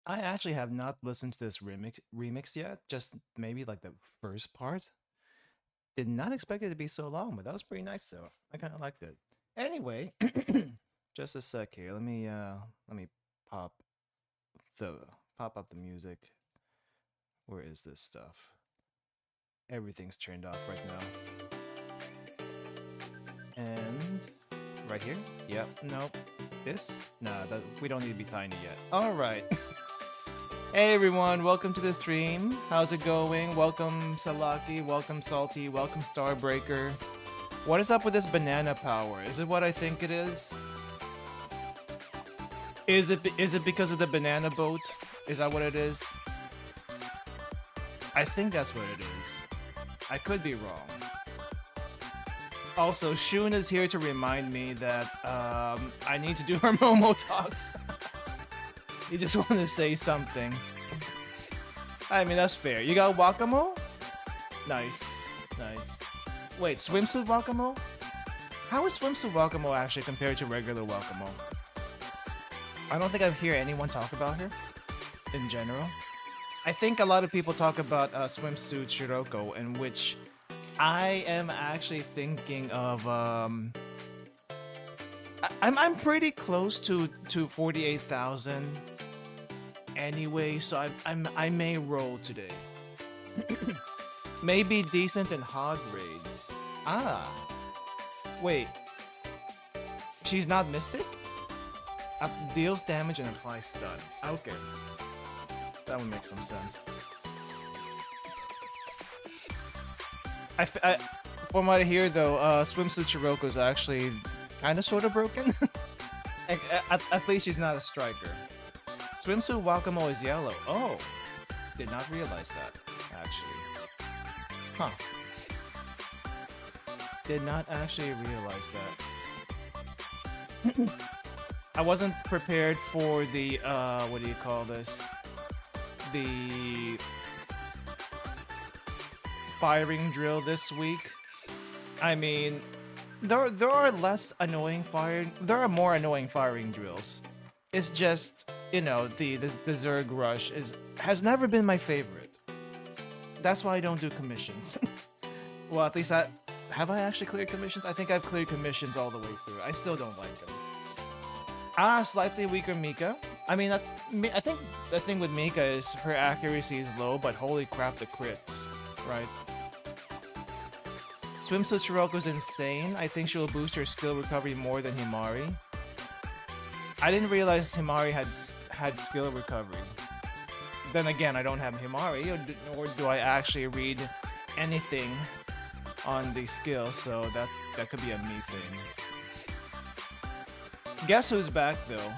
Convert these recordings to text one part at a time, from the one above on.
I actually have not listened to this remix yet. Just maybe like the first part. Did not expect it to be so long, but that was pretty nice though. I kind of liked it. Anyway, just a sec here. Let me pop the pop up the music. Where is this stuff? Everything's turned off right now. And right here? Yep. Nope. This? Nah, we don't need to be tiny yet. All right. Hey everyone, welcome to the stream. How's it going? Welcome Salaki, welcome Salty, welcome Starbreaker. What is up with this banana power? Is it what I think it is? Is it because of the banana boat? Is that what it is? I think that's what it is. I could be wrong. Also, Shun is here to remind me that I need to do her Momo talks. You just want to say something. I mean, that's fair. You got Wakamo? Nice. Nice. Wait, swimsuit Wakamo? How is swimsuit Wakamo actually compared to regular Wakamo? I don't think I hear anyone talk about her in general. I think a lot of people talk about swimsuit Shiroko, in which I am actually thinking of I'm pretty close to 48,000 anyway, so I may roll today. Maybe decent in hog raids. Ah, wait, she's not mystic. Deals damage and applies stun. Okay, that would make some sense. From what I hear though, swimsuit Shiroko is actually kind of sort of broken. at least she's not a striker. Swimsuit Wakamo is yellow. Oh, did not realize that, actually. Huh. Did not actually realize that. I wasn't prepared for the, what do you call this? The firing drill this week. I mean, there are less annoying there are more annoying firing drills. It's just, you know, the Zerg rush has never been my favorite. That's why I don't do commissions. Well, at least have I actually cleared commissions? I think I've cleared commissions all the way through. I still don't like them. Slightly weaker Mika. I mean, I think the thing with Mika is her accuracy is low, but holy crap, the crits, right? Swimsuit Shiroko's insane. I think she'll boost her skill recovery more than Himari. I didn't realize Himari had skill recovery. Then again, I don't have Himari, or do I actually read anything on the skill, so that could be a me thing. Guess who's back though?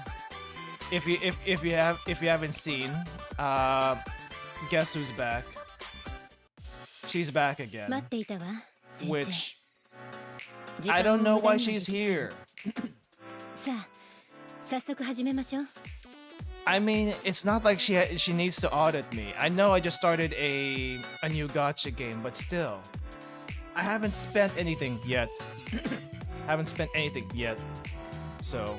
If you haven't seen, guess who's back? She's back again. Which I don't know why she's here. I mean, it's not like she needs to audit me. I know I just started a new gacha game, but still, I haven't spent anything yet. Haven't spent anything yet. So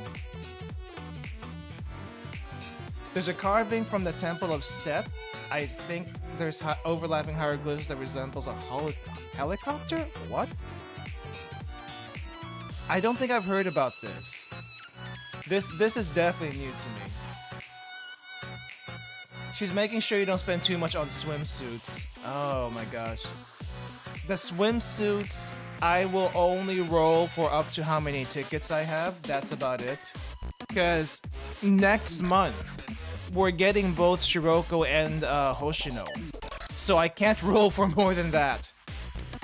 there's a carving from the Temple of Set. I think there's overlapping hieroglyphs that resembles a helicopter? What? I don't think I've heard about this. This is definitely new to me. She's making sure you don't spend too much on swimsuits. Oh my gosh. The swimsuits, I will only roll for up to how many tickets I have. That's about it. Because next month, we're getting both Shiroko and Hoshino. So I can't roll for more than that.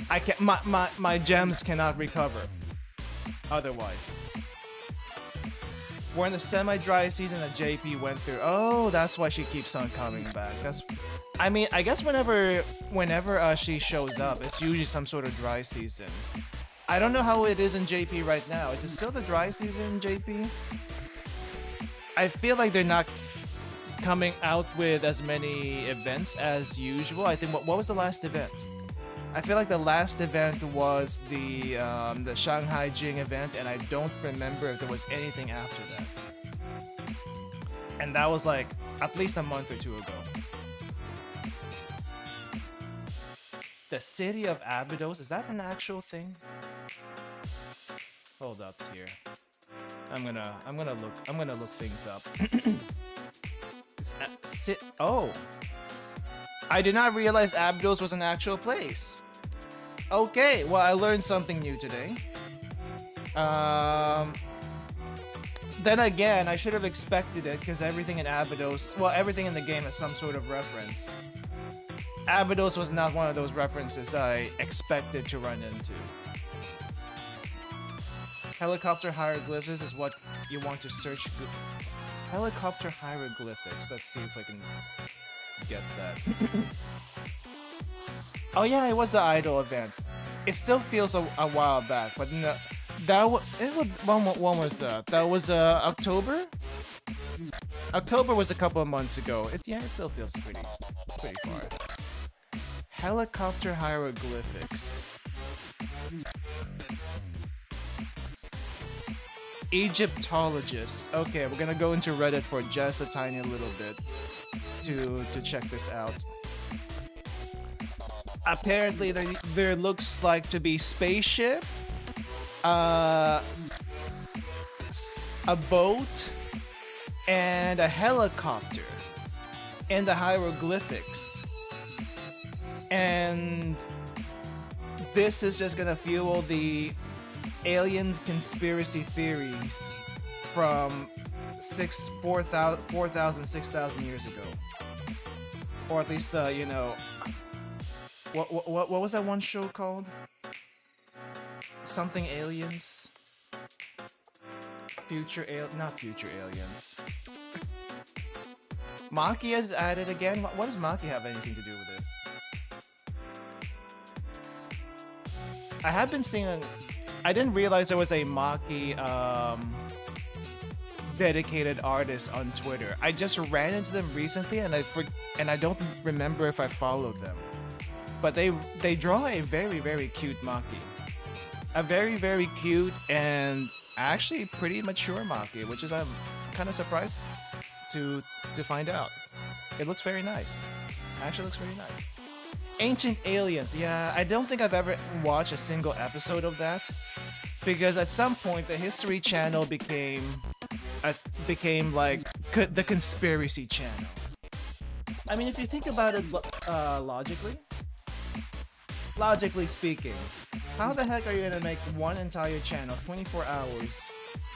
I can't. My gems cannot recover. Otherwise, we're in the semi-dry season that JP went through. Oh, that's why she keeps on coming back. I mean, I guess whenever she shows up, it's usually some sort of dry season. I don't know how it is in JP right now. Is it still the dry season in JP? I feel like they're not coming out with as many events as usual. I think what was the last event? I feel like the last event was the Shanghai Jing event, and I don't remember if there was anything after that. And that was like at least a month or two ago. The city of Abydos, is that an actual thing? Hold up here. I'm gonna look things up. Oh, I did not realize Abydos was an actual place. Okay, well I learned something new today. Then again, I should have expected it because everything in Abydos, well, everything in the game has some sort of reference. Abydos was not one of those references I expected to run into. Helicopter hieroglyphics is what you want to search. Helicopter hieroglyphics. Let's see if I can get that. Oh yeah, it was the idol event. It still feels a while back, but no, when was that? That was October. October was a couple of months ago. It still feels pretty far. Helicopter hieroglyphics. Egyptologists. Okay, we're gonna go into Reddit for just a tiny little bit to check this out. Apparently, there looks like to be spaceship, a boat, and a helicopter in the hieroglyphics. And this is just gonna fuel the alien conspiracy theories from 4,000, 6,000 years ago. Or at least, you know, what was that one show called? Something Aliens? Not Future Aliens. Maki is at it again? What does Maki have anything to do with this? I have been seeing I didn't realize there was a Maki dedicated artist on Twitter. I just ran into them recently and I don't remember if I followed them. But they draw a very, very cute Maki. A very, very cute and actually pretty mature Maki, which is I'm kind of surprised to find out. It looks very nice. Actually looks very nice. Ancient Aliens. Yeah, I don't think I've ever watched a single episode of that. Because at some point the History Channel became like the Conspiracy Channel. I mean, if you think about it logically speaking, how the heck are you gonna make one entire channel, 24 hours,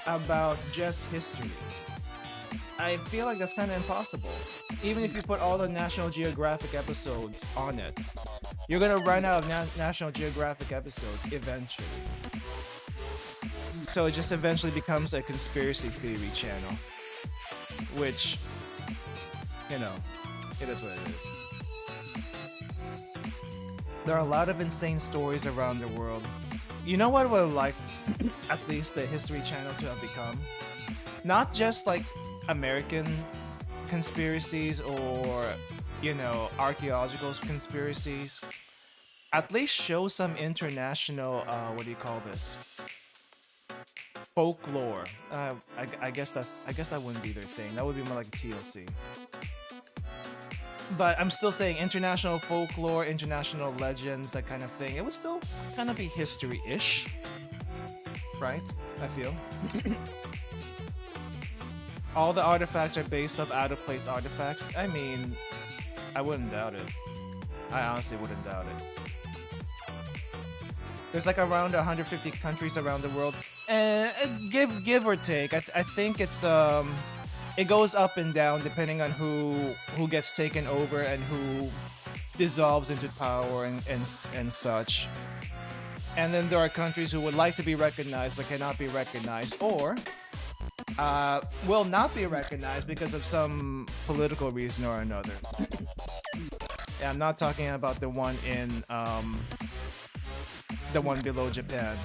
about just history? I feel like that's kind of impossible. Even if you put all the National Geographic episodes on it, you're gonna run out of National Geographic episodes eventually. So it just eventually becomes a conspiracy theory channel. Which, you know, it is what it is. There are a lot of insane stories around the world. You know what I would have liked, at least the History Channel to have become? Not just like American conspiracies or, you know, archaeological conspiracies. At least show some international, what do you call this? Folklore. I guess that wouldn't be their thing. That would be more like a TLC. But I'm still saying international folklore, international legends, that kind of thing. It would still kind of be history-ish, right? I feel. All the artifacts are based off out-of-place artifacts. I mean, I wouldn't doubt it. I honestly wouldn't doubt it. There's like around 150 countries around the world. Give or take. I think it's it goes up and down depending on who gets taken over and who dissolves into power and such. And then there are countries who would like to be recognized but cannot be recognized, or will not be recognized because of some political reason or another. Yeah, I'm not talking about the one in the one below Japan.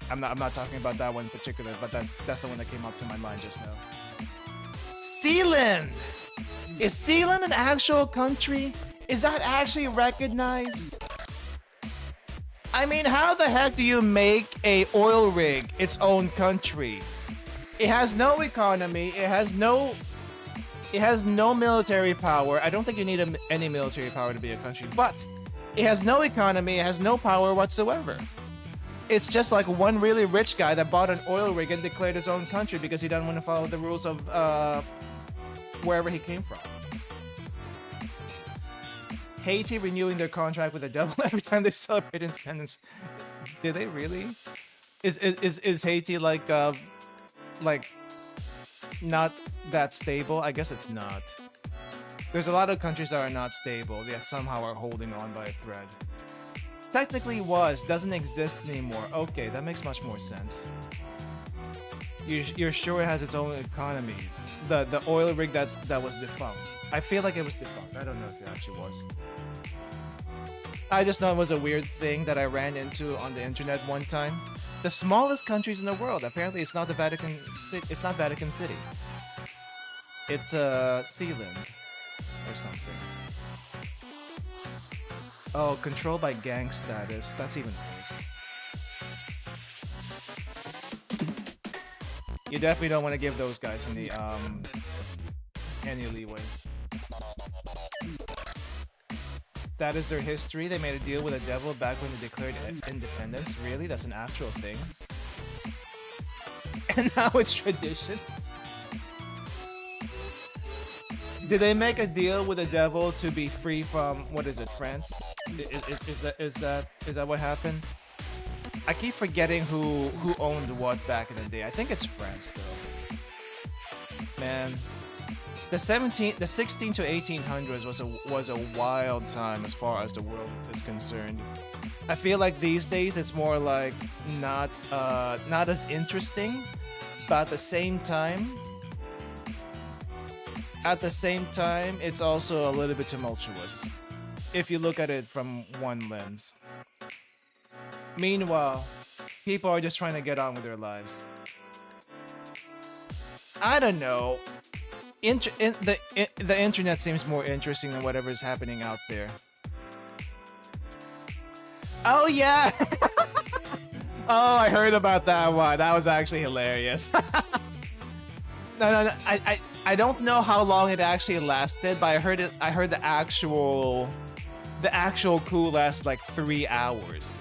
I'm not talking about that one in particular, but that's the one that came up to my mind just now. Sealand! Is Sealand an actual country? Is that actually recognized? I mean, how the heck do you make a oil rig its own country? It has no economy, it has no It has no military power. I don't think you need any military power to be a country, but it has no economy. It has no power whatsoever. It's just like one really rich guy that bought an oil rig and declared his own country because he doesn't want to follow the rules of wherever he came from. Haiti renewing their contract with the devil every time they celebrate independence. Did they really? Is Haiti like not that stable? I guess it's not. There's a lot of countries that are not stable, yet somehow are holding on by a thread. Technically doesn't exist anymore. Okay, that makes much more sense. You're sure it has its own economy. The oil rig that was defunct. I feel like it was defunct. I don't know if it actually was. I just know it was a weird thing that I ran into on the internet one time. The smallest countries in the world. Apparently, it's not the Vatican City. It's not Vatican City. It's Sealand or something. Oh, controlled by gang status. That's even worse. You definitely don't want to give those guys any leeway. That is their history. They made a deal with the devil back when they declared independence. Really? That's an actual thing? And now it's tradition? Did they make a deal with the devil to be free from, what is it, France? Is that what happened? I keep forgetting who owned what back in the day. I think it's France though. Man. The 16 to 1800s was a wild time as far as the world is concerned. I feel like these days it's more like not as interesting, but at the same time it's also a little bit tumultuous if you look at it from one lens. Meanwhile, people are just trying to get on with their lives. I don't know. The internet seems more interesting than whatever is happening out there. Oh yeah! Oh, I heard about that one. That was actually hilarious. No. I don't know how long it actually lasted, but I heard the actual coup lasted like 3 hours.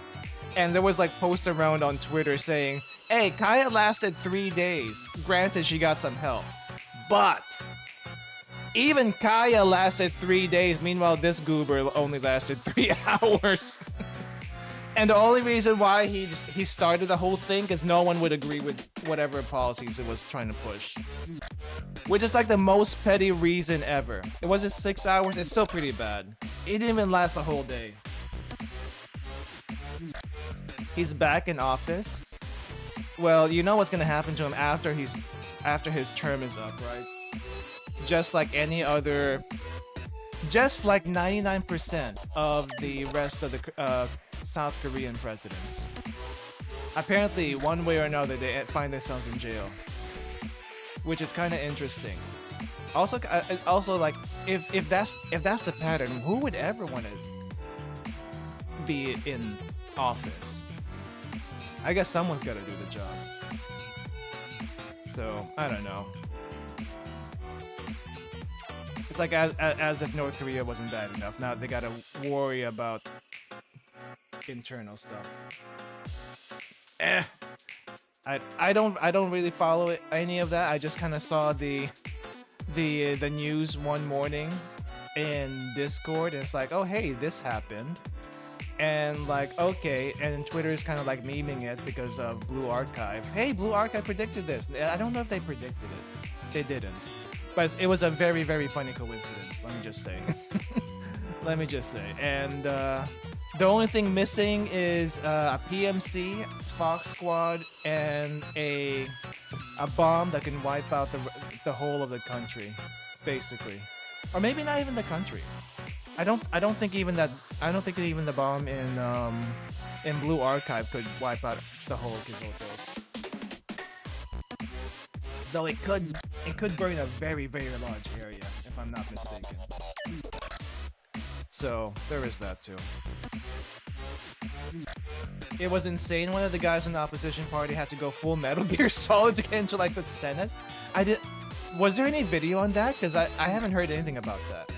And there was like posts around on Twitter saying, "Hey, Kaya lasted 3 days. Granted, she got some help. But even Kaya lasted 3 days. Meanwhile, this goober only lasted 3 hours." And the only reason why he started the whole thing is no one would agree with whatever policies it was trying to push. Which is like the most petty reason ever. It wasn't 6 hours. It's still pretty bad. It didn't even last a whole day. He's back in office. Well, you know what's gonna happen to him after his term is up, right? Just like any other, just like 99% of the rest of the South Korean presidents. Apparently, one way or another, they find themselves in jail, which is kind of interesting. Also, like if that's the pattern, who would ever want to be in office? I guess someone's got to do the job. So I don't know. It's like as if North Korea wasn't bad enough. Now they gotta worry about internal stuff. I don't really follow any of that. I just kind of saw the news one morning in Discord, and it's like, oh hey, this happened, and like okay, and Twitter is kind of like memeing it because of Blue Archive. Hey, Blue Archive predicted this. I don't know if they predicted it. They didn't. But it was a very, very funny coincidence, let me just say. Let me just say. And the only thing missing is a PMC, Fox Squad, and a bomb that can wipe out the whole of the country, basically. Or maybe not even the country. I don't think even the bomb in Blue Archive could wipe out the whole of Kizotos. Though it could burn a very, very large area, if I'm not mistaken. So, there is that too. It was insane. One of the guys in the opposition party had to go full Metal Gear Solid to get into like the Senate. Was there any video on that? Because I haven't heard anything about that.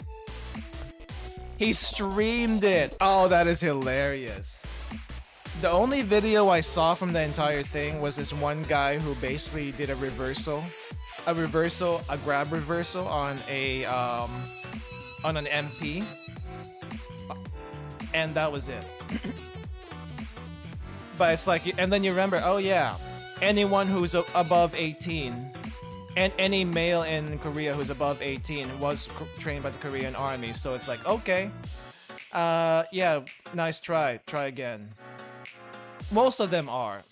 He streamed it. Oh, that is hilarious. The only video I saw from the entire thing was this one guy who basically did a grab reversal on an MP, and that was it. But it's like, and then you remember, oh yeah, anyone who's above 18, and any male in Korea who's above 18 was trained by the Korean army. So it's like, okay, yeah, nice try, try again. Most of them are.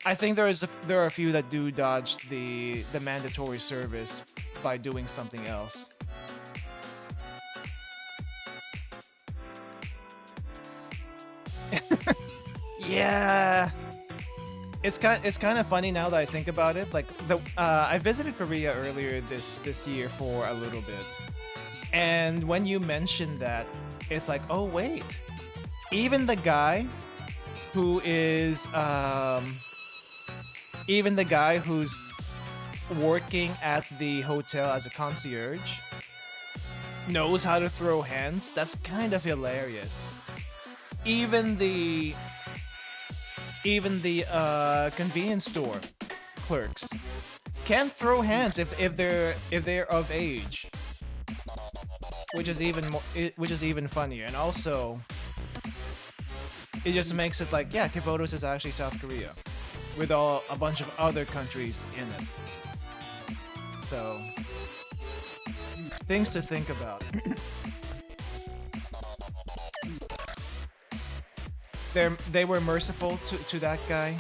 I think there are a few that do dodge the mandatory service by doing something else. Yeah, it's kind of funny now that I think about it. Like I visited Korea earlier this year for a little bit, and when you mentioned that, it's like, oh wait, even the guy who's working at the hotel as a concierge knows how to throw hands. That's kind of hilarious. Even the convenience store clerks can throw hands if they're of age, which is even funnier. And also, it just makes it like, yeah, Abydos is actually South Korea with a bunch of other countries in it. So, things to think about. They were merciful to that guy.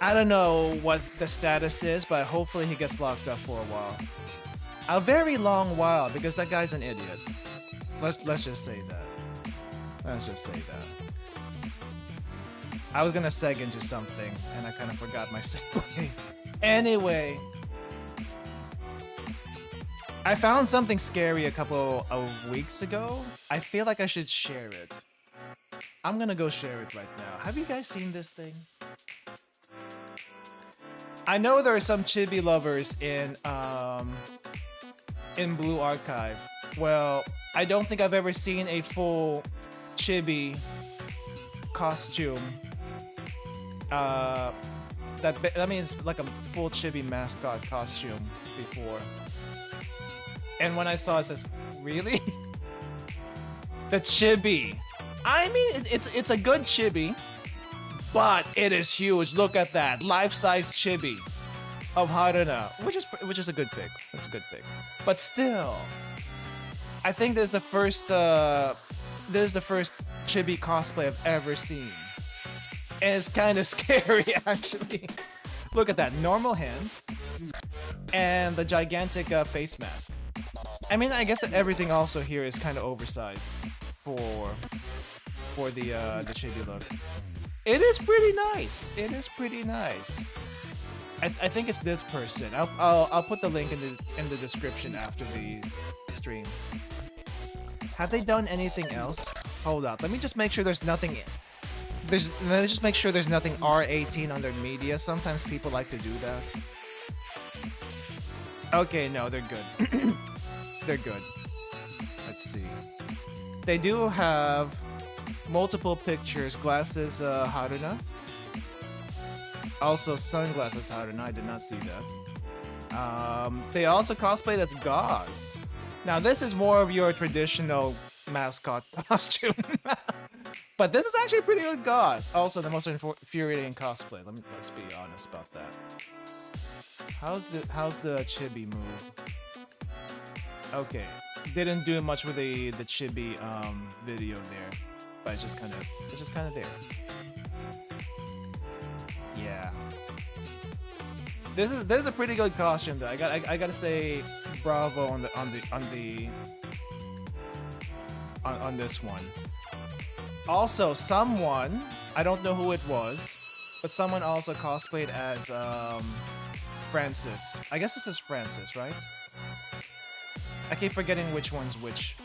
I don't know what the status is, but hopefully he gets locked up for a while. A very long while, because that guy's an idiot. Let's just say that. Let's just say that. I was gonna seg into something, and I kind of forgot my segue. Anyway, I found something scary a couple of weeks ago. I feel like I should share it. I'm gonna go share it right now. Have you guys seen this thing? I know there are some chibi lovers in Blue Archive. Well, I don't think I've ever seen a full chibi costume. That means like a full chibi mascot costume before. And when I saw it, it says, really? The chibi. I mean, it's a good chibi, but it is huge. Look at that, life-size chibi of Haruna, which is a good pick. That's a good pick. But still, I think this is the first chibi cosplay I've ever seen, and it's kind of scary actually. Look at that, normal hands, and the gigantic face mask. I mean, I guess that everything also here is kind of oversized for the chibi look. It is pretty nice. It is pretty nice. I think it's this person. I'll put the link in the description after the stream. Have they done anything else? Hold up. Let me just make sure there's nothing. Let me just make sure there's nothing R18 on their media. Sometimes people like to do that. Okay, no, they're good. They're good. Let's see. They do have multiple pictures. Glasses Haruna. Also sunglasses Haruna. I did not see that. They also cosplay that's Gauze. Now this is more of your traditional mascot costume. But this is actually pretty good Gauze. Also the most infuriating cosplay. Let's be honest about that. How's the chibi move? Okay. Didn't do much with the chibi video there. But it's just kinda there. Yeah. This is a pretty good costume though. I gotta say bravo on this one. Also, someone, I don't know who it was, but someone also cosplayed as Francis. I guess this is Francis, right? I keep forgetting which one's which.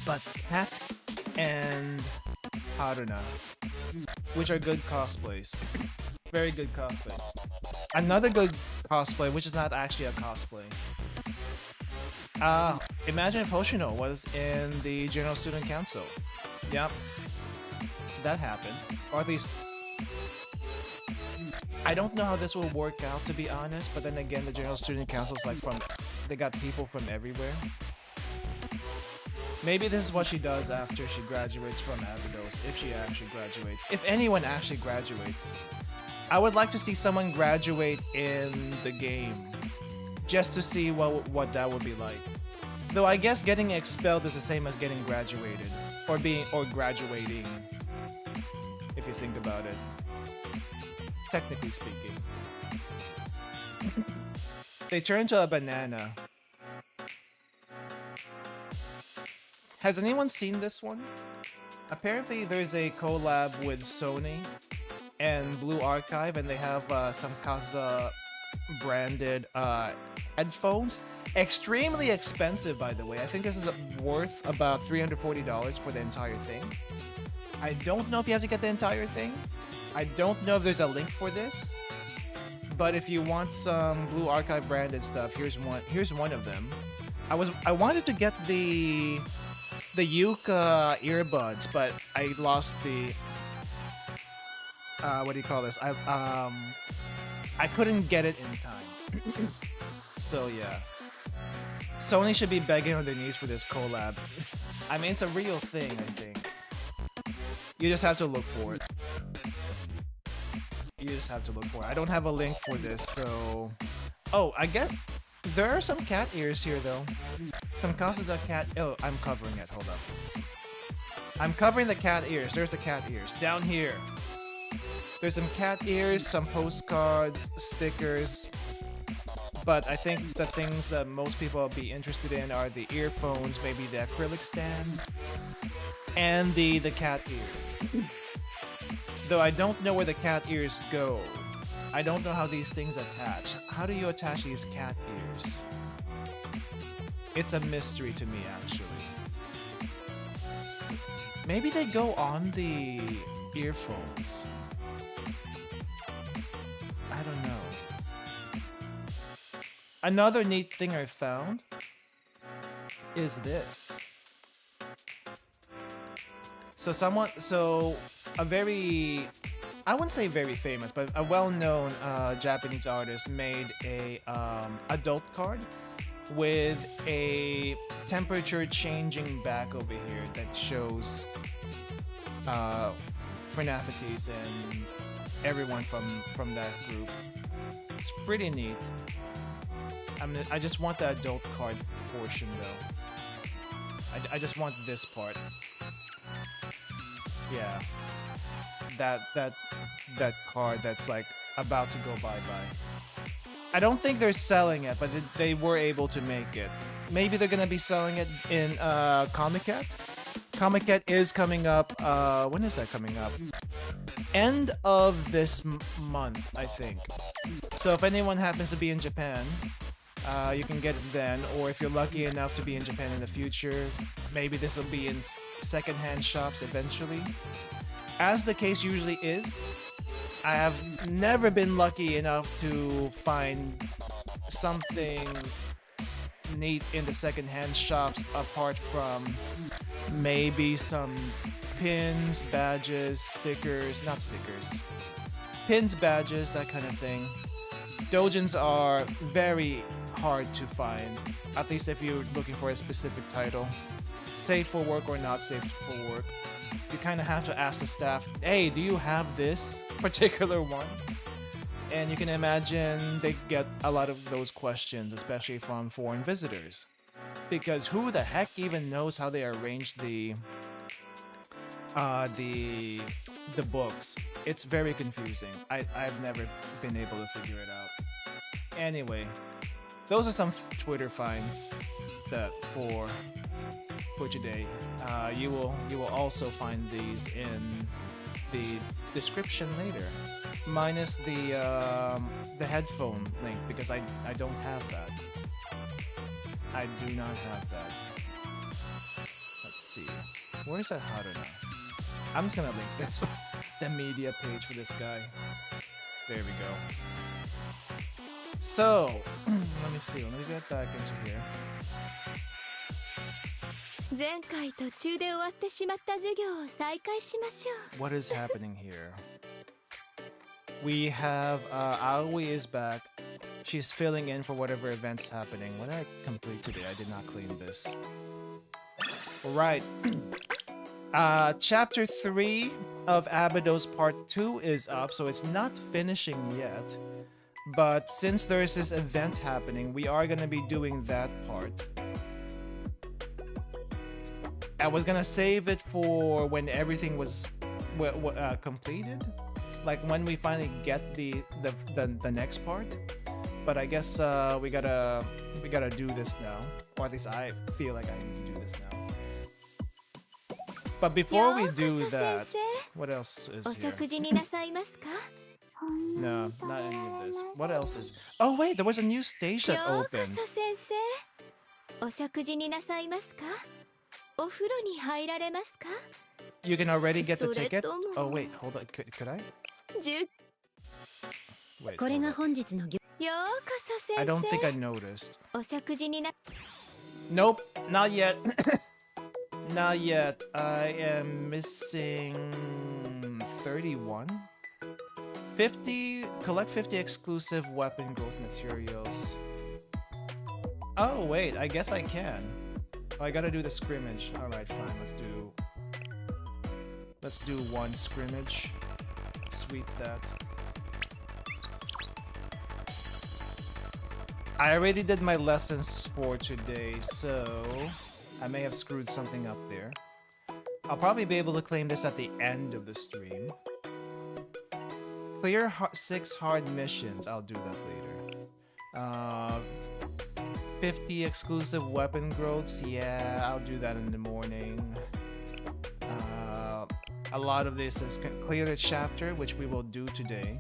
But Kat and Haruna which are good cosplays. Very good cosplays. Another good cosplay, which is not actually a cosplay. Imagine if Hoshino was in the General Student Council. Yep. That happened. Or at least... I don't know how this will work out, to be honest, but then again, the General Student Council is like from... They got people from everywhere. Maybe this is what she does after she graduates from Abydos, if she actually graduates. If anyone actually graduates. I would like to see someone graduate in the game. Just to see what that would be like. Though I guess getting expelled is the same as getting graduated. Or graduating. If you think about it. Technically speaking. They turn into a banana. Has anyone seen this one? Apparently there's a collab with Sony and Blue Archive, and they have some Kaza branded headphones. Extremely expensive, by the way. I think this is worth about $340 for the entire thing. I don't know if you have to get the entire thing. I don't know if there's a link for this. But if you want some Blue Archive branded stuff, here's one of them. I wanted to get the Yuka earbuds, but I lost the what do you call this? I couldn't get it in time. So yeah. Sony should be begging on their knees for this collab. I mean, it's a real thing, I think. You just have to look for it. You just have to look for it. I don't have a link for this, so... Oh, I get... There are some cat ears here, though. Some Kazuza cat... Oh, I'm covering it. Hold up. I'm covering the cat ears. There's the cat ears. Down here. There's some cat ears, some postcards, stickers. But I think the things that most people will be interested in are the earphones, maybe the acrylic stand, and the cat ears. Though I don't know where the cat ears go. I don't know how these things attach. How do you attach these cat ears? It's a mystery to me, actually. Maybe they go on the earphones. I don't know. Another neat thing I found is this. So a very, I wouldn't say very famous, but a well-known Japanese artist made a adult card with a temperature changing back over here that shows Fernaphites and everyone from that group. It's pretty neat. I just want the adult card portion though. I just want this part. Yeah. That card that's like about to go bye-bye. I don't think they're selling it, but they were able to make it. Maybe they're gonna be selling it in Comiket. Comiket is coming up. When is that coming up? End of this month, I think. So if anyone happens to be in Japan, you can get it then, or if you're lucky enough to be in Japan in the future, maybe this will be in secondhand shops eventually. As the case usually is, I have never been lucky enough to find something neat in the secondhand shops apart from maybe some pins, badges, stickers, not stickers, pins, badges, that kind of thing. Dojins are very hard to find, at least if you're looking for a specific title. Safe for work or not safe for work. You kind of have to ask the staff, hey, do you have this particular one? And you can imagine they get a lot of those questions, especially from foreign visitors. Because who the heck even knows how they arrange the books? It's very confusing. I've never been able to figure it out. Anyway, those are some Twitter finds that for today. You will also find these in the description later, minus the headphone link because I don't have that. I do not have that. Let's see. Where's that Haruna? I'm just gonna link this one. the media page for this guy. There we go. So, let me see. Let me get back into here. What is happening here? We have Aoi is back. She's filling in for whatever event's happening. What did I complete today? I did not claim this. Alright. Chapter 3 of Abydos Part 2 is up, so it's not finishing yet. But since there is this event happening, we are gonna be doing that part. I was gonna save it for when everything was completed, like when we finally get the next part. But I guess we gotta do this now, or at least I feel like I need to do this now. But before we do that, what else is here? No, not any of this. What else is? Oh wait, there was a new stage that opened. You can already get the ticket? Oh wait, hold on. Could I? Wait, hold on. I don't think I noticed. Nope, not yet. Not yet. I am missing 31. 50. Collect 50 exclusive weapon growth materials. Oh wait, I guess I can. Oh, I gotta do the scrimmage. Alright, fine, let's do one scrimmage. Sweep that. I already did my lessons for today, so I may have screwed something up there. I'll probably be able to claim this at the end of the stream. Clear 6 hard missions. I'll do that later. 50 exclusive weapon growths. Yeah, I'll do that in the morning. A lot of this is clear the chapter, which we will do today.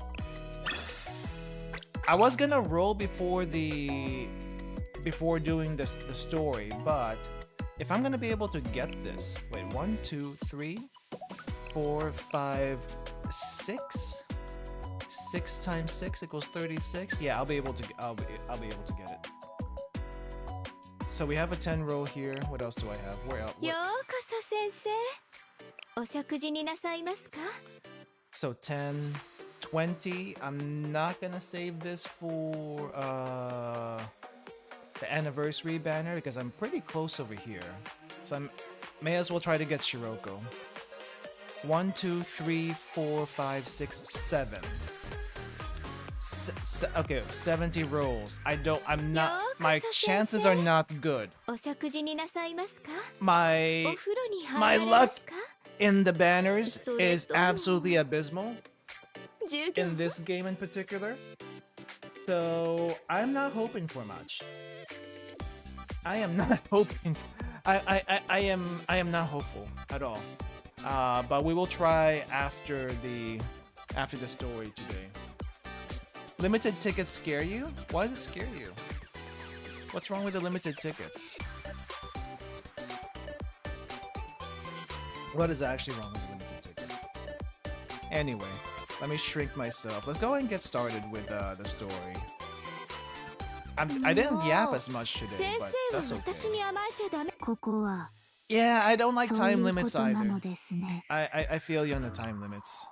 I was gonna roll before doing the story, but if I'm gonna be able to get this, wait, 1, 2, 3, 4, 5, 6. 6 times 6 equals 36. Yeah, I'll be able to get it. So we have a 10 roll here. What else do I have? Where else? So 10, 20. I'm not gonna save this for the anniversary banner because I'm pretty close over here. So I may as well try to get Shiroko. 1, 2, 3, 4, 5, 6, 7. Okay, 70 rolls. I'm not. My chances are not good. My luck in the banners is absolutely abysmal. In this game in particular. So I'm not hoping for much. I am not hoping. I am not hopeful at all. But we will try after the story today. Limited tickets scare you? Why does it scare you? What's wrong with the limited tickets? What is actually wrong with the limited tickets? Anyway, let me shrink myself. Let's go ahead and get started with the story. I didn't yap as much today, but that's okay. Yeah, I don't like time limits either. I feel you on the time limits.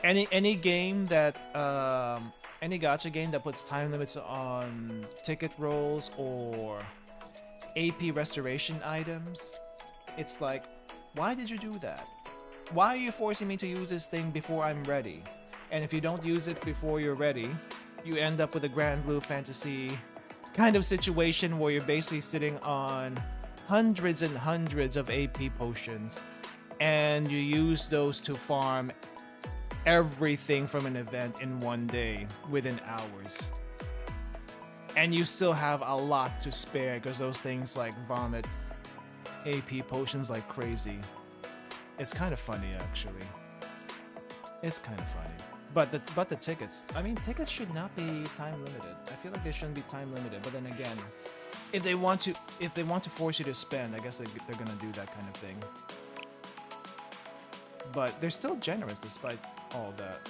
Any game that any gacha game that puts time limits on ticket rolls or AP restoration items, it's like, why did you do that? Why are you forcing me to use this thing before I'm ready? And if you don't use it before you're ready, you end up with a Grand Blue Fantasy kind of situation where you're basically sitting on hundreds and hundreds of AP potions, and you use those to farm everything from an event in one day within hours. And you still have a lot to spare because those things like vomit AP potions like crazy. It's kind of funny actually. It's kind of funny. But the tickets, I mean, tickets should not be time limited. I feel like they shouldn't be time limited, but then again, if they want to force you to spend, I guess they're gonna do that kind of thing. but they're still generous despite all that.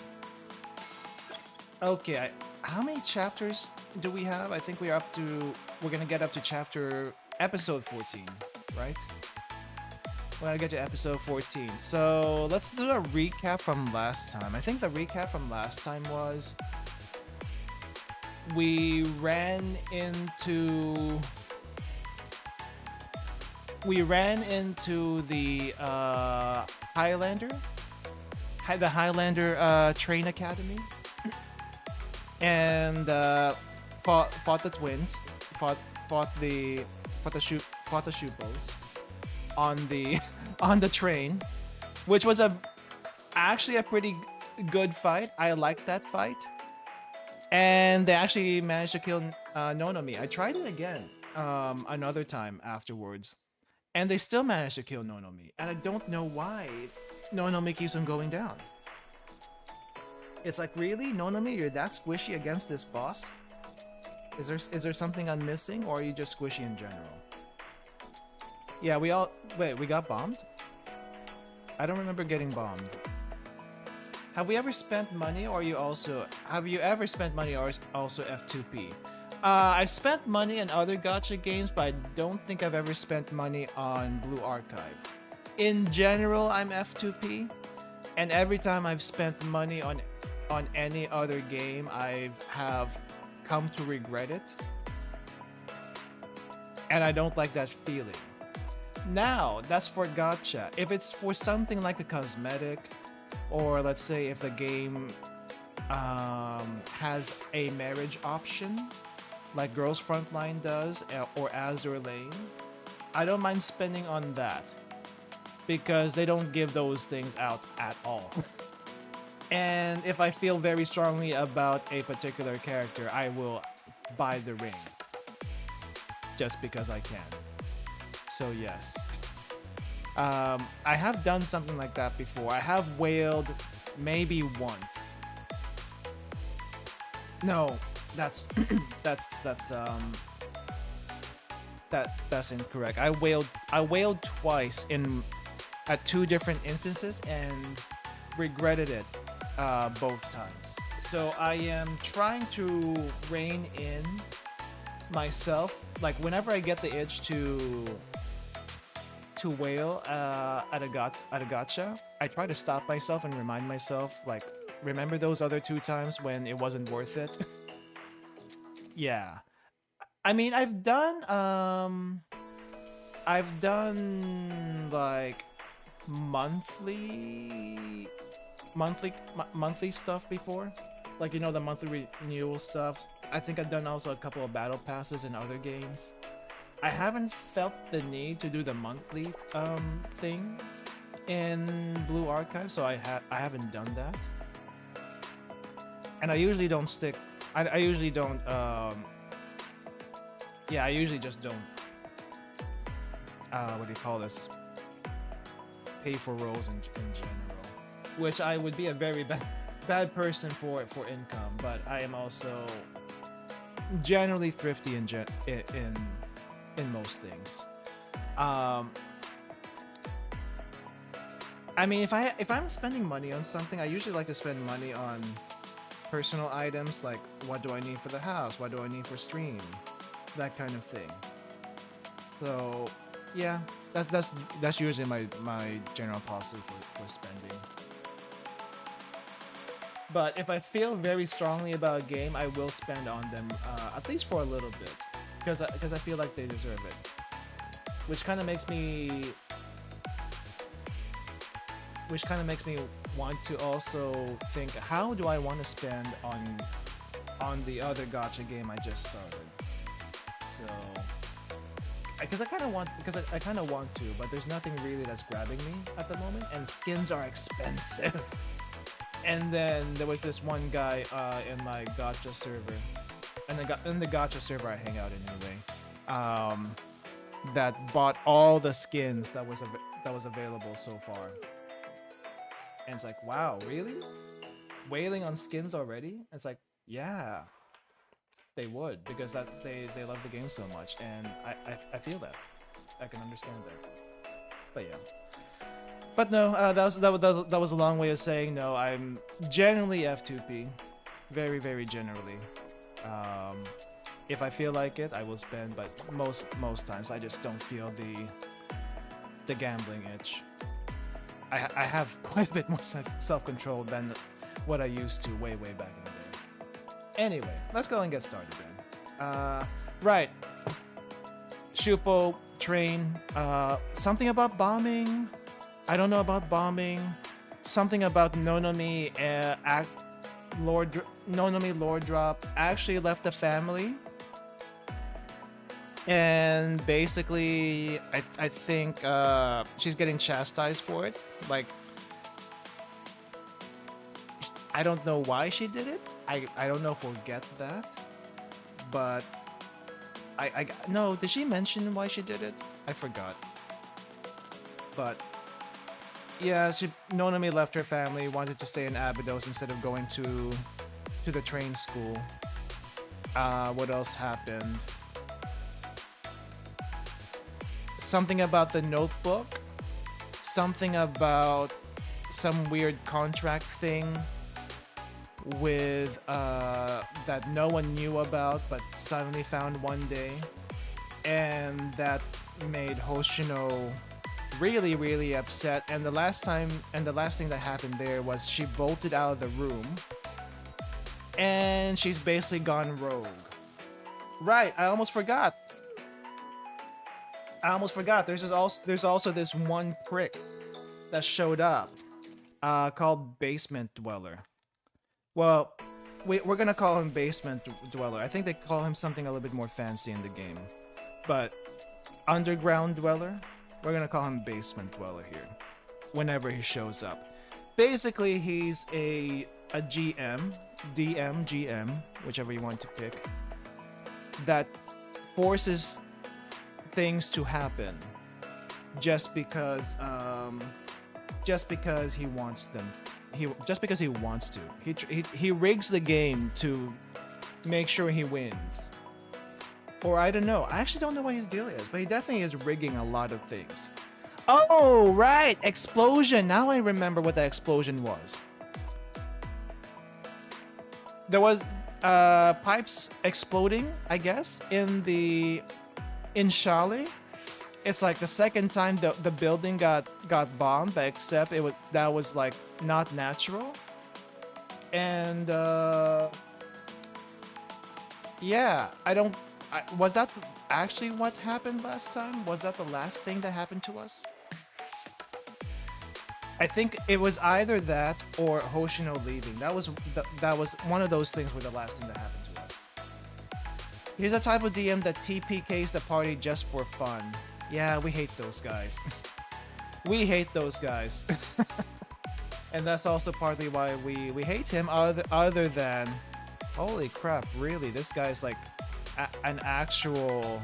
Okay, how many chapters do we have? I think we're gonna get up to episode 14, right? We're gonna get to episode 14. So let's do a recap from last time. I think the recap from last time was we ran into the Highlander, the Highlander train academy, and fought the twins, fought the Shoopos on the on the train, which was actually a pretty good fight. I liked that fight, and they actually managed to kill Nonomi. I tried it again another time afterwards, and they still managed to kill Nonomi, and I don't know why Nonomi keeps on going down. It's like, really, Nonomi, you're that squishy against this boss? Is there something I'm missing, or are you just squishy in general? Yeah, we got bombed? I don't remember getting bombed. Have we ever spent money, or have you ever spent money or also F2P? I've spent money in other gacha games, but I don't think I've ever spent money on Blue Archive. In general, I'm F2P, and every time I've spent money on any other game, I have come to regret it. And I don't like that feeling. Now, that's for gacha. If it's for something like a cosmetic, or let's say if the game has a marriage option, like Girls Frontline does, or Azure Lane, I don't mind spending on that, because they don't give those things out at all. And if I feel very strongly about a particular character, I will buy the ring, just because I can. So yes, I have done something like that before. I have wailed maybe once. No, that's that's incorrect. I wailed twice at 2 different instances and regretted it both times. So I am trying to rein in myself. Like, whenever I get the itch to wail at a gacha, I try to stop myself and remind myself, like, remember those other 2 times when it wasn't worth it? Yeah. I mean, I've done like monthly stuff before, like, you know, the monthly renewal stuff. I think I've done also a couple of battle passes in other games. I haven't felt the need to do the monthly thing in Blue Archive, so I haven't done that. And I usually don't stick. I usually don't. Yeah, I usually just don't. What do you call this? Pay for roles in general, which I would be a very bad person for income. But I am also generally thrifty in most things. I mean, if I'm spending money on something, I usually like to spend money on personal items, like what do I need for the house, what do I need for stream, that kind of thing. So yeah, that's usually my general policy for spending. But if I feel very strongly about a game, I will spend on them, at least for a little bit, because I feel like they deserve it. Which kind of makes me want to also think, how do I want to spend on the other gacha game I just started? So, because I kind of want to, but there's nothing really that's grabbing me at the moment, and skins are expensive. And then there was this one guy in my gacha server, and in the gacha server I hang out in anyway, that bought all the skins that was available so far. And it's like, wow, really? Wailing on skins already? It's like, yeah, they would, because they love the game so much, and I feel that. I can understand that. But yeah. But no, that was a long way of saying no. I'm generally F2P, very very generally. If I feel like it, I will spend, but most times I just don't feel the gambling itch. I have quite a bit more self-control than what I used to way back in the day. Anyway, let's go and get started then. Right. Shupo, train, something about bombing. I don't know about bombing. Something about Nonomi, Nonomi Lord Drop actually left the family. And basically, I think she's getting chastised for it. Like, I don't know why she did it. I don't know if we'll get that. But no, did she mention why she did it? I forgot. But yeah, Nonomi left her family, wanted to stay in Abydos instead of going to the train school. What else happened? Something about the notebook. Something about some weird contract thing with that no one knew about but suddenly found one day, and that made Hoshino really really upset. And the last thing that happened there was she bolted out of the room and she's basically gone rogue. Right, I almost forgot. There's also this one prick that showed up called Basement Dweller. Well, we're gonna call him Basement Dweller. I think they call him something a little bit more fancy in the game. But Underground Dweller, we're gonna call him Basement Dweller here whenever he shows up. Basically, he's a GM, DM, GM, whichever you want to pick, that forces things to happen just because he wants them. Just because he wants to. He rigs the game to make sure he wins. Or I don't know. I actually don't know what his deal is, but he definitely is rigging a lot of things. Oh, right! Explosion! Now I remember what the explosion was. There was pipes exploding, I guess, in Chalet. It's like the second time the building got bombed, but except that was like not natural. And yeah, was that actually what happened last time? Was that the last thing that happened to us? I think it was either that or Hoshino leaving. That was one of those things were the last thing that happened to us. He's a type of DM that TPKs the party just for fun. Yeah, we hate those guys. We hate those guys. And that's also partly why we hate him, other than... Holy crap, really? This guy's like an actual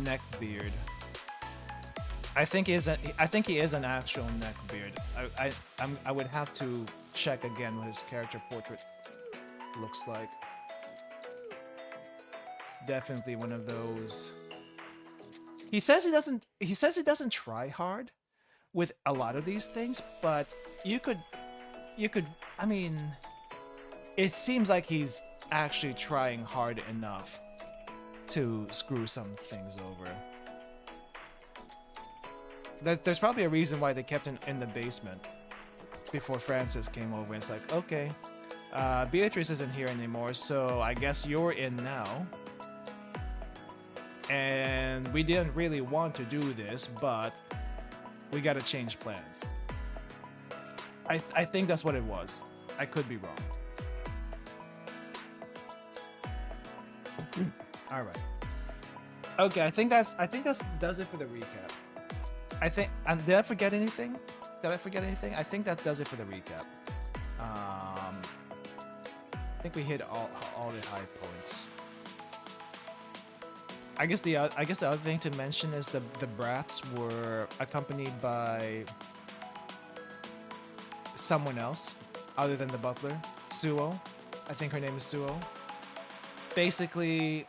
neckbeard. I think he is an actual neckbeard. I would have to check again what his character portrait looks like. Definitely one of those. He says he doesn't try hard with a lot of these things, but you could I mean, it seems like he's actually trying hard enough to screw some things over. There's probably a reason why they kept him in the basement before Francis came over. And it's like, okay, Beatrice isn't here anymore, so I guess you're in now. And we didn't really want to do this, but we gotta change plans. I think that's what it was. I could be wrong. All right. Okay, I think that does it for the recap. Did I forget anything? I think that does it for the recap. I think we hit all the high points. I guess the other thing to mention is the brats were accompanied by someone else other than the butler, Suo. I think her name is Suo. Basically,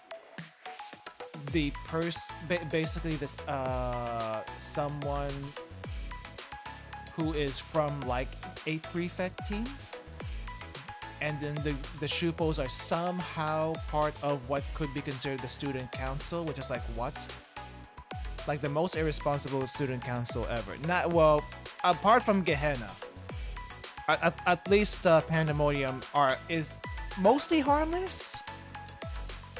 basically this someone who is from like a prefect team, and then the Shupos are somehow part of what could be considered the student council, which is like what? Like the most irresponsible student council ever. Not well, apart from Gehenna. At least Pandemonium is mostly harmless.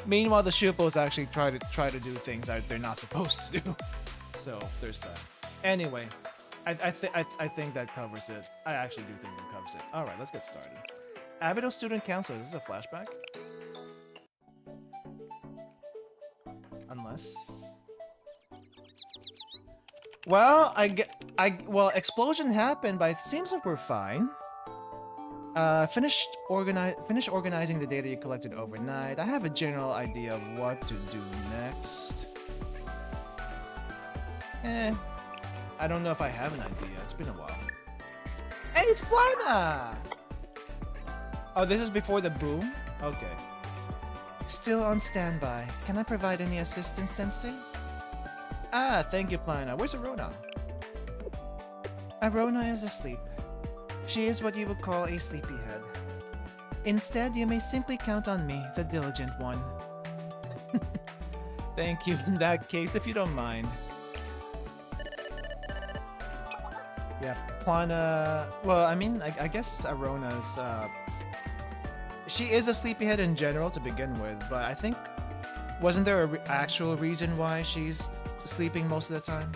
Meanwhile, the Shupos actually try to do things that they're not supposed to do. So there's that. Anyway, I think that covers it. I actually do think that covers it. All right, let's get started. Abydos Student Council. Is this a flashback? Unless. Well, well, explosion happened, but it seems like we're fine. Finish organizing the data you collected overnight. I have a general idea of what to do next. I don't know if I have an idea. It's been a while. Hey, it's Plana! Oh, this is before the boom? Okay. Still on standby. Can I provide any assistance, Sensei? Ah, thank you, Plana. Where's Arona? Arona is asleep. She is what you would call a sleepyhead. Instead, you may simply count on me, the diligent one. Thank you in that case, if you don't mind. Yeah, Plana... Well, I mean, I guess Arona's... She is a sleepyhead in general to begin with, but I think... Wasn't there an actual reason why she's sleeping most of the time?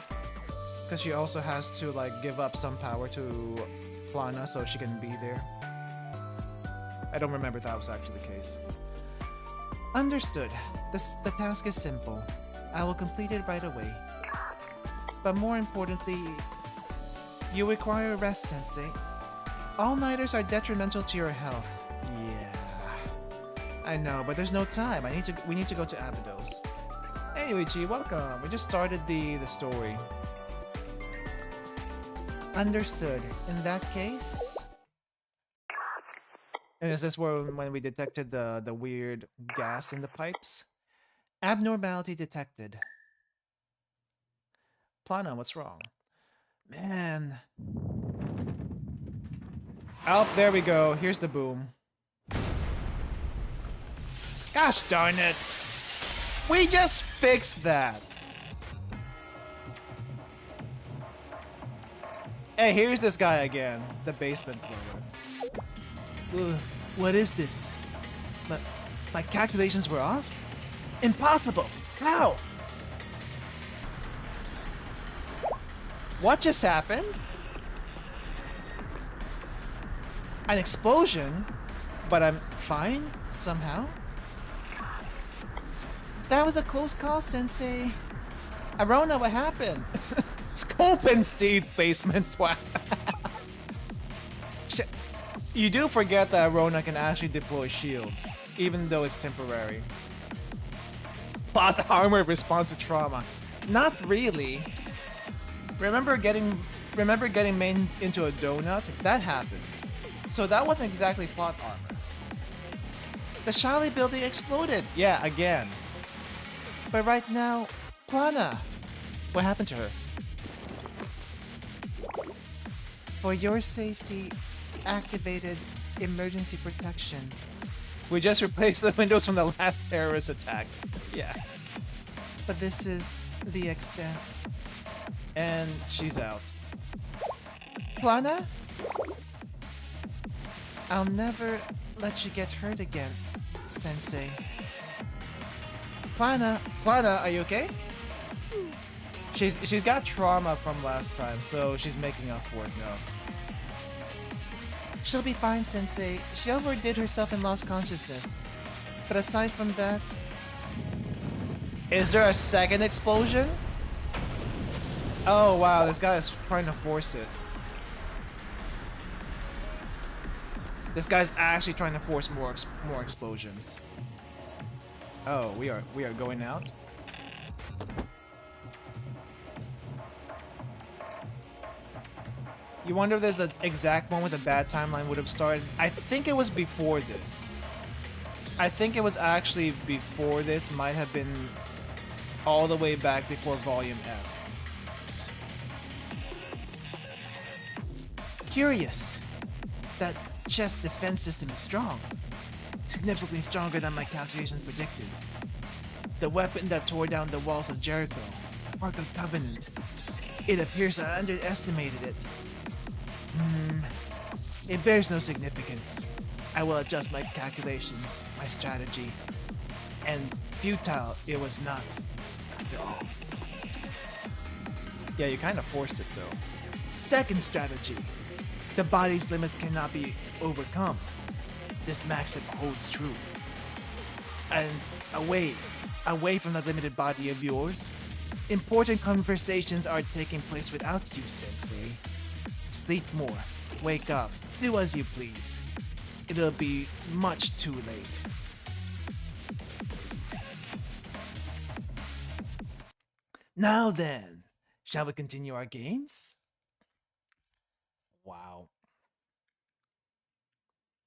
Because she also has to, like, give up some power to Plana so she can be there. I don't remember if that was actually the case. Understood. The task is simple. I will complete it right away. But more importantly, you require rest, Sensei. All-nighters are detrimental to your health. Yeah. I know, but there's no time. We need to go to Abydos. Hey, Yuichi, welcome. We just started the story. Understood. In that case... And is this when we detected the weird gas in the pipes? Abnormality detected. Plana, what's wrong? Man. Oh, there we go. Here's the boom. Gosh darn it. We just fixed that. Hey, here's this guy again. The basement dweller. What is this? My calculations were off? Impossible! How? What just happened? An explosion? But I'm fine, somehow? That was a close call, Sensei. Arona, what happened? Scope and seed basement twat. You do forget that Arona can actually deploy shields, even though it's temporary. Plot armor responds to trauma. Not really. Remember getting made into a donut? That happened. So that wasn't exactly plot armor. The Shali building exploded. Yeah, again. But right now, Plana. What happened to her? For your safety, activated emergency protection. We just replaced the windows from the last terrorist attack. Yeah. But this is the extent. And she's out. Plana? I'll never let you get hurt again, Sensei. Plana, are you okay? She's got trauma from last time, so she's making up for it now. She'll be fine, Sensei. She overdid herself and lost consciousness. But aside from that... Is there a second explosion? Oh wow, this guy is trying to force it. This guy's actually trying to force more explosions. Oh, we are going out? You wonder if there's an exact moment a bad timeline would have started. I think it was before this. I think it was actually before this. Might have been all the way back before Volume F. Curious. That chest defense system is strong. Significantly stronger than my calculations predicted. The weapon that tore down the walls of Jericho, the Ark of Covenant. It appears I underestimated it. It bears no significance. I will adjust my calculations, my strategy. And futile it was not, after all. Yeah, you kind of forced it though. Second strategy. The body's limits cannot be overcome. This maxim holds true. And away from the limited body of yours, important conversations are taking place without you, Sensei. Sleep more, wake up, do as you please. It'll be much too late. Now then, shall we continue our games? Wow.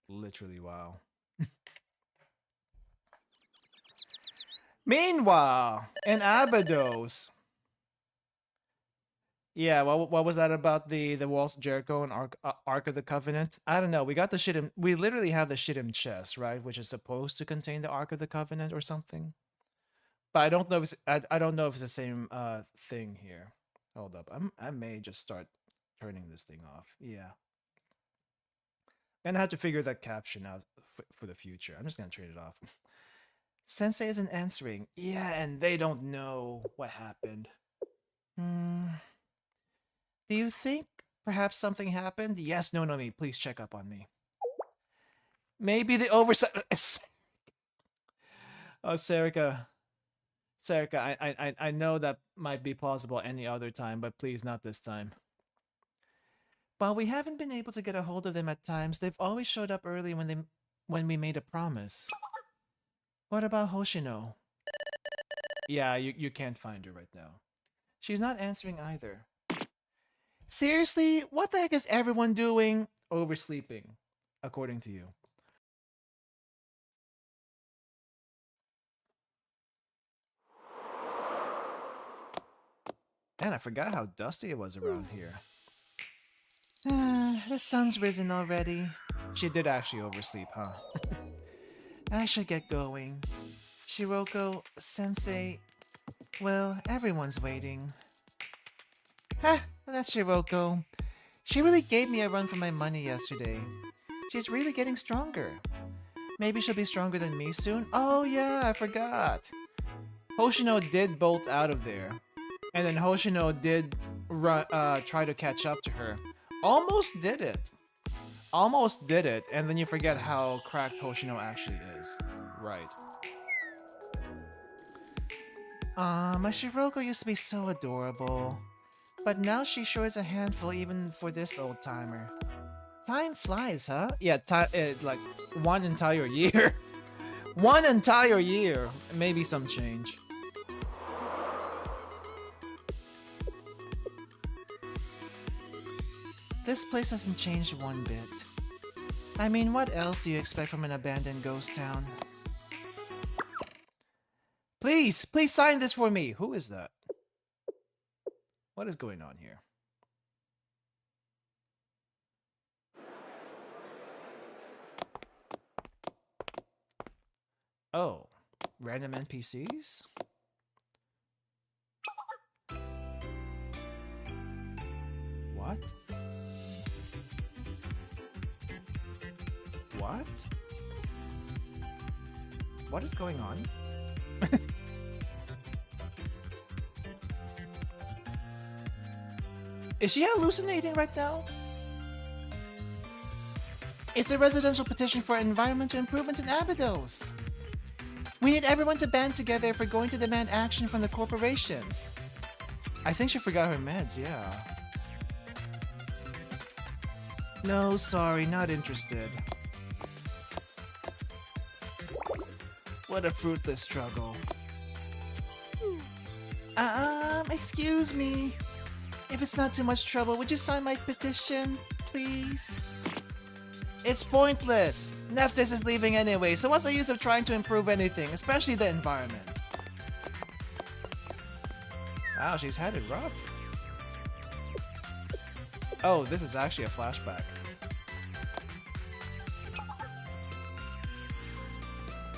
Literally wow. Meanwhile, in Abydos. Yeah, what was that about the Walls of Jericho and Ark of the Covenant? I don't know. We got the shit in, we literally have the shit in chest, right? Which is supposed to contain the Ark of the Covenant or something. But I don't know if it's, I don't know if it's the same thing here. Hold up. I may just start turning this thing off. Yeah. Gonna have to figure that caption out for the future. I'm just gonna turn it off. Sensei isn't answering. Yeah, and they don't know what happened. Do you think perhaps something happened? Yes, no, me. Please check up on me. Maybe the oversight. Oh, Serica. I know that might be plausible any other time, but please not this time. While we haven't been able to get a hold of them at times, they've always showed up early when we made a promise. What about Hoshino? Yeah, you can't find her right now. She's not answering either. Seriously? What the heck is everyone doing? Oversleeping, according to you. Man, I forgot how dusty it was around here. The sun's risen already. She did actually oversleep, huh? I should get going. Shiroko, Sensei... Well, everyone's waiting. Ha! That's Shiroko. She really gave me a run for my money yesterday. She's really getting stronger. Maybe she'll be stronger than me soon? Oh yeah, I forgot. Hoshino did bolt out of there. And then Hoshino did try to catch up to her. Almost did it. Almost did it, and then you forget how cracked Hoshino actually is. Right. My Shiroko used to be so adorable. But now she sure is a handful even for this old-timer. Time flies, huh? Yeah, like, one entire year. One entire year. Maybe some change. This place hasn't changed one bit. I mean, what else do you expect from an abandoned ghost town? Please sign this for me! Who is that? What is going on here? Oh, random NPCs? What? What? What is going on? Is she hallucinating right now? It's a residential petition for environmental improvements in Abydos. We need everyone to band together if we're going to demand action from the corporations. I think she forgot her meds, yeah. No, sorry, not interested. What a fruitless struggle. Excuse me. If it's not too much trouble, would you sign my petition, please? It's pointless. Neftis is leaving anyway, so what's the use of trying to improve anything, especially the environment? Wow, she's had it rough. Oh, this is actually a flashback.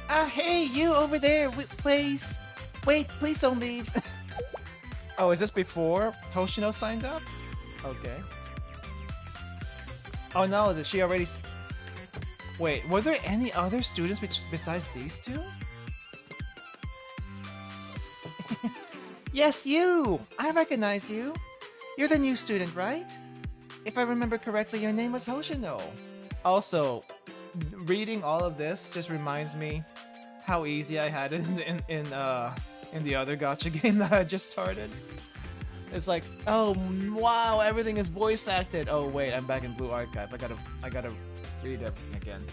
Hey, you over there, please. Wait, please don't leave. Oh, is this before Hoshino signed up? Okay. Oh no, did she already... Wait, were there any other students besides these two? Yes, you! I recognize you. You're the new student, right? If I remember correctly, your name was Hoshino. Also, reading all of this just reminds me how easy I had it in the other gacha game that I just started. It's like, oh wow, everything is voice acted. Oh wait, I'm back in Blue Archive. I gotta read everything again.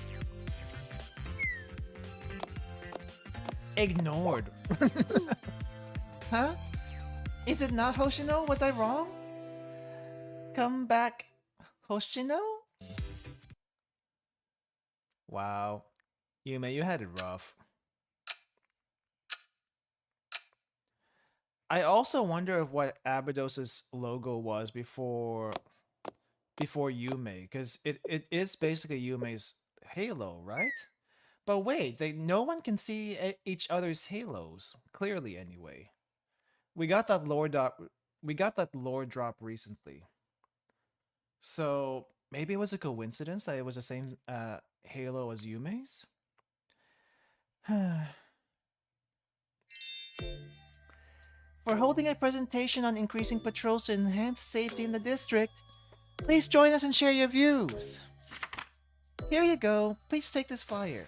Ignored. Huh? Is it not Hoshino? Was I wrong? Come back, Hoshino? Wow. Yume, you had it rough. I also wonder if what Abydos' logo was before Yume, because it is basically Yume's halo, right? But wait, no one can see each other's halos, clearly anyway. We got that lore drop recently. So maybe it was a coincidence that it was the same halo as Yume's? For holding a presentation on increasing patrols to enhance safety in the district, please join us and share your views. Here you go. Please take this flyer.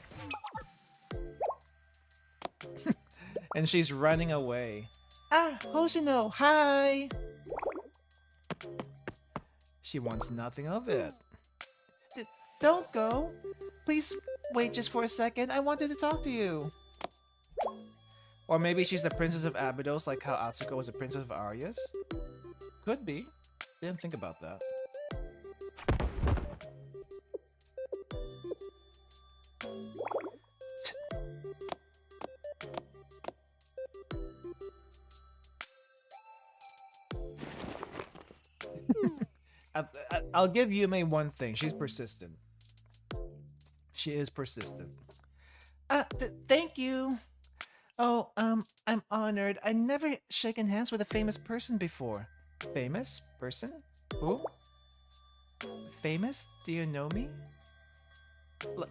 And she's running away. Ah, Hoshino, hi! She wants nothing of it. Don't go. Please wait just for a second. I wanted to talk to you. Or maybe she's the princess of Abydos, like how Atsuko was the princess of Arias? Could be. Didn't think about that. I'll give Yume one thing. She's persistent. She is persistent. Thank you. Oh, I'm honored. I never shaken hands with a famous person before. Famous person? Who? Famous? Do you know me?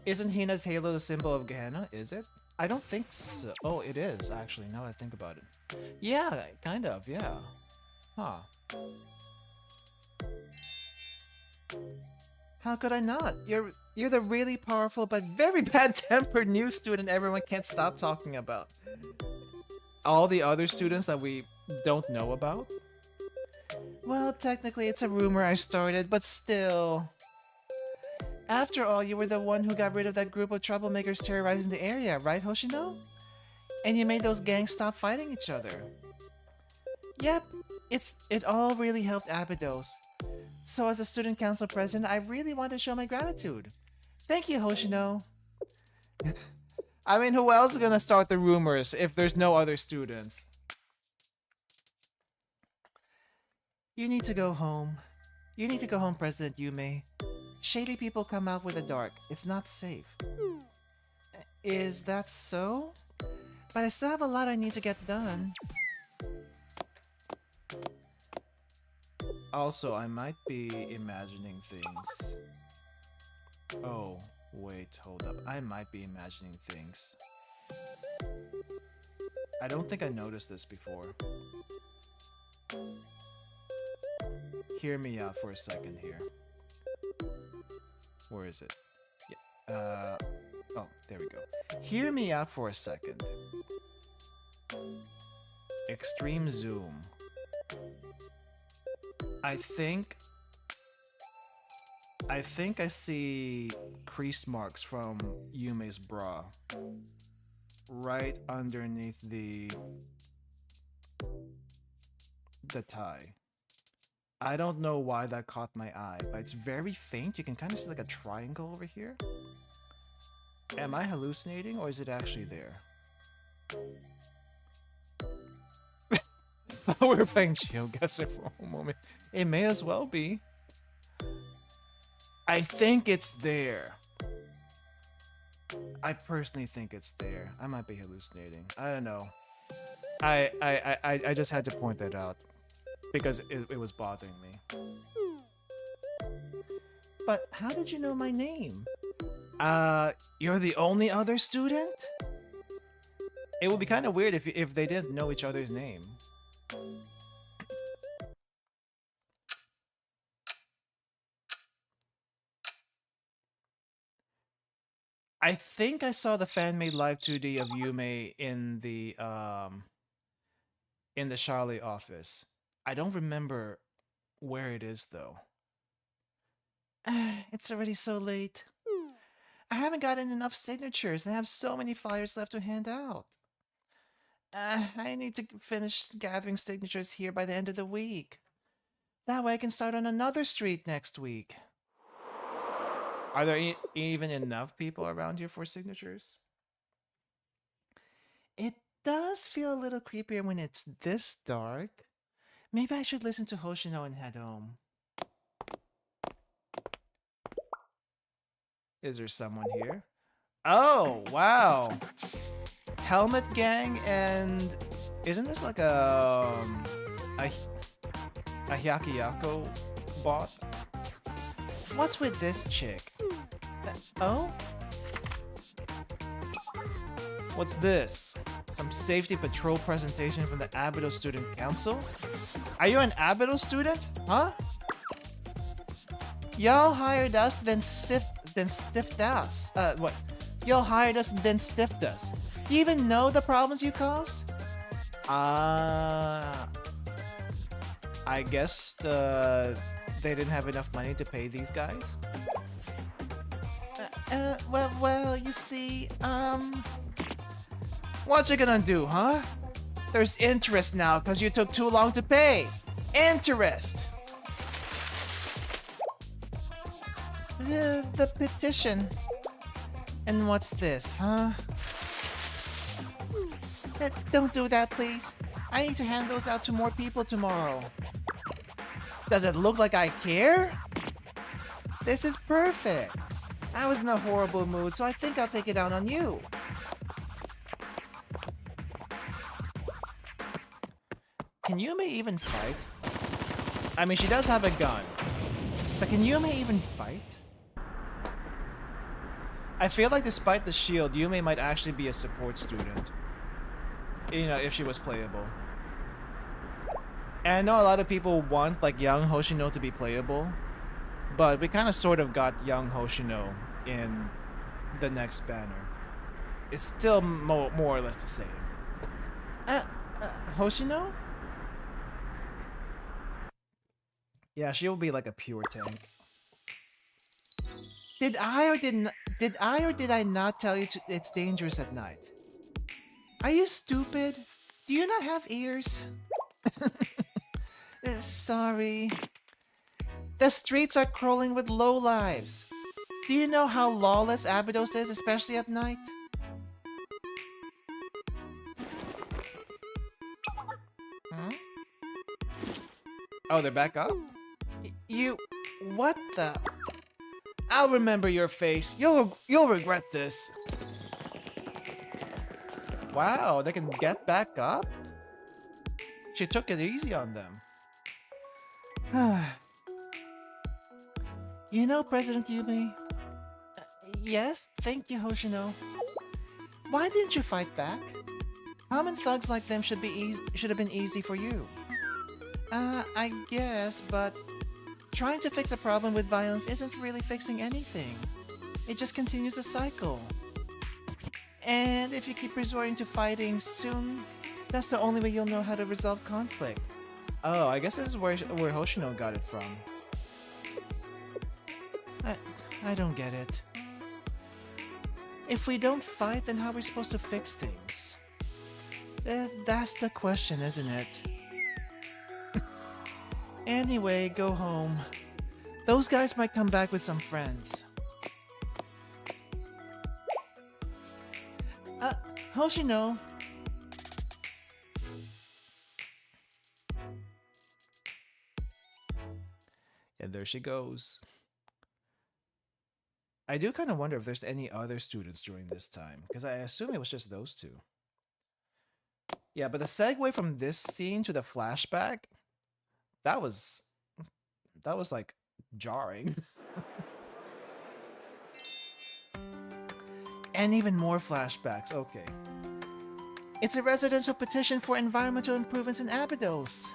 Isn't Hina's halo the symbol of Gehenna? Is it? I don't think so. Oh, it is, actually, now that I think about it. Yeah, kind of, yeah. Huh. How could I not? You're the really powerful but very bad-tempered new student everyone can't stop talking about. All the other students that we don't know about? Well, technically it's a rumor I started, but still. After all, you were the one who got rid of that group of troublemakers terrorizing the area, right, Hoshino? And you made those gangs stop fighting each other. Yep, it all really helped Abydos. So as a student council president, I really want to show my gratitude. Thank you, Hoshino. I mean, who else is gonna start the rumors if there's no other students? You need to go home. You need to go home, President Yume. Shady people come out with the dark. It's not safe. Is that so? But I still have a lot I need to get done. Also, I might be imagining things. Oh, wait, hold up. I might be imagining things. I don't think I noticed this before. Hear me out for a second here. Where is it? Yeah. Oh, there we go. Hear me out for a second. Extreme zoom. I think I see crease marks from Yume's bra right underneath the tie. I don't know why that caught my eye, but it's very faint. You can kind of see like a triangle over here. Am I hallucinating or is it actually there? thought we were playing GeoGuessr for a moment. It may as well be. I think it's there. I personally think it's there. I might be hallucinating. I don't know. I just had to point that out because it was bothering me. But how did you know my name? You're the only other student? It would be kind of weird if they didn't know each other's name. I think I saw the fan-made live 2D of Yume in the Charlie office. I don't remember where it is though. It's already so late. I haven't gotten enough signatures and I have so many flyers left to hand out. I need to finish gathering signatures here by the end of the week. That way I can start on another street next week. Are there even enough people around here for signatures? It does feel a little creepier when it's this dark. Maybe I should listen to Hoshino and head home. Is there someone here? Oh, wow. Helmet Gang and... Isn't this like a Hyakiyako bot? What's with this chick? Oh? What's this? Some safety patrol presentation from the Abydos Student Council? Are you an Abydos student? Huh? Y'all hired us, then stiffed us. What? Y'all hired us and then stiffed us. Do you even know the problems you caused? I guess they didn't have enough money to pay these guys. Well, you see, what's you gonna do, huh? There's interest now because you took too long to pay. Interest. The petition. And what's this, huh? Don't do that, please. I need to hand those out to more people tomorrow. Does it look like I care? This is perfect. I was in a horrible mood, so I think I'll take it out on you. Can Yume even fight? I mean, she does have a gun. But can Yume even fight? I feel like despite the shield, Yume might actually be a support student. You know, if she was playable. And I know a lot of people want, like, young Hoshino to be playable. But we kind of sort of got young Hoshino in the next banner. It's still more or less the same. Hoshino? Yeah, she'll be like a pure tank. Did I or did I not tell you it's dangerous at night? Are you stupid? Do you not have ears? Sorry. The streets are crawling with lowlives. Do you know how lawless Abydos is, especially at night? Huh? Oh, they're back up? You... What the... I'll remember your face. You'll regret this. Wow, they can get back up? She took it easy on them. You know, President Yume? Yes? Thank you, Hoshino. Why didn't you fight back? Common thugs like them should have been easy for you. I guess, but trying to fix a problem with violence isn't really fixing anything. It just continues the cycle. And if you keep resorting to fighting, soon that's the only way you'll know how to resolve conflict. Oh, I guess this is where Hoshino got it from. I don't get it. If we don't fight, then how are we supposed to fix things? That's the question, isn't it? Anyway, go home. Those guys might come back with some friends. Hoshino. And there she goes. I do kind of wonder if there's any other students during this time, because I assume it was just those two. Yeah, but the segue from this scene to the flashback, that was like jarring. And even more flashbacks. Okay. It's a residential petition for environmental improvements in Abydos.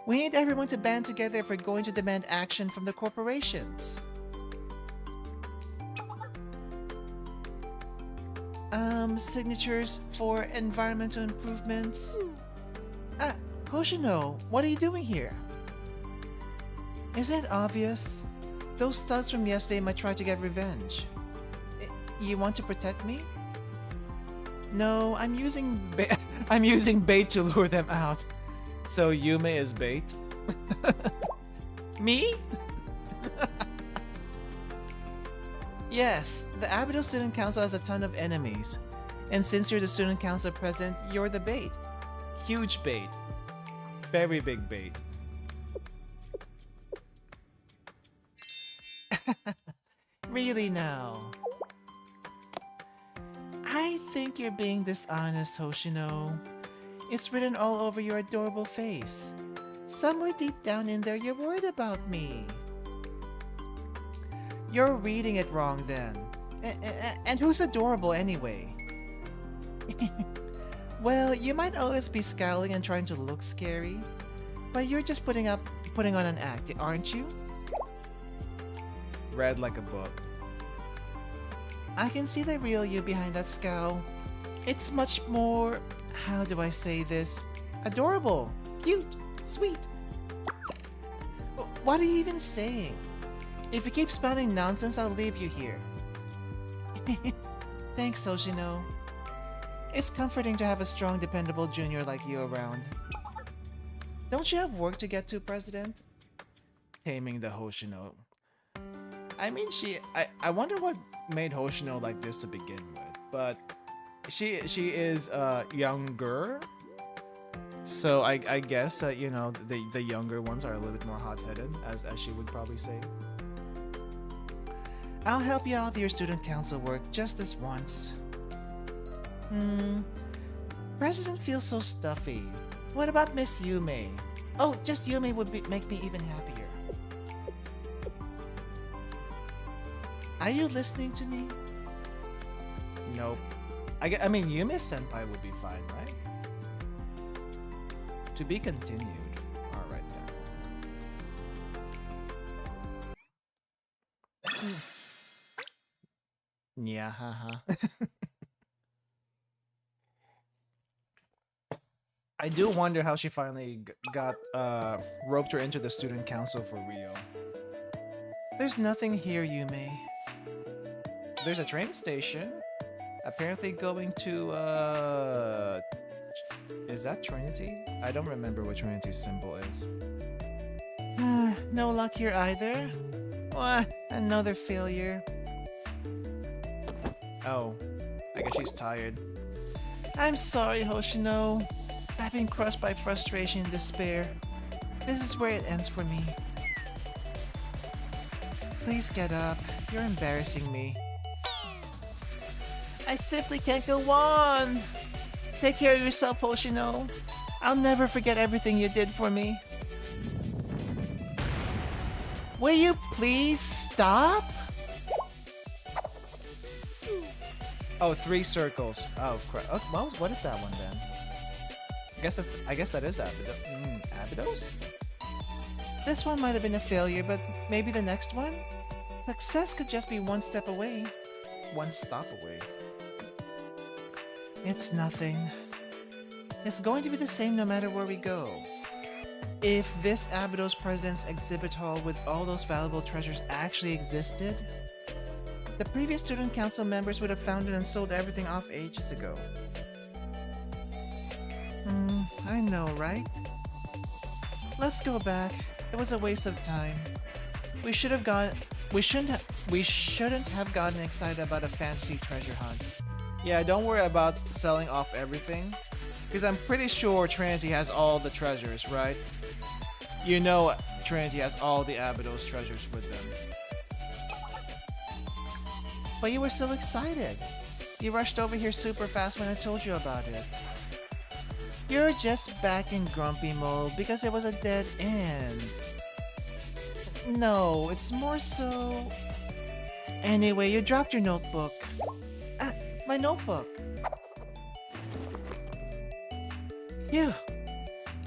We need everyone to band together if we're going to demand action from the corporations. Signatures for environmental improvements. Ah, Hoshino, what are you doing here? Isn't it obvious? Those thugs from yesterday might try to get revenge. You want to protect me? No, I'm using bait to lure them out. So Yume is bait? Me? Yes, the Abydos Student Council has a ton of enemies. And since you're the Student Council president, you're the bait. Huge bait. Very big bait. Really now? I think you're being dishonest, Hoshino. It's written all over your adorable face. Somewhere deep down in there, you're worried about me. You're reading it wrong then. And who's adorable anyway? Well, you might always be scowling and trying to look scary, but you're just putting on an act, aren't you? Read like a book. I can see the real you behind that scowl. It's much more, how do I say this? Adorable, cute, sweet. What are you even saying? If you keep spouting nonsense, I'll leave you here. Thanks, Hoshino. It's comforting to have a strong, dependable junior like you around. Don't you have work to get to, President? Taming the Hoshino. I mean, I wonder what made Hoshino like this to begin with, but she is younger, so I guess you know, the younger ones are a little bit more hot-headed, as she would probably say. I'll help you out with your student council work just this once. President feels so stuffy. What about Miss Yume? Oh, just Yume would make me even happier. Are you listening to me? Nope. I mean, Yume senpai would be fine, right? To be continued. Alright then. Yeah, haha. I do wonder how she finally got roped her into the student council for Rio. There's nothing here, Yume. There's a train station. Apparently going to is that Trinity? I don't remember what Trinity's symbol is. No luck here either. What? Another failure. Oh, I guess she's tired. I'm sorry, Hoshino. I've been crushed by frustration and despair. This is where it ends for me. Please get up. You're embarrassing me. I simply can't go on. Take care of yourself, Hoshino. I'll never forget everything you did for me. Will you please stop? Oh, 3 circles. Oh, crap. Oh, well, what is that one then? I guess that is Abydos. Abydos? This one might have been a failure, but maybe the next one? Success could just be one step away. One stop away. It's nothing. It's going to be the same no matter where we go. If this Abydos President's exhibit hall with all those valuable treasures actually existed, the previous student council members would have found it and sold everything off ages ago. I know, right? Let's go back. It was a waste of time. We shouldn't have gotten excited about a fantasy treasure hunt. Yeah, don't worry about selling off everything, because I'm pretty sure Trinity has all the treasures, right? You know, Trinity has all the Abydos treasures with them. But you were so excited. You rushed over here super fast when I told you about it. You're just back in grumpy mode because it was a dead end. No, it's more so... Anyway, you dropped your notebook. Ah, my notebook. Phew.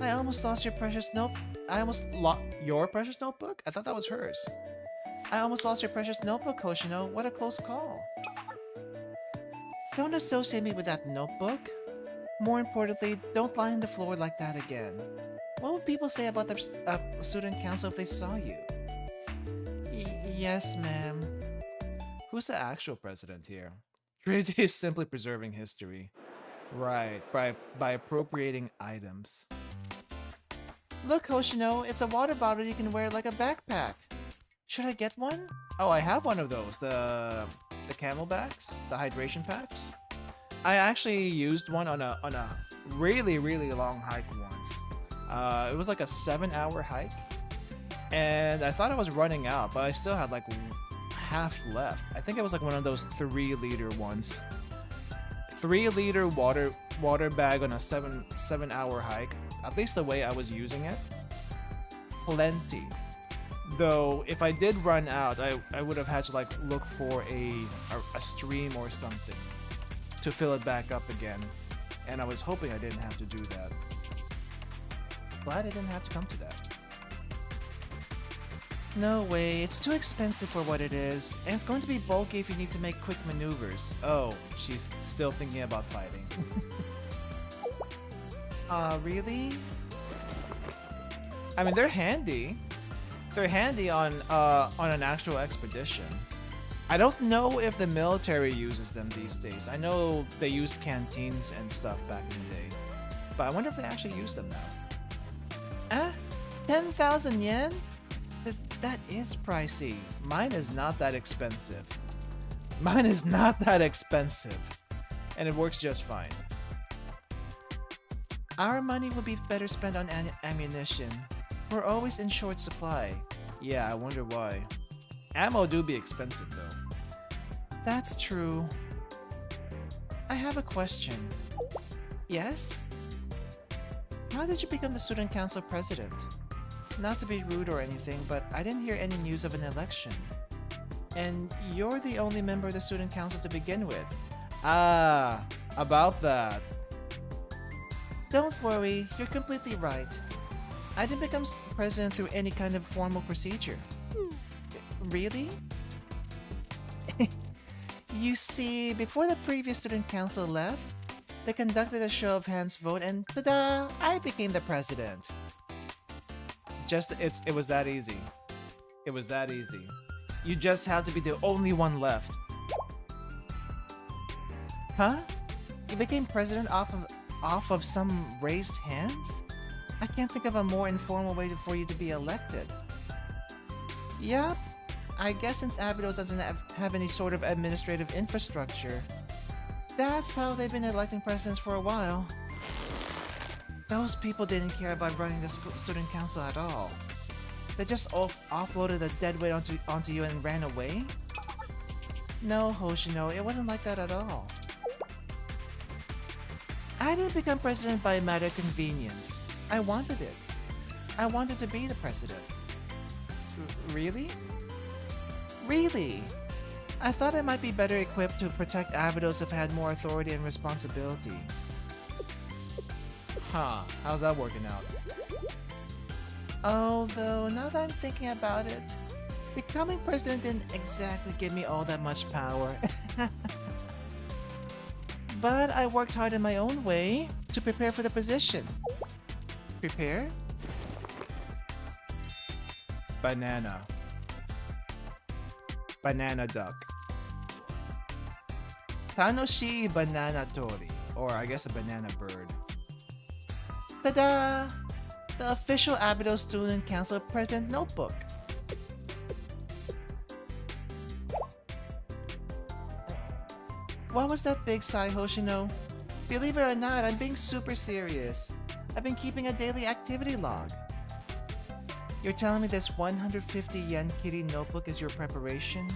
I almost lost your precious your precious notebook? I thought that was hers. I almost lost your precious notebook, Hoshino. What a close call. Don't associate me with that notebook. More importantly, don't lie on the floor like that again. What would people say about the student council if they saw you? Yes, ma'am. Who's the actual president here? Trinity is simply preserving history. Right, by appropriating items. Look, Hoshino, it's a water bottle you can wear like a backpack. Should I get one? Oh, I have one of those. The camelbacks, the hydration packs. I actually used one on a really long hike once. It was like a 7-hour hike, and I thought I was running out, but I still had like half left. I think it was like one of those 3-liter ones. 3-liter water bag on a 7-hour hike. At least the way I was using it. Plenty. Though, if I did run out, I would have had to like look for a stream or something to fill it back up again. And I was hoping I didn't have to do that. Glad I didn't have to come to that. No way, it's too expensive for what it is, and it's going to be bulky if you need to make quick maneuvers. Oh, she's still thinking about fighting. Really? I mean, they're handy. They're handy on an actual expedition. I don't know if the military uses them these days. I know they use canteens and stuff back in the day, but I wonder if they actually use them now. 10,000 yen? That is pricey. Mine is not that expensive. Mine is not that expensive. And it works just fine. Our money will be better spent on ammunition. We're always in short supply. Yeah, I wonder why. Ammo do be expensive though. That's true. I have a question. Yes? How did you become the student council president? Not to be rude or anything, but I didn't hear any news of an election. And you're the only member of the student council to begin with. Ah, about that. Don't worry, you're completely right. I didn't become president through any kind of formal procedure. Really? You see, before the previous student council left, they conducted a show of hands vote and ta-da! I became the president. It was that easy. It was that easy. You just had to be the only one left. Huh? You became president off of some raised hands? I can't think of a more informal way for you to be elected. Yup. I guess since Abydos doesn't have any sort of administrative infrastructure, that's how they've been electing presidents for a while. Those people didn't care about running the student council at all. They just offloaded the dead weight onto you and ran away? No, Hoshino, it wasn't like that at all. I didn't become president by a matter of convenience. I wanted it. I wanted to be the president. Really? Really? I thought I might be better equipped to protect Abydos if I had more authority and responsibility. Huh, how's that working out? Although, now that I'm thinking about it, becoming president didn't exactly give me all that much power. But I worked hard in my own way to prepare for the position. Prepare? Banana. Banana duck. Tanoshi banana tori, or I guess a banana bird. Ta-da! The official Abydos Student Council President Notebook. What was that big sigh, Hoshino? Believe it or not, I'm being super serious. I've been keeping a daily activity log. You're telling me this 150 yen kitty notebook is your preparation?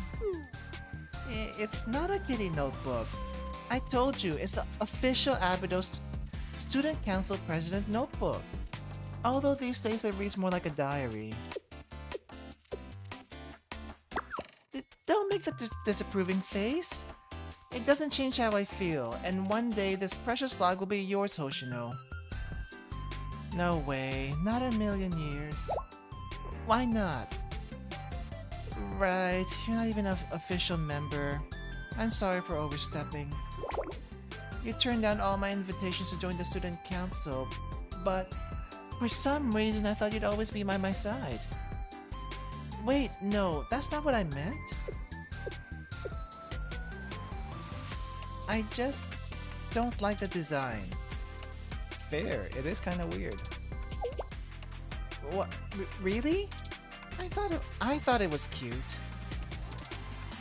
It's not a kitty notebook. I told you, it's an official Abydos Student Council President notebook. Although these days it reads more like a diary. Don't make that disapproving face. It doesn't change how I feel, and one day this precious log will be yours, Hoshino. No way, not in a million years. Why not? Right, you're not even an official member. I'm sorry for overstepping. You turned down all my invitations to join the student council, but for some reason I thought you'd always be by my side. Wait, no, that's not what I meant. I just don't like the design. Fair, it is kind of weird. What? Really? I thought it was cute.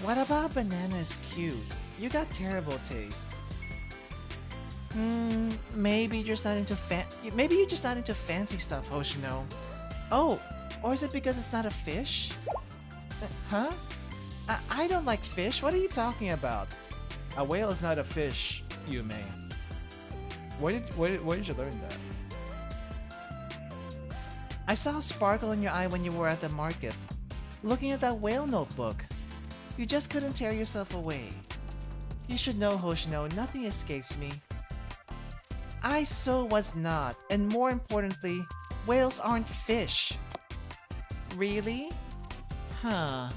What about banana is cute? You got terrible taste. Maybe you're just not into fancy stuff, Hoshino. Oh, or is it because it's not a fish? Huh? I don't like fish. What are you talking about? A whale is not a fish, Yume. Where did you learn that? I saw a sparkle in your eye when you were at the market, looking at that whale notebook. You just couldn't tear yourself away. You should know, Hoshino, nothing escapes me. I so was not, and more importantly, whales aren't fish. Really? Huh.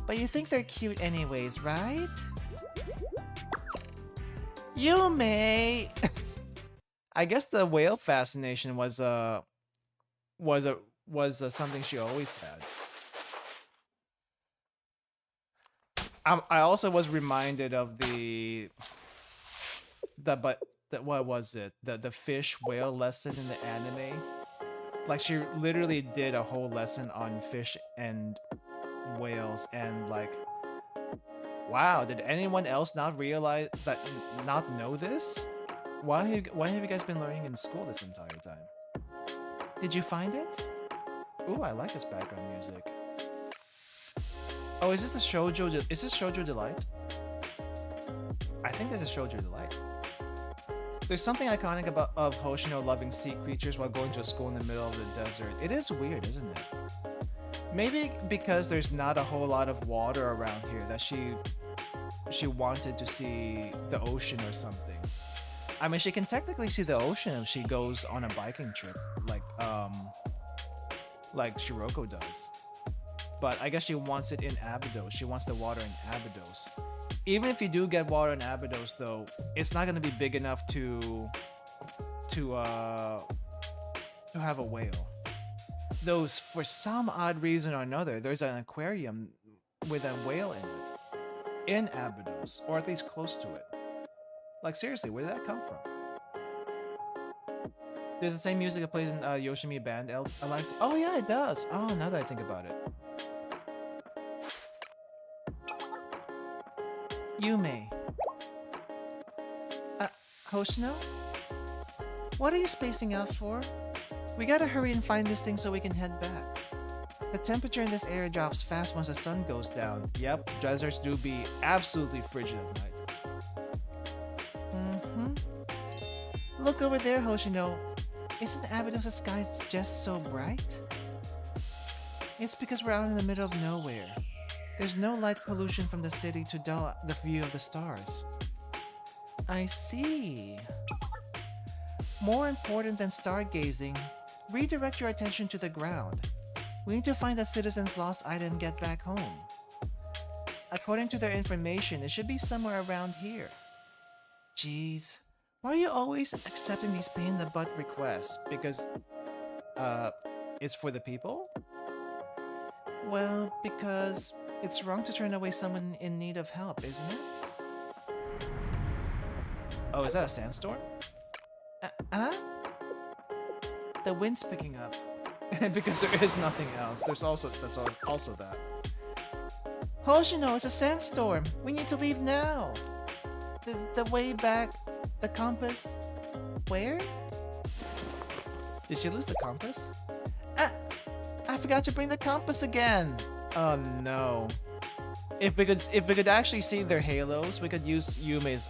But you think they're cute anyways, right? Yume! I guess the whale fascination was something she always had. I also was reminded of what was it? The fish whale lesson in the anime. Like she literally did a whole lesson on fish and whales, and like, wow, did anyone else not realize that? Not know this? Why have you guys been learning in school this entire time? Did you find it? Ooh, I like this background music. Oh, is this a Shoujo? Is this Shoujo Delight? I think this is Shoujo Delight. There's something iconic of Hoshino loving sea creatures while going to a school in the middle of the desert. It is weird, isn't it? Maybe because there's not a whole lot of water around here that she wanted to see the ocean or something. I mean, she can technically see the ocean if she goes on a biking trip, like Shiroko does. But I guess she wants it in Abydos. She wants the water in Abydos. Even if you do get water in Abydos, though, it's not going to be big enough to have a whale. Though, for some odd reason or another, there's an aquarium with a whale in it. In Abydos, or at least close to it. Like, seriously, where did that come from? There's the same music that plays in Yoshimi Band Alive. Oh yeah, it does. Oh, now that I think about it. Yume. Hoshino? What are you spacing out for? We gotta hurry and find this thing so we can head back. The temperature in this area drops fast once the sun goes down. Yep, deserts do be absolutely frigid at night. Look over there, Hoshino. Isn't Abydos' sky just so bright? It's because we're out in the middle of nowhere. There's no light pollution from the city to dull the view of the stars. I see. More important than stargazing, redirect your attention to the ground. We need to find that citizen's lost item and get back home. According to their information, it should be somewhere around here. Jeez, why are you always accepting these pain-in-the-butt requests? Because, it's for the people? Well, because it's wrong to turn away someone in need of help, isn't it? Oh, is that a sandstorm? The wind's picking up. Because there is nothing else. That's also that. Hoshino, it's a sandstorm. We need to leave now. The way back, the compass. Where? Did she lose the compass? I I forgot to bring the compass again. Oh no. If we could actually see their halos, we could use Yume's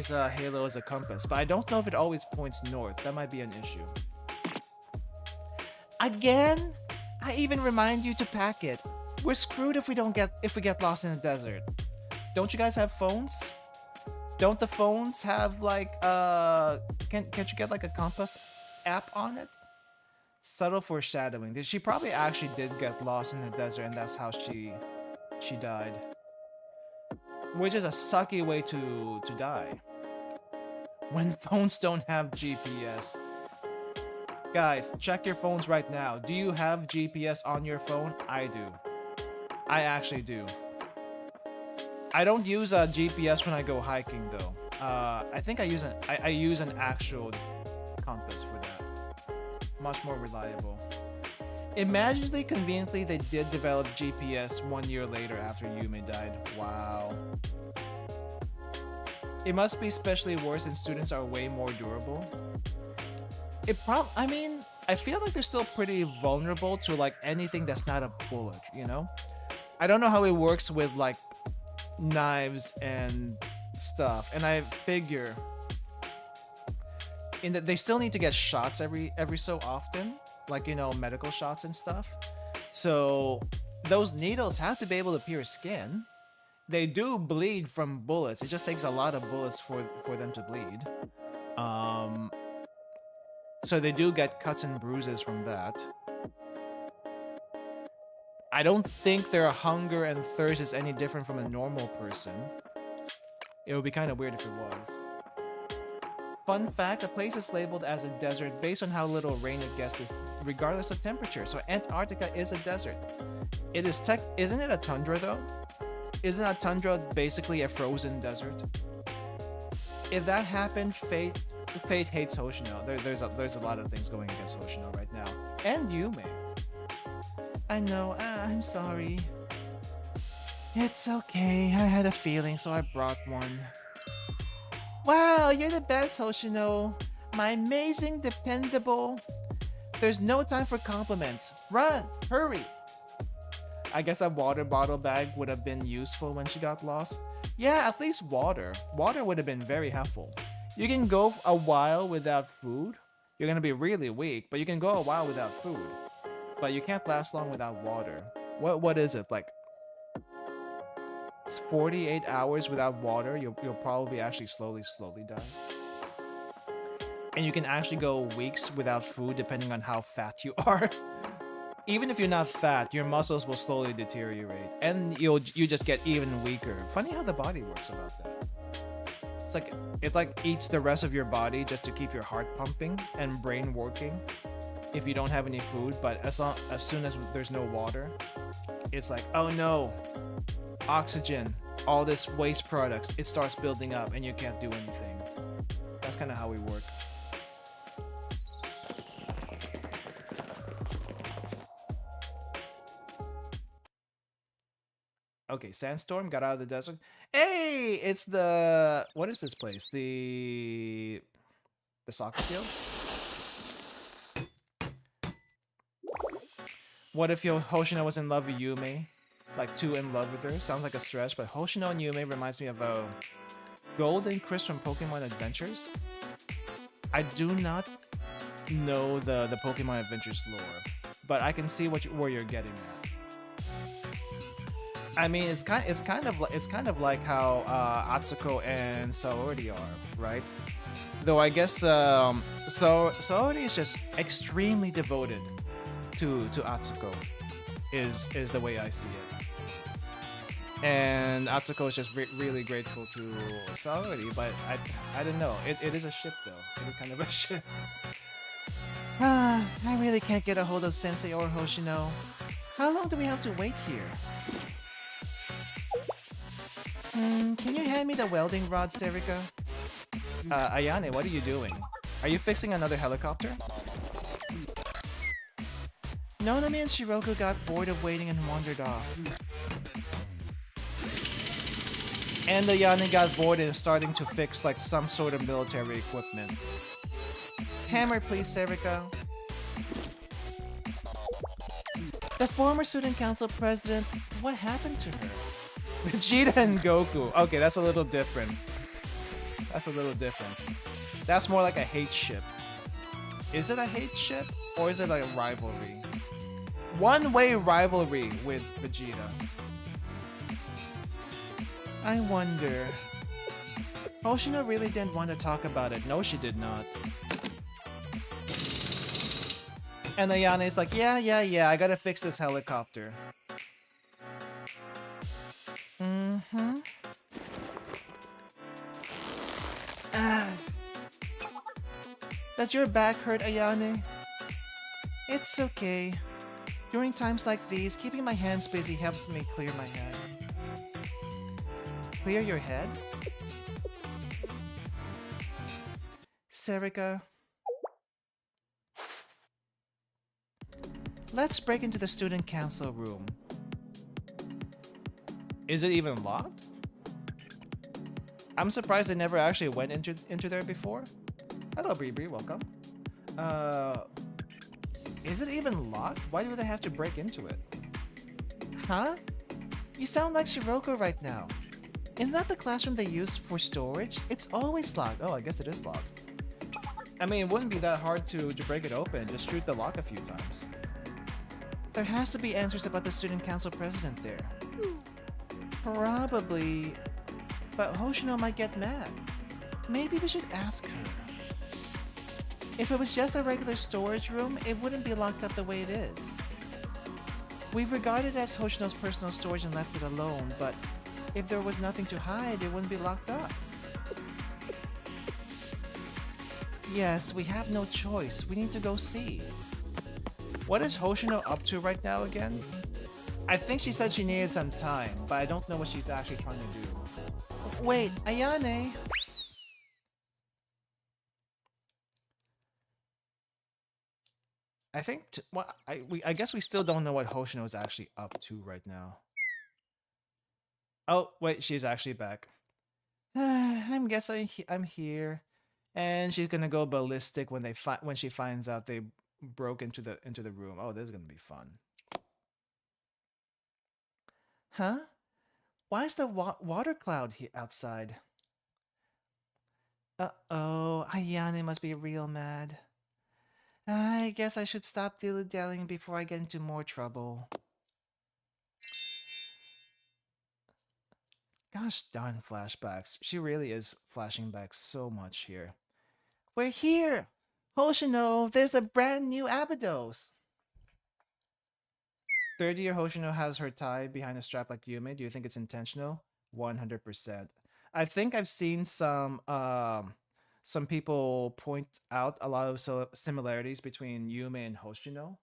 halo as a compass, but I don't know if it always points north. That might be an issue. Again? I even remind you to pack it. We're screwed if we get lost in the desert. Don't you guys have phones? Don't the phones have like can't you get like a compass app on it? Subtle foreshadowing. She probably actually did get lost in the desert, and that's how she died. Which is a sucky way to die. When phones don't have GPS. Guys, check your phones right now. Do you have GPS on your phone? I do. I actually do. I don't use a GPS when I go hiking though. I think I use an actual compass for that. Much more reliable. Imagine conveniently they did develop GPS 1 year later after Yume died. Wow. It must be especially worse since students are way more durable. I mean, I feel like they're still pretty vulnerable to like anything that's not a bullet, you know? I don't know how it works with like knives and stuff, and I figure in that they still need to get shots every so often, like, you know, medical shots and stuff. So those needles have to be able to pierce skin. They do bleed from bullets. It just takes a lot of bullets for them to bleed. So they do get cuts and bruises from that. I don't think their hunger and thirst is any different from a normal person. It would be kind of weird if it was. Fun fact, a place is labeled as a desert based on how little rain it gets regardless of temperature. So Antarctica is a desert. It is isn't it a tundra though? Isn't a tundra basically a frozen desert? If that happened, Fate hates Hoshino. There's a lot of things going against Hoshino right now. And Yume. I know, I'm sorry. It's okay, I had a feeling, so I brought one. Wow, you're the best, Hoshino. My amazing, dependable. There's no time for compliments. Run, hurry. I guess a water bottle bag would have been useful when she got lost. Yeah, at least water. Water would have been very helpful. You can go a while without food. You're gonna be really weak, but you can go a while without food. But you can't last long without water. What is it, like? It's 48 hours without water. You'll probably actually slowly die. And you can actually go weeks without food depending on how fat you are. Even if you're not fat, your muscles will slowly deteriorate, and you just get even weaker. Funny how the body works about that. It like eats the rest of your body just to keep your heart pumping and brain working. If you don't have any food, but as soon as there's no water, it's like, oh no, oxygen, all this waste products, it starts building up and you can't do anything. That's kind of how we work. Okay, Sandstorm got out of the desert. Hey, it's the... What is this place? The soccer field? What if Hoshino was in love with Yume? Like, too in love with her? Sounds like a stretch, but Hoshino and Yume reminds me of Golden Chris from Pokemon Adventures. I do not know the Pokemon Adventures lore, but I can see where you're getting at. I mean, it's kind of like how Atsuko and Saori are, right? Though I guess Saori is just extremely devoted to Atsuko, is the way I see it. And Atsuko is just really grateful to Saori, but I don't know. It is a ship though. It is kind of a ship. I really can't get a hold of Sensei or Hoshino. How long do we have to wait here? Can you hand me the welding rod, Serika? Ayane, what are you doing? Are you fixing another helicopter? Nonami and Shiroku got bored of waiting and wandered off. And Ayane got bored and starting to fix like some sort of military equipment. Hammer please, Serika. The former student council president, what happened to her? Vegeta and Goku. Okay, that's a little different. That's a little different. That's more like a hate ship. Is it a hate ship? Or is it like a rivalry? One-way rivalry with Vegeta. I wonder. Hoshino really didn't want to talk about it. No, she did not. And Ayane's like, yeah, I gotta fix this helicopter. Mm-hmm. Does your back hurt, Ayane? It's okay. During times like these, keeping my hands busy helps me clear my head. Clear your head? Serika. Let's break into the student council room. Is it even locked? I'm surprised they never actually went into there before. Hello, Bree, welcome. Is it even locked? Why do they have to break into it? Huh? You sound like Shiroko right now. Isn't that the classroom they use for storage? It's always locked. Oh, I guess it is locked. I mean, it wouldn't be that hard to break it open. Just shoot the lock a few times. There has to be answers about the student council president there. Probably. But Hoshino might get mad. Maybe we should ask her. If it was just a regular storage room, it wouldn't be locked up the way it is. We've regarded it as Hoshino's personal storage and left it alone, but if there was nothing to hide, it wouldn't be locked up. Yes, we have no choice. We need to go see. What is Hoshino up to right now again? I think she said she needed some time, but I don't know what she's actually trying to do. Wait, Ayane! I think, I guess we still don't know what Hoshino is actually up to right now. Oh, wait, she's actually back. I'm guessing I'm here. And she's gonna go ballistic when she finds out they broke into the room. Oh, this is gonna be fun. Huh? Why is the water cloud outside? Uh-oh, Ayane must be real mad. I guess I should stop dilly-dallying before I get into more trouble. Gosh darn flashbacks. She really is flashing back so much here. We're here! Hoshino, there's a brand new Abydos! Third year Hoshino has her tie behind a strap like Yume. Do you think it's intentional? 100%. I think I've seen some people point out a lot of similarities between Yume and Hoshino.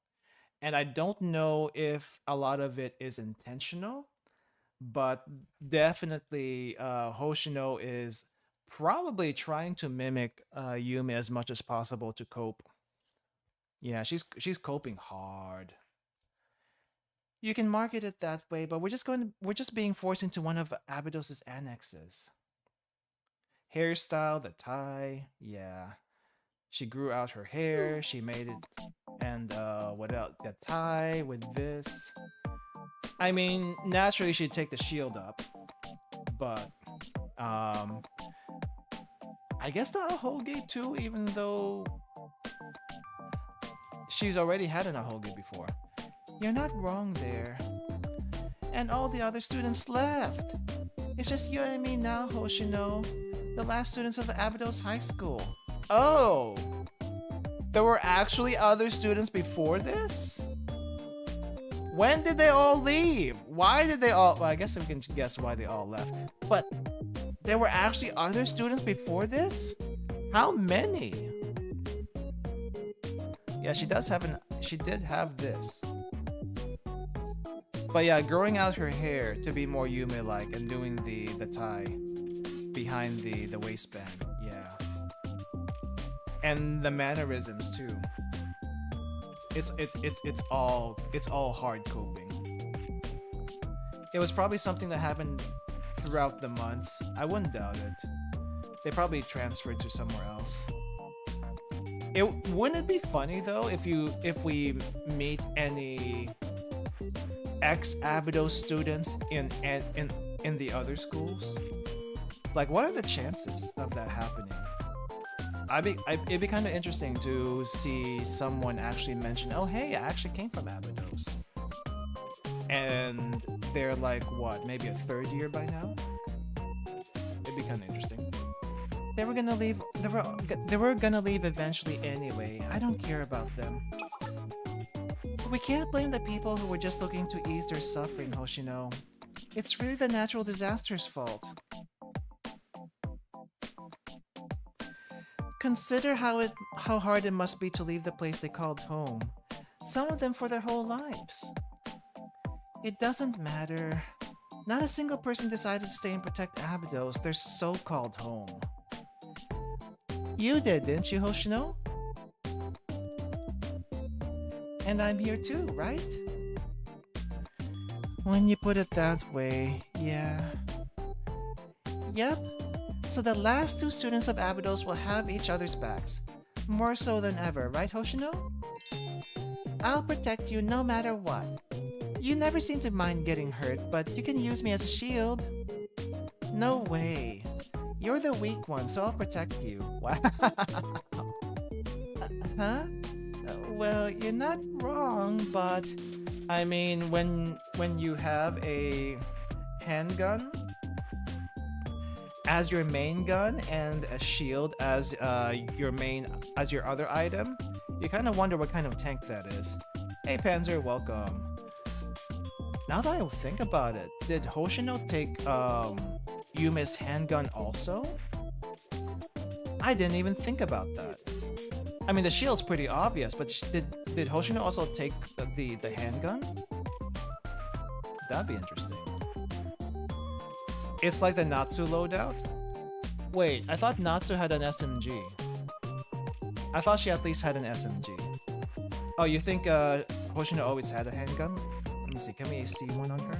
And I don't know if a lot of it is intentional, but definitely Hoshino is probably trying to mimic Yume as much as possible to cope. Yeah, she's coping hard. You can market it that way, but we're just being forced into one of Abydos' annexes. Hairstyle, the tie, yeah. She grew out her hair, she made it, and what else? The tie with this. I mean, naturally she'd take the shield up, but I guess the Ahoge too, even though she's already had an Ahoge before. You're not wrong there. And all the other students left. It's just you and me now, Hoshino. The last students of the Abydos High School. Oh! There were actually other students before this? When did they all leave? Why did they all... Well, I guess we can guess why they all left. But there were actually other students before this? How many? Yeah, she did have this. But yeah, growing out her hair to be more Yume-like and doing the tie behind the waistband, yeah. And the mannerisms too. It's all hard coping. It was probably something that happened throughout the months. I wouldn't doubt it. They probably transferred to somewhere else. Wouldn't it be funny though if we meet any ex-Abydos students in the other schools? Like, what are the chances of that happening? It'd be kind of interesting to see someone actually mention, oh hey, I actually came from Abydos. And they're like, what, maybe a third year by now? It'd be kind of interesting. They were gonna leave, they were gonna leave eventually anyway. I don't care about them. But we can't blame the people who were just looking to ease their suffering, Hoshino. It's really the natural disaster's fault. Consider how hard it must be to leave the place they called home. Some of them for their whole lives. It doesn't matter. Not a single person decided to stay and protect Abydos, their so-called home. You did, didn't you, Hoshino? And I'm here too, right? When you put it that way, yeah. Yep. So the last two students of Abydos will have each other's backs. More so than ever, right, Hoshino? I'll protect you no matter what. You never seem to mind getting hurt, but you can use me as a shield. No way. You're the weak one, so I'll protect you. Wow. Huh? Well, you're not wrong, but... I mean, when you have a handgun as your main gun and a shield as your other item, you kind of wonder what kind of tank that is. Hey Panzer, welcome. Now that I think about it, did Hoshino take Yumi's handgun also? I didn't even think about that. I mean, the shield's pretty obvious, but did Hoshino also take the handgun? That'd be interesting. It's like the Natsu loadout? Wait, I thought Natsu had an SMG. I thought she at least had an SMG. Oh, you think Hoshino always had a handgun? Let me see, can we see one on her?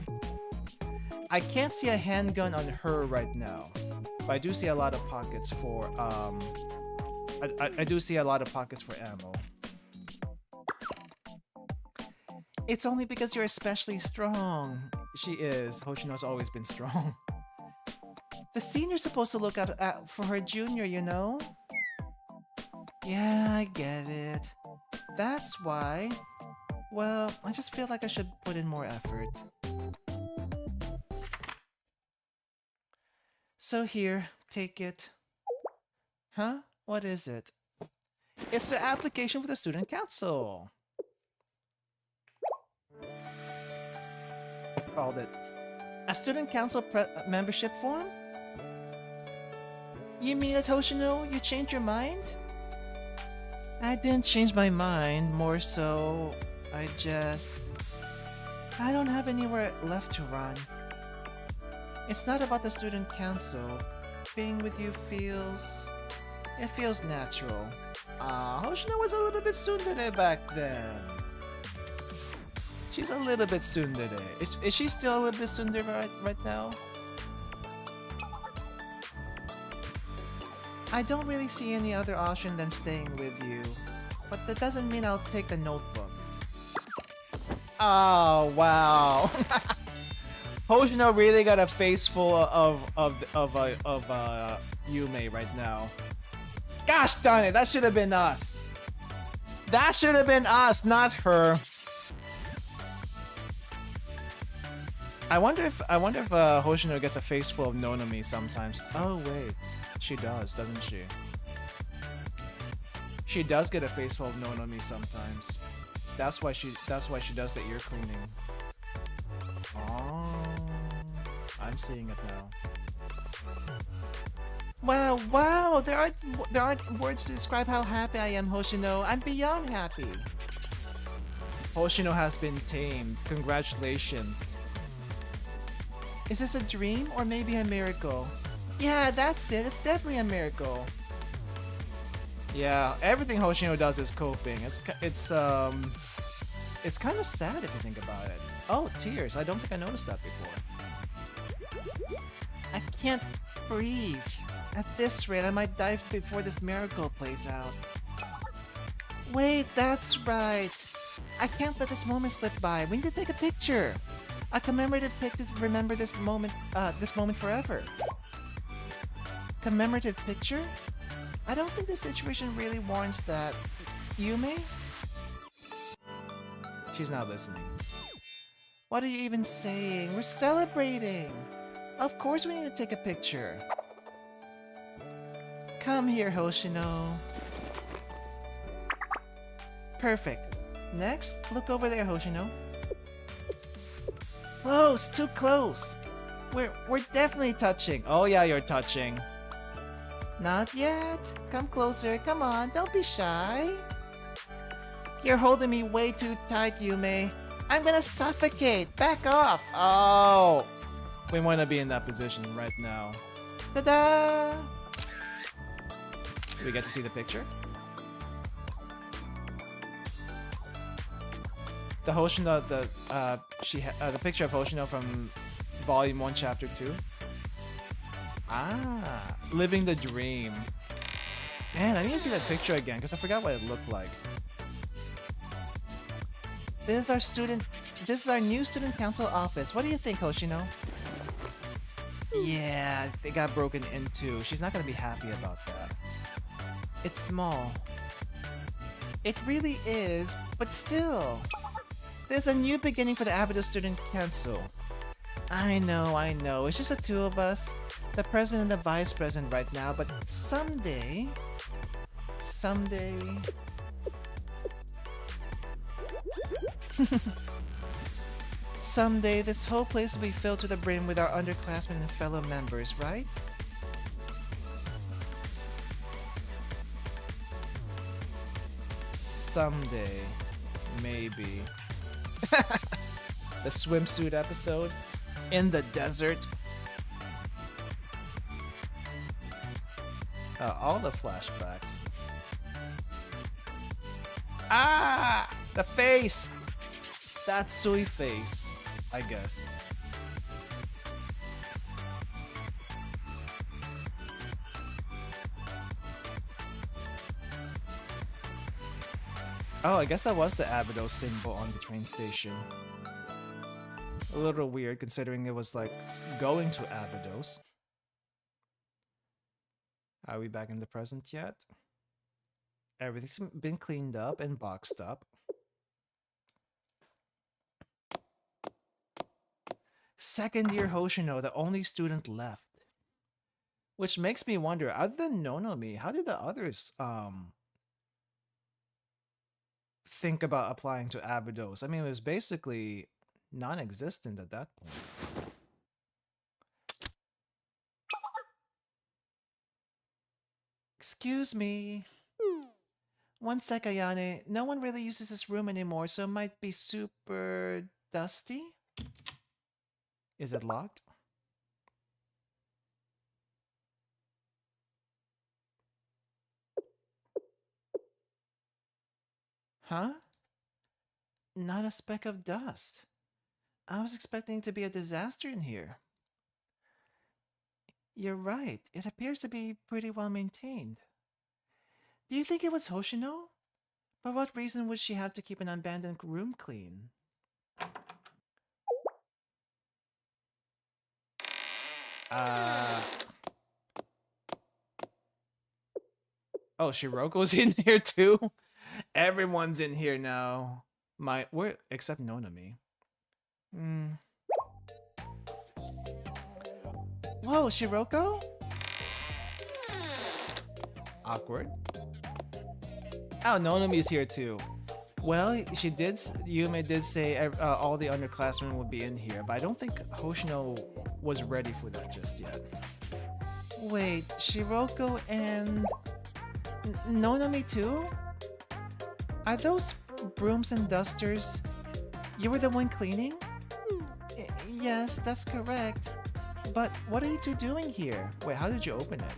I can't see a handgun on her right now, but I do see a lot of pockets for I do see a lot of pockets for ammo. It's only because you're especially strong. She is. Hoshino's always been strong. The senior's supposed to look out for her junior, you know? Yeah, I get it. That's why. Well, I just feel like I should put in more effort. So here, take it. Huh? What is it? It's the application for the student council. Called it a student council membership form? You mean it, Hoshino? You changed your mind? I didn't change my mind, more so I don't have anywhere left to run. It's not about the student council. Being with you feels natural. Hoshino was a little bit tsundere back then. She's a little bit tsundere. Is she still a little bit tsundere right now? I don't really see any other option than staying with you, but that doesn't mean I'll take the notebook. Oh wow! Hoshino really got a face full of Yume right now. Gosh darn it! That should have been us. That should have been us, not her. I wonder if Hoshino gets a face full of Nonomi sometimes. Oh wait, she does, doesn't she? She does get a face full of Nonomi sometimes. That's why she does the ear cleaning. Oh, I'm seeing it now. Wow! There aren't words to describe how happy I am, Hoshino. I'm beyond happy. Hoshino has been tamed. Congratulations. Is this a dream or maybe a miracle? Yeah, that's it. It's definitely a miracle. Yeah, everything Hoshino does is coping. It's kind of sad if you think about it. Oh, tears. I don't think I noticed that before. I can't breathe. At this rate, I might die before this miracle plays out. Wait, that's right. I can't let this moment slip by. We need to take a picture. A commemorative pic to remember this moment forever. Commemorative picture? I don't think the situation really warrants that. Yume? She's not listening. What are you even saying? We're celebrating! Of course we need to take a picture. Come here, Hoshino. Perfect. Next, look over there, Hoshino. Close! Too close! We're definitely touching. Oh yeah, you're touching. Not yet. Come closer. Come on, don't be shy. You're holding me way too tight, Yume. I'm gonna suffocate. Back off. Oh. We want to be in that position right now. Ta-da! Do we get to see the picture? The Hoshino, the picture of Hoshino from Volume 1, Chapter 2. Ah, living the dream. Man, I need to see that picture again because I forgot what it looked like. This is our new student council office. What do you think, Hoshino? Yeah, it got broken into. She's not gonna be happy about that. It's small. It really is, but still. There's a new beginning for the Abydos Student Council. I know. It's just the two of us, the president and the vice president right now, but someday... Someday, this whole place will be filled to the brim with our underclassmen and fellow members, right? Someday. Maybe. The swimsuit episode. In the desert. All the flashbacks. Ah! The face! That Sui face, I guess. Oh, I guess that was the Abydos symbol on the train station. A little weird considering it was like going to Abydos. Are we back in the present yet? Everything's been cleaned up and boxed up. Second year Hoshino, the only student left. Which makes me wonder, other than Nonomi, how did the others think about applying to Abydos? I mean, it was basically non-existent at that point. Excuse me. One sec, Ayane. No one really uses this room anymore, so it might be super dusty? Is it locked? Huh? Not a speck of dust. I was expecting it to be a disaster in here. You're right. It appears to be pretty well maintained. Do you think it was Hoshino? For what reason would she have to keep an abandoned room clean? Oh, Shiroko's in here too? Everyone's in here now. Except Nonami. Whoa, Shiroko? Awkward. Oh, Nonami's here too. Well, Yume did say all the underclassmen would be in here, but I don't think Hoshino was ready for that just yet. Wait, Shiroko and Nonami too? Are those brooms and dusters? You were the one cleaning? Yes, that's correct. But what are you two doing here? Wait, how did you open it?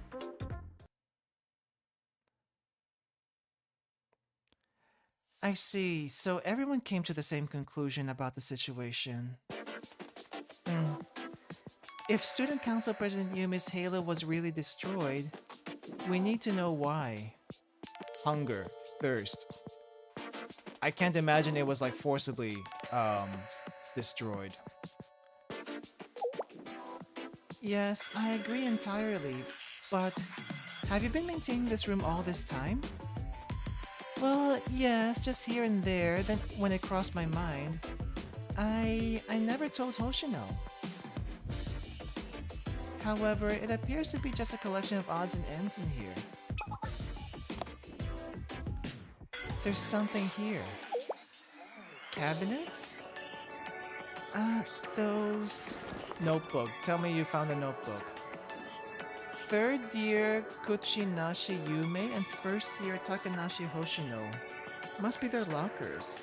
I see. So everyone came to the same conclusion about the situation. If Student Council President Yumi's halo was really destroyed, we need to know why. Hunger. Thirst. I can't imagine it was like forcibly destroyed. Yes, I agree entirely, but have you been maintaining this room all this time? Well, yes, just here and there, then when it crossed my mind, I never told Hoshino. However, it appears to be just a collection of odds and ends in here. There's something here. Cabinets? Uh, those... Notebook. Tell me you found a notebook. Third year Kuchinashi Yume and first year Takanashi Hoshino. Must be their lockers.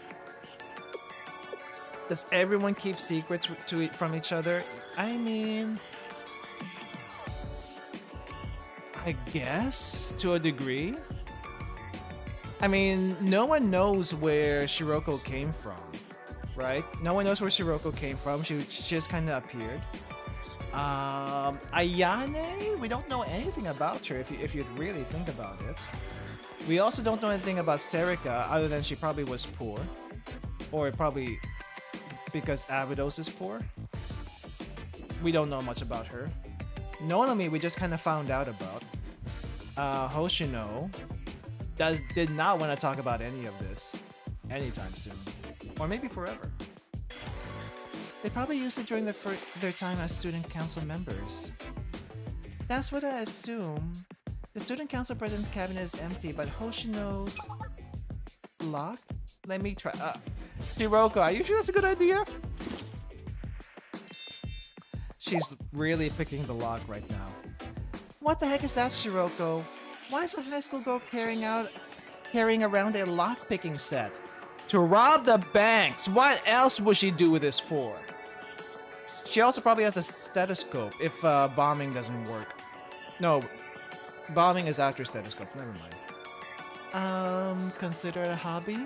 Does everyone keep secrets from each other? I mean... I guess, to a degree. I mean, no one knows where Shiroko came from, right? No one knows where Shiroko came from. She just kind of appeared. Ayane, we don't know anything about her if you really think about it. We also don't know anything about Serika other than she probably was poor. Or probably because Abydos is poor. We don't know much about her. Nonami we just kind of found out about. Hoshino did not want to talk about any of this anytime soon. Or maybe forever. They probably used it during their time as student council members. That's what I assume. The student council president's cabinet is empty, but Hoshino's... locked? Let me try... Shiroko, are you sure that's a good idea? She's really picking the lock right now. What the heck is that, Shiroko? Why is a high school girl carrying around a lock-picking set? To rob the banks! What else would she do with this for? She also probably has a stethoscope if bombing doesn't work. No, bombing is after stethoscope, never mind. Consider it a hobby?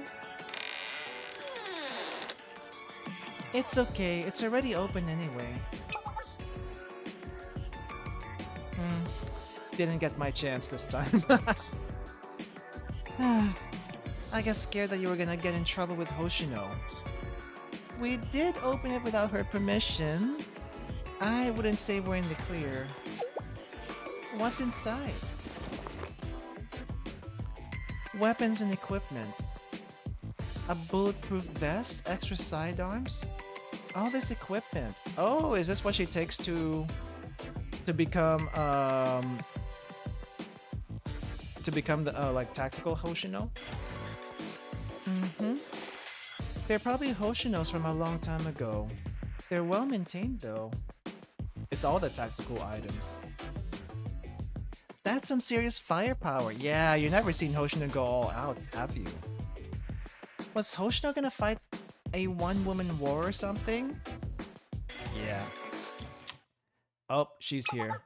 It's okay, it's already open anyway. Didn't get my chance this time. I got scared that you were gonna get in trouble with Hoshino. We did open it without her permission. I wouldn't say we're in the clear. What's inside? Weapons and equipment. A bulletproof vest, extra sidearms. All this equipment. Oh, is this what she takes to become the like tactical Hoshino? They're probably Hoshinos from a long time ago. They're well maintained though. It's all the tactical items. That's some serious firepower. Yeah, you've never seen Hoshino go all out, have you? Was Hoshino gonna fight a one-woman war or something? Yeah. Oh, she's here.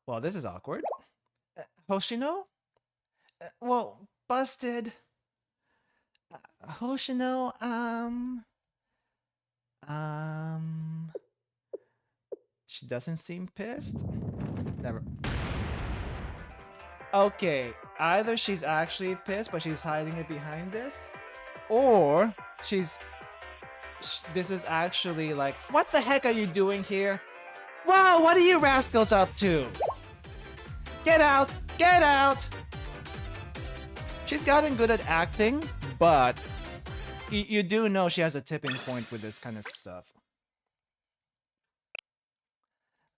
Well, this is awkward. Hoshino? Well, busted. Hoshino, she doesn't seem pissed. Never. Okay, either she's actually pissed, but she's hiding it behind this, or this is actually like, what the heck are you doing here? Wow, what are you rascals up to? Get out! Get out! She's gotten good at acting, but you do know she has a tipping point with this kind of stuff.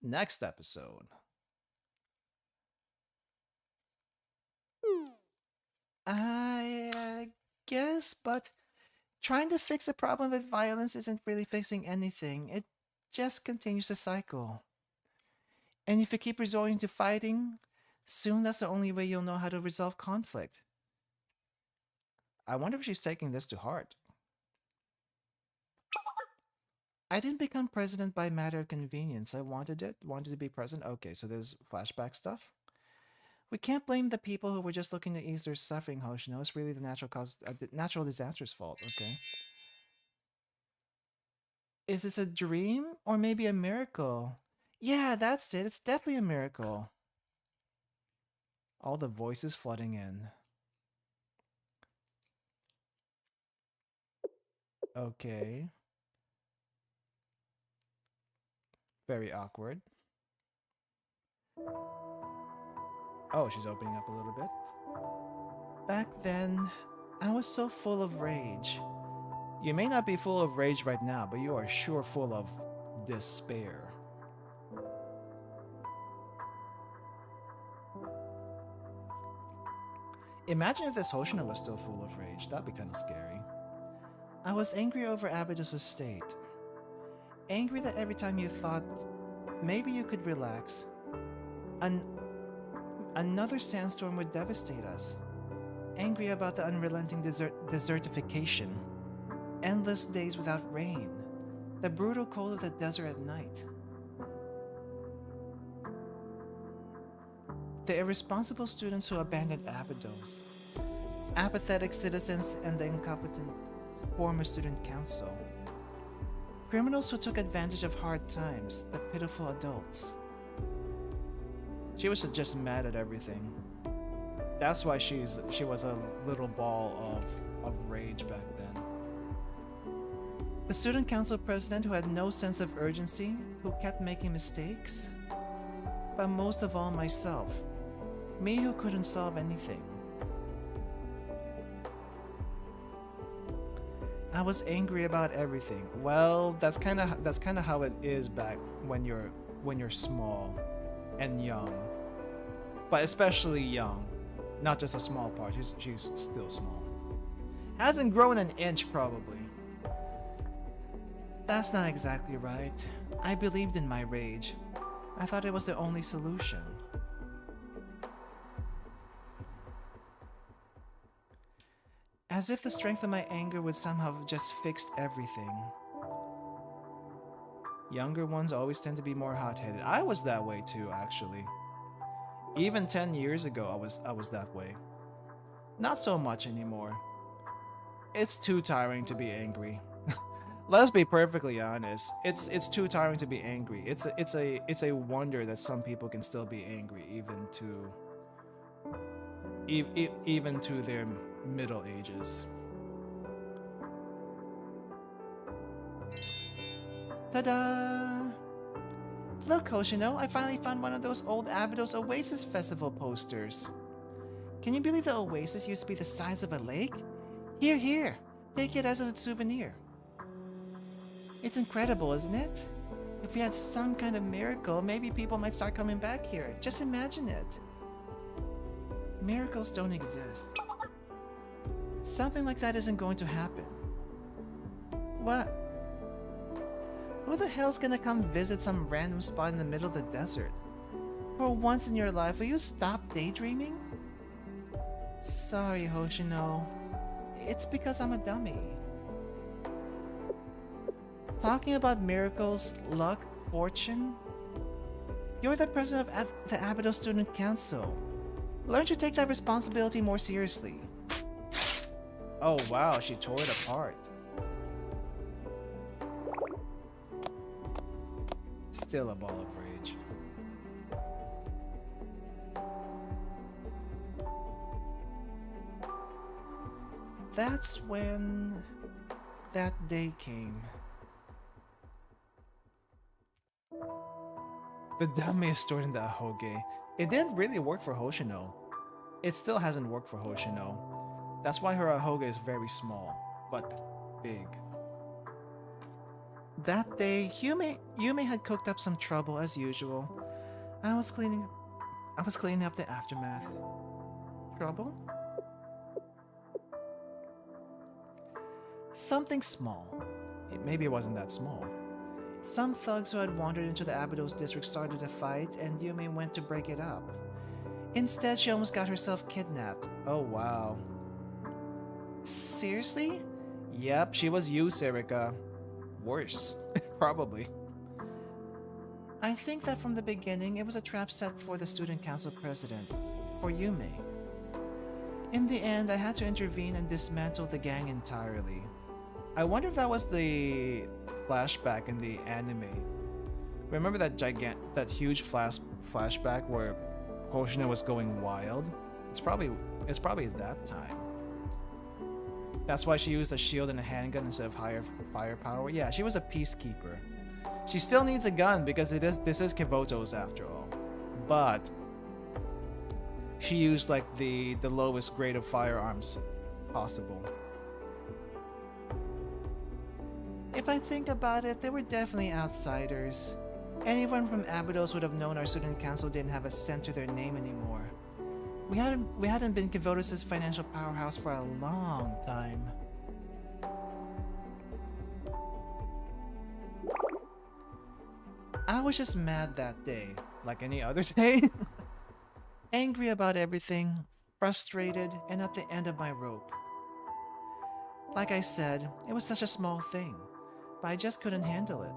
Next episode. I guess, but trying to fix a problem with violence isn't really fixing anything. It just continues the cycle. And if you keep resorting to fighting, soon that's the only way you'll know how to resolve conflict. I wonder if she's taking this to heart. I didn't become president by matter of convenience. I wanted it, wanted to be president. Okay, so there's flashback stuff. We can't blame the people who were just looking to ease their suffering, Hoshino. It's really the natural disaster's fault, okay? Is this a dream? Or maybe a miracle? Yeah, that's it. It's definitely a miracle. All the voices flooding in. Okay. Very awkward. Oh, she's opening up a little bit. Back then, I was so full of rage. You may not be full of rage right now, but you are sure full of despair. Imagine if this Hoshino was still full of rage. That'd be kind of scary. I was angry over Abydos' state. Angry that every time you thought maybe you could relax, another sandstorm would devastate us. Angry about the unrelenting desertification. Endless days without rain. The brutal cold of the desert at night. The irresponsible students who abandoned Abydos. Apathetic citizens and the incompetent former student council. Criminals who took advantage of hard times, the pitiful adults. She was just mad at everything. That's why she was a little ball of rage back then. The student council president who had no sense of urgency, who kept making mistakes. But most of all, myself. Me who couldn't solve anything. I was angry about everything. Well, that's kind of how it is back when you're small and young. But especially young. Not just a small part. She's still small. Hasn't grown an inch probably. That's not exactly right. I believed in my rage. I thought it was the only solution. As if the strength of my anger would somehow have just fixed everything. Younger ones always tend to be more hot-headed. I was that way too, actually. Even 10 years ago, I was that way. Not so much anymore. It's too tiring to be angry. Let's be perfectly honest. It's too tiring to be angry. It's a wonder that some people can still be angry even to their middle ages. Ta-da! Look, Hoshino, I finally found one of those old Abydos Oasis Festival posters. Can you believe the Oasis used to be the size of a lake? Here, take it as a souvenir. It's incredible, isn't it? If we had some kind of miracle, maybe people might start coming back here. Just imagine it. Miracles don't exist. Something like that isn't going to happen. What? Who the hell's gonna come visit some random spot in the middle of the desert? For once in your life, will you stop daydreaming? Sorry, Hoshino. It's because I'm a dummy. Talking about miracles, luck, fortune? You're the president of the Abydos Student Council. Learn to take that responsibility more seriously. Oh wow, she tore it apart. Still a ball of rage. That's when that day came. The dummiest story in the Ahoge. It didn't really work for Hoshino. It still hasn't worked for Hoshino. That's why her Ahoge is very small, but big. That day, Yume had cooked up some trouble as usual. I was cleaning up the aftermath. Trouble? Something small. Maybe it wasn't that small. Some thugs who had wandered into the Abydos district started a fight, and Yume went to break it up. Instead, she almost got herself kidnapped. Oh wow. Seriously? Yep, she was used, Erika. Worse. Probably. I think that from the beginning, it was a trap set for the student council president, for Yume. In the end, I had to intervene and dismantle the gang entirely. I wonder if that was the flashback in the anime. Remember that huge flashback where Hoshino was going wild? It's probably that time. That's why she used a shield and a handgun instead of higher firepower. Yeah, she was a peacekeeper. She still needs a gun because this is Kivoto's after all. But she used like the lowest grade of firearms possible. If I think about it, they were definitely outsiders. Anyone from Abydos would have known our student council didn't have a cent to their name anymore. We hadn't been Kivotos' financial powerhouse for a long time. I was just mad that day, like any other day. Angry about everything, frustrated, and at the end of my rope. Like I said, it was such a small thing, but I just couldn't handle it.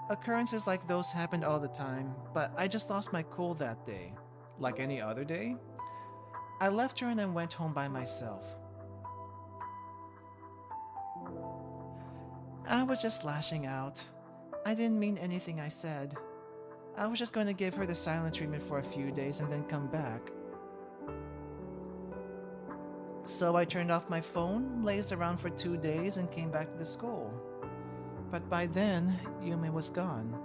Occurrences like those happened all the time, but I just lost my cool that day. Like any other day. I left her and then went home by myself. I was just lashing out. I didn't mean anything I said. I was just going to give her the silent treatment for a few days and then come back. So I turned off my phone, lazed around for 2 days, and came back to the school. But by then, Yume was gone.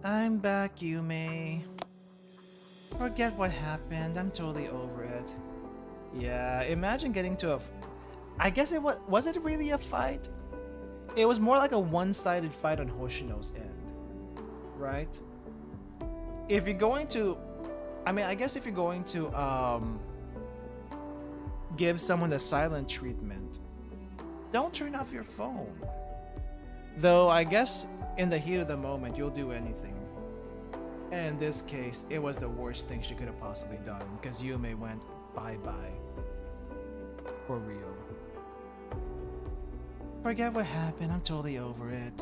I'm back, Yume. Forget what happened, I'm totally over it. Yeah, imagine getting to a... I guess it was it really a fight? It was more like a one-sided fight on Hoshino's end, right? If you're going to... I mean, I guess if you're going to give someone the silent treatment, don't turn off your phone. Though, I guess in the heat of the moment, you'll do anything. And in this case, it was the worst thing she could have possibly done, because Yume went bye-bye. For real. Forget what happened, I'm totally over it.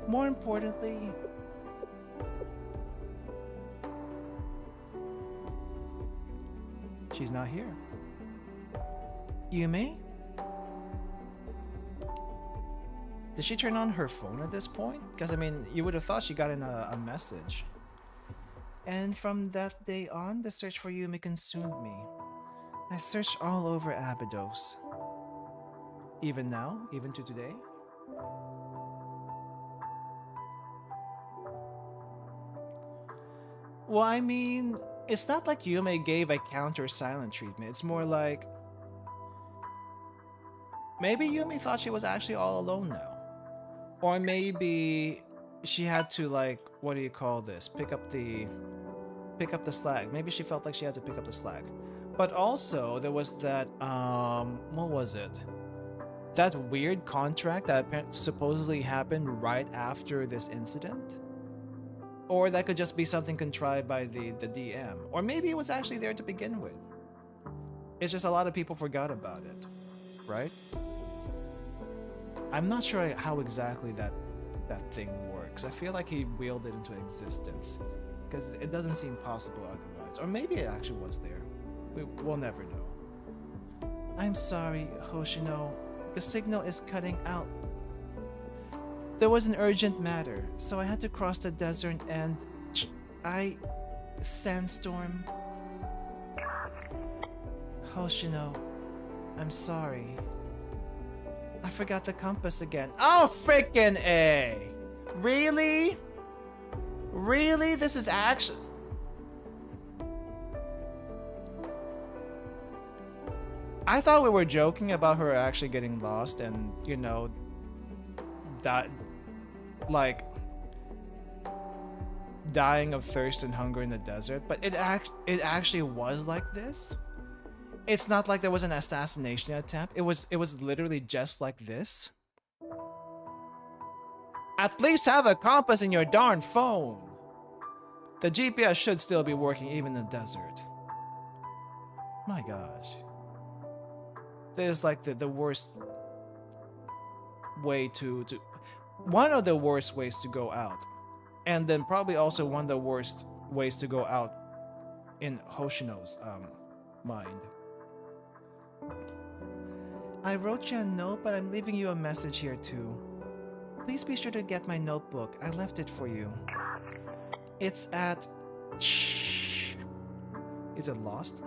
More importantly... she's not here. Yume? Did she turn on her phone at this point? Because, I mean, you would have thought she got in a message. And from that day on, the search for Yume consumed me. I searched all over Abydos. Even now? Even to today? Well, I mean, it's not like Yume gave a counter silent treatment. It's more like... maybe Yume thought she was actually all alone now. Or maybe she had to, like, what do you call this? Pick up the slack. Maybe she felt like she had to pick up the slack. But also, there was that, what was it? That weird contract that supposedly happened right after this incident? Or that could just be something contrived by the DM. Or maybe it was actually there to begin with. It's just a lot of people forgot about it, right? I'm not sure how exactly that thing works. I feel like he willed it into existence, because it doesn't seem possible otherwise. Or maybe it actually was there. We'll never know. I'm sorry, Hoshino. The signal is cutting out. There was an urgent matter, so I had to cross the desert and... sandstorm. Hoshino, I'm sorry. I forgot the compass again. Oh, frickin' A! Really? Really? This is actually... I thought we were joking about her actually getting lost and, you know, dying of thirst and hunger in the desert, but it actually was like this. It's not like there was an assassination attempt. It was literally just like this. At least have a compass in your darn phone. The GPS should still be working even in the desert. My gosh. This is like the worst way to one of the worst ways to go out. And then probably also one of the worst ways to go out in Hoshino's mind. I wrote you a note, but I'm leaving you a message here too. Please be sure to get my notebook. I left it for you. It's at... Shh. Is it lost?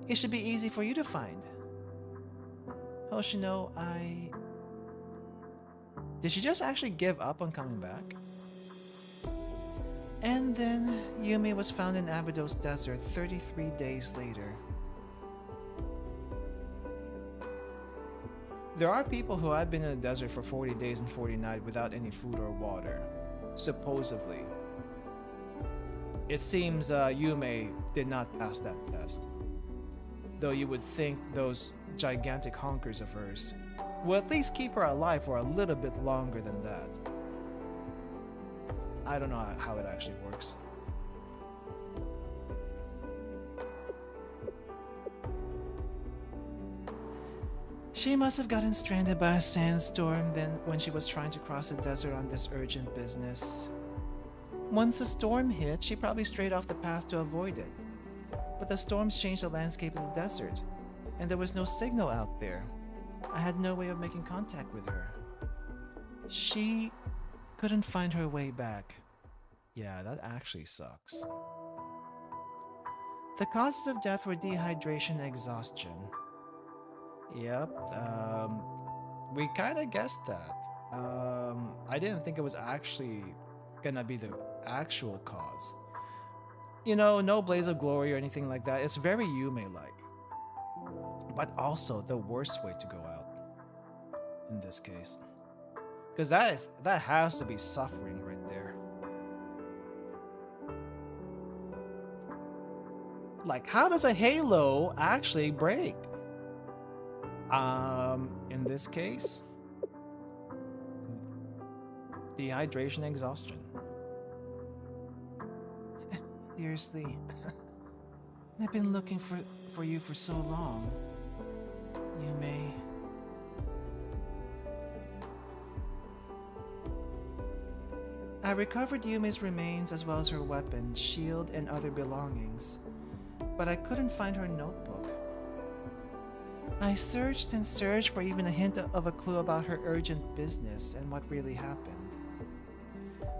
It should be easy for you to find. Hoshino, Did she just actually give up on coming back? And then Yume was found in Abydos desert 33 days later. There are people who have been in the desert for 40 days and 40 nights without any food or water, supposedly. It seems Yume did not pass that test. Though you would think those gigantic honkers of hers will at least keep her alive for a little bit longer than that. I don't know how it actually works. She must have gotten stranded by a sandstorm then when she was trying to cross the desert on this urgent business. Once the storm hit, she probably strayed off the path to avoid it. But the storms changed the landscape of the desert, and there was no signal out there. I had no way of making contact with her. She couldn't find her way back. Yeah, that actually sucks. The causes of death were dehydration and exhaustion. Yep, we kinda guessed that. I didn't think it was actually gonna be the actual cause. You know, no blaze of glory or anything like that. It's very Yume-like. But also the worst way to go out in this case. Because that has to be suffering right there. Like, how does a halo actually break? In this case, dehydration and exhaustion. Seriously, I've been looking for you for so long. Yume. I recovered Yume's remains as well as her weapon, shield, and other belongings, but I couldn't find her notebook. I searched and searched for even a hint of a clue about her urgent business and what really happened.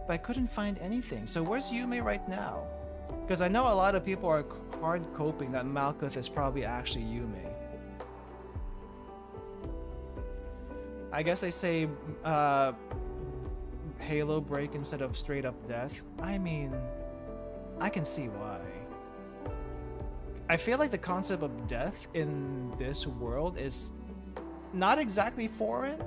But I couldn't find anything, so where's Yume right now? Because I know a lot of people are hard coping that Malkuth is probably actually Yume. I guess they say Halo break instead of straight up death. I mean, I can see why. I feel like the concept of death in this world is not exactly foreign,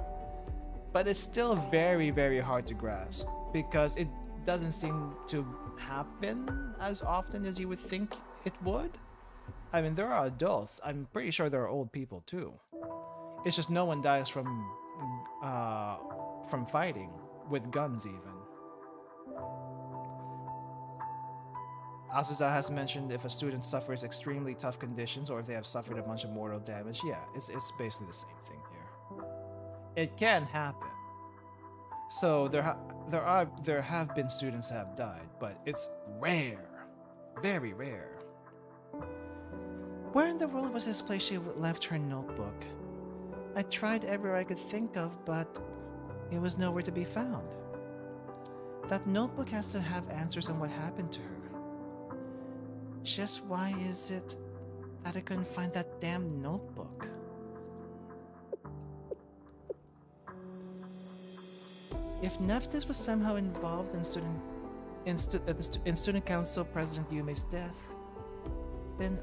but it's still very, very hard to grasp because it doesn't seem to happen as often as you would think it would. I mean, there are adults. I'm pretty sure there are old people too. It's just no one dies from fighting with guns even. Asuza has mentioned if a student suffers extremely tough conditions or if they have suffered a bunch of mortal damage. Yeah, it's basically the same thing here. It can happen. So there have been students that have died, but it's rare, very rare. Where in the world was this place she left her notebook? I tried everywhere I could think of, but it was nowhere to be found. That notebook has to have answers on what happened to her. Just why is it that I couldn't find that damn notebook? If Neftis was somehow involved in student council president Yume's death, then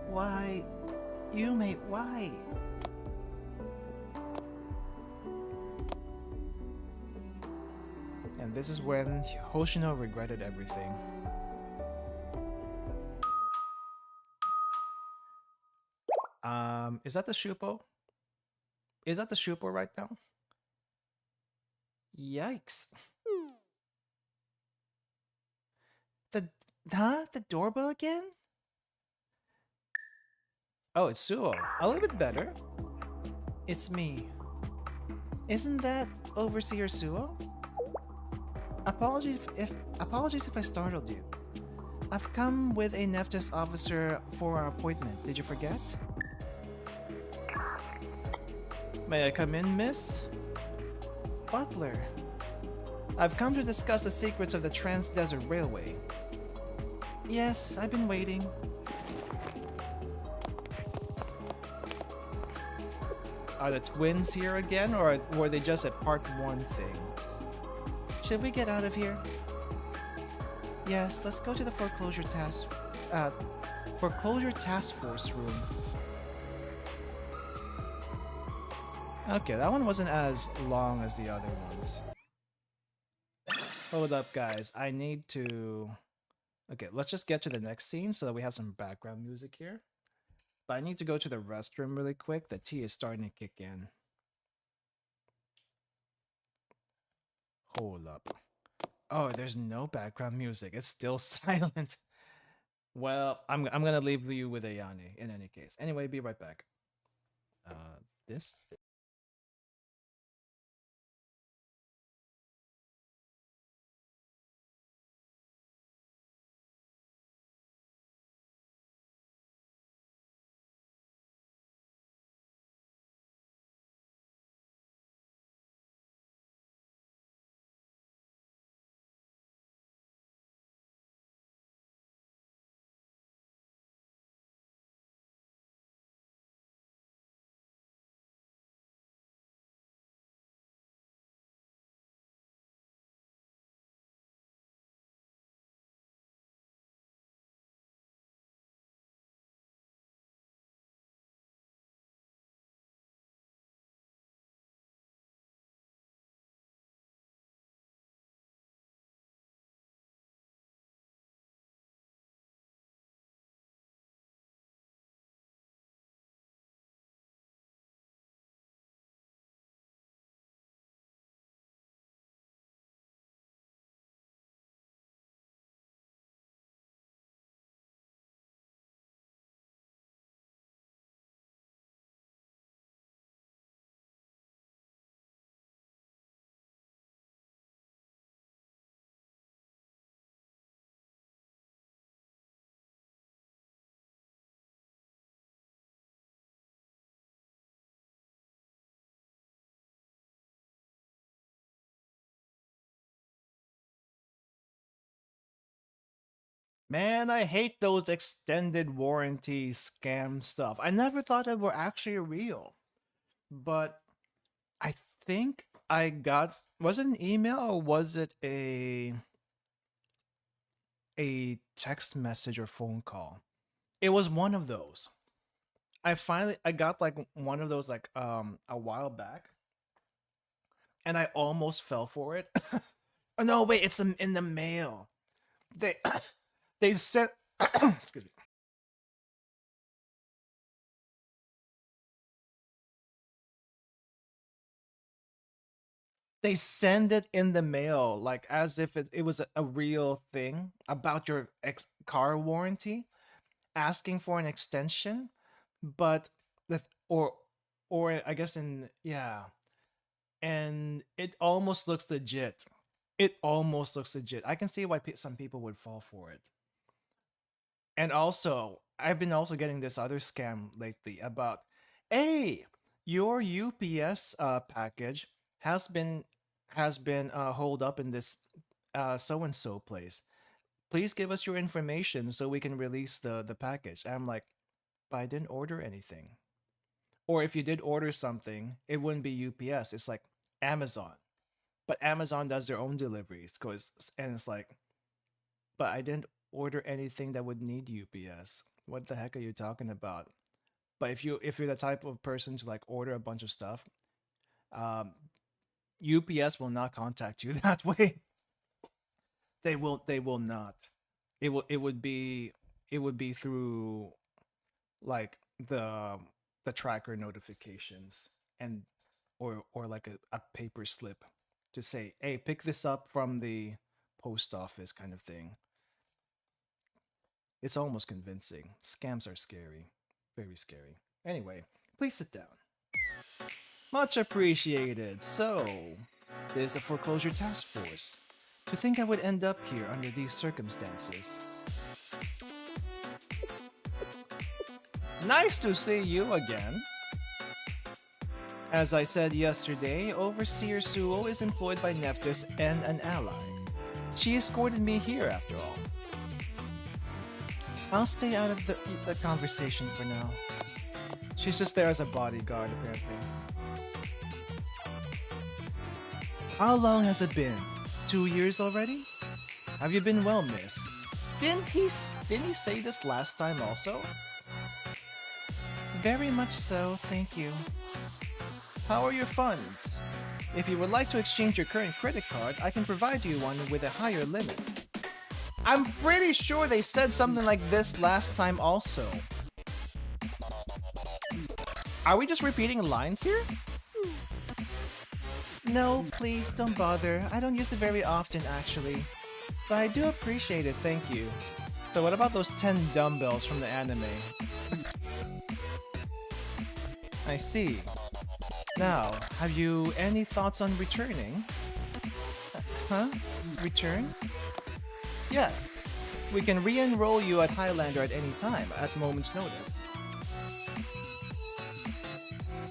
why, Yume, why? And this is when Hoshino regretted everything. Is that the Shupo? Is that the Shupo right now? Yikes. The doorbell again? Oh, it's Suo. A little bit better. It's me. Isn't that Overseer Suo? Apologies if I startled you. I've come with a Neftis officer for our appointment. Did you forget? May I come in, miss? Butler. I've come to discuss the secrets of the Trans-Desert Railway. Yes, I've been waiting. Are the twins here again, or were they just a part 1 thing? Should we get out of here? Yes, let's go to the foreclosure task force room. Okay, that one wasn't as long as the other ones. Hold up, guys. I need to... Okay, let's just get to the next scene so that we have some background music here. But I need to go to the restroom really quick. The tea is starting to kick in. Hold up. Oh, there's no background music. It's still silent. Well, I'm gonna leave you with Ayane in any case. Anyway, be right back. This. Man, I hate those extended warranty scam stuff. I never thought it were actually real. But I think I got, was it an email or was it a text message or phone call? It was one of those. I got like one of those like a while back, and I almost fell for it. Oh no, wait, it's in the mail. They they sent excuse me. They send it in the mail like as if it was a real thing about your car warranty, asking for an extension, but the or I guess in yeah, and it almost looks legit. It almost looks legit. I can see why some people would fall for it. And also, I've been also getting this other scam lately about, hey, your UPS package has been holed up in this so and so place. Please give us your information so we can release the package. And I'm like, but I didn't order anything. Or if you did order something, it wouldn't be UPS. It's like Amazon. But Amazon does their own deliveries, and it's like, but I didn't order anything that would need UPS. What the heck are you talking about? But if you're the type of person to like order a bunch of stuff, um, UPS will not contact you that way. They will not. It would be through like the tracker notifications and or like a paper slip to say, hey, pick this up from the post office kind of thing. It's almost convincing. Scams are scary. Very scary. Anyway, please sit down. Much appreciated. So, there's the foreclosure task force. To think I would end up here under these circumstances. Nice to see you again. As I said yesterday, Overseer Suo is employed by Nephthys and an ally. She escorted me here after all. I'll stay out of the conversation for now. She's just there as a bodyguard, apparently. How long has it been? 2 years already? Have you been well, miss? Didn't he say this last time also? Very much so, thank you. How are your funds? If you would like to exchange your current credit card, I can provide you one with a higher limit. I'm pretty sure they said something like this last time also. Are we just repeating lines here? No, please, don't bother. I don't use it very often, actually. But I do appreciate it, thank you. So what about those 10 dumbbells from the anime? I see. Now, have you any thoughts on returning? Huh? Return? Yes. We can re-enroll you at Highlander at any time, at moment's notice.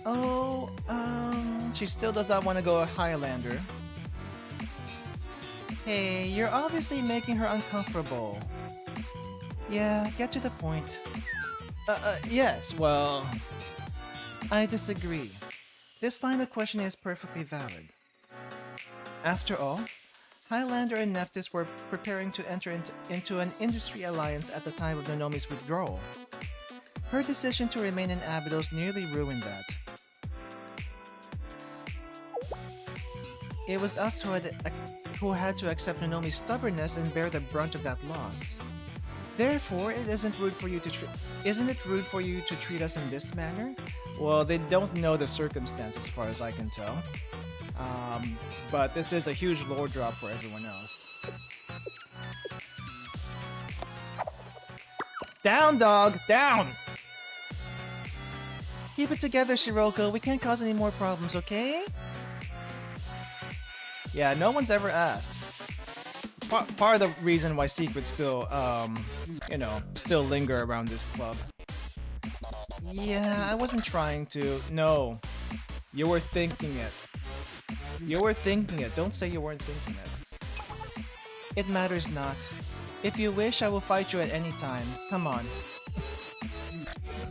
Oh, she still does not want to go Highlander. Hey, you're obviously making her uncomfortable. Yeah, get to the point. Yes, well... I disagree. This line of questioning is perfectly valid. After all, Highlander and Nephthys were preparing to enter into an industry alliance at the time of Nanomi's withdrawal. Her decision to remain in Abydos nearly ruined that. It was us who had to accept Nanomi's stubbornness and bear the brunt of that loss. Therefore, isn't it rude for you to treat us in this manner? Well, they don't know the circumstances as far as I can tell. But this is a huge lore drop for everyone else. Down, dog! Down! Keep it together, Shiroko. We can't cause any more problems, okay? Yeah, no one's ever asked. Part of the reason why secrets still, still linger around this club. Yeah, I wasn't trying to. No. You were thinking it. You were thinking it. Don't say you weren't thinking it. It matters not. If you wish, I will fight you at any time. Come on.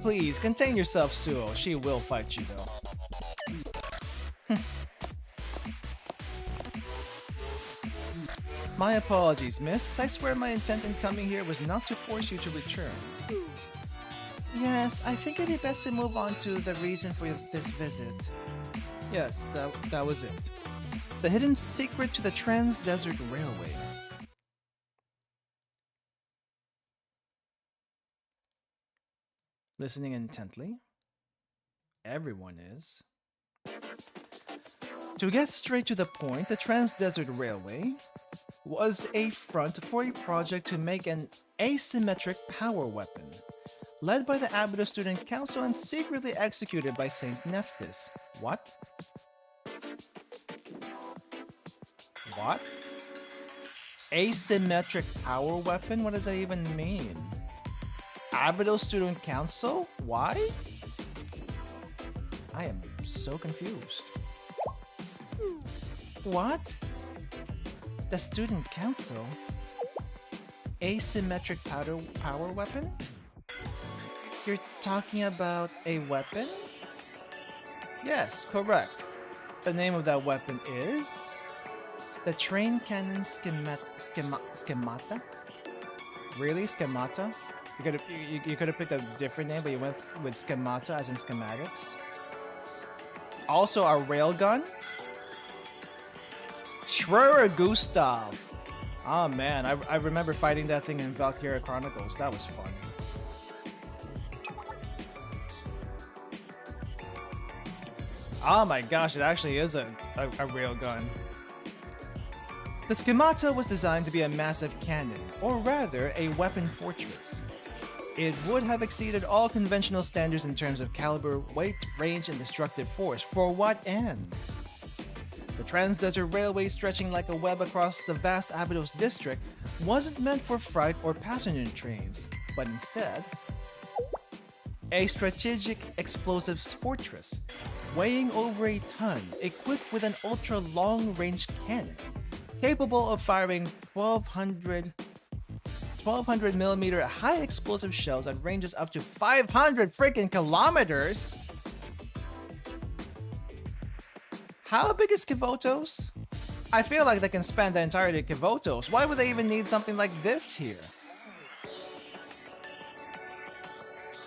Please, contain yourself, Suo. She will fight you, though. My apologies, miss. I swear my intent in coming here was not to force you to return. Yes, I think it'd be best to move on to the reason for this visit. Yes, that was it. The hidden secret to the Trans-Desert Railway. Listening intently. Everyone is. To get straight to the point, the Trans-Desert Railway was a front for a project to make an asymmetric power weapon, led by the Abydos Student Council and secretly executed by Saint Nephthys. What? What? Asymmetric power weapon? What does that even mean? Abydos Student Council? Why? I am so confused. What? The Student Council? Asymmetric power weapon? You're talking about a weapon? Yes, correct. The name of that weapon is... the Train Cannon Schemata? Really? Schemata? You could have picked a different name, but you went with Schemata as in schematics. Also a railgun? Schroer Gustav! Oh man, I remember fighting that thing in Valkyria Chronicles. That was fun. Oh my gosh, it actually is a railgun. The Schemata was designed to be a massive cannon, or rather, a weapon fortress. It would have exceeded all conventional standards in terms of caliber, weight, range, and destructive force. For what end? The Trans-Desert Railway, stretching like a web across the vast Abydos district, wasn't meant for freight or passenger trains, but instead A strategic explosives fortress, weighing over a ton, equipped with an ultra long-range cannon, capable of firing 1200 millimeter high explosive shells at ranges up to 500 freaking kilometers. How big is Kivotos? I feel like they can span the entirety of Kivotos. Why would they even need something like this here?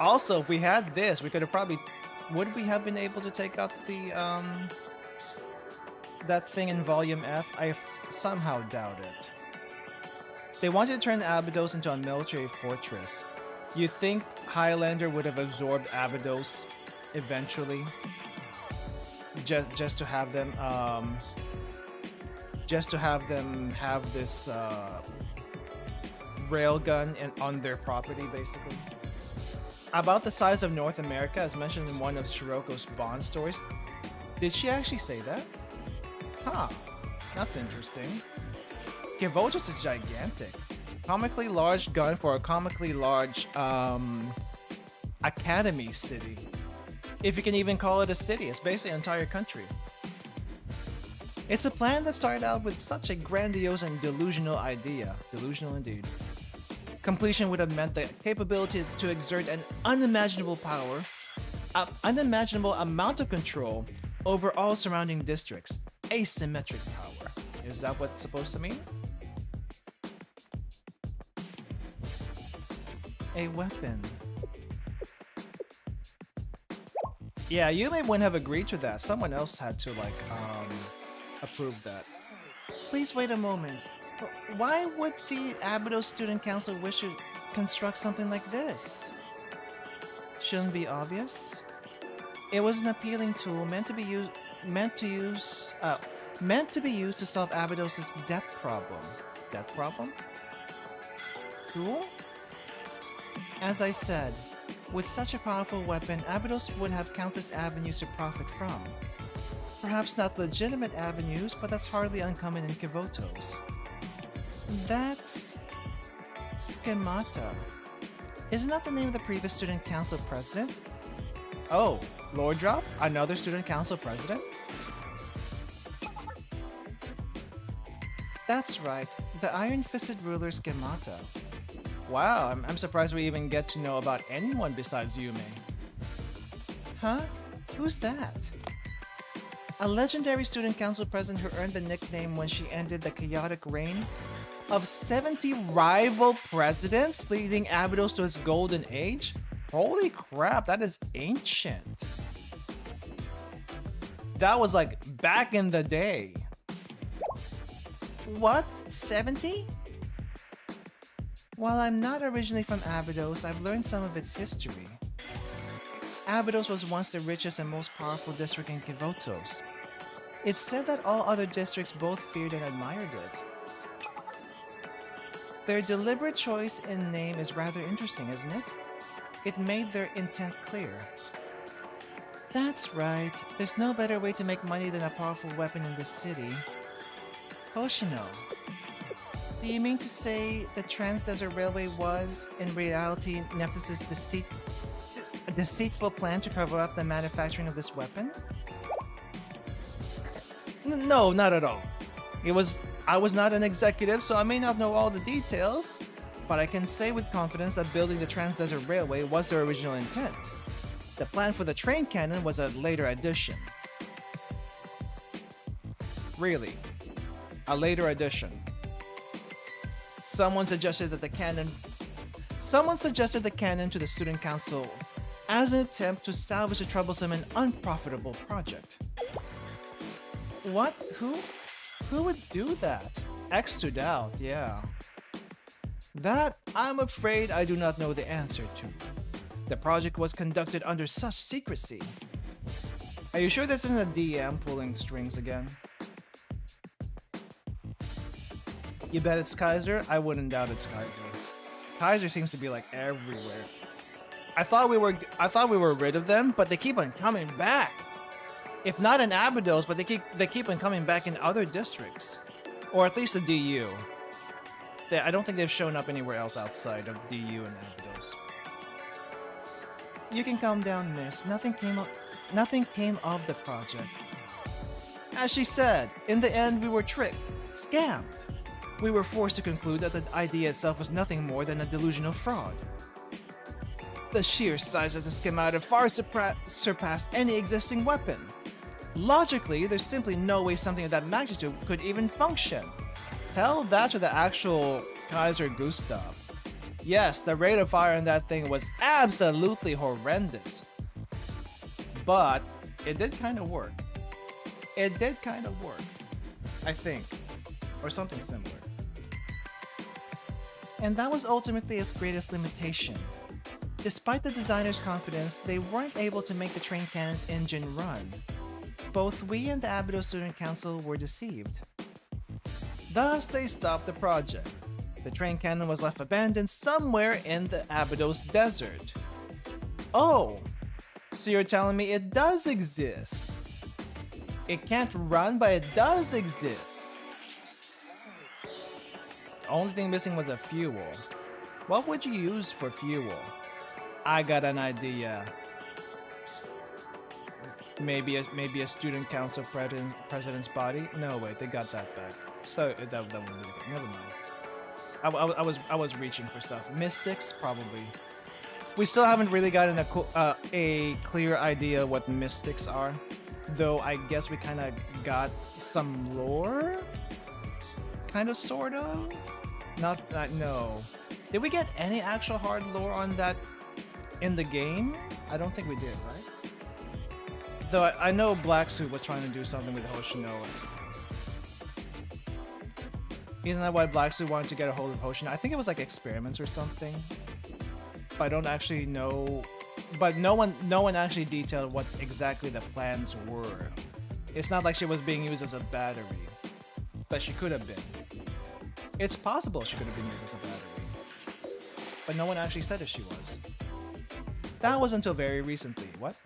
Also, if we had this, we could have probably... Would we have been able to take out the, that thing in Volume F? I somehow doubt it. They wanted to turn Abydos into a military fortress. You think Highlander would have absorbed Abydos eventually? Just to have them, have this, railgun on their property, basically. About the size of North America, as mentioned in one of Shiroko's Bond stories. Did she actually say that? Huh. That's interesting. Kivotos is gigantic. Comically large gun for a comically large, academy city. If you can even call it a city, it's basically an entire country. It's a plan that started out with such a grandiose and delusional idea. Delusional indeed. Completion would have meant the capability to exert an unimaginable power, an unimaginable amount of control over all surrounding districts. Asymmetric power. Is that what it's supposed to mean? A weapon. Yeah, you may wouldn't have agreed to that. Someone else had to, like, approve that. Please wait a moment. Why would the Abydos Student Council wish to construct something like this? Shouldn't be obvious. It was an appealing tool meant to be used to solve Abydos' debt problem. Debt problem? Tool? As I said, with such a powerful weapon, Abydos would have countless avenues to profit from. Perhaps not legitimate avenues, but that's hardly uncommon in Kivotos. That's... Schemata. Isn't that the name of the previous student council president? Oh, LULdog? Another student council president? That's right, the iron-fisted ruler Schemata. Wow, I'm surprised we even get to know about anyone besides Yume. Huh? Who's that? A legendary student council president who earned the nickname when she ended the chaotic reign of 70 rival presidents, leading Abydos to its golden age? Holy crap, that is ancient. That was like back in the day. What? 70? While I'm not originally from Abydos, I've learned some of its history. Abydos was once the richest and most powerful district in Kivotos. It's said that all other districts both feared and admired it. Their deliberate choice in name is rather interesting, isn't it? It made their intent clear. That's right, there's no better way to make money than a powerful weapon in this city. Hoshino. Do you mean to say the Trans-Desert Railway was, in reality, Nexus's deceitful plan to cover up the manufacturing of this weapon? No, not at all. I was not an executive, so I may not know all the details, but I can say with confidence that building the Trans-Desert Railway was their original intent. The plan for the train cannon was a later addition. Really? A later addition. Someone suggested the cannon to the student council as an attempt to salvage a troublesome and unprofitable project. What? Who would do that? X to doubt, yeah. That, I'm afraid I do not know the answer to. The project was conducted under such secrecy. Are you sure this isn't a DM pulling strings again? You bet it's Kaiser? I wouldn't doubt it's Kaiser. Kaiser seems to be like everywhere. I thought we were rid of them, but they keep on coming back. If not in Abydos, but they keep on coming back in other districts, or at least the DU. I don't think they've shown up anywhere else outside of DU and Abydos. You can calm down, miss. Nothing came of the project. As she said, in the end we were tricked, scammed. We were forced to conclude that the idea itself was nothing more than a delusional fraud. The sheer size of the schematic far surpassed any existing weapon. Logically, there's simply no way something of that magnitude could even function. Tell that to the actual Kaiser Gustav. Yes, the rate of fire on that thing was absolutely horrendous. But it did kind of work. It did kind of work, I think. Or something similar. And that was ultimately its greatest limitation. Despite the designer's confidence, they weren't able to make the train cannon's engine run. Both we and the Abydos Student Council were deceived. Thus, they stopped the project. The train cannon was left abandoned somewhere in the Abydos desert. Oh, so you're telling me it does exist? It can't run, but it does exist. The only thing missing was a fuel. What would you use for fuel? I got an idea. Maybe a student council president's body? No, wait, they got that back. So that wouldn't be good. Never mind. I was reaching for stuff. Mystics, probably. We still haven't really gotten a clear idea what mystics are, though I guess we kind of got some lore, kind of, sort of. No. Did we get any actual hard lore on that in the game? I don't think we did, right? Though I know Black Suit was trying to do something with Hoshino. Isn't that why Black Suit wanted to get a hold of Hoshino? I think it was like experiments or something. But I don't actually know. But no one actually detailed what exactly the plans were. It's not like she was being used as a battery. But she could have been. It's possible she could have been used as a battery. But no one actually said if she was. That was until very recently. What?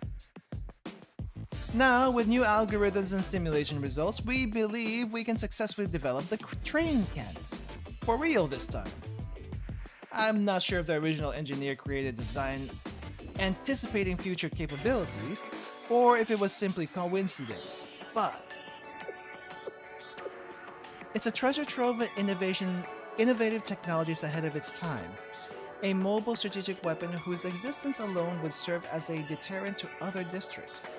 Now, with new algorithms and simulation results, we believe we can successfully develop the train cannon. For real this time. I'm not sure if the original engineer created a design anticipating future capabilities, or if it was simply coincidence, but it's a treasure trove of innovative technologies ahead of its time. A mobile strategic weapon whose existence alone would serve as a deterrent to other districts.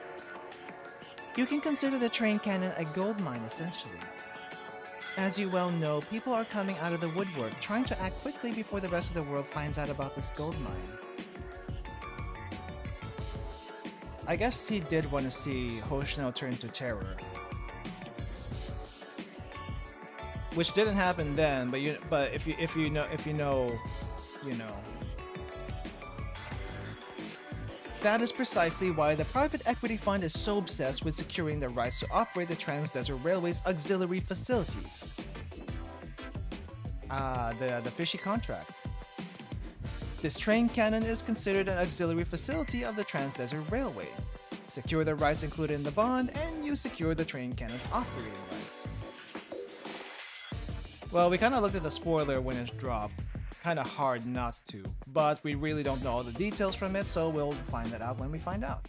You can consider the train cannon a gold mine, essentially. As you well know, people are coming out of the woodwork, trying to act quickly before the rest of the world finds out about this gold mine. I guess he did want to see Hoshino turn to terror. Which didn't happen then, but if you know, you know. That is precisely why the private equity fund is so obsessed with securing the rights to operate the Trans-Desert Railway's auxiliary facilities. The fishy contract. This train cannon is considered an auxiliary facility of the Trans-Desert Railway. Secure the rights included in the bond, and you secure the train cannon's operating rights. Well, we kind of looked at the spoiler when it dropped. Kind of hard not to, but we really don't know all the details from it, so we'll find that out when we find out.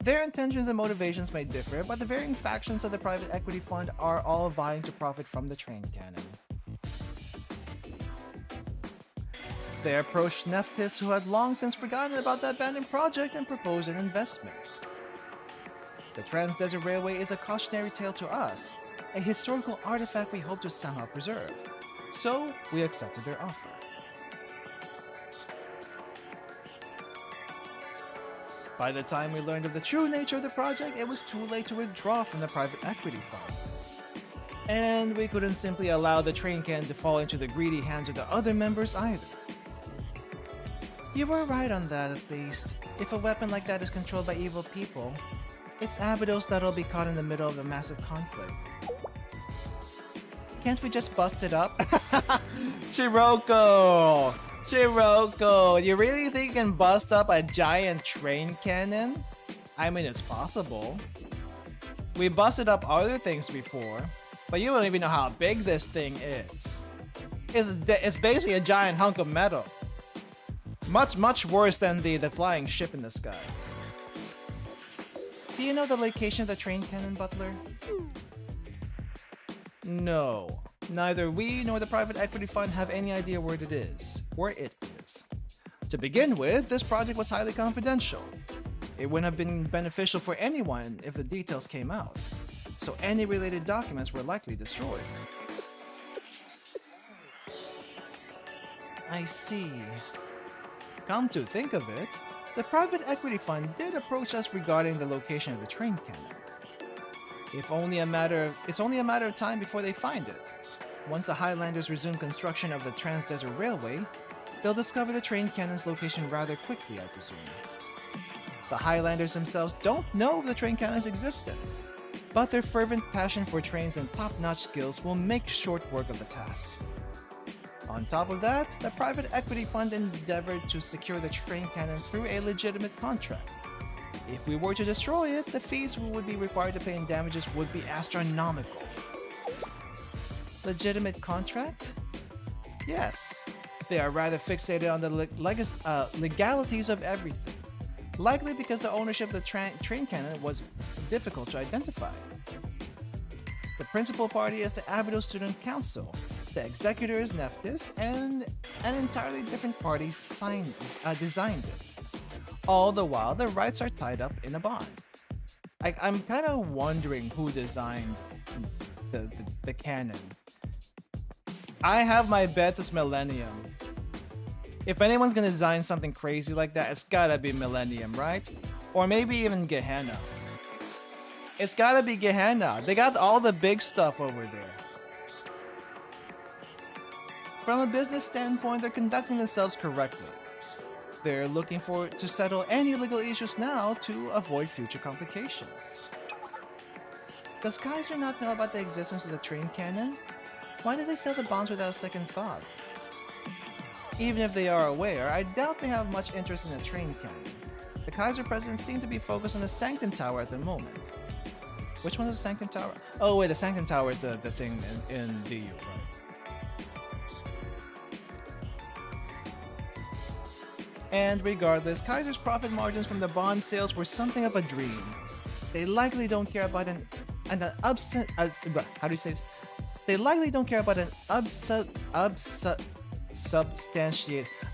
Their intentions and motivations may differ, but the varying factions of the private equity fund are all vying to profit from the train cannon. They approached Notlikethis, who had long since forgotten about the abandoned project, and proposed an investment. The Trans-Desert Railway is a cautionary tale to us, a historical artifact we hope to somehow preserve. So, we accepted their offer. By the time we learned of the true nature of the project, it was too late to withdraw from the private equity fund. And we couldn't simply allow the train cannon to fall into the greedy hands of the other members either. You were right on that, at least. If a weapon like that is controlled by evil people, it's Abydos that'll be caught in the middle of a massive conflict. Can't we just bust it up? Chiroko! Chiroko! You really think you can bust up a giant train cannon? I mean, it's possible. We busted up other things before, but you don't even know how big this thing is. It's basically a giant hunk of metal. Much worse than the flying ship in the sky. Do you know the location of the train cannon, Butler? No. Neither we nor the private equity fund have any idea where it is. To begin with, this project was highly confidential. It wouldn't have been beneficial for anyone if the details came out, so any related documents were likely destroyed. I see. Come to think of it, the private equity fund did approach us regarding the location of the train cannon. It's only a matter of time before they find it. Once the Highlanders resume construction of the Trans-Desert Railway, they'll discover the train cannon's location rather quickly, I presume. The Highlanders themselves don't know of the train cannon's existence, but their fervent passion for trains and top-notch skills will make short work of the task. On top of that, the private equity fund endeavored to secure the train cannon through a legitimate contract. If we were to destroy it, the fees we would be required to pay in damages would be astronomical. Legitimate contract? Yes. They are rather fixated on the legalities of everything, likely because the ownership of the train cannon was difficult to identify. The principal party is the Abydos Student Council. The executor is Notlikethis, and an entirely different party designed it. All the while, the rights are tied up in a bond. I'm kind of wondering who designed the cannon. I have my bets it's Millennium. If anyone's gonna design something crazy like that, it's gotta be Millennium, right? Or maybe even Gehenna. It's gotta be Gehenna. They got all the big stuff over there. From a business standpoint, they're conducting themselves correctly. They're looking to settle any legal issues now to avoid future complications. Does Kaiser not know about the existence of the train cannon? Why did they sell the bonds without a second thought? Even if they are aware, I doubt they have much interest in the train cannon. The Kaiser president seemed to be focused on the Sanctum Tower at the moment. Which one is the Sanctum Tower? Oh wait, the Sanctum Tower is the thing in DU, right? And regardless, Kaiser's profit margins from the bond sales were something of a dream. They likely don't care about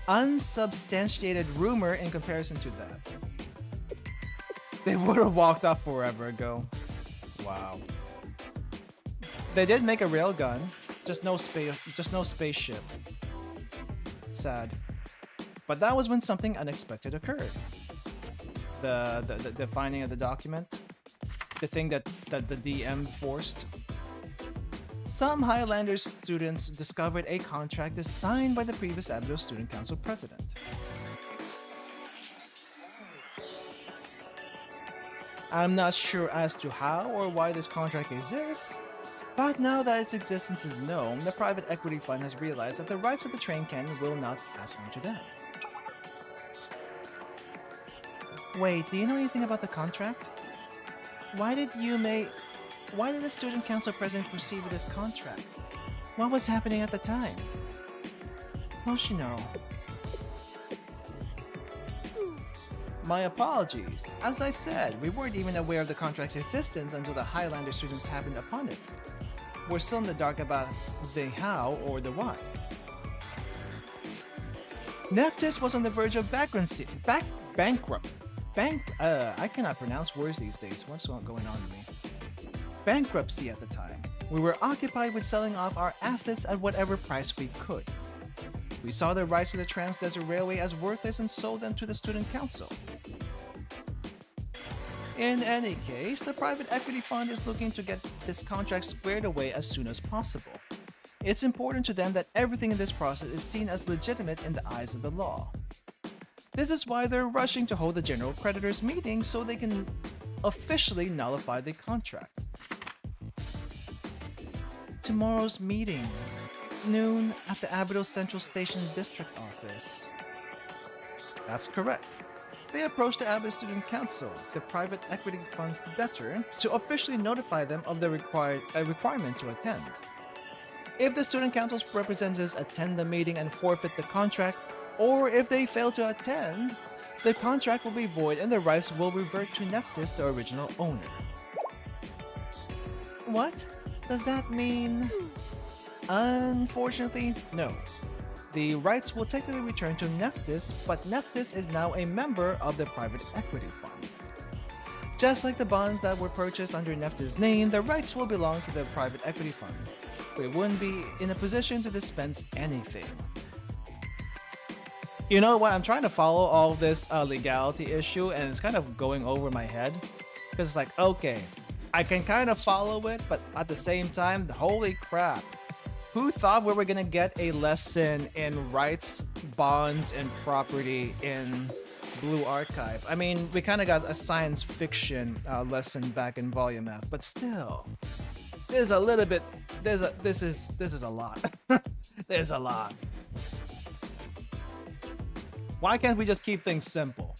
unsubstantiated rumor in comparison to that. They would have walked off forever ago. Wow. They did make a railgun, just no spaceship. Sad. But that was when something unexpected occurred. The finding of the document, the thing that the DM forced. Some Highlanders students discovered a contract signed by the previous Abydos Student Council president. I'm not sure as to how or why this contract exists, but now that its existence is known, the private equity fund has realized that the rights of the train cannon will not pass on to them. Wait, do you know anything about the contract? Why did the student council president proceed with this contract? What was happening at the time? Hoshino. My apologies. As I said, we weren't even aware of the contract's existence until the Highlander students happened upon it. We're still in the dark about the how or the why. Notlikethis was on the verge of I cannot pronounce words these days. What's going on with me? Bankruptcy at the time. We were occupied with selling off our assets at whatever price we could. We saw the rights to the Trans-Desert Railway as worthless and sold them to the Student Council. In any case, the private equity fund is looking to get this contract squared away as soon as possible. It's important to them that everything in this process is seen as legitimate in the eyes of the law. This is why they're rushing to hold the general creditors meeting so they can officially nullify the contract. Tomorrow's meeting, noon at the Abydos Central Station District Office. That's correct. They approached the Abydos Student Council, the private equity fund's debtor, to officially notify them of the requirement to attend. If the Student Council's representatives attend the meeting and forfeit the contract, or if they fail to attend, the contract will be void and the rights will revert to Notlikethis, the original owner. What? Does that mean? Unfortunately, no. The rights will technically return to Notlikethis, but Notlikethis is now a member of the private equity fund. Just like the bonds that were purchased under Notlikethis' name, the rights will belong to the private equity fund. We wouldn't be in a position to dispense anything. You know what? I'm trying to follow all of this legality issue, and it's kind of going over my head. Because it's like, okay, I can kind of follow it, but at the same time, holy crap. Who thought we were gonna get a lesson in rights, bonds, and property in Blue Archive? I mean, we kind of got a science fiction lesson back in Volume F, but still, there's a little bit. This is a lot. There's a lot. Why can't we just keep things simple?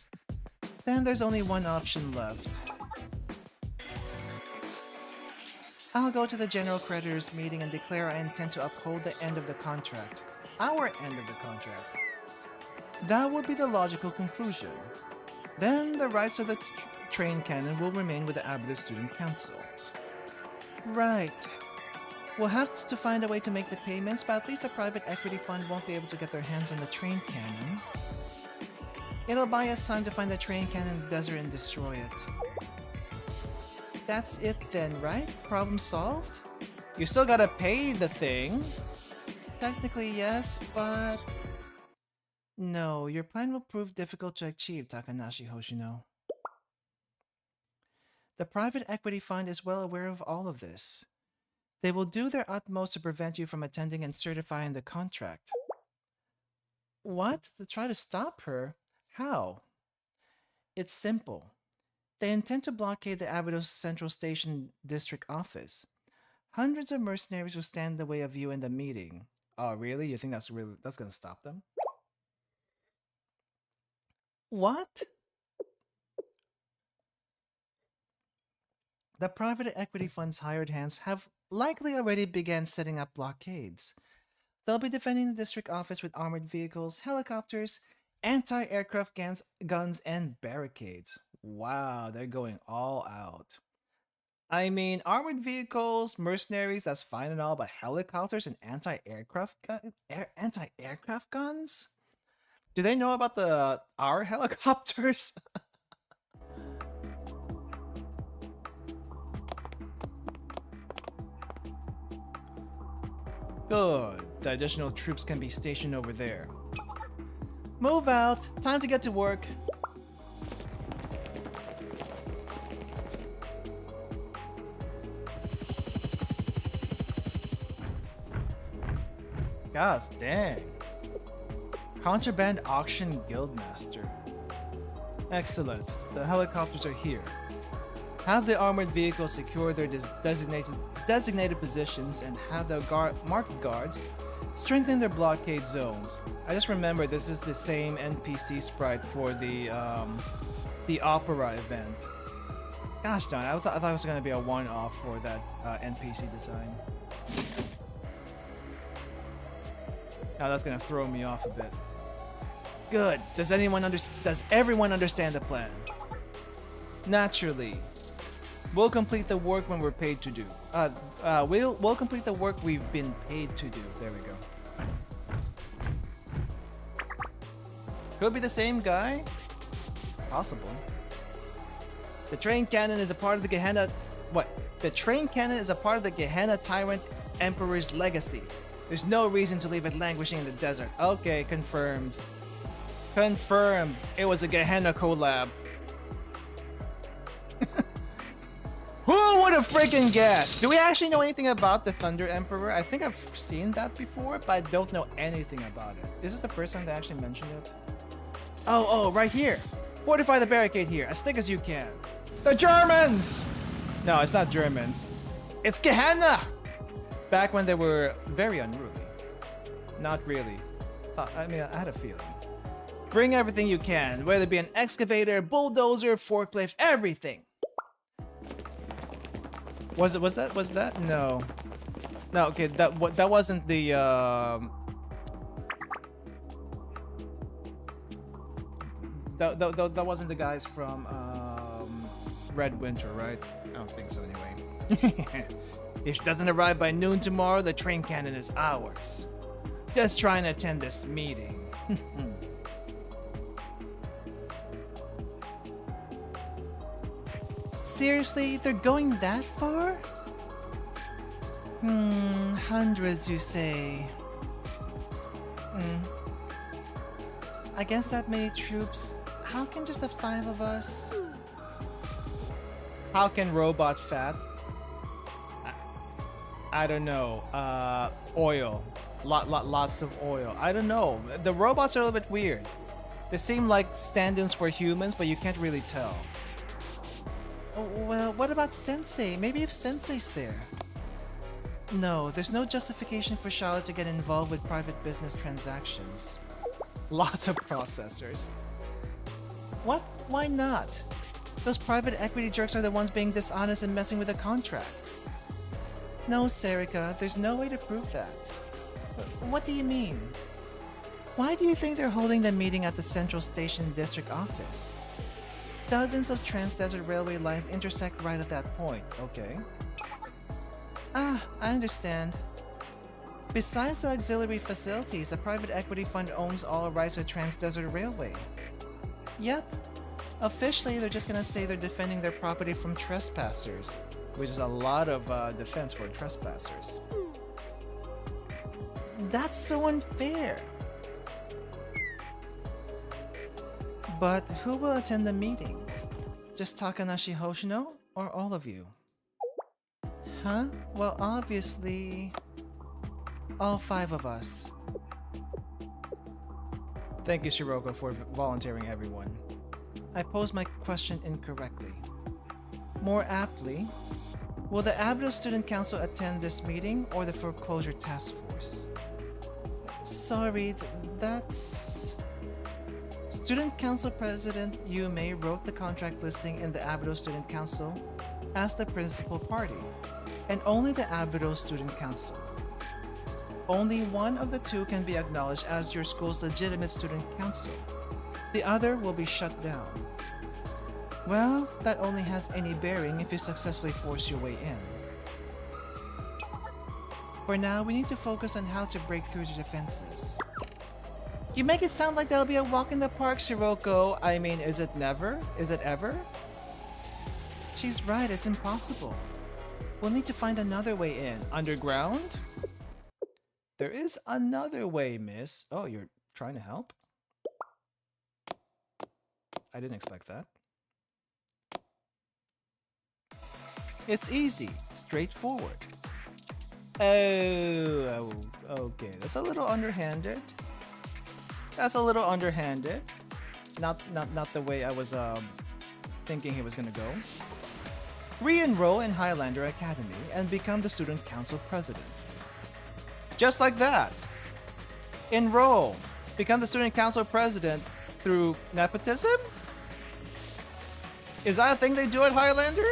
Then there's only one option left. I'll go to the general creditors meeting and declare I intend to uphold the end of the contract. Our end of the contract. That would be the logical conclusion. Then the rights of the train cannon will remain with the Abydos Student Council. Right. We'll have to find a way to make the payments, but at least the private equity fund won't be able to get their hands on the train cannon. It'll buy us time to find the train cannon in the desert and destroy it. That's it then, right? Problem solved? You still gotta pay the thing. Technically yes, but... No, your plan will prove difficult to achieve, Takanashi Hoshino. The private equity fund is well aware of all of this. They will do their utmost to prevent you from attending and certifying the contract. What? To try to stop her? How? It's simple. They intend to blockade the Abydos Central Station District Office. Hundreds of mercenaries will stand in the way of you in the meeting. Oh, really? You think that's gonna stop them? What? The private equity fund's hired hands have likely already began setting up blockades. They'll be defending the district office with armored vehicles, helicopters, anti-aircraft guns, and barricades. Wow, they're going all out. I mean, armored vehicles, mercenaries, that's fine and all, but helicopters and anti-aircraft guns? Do they know about our helicopters? Good. The additional troops can be stationed over there. Move out. Time to get to work. Gosh dang. Contraband Auction Guildmaster. Excellent. The helicopters are here. Have the armored vehicles secure their designated positions and have the market guards strengthen their blockade zones. I just remember this is the same NPC sprite for the opera event. Gosh darn, I thought it was going to be a one-off for that NPC design. Now that's going to throw me off a bit. Good. Does everyone understand the plan? Naturally. We'll complete the work when we're paid to do. We'll complete the work we've been paid to do. There we go. Could be the same guy? Possible. The train cannon is a part of the Gehenna... What? The train cannon is a part of the Gehenna Tyrant Emperor's legacy. There's no reason to leave it languishing in the desert. Okay, confirmed. Confirmed. It was a Gehenna collab. Who would have freaking guessed? Do we actually know anything about the Thunder Emperor? I think I've seen that before, but I don't know anything about it. This is the first time they actually mentioned it. Oh, right here. Fortify the barricade here, as thick as you can. The Germans! No, it's not Germans. It's Gehenna! Back when they were very unruly. Not really. I mean, I had a feeling. Bring everything you can, whether it be an excavator, bulldozer, forklift, everything. Was that? No. No, okay, that wasn't the That wasn't the guys from Red Winter, right? I don't think so anyway. If she doesn't arrive by noon tomorrow, the train cannon is ours. Just trying to attend this meeting. Seriously, they're going that far? Hundreds, you say? I guess that many troops. How can just the 5 of us? How can robot fat? I don't know. Oil. Lots of oil. I don't know. The robots are a little bit weird. They seem like stand-ins for humans, but you can't really tell. Oh, well, what about Sensei? Maybe if Sensei's there. No, there's no justification for Charlotte to get involved with private business transactions. Lots of processors. What? Why not? Those private equity jerks are the ones being dishonest and messing with the contract. No, Serica, there's no way to prove that. What do you mean? Why do you think they're holding the meeting at the Central Station District office? Dozens of Trans-Desert Railway lines intersect right at that point, okay? Ah, I understand. Besides the auxiliary facilities, the private equity fund owns all rights to Trans-Desert Railway. Yep. Officially, they're just gonna say they're defending their property from trespassers, which is a lot of defense for trespassers. That's so unfair. But who will attend the meeting? Just Takanashi Hoshino, or all of you? Huh? Well, obviously, all 5 of us. Thank you, Shiroko, for volunteering everyone. I posed my question incorrectly. More aptly, will the Abydos Student Council attend this meeting or the Foreclosure Task Force? Sorry, that's... Student Council President Yume wrote the contract listing in the Abydos Student Council as the principal party, and only the Abydos Student Council. Only one of the 2 can be acknowledged as your school's legitimate student council. The other will be shut down. Well, that only has any bearing if you successfully force your way in. For now, we need to focus on how to break through the defenses. You make it sound like that'll be a walk in the park, Shiroko. I mean, is it never? Is it ever? She's right, it's impossible. We'll need to find another way in. Underground? There is another way, miss. Oh, you're trying to help? I didn't expect that. It's easy, straightforward. Oh, okay. That's a little underhanded. That's a little underhanded. Not the way I was thinking he was gonna go. Re-enroll in Highlander Academy and become the student council president. Just like that. Enroll. Become the student council president through nepotism? Is that a thing they do at Highlander?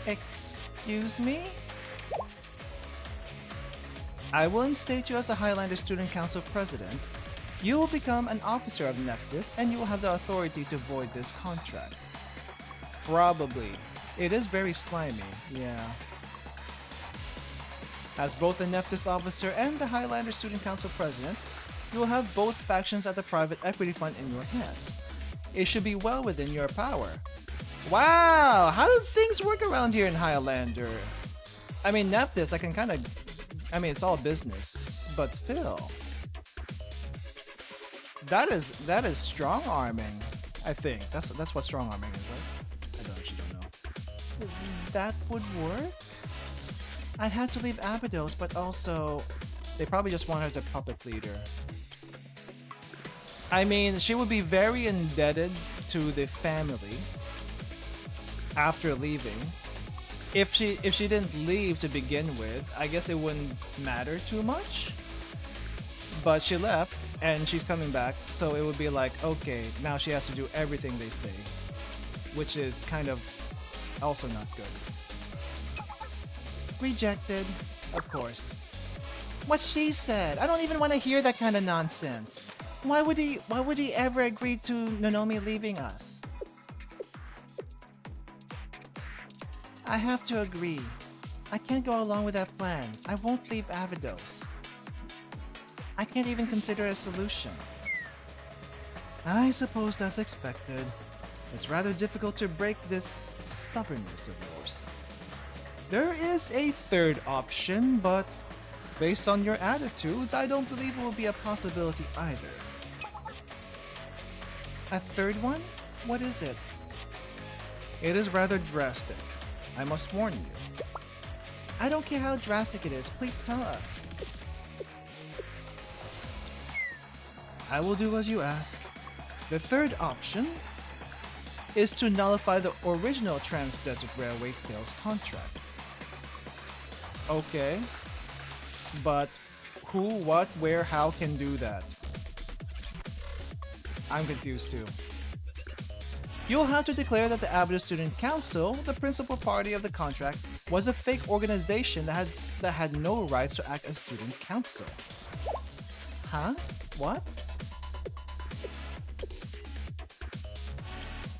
Excuse me? I will instate you as a Highlander Student Council President. You will become an officer of Notlikethis and you will have the authority to void this contract. Probably. It is very slimy, yeah. As both the Notlikethis officer and the Highlander Student Council President, you will have both factions at the private equity fund in your hands. It should be well within your power. Wow! How do things work around here in Highlander? I mean, Notlikethis, I can kind of... I mean, it's all business, but still. That is strong arming, I think. That's what strong arming is, right? I actually don't know. That would work? I'd had to leave Abydos, but also... They probably just want her as a puppet leader. I mean, she would be very indebted to the family after leaving. If she didn't leave to begin with, I guess it wouldn't matter too much. But she left, and she's coming back, so it would be like, okay, now she has to do everything they say. Which is kind of also not good. Rejected, of course. What she said. I don't even want to hear that kind of nonsense. Why would he ever agree to Nonomi leaving us? I have to agree. I can't go along with that plan. I won't leave Abydos. I can't even consider a solution. I suppose that's expected. It's rather difficult to break this stubbornness of yours. There is a third option, but based on your attitudes, I don't believe it will be a possibility either. A third one? What is it? It is rather drastic. I must warn you. I don't care how drastic it is, please tell us. I will do as you ask. The third option is to nullify the original Trans-Desert Railway sales contract. Okay. But who, what, where, how can do that? I'm confused too. You'll have to declare that the Abydos Student Council, the principal party of the contract, was a fake organization that had no rights to act as student council. Huh? What?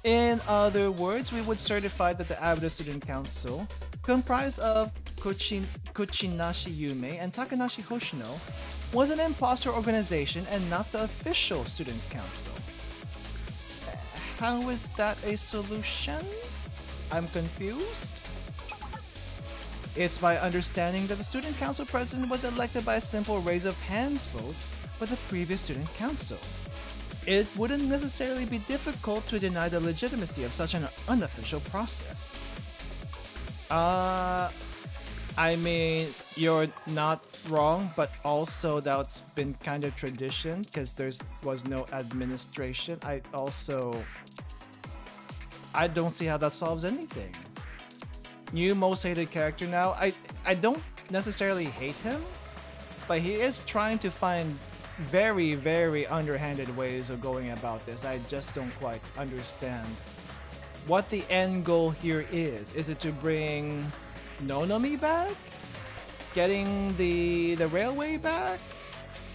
In other words, we would certify that the Abydos Student Council, comprised of Kuchinashi Yume and Takanashi Hoshino, was an imposter organization and not the official student council. How is that a solution? I'm confused. It's my understanding that the student council president was elected by a simple raise of hands vote by the previous student council. It wouldn't necessarily be difficult to deny the legitimacy of such an unofficial process. I mean, you're not wrong, but also that's been kind of tradition because was no administration. I don't see how that solves anything. New most hated character now. I don't necessarily hate him, but he is trying to find very, very underhanded ways of going about this. I just don't quite understand what the end goal here is. Is it to bring Nonomi back? Getting the railway back?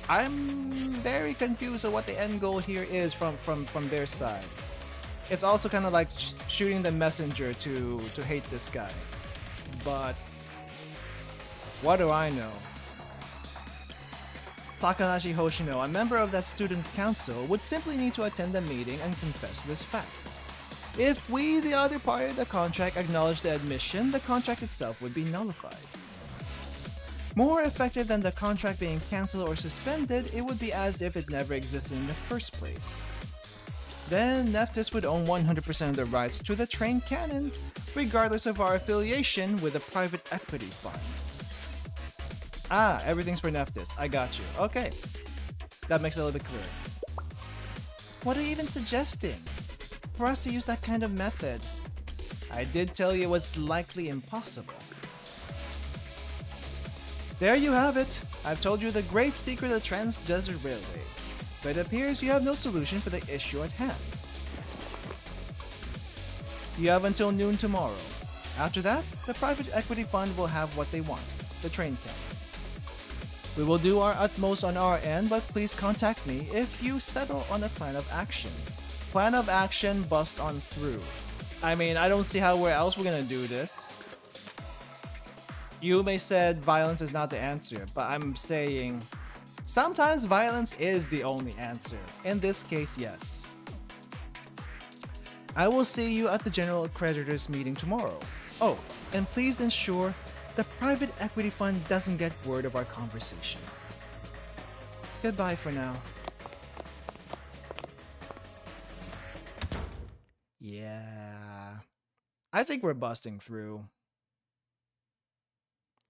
I'm very confused of what the end goal here is from their side. It's also kind of like shooting the messenger to hate this guy. But what do I know? Takanashi Hoshino, a member of that student council, would simply need to attend the meeting and confess this fact. If we, the other party of the contract, acknowledge the admission, the contract itself would be nullified. More effective than the contract being cancelled or suspended, it would be as if it never existed in the first place. Then Neftis would own 100% of the rights to the train cannon, regardless of our affiliation with a private equity fund. Ah, everything's for Neftis. I got you. Okay. That makes it a little bit clearer. What are you even suggesting? For us to use that kind of method? I did tell you it was likely impossible. There you have it. I've told you the great secret of the Trans-Desert Railway. But it appears you have no solution for the issue at hand. You have until noon tomorrow. After that, the private equity fund will have what they want, the train cannon. We will do our utmost on our end, but please contact me if you settle on a plan of action. Plan of action, bust on through. I mean, I don't see where else we're gonna do this. Yume said violence is not the answer, but I'm saying sometimes violence is the only answer. In this case, yes. I will see you at the General Creditors meeting tomorrow. Oh, and please ensure the private equity fund doesn't get word of our conversation. Goodbye for now. Yeah. I think we're busting through.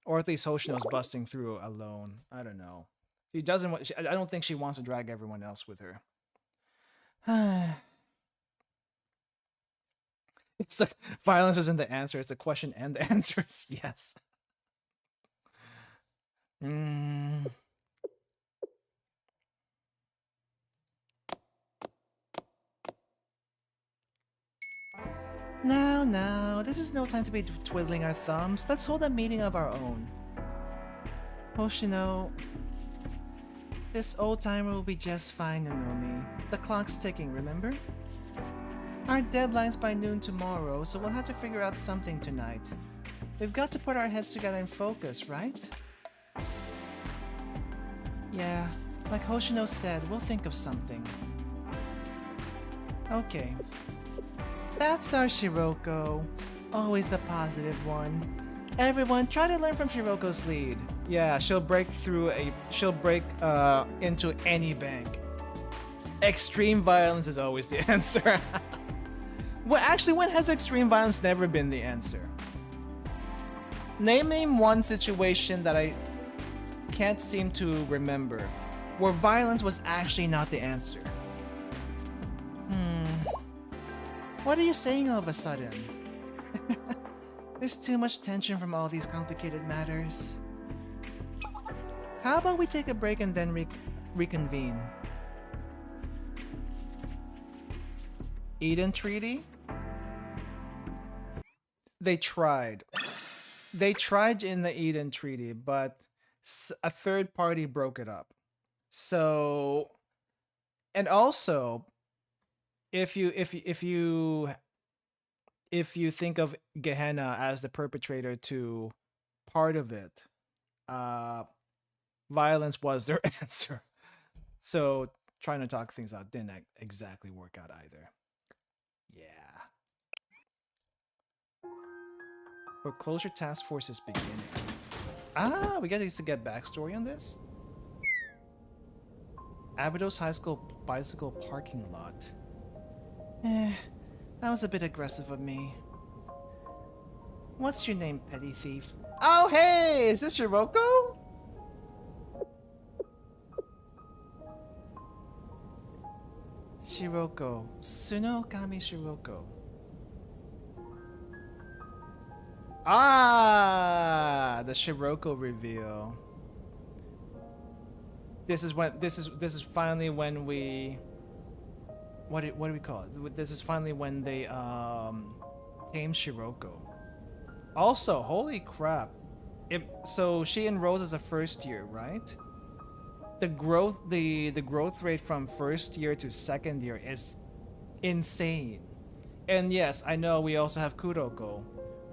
Or at least Hoshino's busting through alone. I don't know. She doesn't want. I don't think she wants to drag everyone else with her. It's the violence isn't the answer. It's the question and the answers. Yes. Now, this is no time to be twiddling our thumbs. Let's hold a meeting of our own. Hoshino, this old timer will be just fine, Nonomi. The clock's ticking, remember? Our deadline's by noon tomorrow, so we'll have to figure out something tonight. We've got to put our heads together and focus, right? Yeah, like Hoshino said, we'll think of something. Okay. That's our Shiroko. Always the positive one. Everyone, try to learn from Shiroko's lead. Yeah, she'll break into any bank. Extreme violence is always the answer. Well, actually, when has extreme violence never been the answer? Name one situation that I can't seem to remember where violence was actually not the answer. What are you saying all of a sudden? There's too much tension from all these complicated matters. How about we take a break and then reconvene? Eden Treaty? They tried. They tried in the Eden Treaty, but a third party broke it up. So, and also, if you think of Gehenna as the perpetrator to part of it, violence was their answer. So trying to talk things out didn't exactly work out either. Yeah. Foreclosure task force is beginning. Ah, we got to get backstory on this. Abydos High School bicycle parking lot. That was a bit aggressive of me. What's your name, petty thief? Oh, hey! Is this Shiroko? Shiroko. Suno Kami Shiroko. Ah! The Shiroko reveal. This is finally when we... What do we call it? This is finally when they tame Shiroko. Also, holy crap! So she enrolls as a first year, right? The growth rate from first year to second year is insane. And yes, I know we also have Kuroko,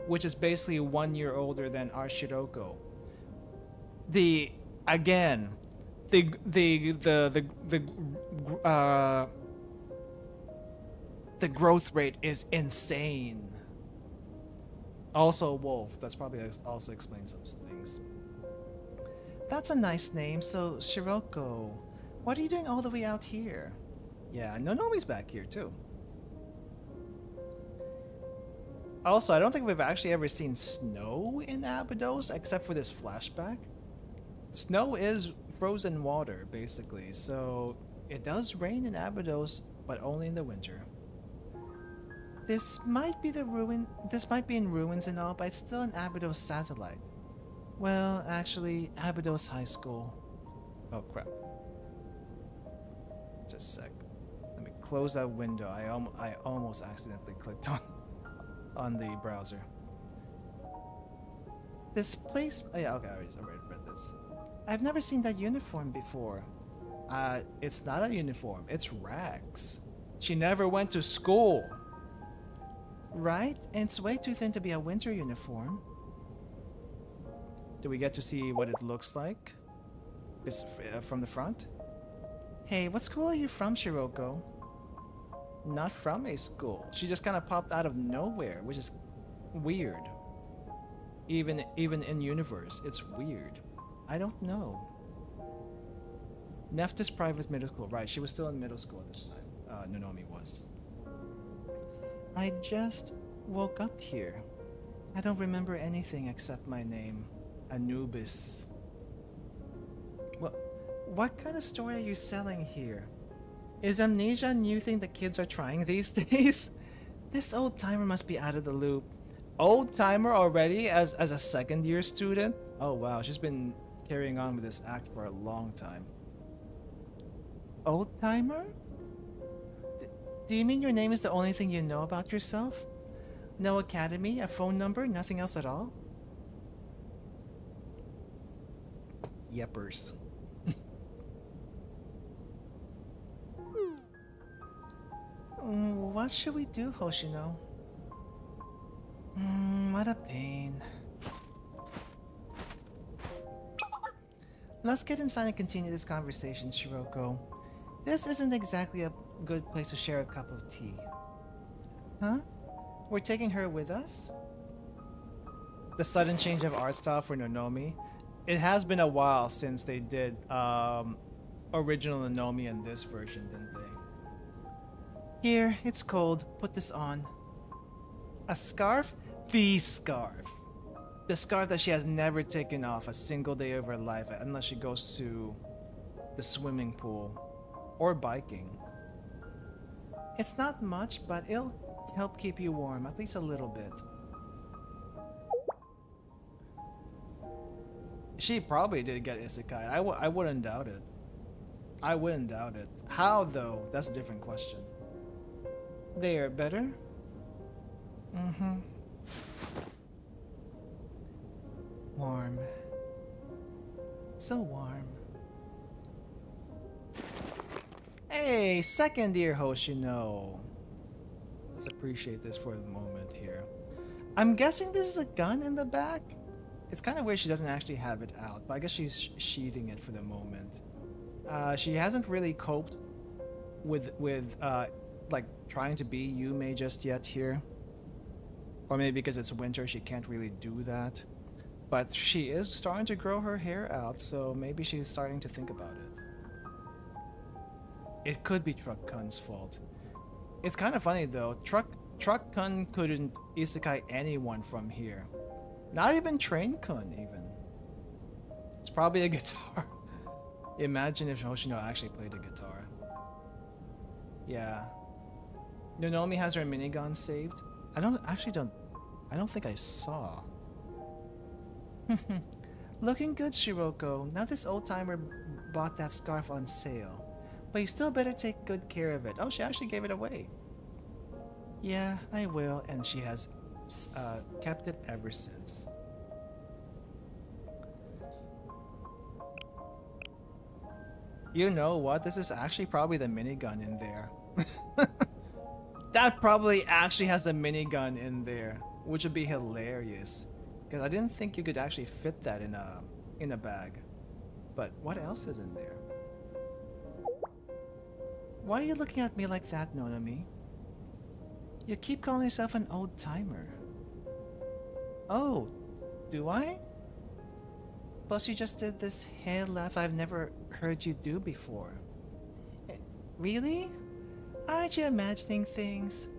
which is basically 1 year older than our Shiroko. The growth rate is insane. Also, Wolf. That's probably also explains some things. That's a nice name. So, Shiroko, what are you doing all the way out here? Yeah, Nonomi's back here too. Also, I don't think we've actually ever seen snow in Abydos except for this flashback. Snow is frozen water, basically. So, it does rain in Abydos, but only in the winter. This might be in ruins and all, but it's still an Abydos satellite. Well, actually, Abydos High School. Oh crap. Just a sec. Let me close that window. I almost accidentally clicked on the browser. This place... Oh, yeah, okay, I already read this. I've never seen that uniform before. It's not a uniform. It's rags. She never went to school. Right? And it's way too thin to be a winter uniform. Do we get to see what it looks like? From the front? Hey, what school are you from, Shiroko? Not from a school. She just kind of popped out of nowhere, which is weird. Even in universe, it's weird. I don't know. Nephthys Private Middle School. Right, she was still in middle school at this time. Nonomi was. I just woke up here. I don't remember anything except my name, Anubis. What kind of story are you selling here? Is amnesia a new thing that kids are trying these days? This old timer must be out of the loop. Old timer already as a second year student? Oh wow, she's been carrying on with this act for a long time. Old timer? Do you mean your name is the only thing you know about yourself? No academy, a phone number, nothing else at all? Yepers. What should we do, Hoshino? What a pain. Let's get inside and continue this conversation, Shiroko. This isn't exactly a good place to share a cup of tea. Huh? We're taking her with us? The sudden change of art style for Nonomi. It has been a while since they did original Nonomi in this version, didn't they? Here, it's cold. Put this on. A scarf? The scarf. The scarf that she has never taken off a single day of her life unless she goes to the swimming pool or biking. It's not much, but it'll help keep you warm, at least a little bit. She probably did get isekai. I wouldn't doubt it. I wouldn't doubt it. How, though? That's a different question. They are better? Mm-hmm. Warm. So warm. Hey, second year Hoshino. Let's appreciate this for the moment here. I'm guessing this is a gun in the back? It's kind of weird she doesn't actually have it out, but I guess she's sheathing it for the moment. She hasn't really coped with like trying to be Yume just yet here. Or maybe because it's winter she can't really do that. But she is starting to grow her hair out, so maybe she's starting to think about it. It could be Truck Kun's fault. It's kind of funny though, Truck Kun couldn't isekai anyone from here. Not even Train Kun even. It's probably a guitar. Imagine if Hoshino actually played a guitar. Yeah. Nonomi has her minigun saved. I don't think I saw. Looking good, Shiroko. Now this old timer bought that scarf on sale. But you still better take good care of it. Oh, she actually gave it away. Yeah, I will, and she has kept it ever since. You know what? This is actually probably the minigun in there. That probably actually has a minigun in there, which would be hilarious. Because I didn't think you could actually fit that in a bag. But what else is in there? Why are you looking at me like that, Nonomi? You keep calling yourself an old timer. Oh, do I? Plus you just did this hair laugh I've never heard you do before. Really? Aren't you imagining things?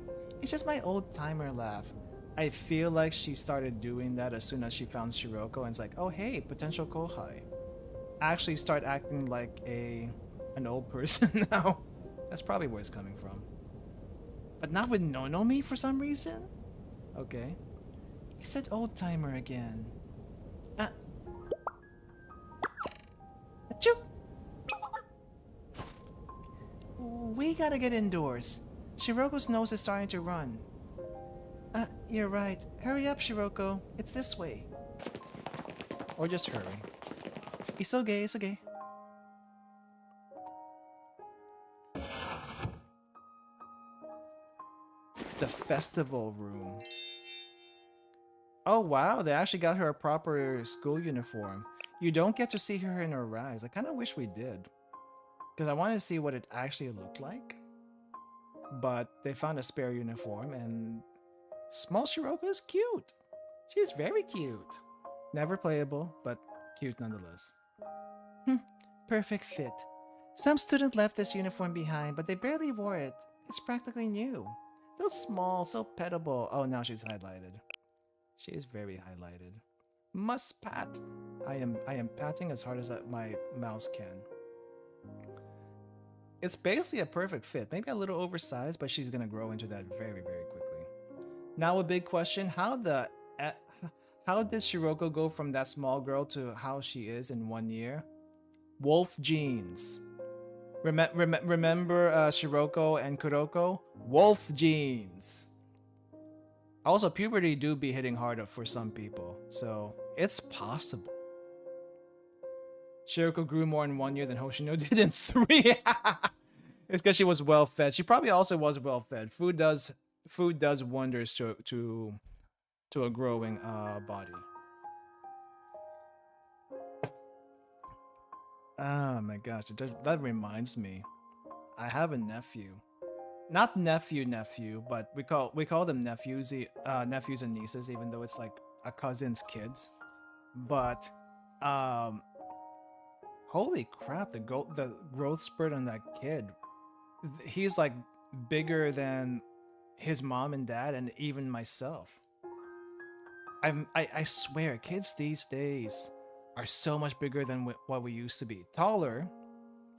It's just my old timer laugh. I feel like she started doing that as soon as she found Shiroko and it's like, oh hey, potential kohai. Actually start acting like an old person now. That's probably where it's coming from. But not with Nonomi for some reason? Okay. You said old timer again. Achoo! We gotta get indoors. Shiroko's nose is starting to run. You're right. Hurry up, Shiroko. It's this way. Or just hurry. Isoge, isoge. The festival room. Oh wow, they actually got her a proper school uniform. You don't get to see her in her rags. I kind of wish we did. Because I wanted to see what it actually looked like. But they found a spare uniform and small Shiroko is cute. She's very cute. Never playable, but cute nonetheless. Perfect fit. Some student left this uniform behind, but they barely wore it. It's practically new. So small, so petable. Oh, now she's highlighted. She is very highlighted. Must pat. I am patting as hard as my mouse can. It's basically a perfect fit. Maybe a little oversized, but she's gonna grow into that very, very quickly. Now a big question: how did Shiroko go from that small girl to how she is in 1 year? Wolf genes. Remember Shiroko and Kuroko? Wolf genes. Also, puberty do be hitting hard for some people, so it's possible. Shiroko grew more in 1 year than Hoshino did in 3. It's because she was well fed. She probably also was well fed. Food does wonders to a growing body. Oh my gosh, that reminds me. I have a nephew. Not nephew, but we call them nephews and nieces, even though it's like a cousin's kids. But holy crap, the growth spurt on that kid. He's like bigger than his mom and dad and even myself. I swear, kids these days are so much bigger than what we used to be. Taller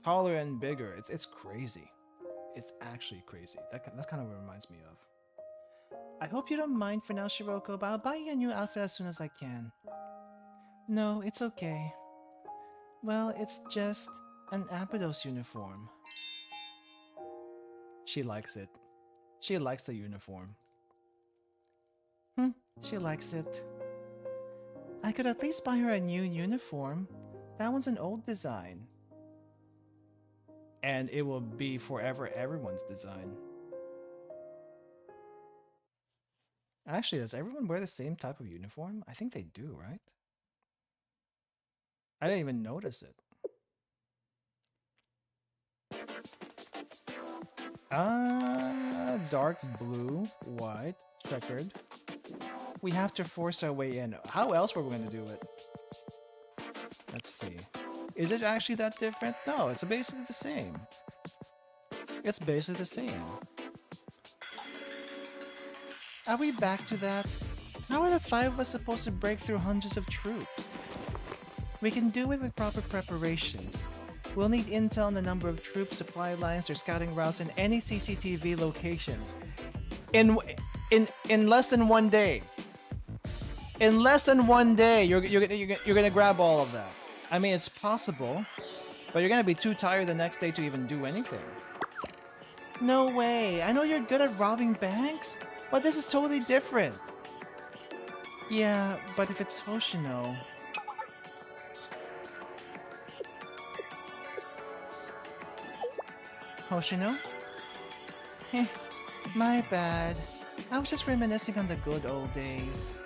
and bigger. It's crazy. It's actually crazy. That's kind of what it reminds me of. I hope you don't mind for now, Shiroko, but I'll buy you a new outfit as soon as I can. No, it's okay. Well, it's just an Abydos uniform. She likes it. She likes the uniform. She likes it. I could at least buy her a new uniform. That one's an old design. And it will be forever everyone's design. Actually, does everyone wear the same type of uniform? I think they do, right? I didn't even notice it. Dark blue, white, checkered. We have to force our way in. How else were we going to do it? Let's see. Is it actually that different? No, it's basically the same. It's basically the same. Are we back to that? How are the 5 of us supposed to break through hundreds of troops? We can do it with proper preparations. We'll need intel on the number of troops, supply lines, their scouting routes, and any CCTV locations. In less than 1 day. In less than 1 day, you're gonna grab all of that. I mean, it's possible, but you're gonna be too tired the next day to even do anything. No way. I know you're good at robbing banks, but this is totally different. Yeah, but if it's Hoshino... Hoshino? Heh, my bad. I was just reminiscing on the good old days.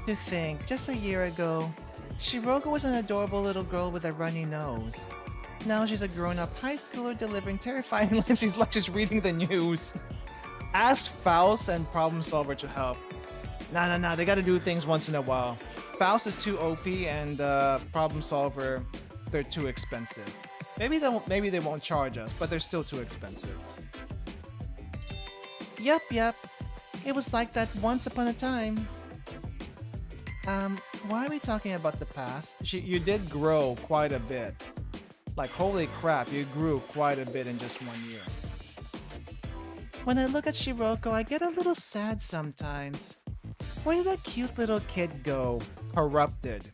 To think, just a year ago, Shiroko was an adorable little girl with a runny nose. Now she's a grown-up high schooler delivering terrifying lines. She's like she's reading the news. Ask Faust and Problem Solver to help. Nah, they gotta do things once in a while. Faust is too OP and Problem Solver, they're too expensive. Maybe they won't charge us, but they're still too expensive. Yep. It was like that once upon a time. Why are we talking about the past? You did grow quite a bit. Like, holy crap, you grew quite a bit in just 1 year. When I look at Shiroko, I get a little sad sometimes. Where did that cute little kid go? Corrupted.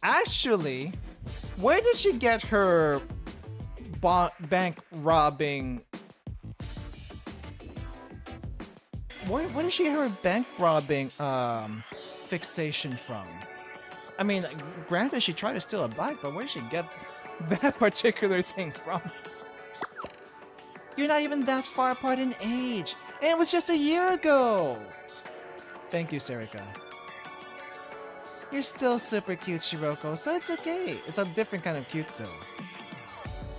Actually, where did she get her bank robbing? Where did she get her bank robbing fixation from? I mean, granted, she tried to steal a bike, but where did she get that particular thing from? You're not even that far apart in age, and it was just a year ago. Thank you, Serika. You're still super cute, Shiroko, so it's okay. It's a different kind of cute, though.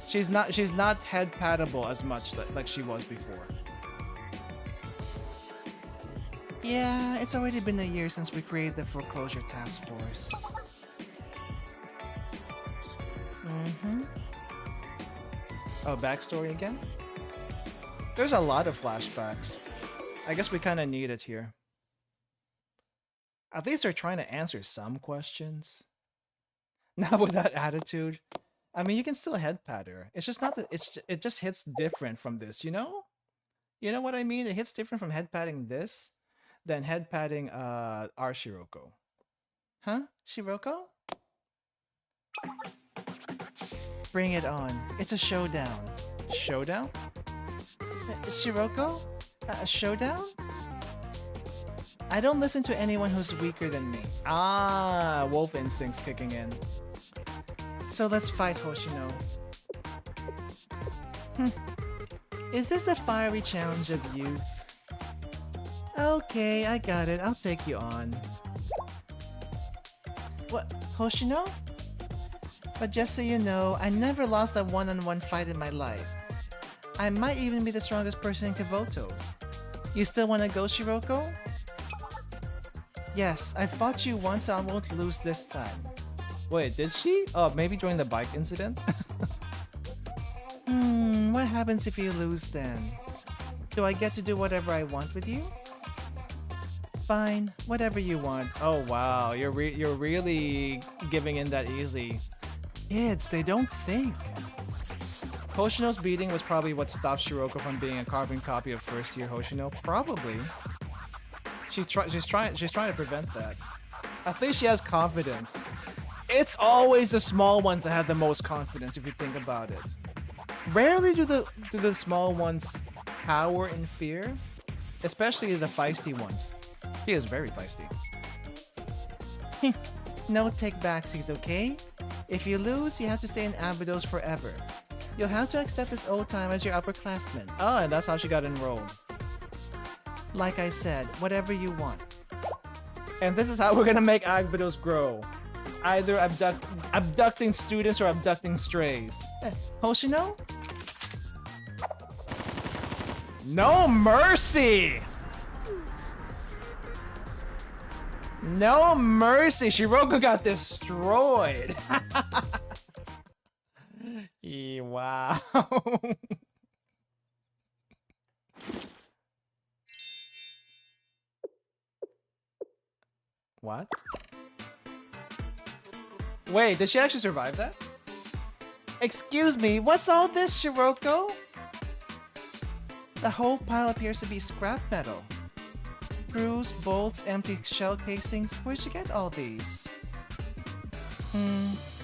She's not head patable as much like she was before. Yeah, it's already been a year since we created the foreclosure task force. Oh, backstory again? There's a lot of flashbacks. I guess we kind of need it here. At least they're trying to answer some questions. Not with that attitude. I mean, you can still head pat her. It's just not that it just hits different from this, you know? You know what I mean? It hits different from head patting this than head patting our Shiroko. Huh? Shiroko? Bring it on. It's a showdown. Showdown? Shiroko? A showdown? I don't listen to anyone who's weaker than me. Ah, wolf instincts kicking in. So let's fight, Hoshino. Is this the fiery challenge of youth? Okay, I got it. I'll take you on. What? Hoshino? But just so you know, I never lost a one-on-one fight in my life. I might even be the strongest person in Kavotos. You still want to go, Shiroko? Yes, I fought you once, so I won't lose this time. Wait, did she? Oh, maybe during the bike incident? What happens if you lose then? Do I get to do whatever I want with you? Fine, whatever you want. Oh wow, you're really giving in that easily. Kids, they don't think. Hoshino's beating was probably what stopped Shiroko from being a carbon copy of first year Hoshino. Probably. She's trying to prevent that. At least she has confidence. It's always the small ones that have the most confidence if you think about it. Rarely do the small ones cower in fear, especially the feisty ones. He is very feisty. No take-backsies, okay? If you lose, you have to stay in Abydos forever. You'll have to accept this old time as your upperclassman. Oh, and that's how she got enrolled. Like I said, whatever you want. And this is how we're gonna make Abydos grow. Either abducting students or abducting strays. Hoshino? No mercy! No mercy! Shiroko got destroyed! Wow. What? Wait, did she actually survive that? Excuse me, what's all this, Shiroko? The whole pile appears to be scrap metal. Screws, bolts, empty shell casings. Where'd you get all these?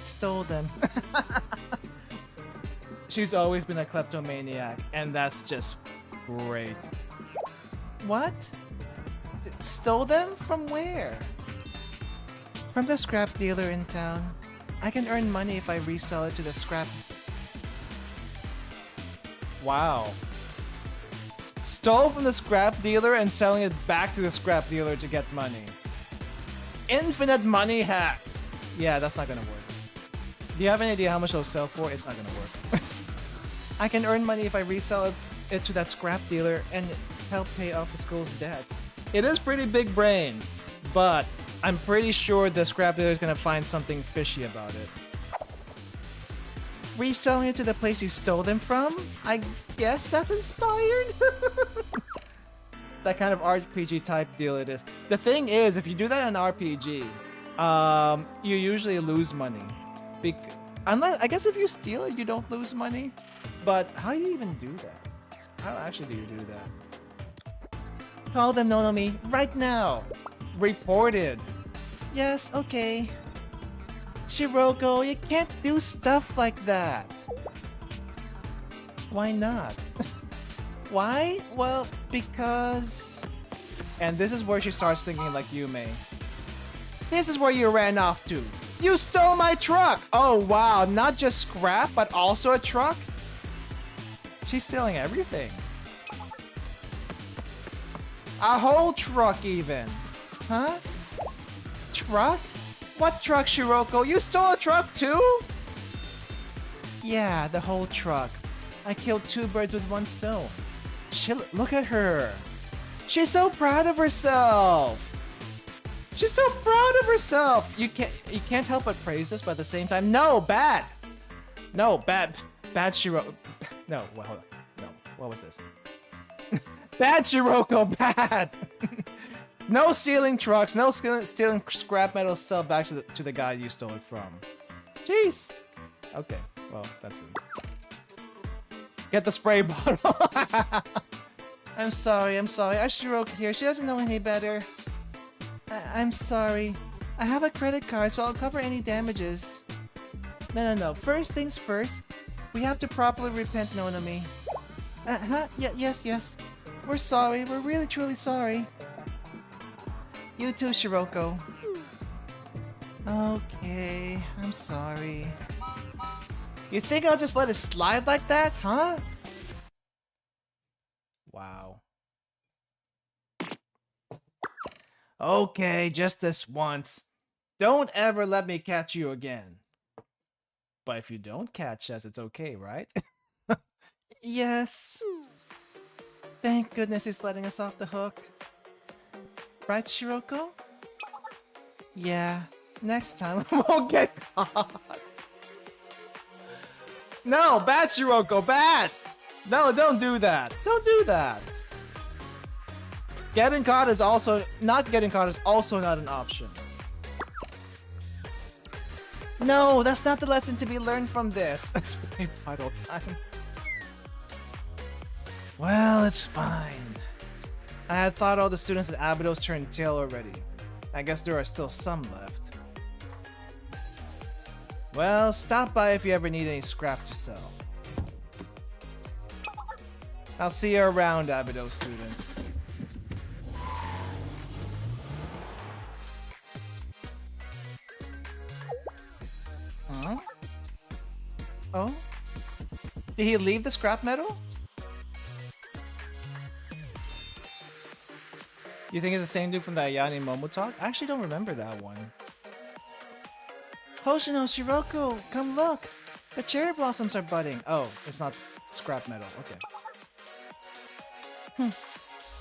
Stole them. She's always been a kleptomaniac, and that's just great. What? Stole them? From where? From the scrap dealer in town. I can earn money if I resell it to the scrap. Wow. Stole from the scrap dealer and selling it back to the scrap dealer to get money. Infinite money hack. Yeah, that's not gonna work. Do you have any idea how much they'll sell for? It's not gonna work. I can earn money if I resell it to that scrap dealer and help pay off the school's debts. It is pretty big brain, but I'm pretty sure the scrap dealer is gonna find something fishy about it. Reselling it to the place you stole them from? I guess that's inspired? That kind of RPG type deal it is. The thing is, if you do that in RPG, you usually lose money. Unless, I guess if you steal it, you don't lose money. But how do you even do that? How actually do you do that? Call them Nonomi right now! Reported! Yes, okay. Shiroko, you can't do stuff like that! Why not? Why? Well, because... And this is where she starts thinking like Yume. This is where you ran off to! You stole my truck! Oh wow, not just scrap, but also a truck? She's stealing everything. A whole truck even. Huh? Truck? What truck, Shiroko? You stole a truck too? Yeah, the whole truck. I killed 2 birds with 1 stone. Look at her. She's so proud of herself. She's so proud of herself. You can't help but praise this, but at the same time, no, bad. No, bad Shiroko. No, well, hold on. No, what was this? Bad Shiroko, bad. No stealing trucks, no stealing scrap metal, sell back to the guy you stole it from. Jeez. Okay, well, that's it. Get the spray bottle. I'm sorry. Our Shiroko here, she doesn't know any better. I'm sorry. I have a credit card, so I'll cover any damages. No. First things first. We have to properly repent, Nonomi. Yes. We're sorry. We're really, truly sorry. You too, Shiroko. Okay, I'm sorry. You think I'll just let it slide like that, huh? Wow. Okay, just this once. Don't ever let me catch you again. But if you don't catch us, it's okay, right? Yes. Thank goodness he's letting us off the hook. Right, Shiroko? Yeah, next time we won't get caught. No, bad Shiroko, bad! No, don't do that. Don't do that. Getting caught is also... Not getting caught is also not an option. No, that's not the lesson to be learned from this. Explain puddle time. Well, it's fine. I had thought all the students at Abydos turned tail already. I guess there are still some left. Well, stop by if you ever need any scrap to sell. I'll see you around, Abydos students. Huh? Oh? Did he leave the scrap metal? You think it's the same dude from the Ayane Momo talk? I actually don't remember that one. Hoshino, Shiroko, come look! The cherry blossoms are budding. Oh, it's not scrap metal. Okay.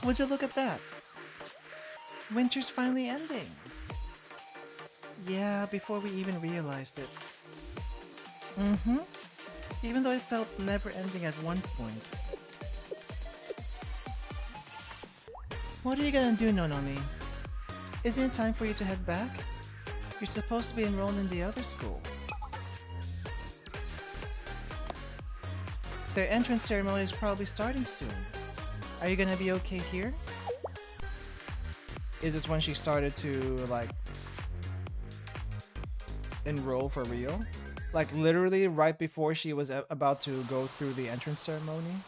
Would you look at that? Winter's finally ending. Yeah, before we even realized it. Even though it felt never ending at one point. What are you gonna do, Nonomi? Isn't it time for you to head back? You're supposed to be enrolled in the other school. Their entrance ceremony is probably starting soon. Are you gonna be okay here? Is this when she started to, like, enroll for real? Like, literally right before she was about to go through the entrance ceremony?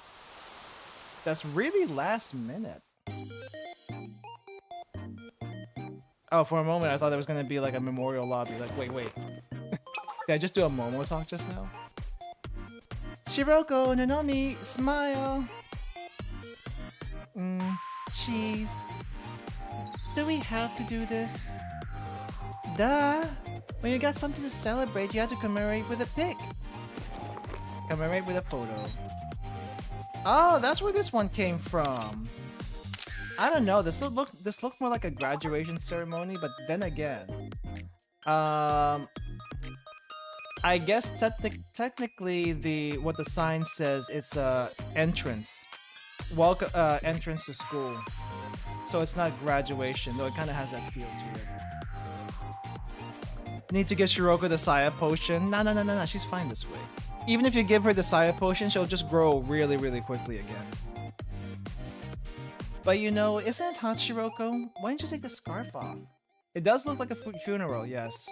That's really last minute. Oh, for a moment I thought there was gonna be like a memorial lobby. Like, wait. Did I just do a Momo talk just now? Shiroko, Nonomi, smile! Cheese. Do we have to do this? Duh! When you got something to celebrate, you have to commemorate with a pic. Commemorate with a photo. Oh, that's where this one came from. I don't know. This looked more like a graduation ceremony, but then again, I guess technically what the sign says, it's a entrance, welcome entrance to school. So it's not graduation, though it kind of has that feel to it. Need to give Shiroko the Saya potion. No, she's fine this way. Even if you give her the Saya potion, she'll just grow really, really quickly again. But you know, isn't it hot, Shiroko? Why don't you take the scarf off? It does look like a funeral, yes.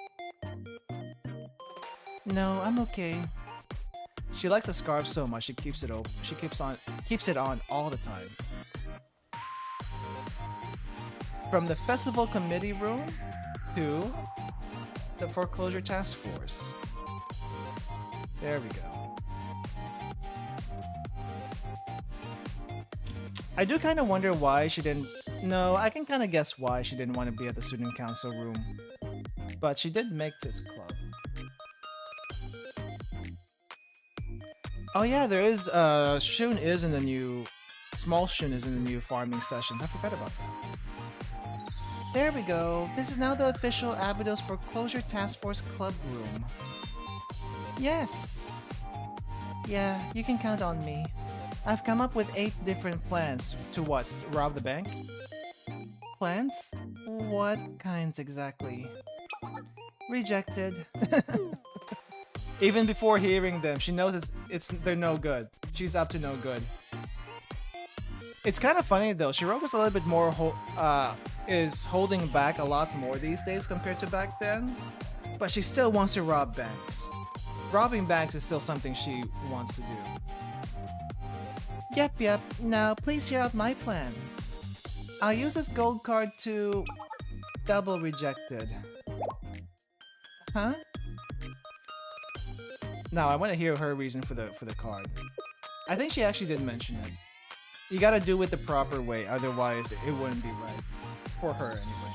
No, I'm okay. She likes the scarf so much, she keeps it open. She keeps it on all the time. From the festival committee room to the foreclosure task force. There we go. I do kind of wonder why she didn't... No, I can kind of guess why she didn't want to be at the student council room. But she did make this club. Oh yeah, there is... Shun is in the new... Small Shun is in the new farming sessions. I forgot about that. There we go. This is now the official Abydos Foreclosure Task Force Club room. Yes! Yeah, you can count on me. I've come up with 8 different plans to what? Rob the bank? Plans? What kinds exactly? Rejected. Even before hearing them, she knows they're no good. She's up to no good. It's kind of funny though. Shiroko's a little bit more is holding back a lot more these days compared to back then, but she still wants to rob banks. Robbing banks is still something she wants to do. Yep. Now, please hear out my plan. I'll use this gold card to... Double rejected. Huh? Now I want to hear her reason for the card. I think she actually did mention it. You gotta do it the proper way, otherwise it wouldn't be right. For her, anyway.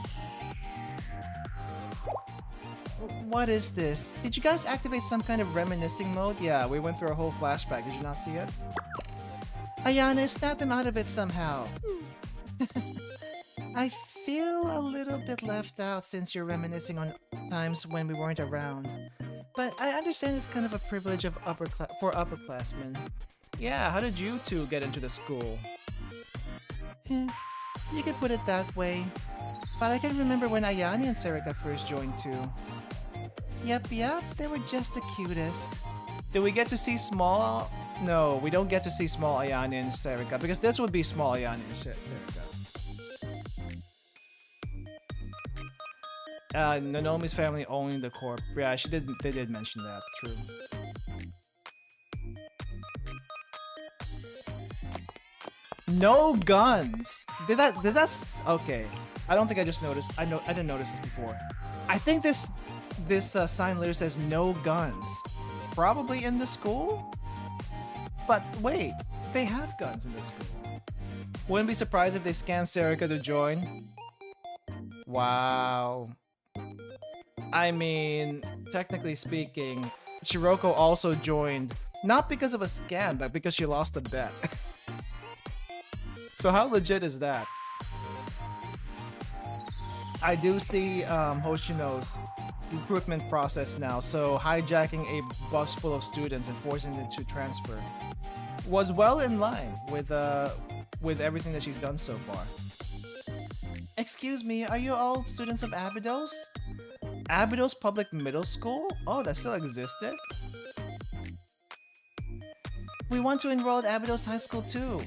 What is this? Did you guys activate some kind of reminiscing mode? Yeah, we went through a whole flashback. Did you not see it? Ayane, snap them out of it somehow. I feel a little bit left out since you're reminiscing on times when we weren't around. But I understand it's kind of a privilege of for upperclassmen. Yeah, how did you two get into the school? You could put it that way. But I can remember when Ayane and Serika first joined too. Yep, they were just the cutest. Do we get to see small? No, we don't get to see small Ayane and Serika, because this would be small Ayane and Serika. Nanomi's family owning the corp. Yeah, they did mention that, true. No guns! Okay. I don't think I just noticed. I didn't notice this before. I think this sign later says no guns. Probably in the school? But wait, they have guns in the school. Wouldn't be surprised if they scam Serika to join. Wow. I mean, technically speaking, Shiroko also joined, not because of a scam, but because she lost a bet. So how legit is that? I do see Hoshino's recruitment process now, so hijacking a bus full of students and forcing them to transfer was well in line with everything that she's done so far. Excuse me, are you all students of Abydos? Abydos Public Middle School? Oh, that still existed? We want to enroll at Abydos High School too.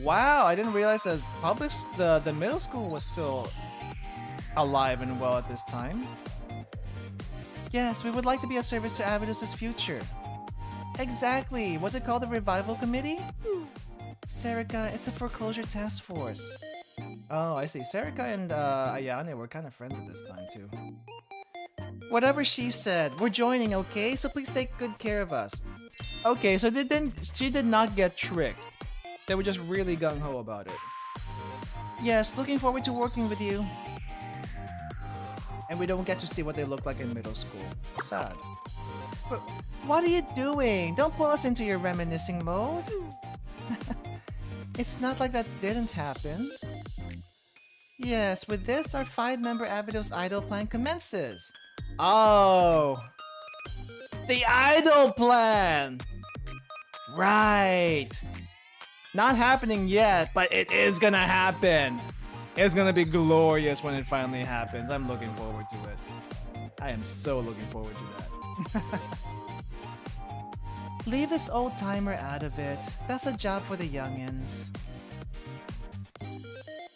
Wow, I didn't realize that the middle school was still alive and well at this time. Yes, we would like to be of service to Abydos' future. Exactly. Was it called the Revival Committee? Serika, it's a foreclosure task force. Oh, I see. Serika and Ayane were kind of friends at this time too. Whatever she said, we're joining, okay? So please take good care of us. Okay, so she did not get tricked. They were just really gung-ho about it. Yes, looking forward to working with you. And we don't get to see what they look like in middle school. Sad. But what are you doing? Don't pull us into your reminiscing mode. It's not like that didn't happen. Yes, with this, our 5-member Abydos Idol plan commences. Oh! The Idol plan! Right! Not happening yet, but it is gonna happen! It's gonna be glorious when it finally happens. I'm looking forward to it. I am so looking forward to that. Leave this old timer out of it. That's a job for the youngins.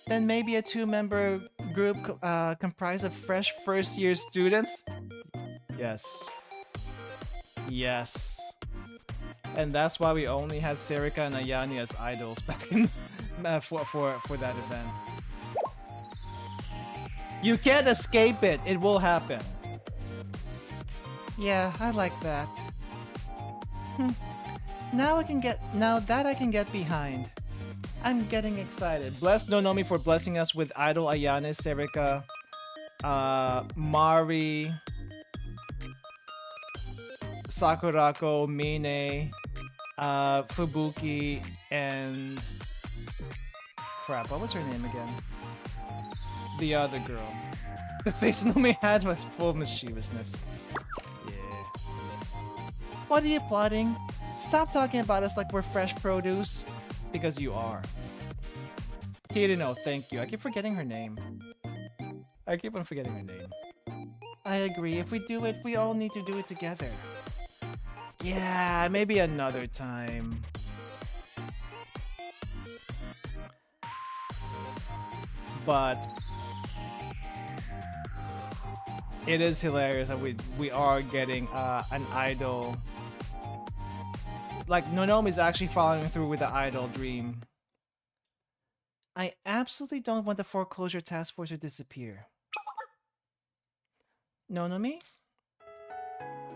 Then maybe a 2-member group comprised of fresh first-year students? Yes. Yes. And that's why we only had Serika and Ayane as idols back in for that event. You can't escape it. It will happen. Yeah, I like that. Now that I can get behind. I'm getting excited. Bless Nonomi for blessing us with idol Ayane, Serika, Mari, Sakurako, Mine, Fubuki, and crap, what was her name again? The other girl. The face Nomi had was full of mischievousness. Yeah. What are you plotting? Stop talking about us like we're fresh produce. Because you are. Hirino, thank you. I keep forgetting her name. I keep on forgetting her name. I agree. If we do it, we all need to do it together. Yeah, maybe another time. But it is hilarious that we are getting an idol. Like, Nonomi's actually following through with the idol dream. I absolutely don't want the foreclosure task force to disappear. Nonomi?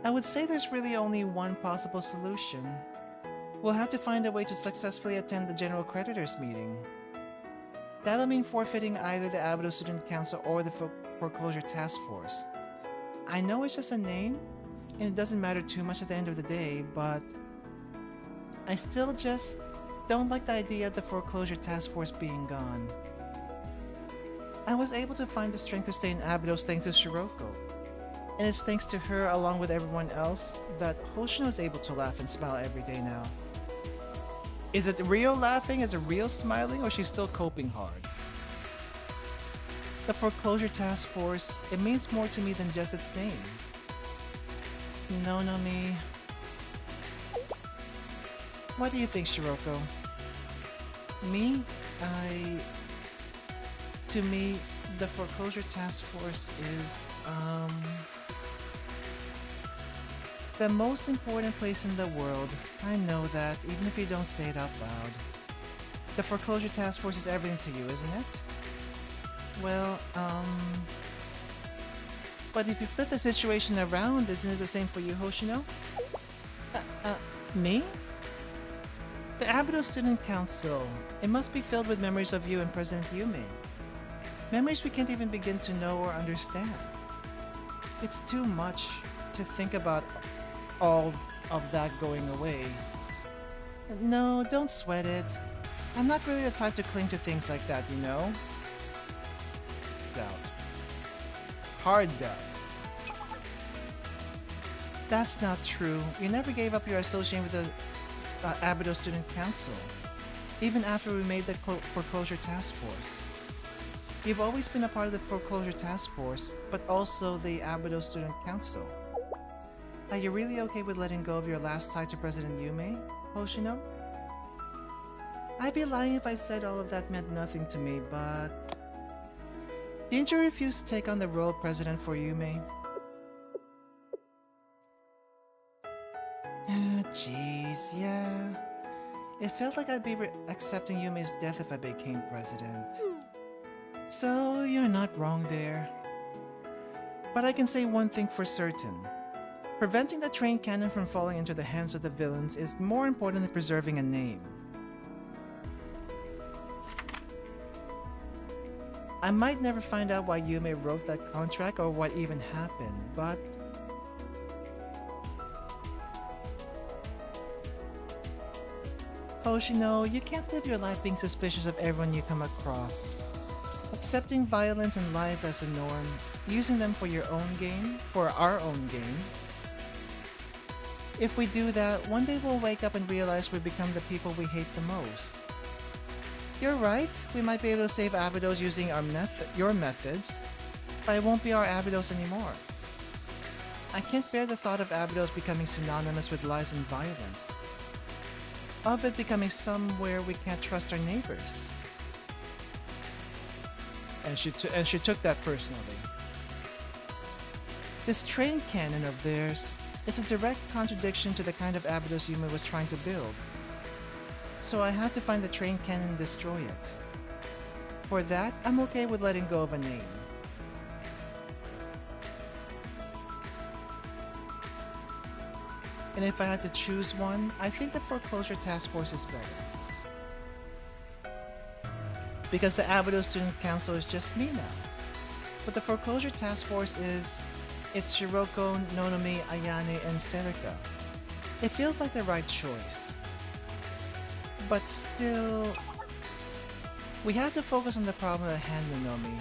I would say there's really only one possible solution. We'll have to find a way to successfully attend the General Creditors meeting. That'll mean forfeiting either the Abydos Student Council or the Foreclosure Task Force. I know it's just a name, and it doesn't matter too much at the end of the day, but I still just don't like the idea of the Foreclosure Task Force being gone. I was able to find the strength to stay in Abydos thanks to Shiroko. And it's thanks to her, along with everyone else, that Hoshino is able to laugh and smile every day now. Is it real laughing? Is it real smiling? Or is she still coping hard? The Foreclosure Task Force, it means more to me than just its name. No, me. What do you think, Shiroko? Me? To me, the Foreclosure Task Force is, the most important place in the world. I know that, even if you don't say it out loud. The Foreclosure Task Force is everything to you, isn't it? Well, but if you flip the situation around, isn't it the same for you, Hoshino? Me? The Abydos Student Council. It must be filled with memories of you and President Yume. Memories we can't even begin to know or understand. It's too much to think about all of that going away. No, don't sweat it. I'm not really the type to cling to things like that, you know? Doubt. Hard doubt. That's not true. You never gave up your association with the Abydos Student Council, even after we made the Foreclosure Task Force. You've always been a part of the Foreclosure Task Force, but also the Abydos Student Council. Are you really okay with letting go of your last tie to President Yume, Hoshino? I'd be lying if I said all of that meant nothing to me, but... Didn't you refuse to take on the role of president for Yume? Jeez, yeah. It felt like I'd be accepting Yume's death if I became president. So, you're not wrong there. But I can say one thing for certain. Preventing the train cannon from falling into the hands of the villains is more important than preserving a name. I might never find out why Yume wrote that contract or what even happened, but... Hoshino, you can't live your life being suspicious of everyone you come across. Accepting violence and lies as a norm, using them for your own gain, for our own gain. If we do that, one day we'll wake up and realize we become the people we hate the most. You're right, we might be able to save Abydos using your methods, but it won't be our Abydos anymore. I can't bear the thought of Abydos becoming synonymous with lies and violence. Of it becoming somewhere we can't trust our neighbors. And she took that personally. This train cannon of theirs is a direct contradiction to the kind of Abydos Yume was trying to build. So I had to find the train cannon and destroy it. For that, I'm okay with letting go of a name. And if I had to choose one, I think the Foreclosure Task Force is better. Because the Abydos Student Council is just me now. But the Foreclosure Task Force it's Shiroko, Nonomi, Ayane, and Serika. It feels like the right choice. But still... We have to focus on the problem at hand, Nonomi.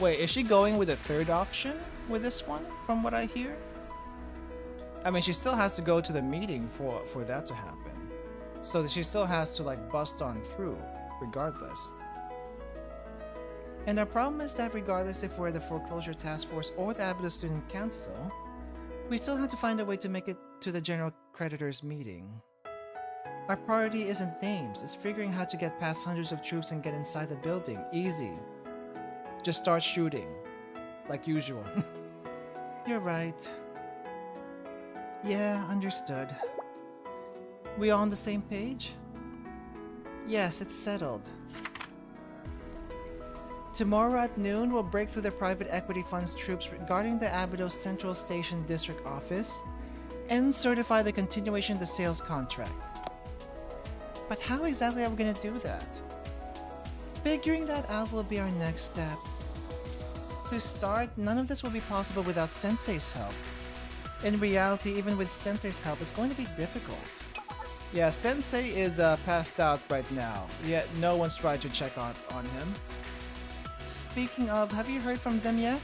Wait, is she going with a third option with this one, from what I hear? I mean, she still has to go to the meeting for that to happen. So she still has to, like, bust on through, regardless. And our problem is that regardless if we're the Foreclosure Task Force or the Abydos Student Council, we still have to find a way to make it to the General Creditors meeting. Our priority isn't names, it's figuring how to get past hundreds of troops and get inside the building. Easy. Just start shooting. Like usual. You're right. Yeah, understood. We all on the same page? Yes, it's settled. Tomorrow at noon, we'll break through the private equity fund's troops regarding the Abydos Central Station District Office and certify the continuation of the sales contract. But how exactly are we gonna do that? Figuring that out will be our next step. To start, none of this will be possible without Sensei's help. In reality, even with Sensei's help, it's going to be difficult. Yeah, Sensei is passed out right now, yet no one's tried to check on him. Speaking of, have you heard from them yet?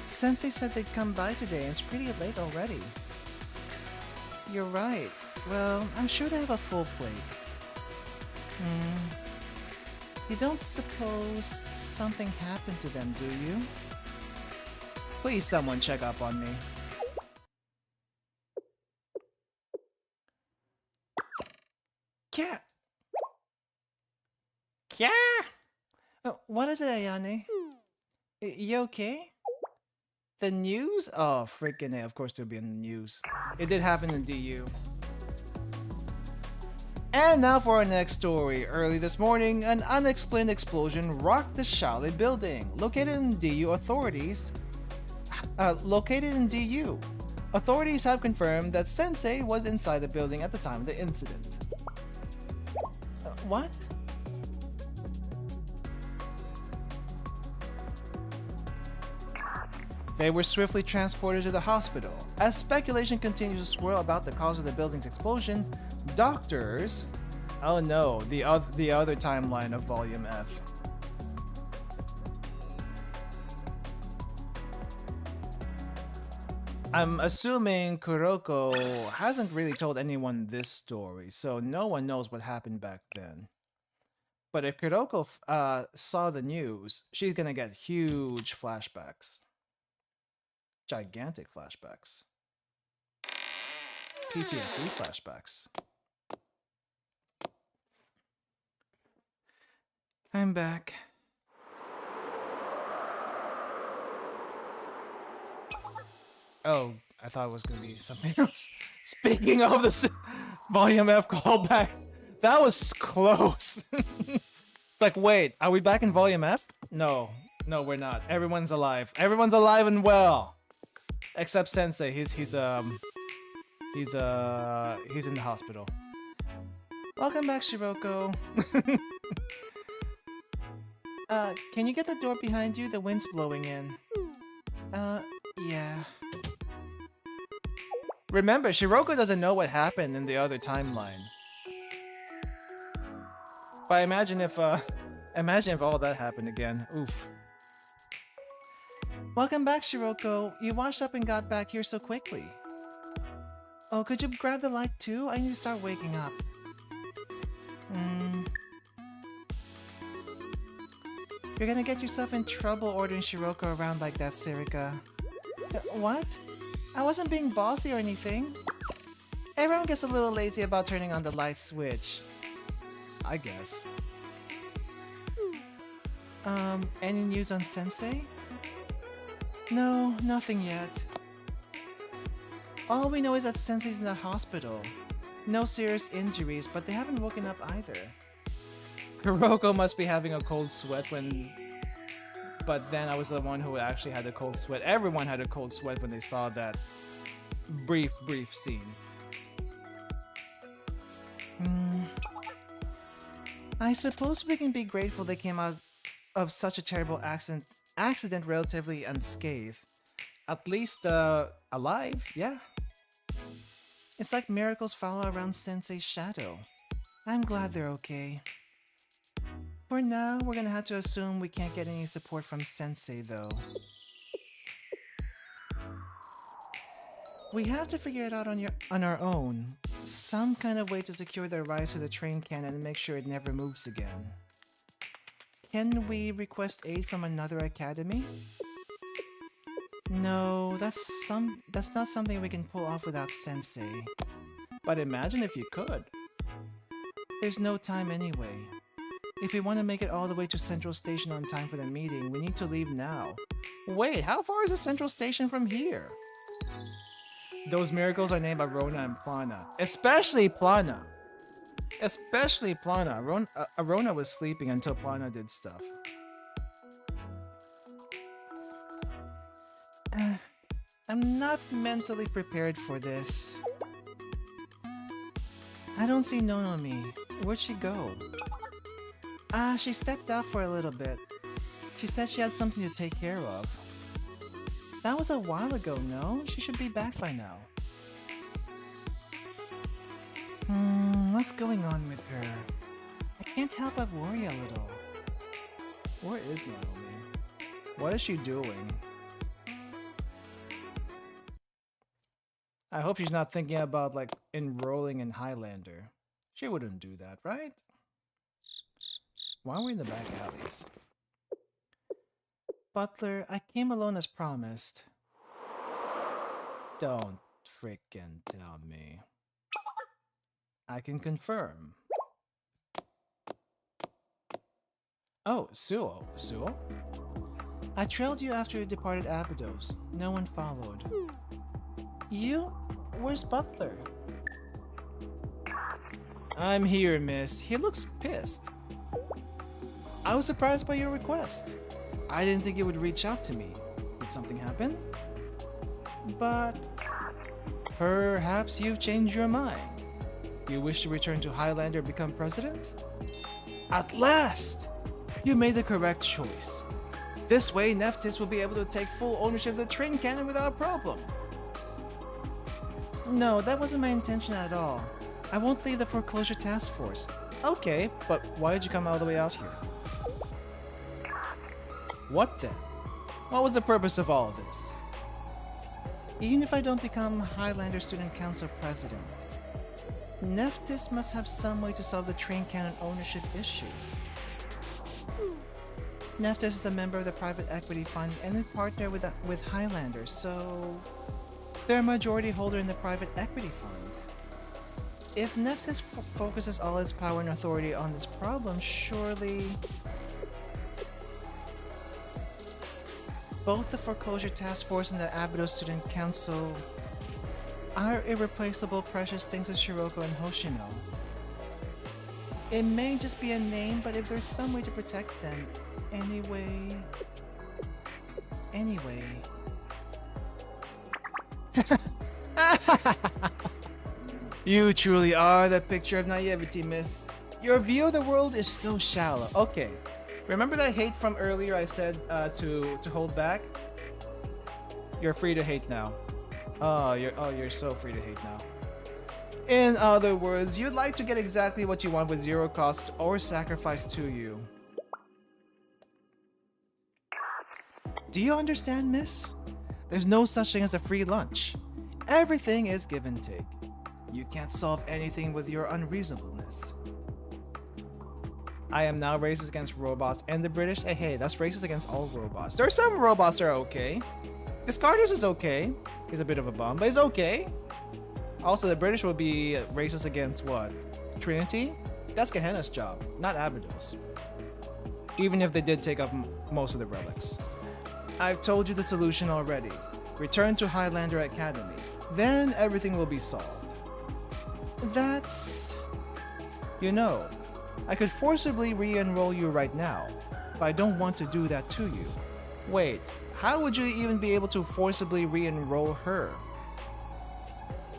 Sensei said they'd come by today and it's pretty late already. You're right. Well, I'm sure they have a full plate. You don't suppose something happened to them, do you? Please someone check up on me. Kya? Kya? What is it, Ayane? You okay? The news? Oh, freaking A. Of course there'll be in the news. It did happen in DU. And now for our next story. Early this morning, an unexplained explosion rocked the Shoujo building, located in DU. Authorities have confirmed that Sensei was inside the building at the time of the incident. What? They were swiftly transported to the hospital. As speculation continues to swirl about the cause of the building's explosion, doctors... Oh no, the other timeline of Volume F. I'm assuming Kuroko hasn't really told anyone this story, so no one knows what happened back then. But if Kuroko saw the news, she's gonna get huge flashbacks. Gigantic flashbacks. PTSD flashbacks. I'm back. Oh, I thought it was gonna be something else. Speaking of the Volume F callback, that was close. It's like, wait, are we back in Volume F? No, we're not. Everyone's alive. Everyone's alive and well, except Sensei. He's in the hospital. Welcome back, Shiroko. Can you get the door behind you? The wind's blowing in. Yeah. Remember, Shiroko doesn't know what happened in the other timeline. But imagine if all that happened again. Oof. Welcome back, Shiroko. You washed up and got back here so quickly. Oh, could you grab the light too? I need to start waking up. You're gonna get yourself in trouble ordering Shiroko around like that, Sirika. What? I wasn't being bossy or anything. Everyone gets a little lazy about turning on the light switch. I guess. Any news on Sensei? No, nothing yet. All we know is that Sensei's in the hospital. No serious injuries, but they haven't woken up either. Kuroko must be having a cold sweat when... But then I was the one who actually had a cold sweat. Everyone had a cold sweat when they saw that brief scene. I suppose we can be grateful they came out of such a terrible accident relatively unscathed. At least, alive, yeah. It's like miracles follow around Sensei's shadow. I'm glad they're okay. For now, we're gonna have to assume we can't get any support from Sensei, though. We have to figure it out on our own. Some kind of way to secure their rise to the train cannon and make sure it never moves again. Can we request aid from another academy? No, that's not something we can pull off without Sensei. But imagine if you could. There's no time anyway. If we want to make it all the way to Central Station on time for the meeting, we need to leave now. Wait, how far is the Central Station from here? Those miracles are named Arona and Plana. Especially Plana! Especially Plana. Arona was sleeping until Plana did stuff. I'm not mentally prepared for this. I don't see Nonomi. Where'd she go? She stepped out for a little bit. She said she had something to take care of. That was a while ago, no? She should be back by now. What's going on with her? I can't help but worry a little. Where is Nonomi? What is she doing? I hope she's not thinking about, like, enrolling in Highlander. She wouldn't do that, right? Why are we in the back alleys? Butler, I came alone as promised. Don't frickin' tell me. I can confirm. Oh, Suo. Suo? I trailed you after you departed Abydos. No one followed. You? Where's Butler? I'm here, miss. He looks pissed. I was surprised by your request. I didn't think you would reach out to me. Did something happen? But perhaps you've changed your mind. You wish to return to Highlander and become president? At last! You made the correct choice. This way, Notlikethis will be able to take full ownership of the train cannon without a problem. No, that wasn't my intention at all. I won't leave the foreclosure task force. Okay, but why did you come all the way out here? What then? What was the purpose of all of this? Even if I don't become Highlander Student Council President, Notlikethis must have some way to solve the train cannon ownership issue. Notlikethis is a member of the private equity fund and a partner with Highlander, so they're a majority holder in the private equity fund. If Notlikethis focuses all its power and authority on this problem, surely both the Foreclosure Task Force and the Abydos Student Council are irreplaceable precious things of Shiroko and Hoshino. It may just be a name, but if there's some way to protect them, anyway... You truly are the picture of naivety, miss. Your view of the world is so shallow. Okay. Remember that hate from earlier I said to hold back? You're free to hate now. You're so free to hate now. In other words, you'd like to get exactly what you want with zero cost or sacrifice to you. Do you understand, miss? There's no such thing as a free lunch. Everything is give and take. You can't solve anything with your unreasonableness. I am now racist against robots and the British. Hey, that's racist against all robots. There are some robots that are okay. Discardus is okay. He's a bit of a bum, but he's okay. Also, the British will be racist against what? Trinity? That's Gehenna's job, not Abydos. Even if they did take up most of the relics. I've told you the solution already. Return to Highlander Academy. Then everything will be solved. That's... You know, I could forcibly re-enroll you right now, but I don't want to do that to you. Wait, how would you even be able to forcibly re-enroll her?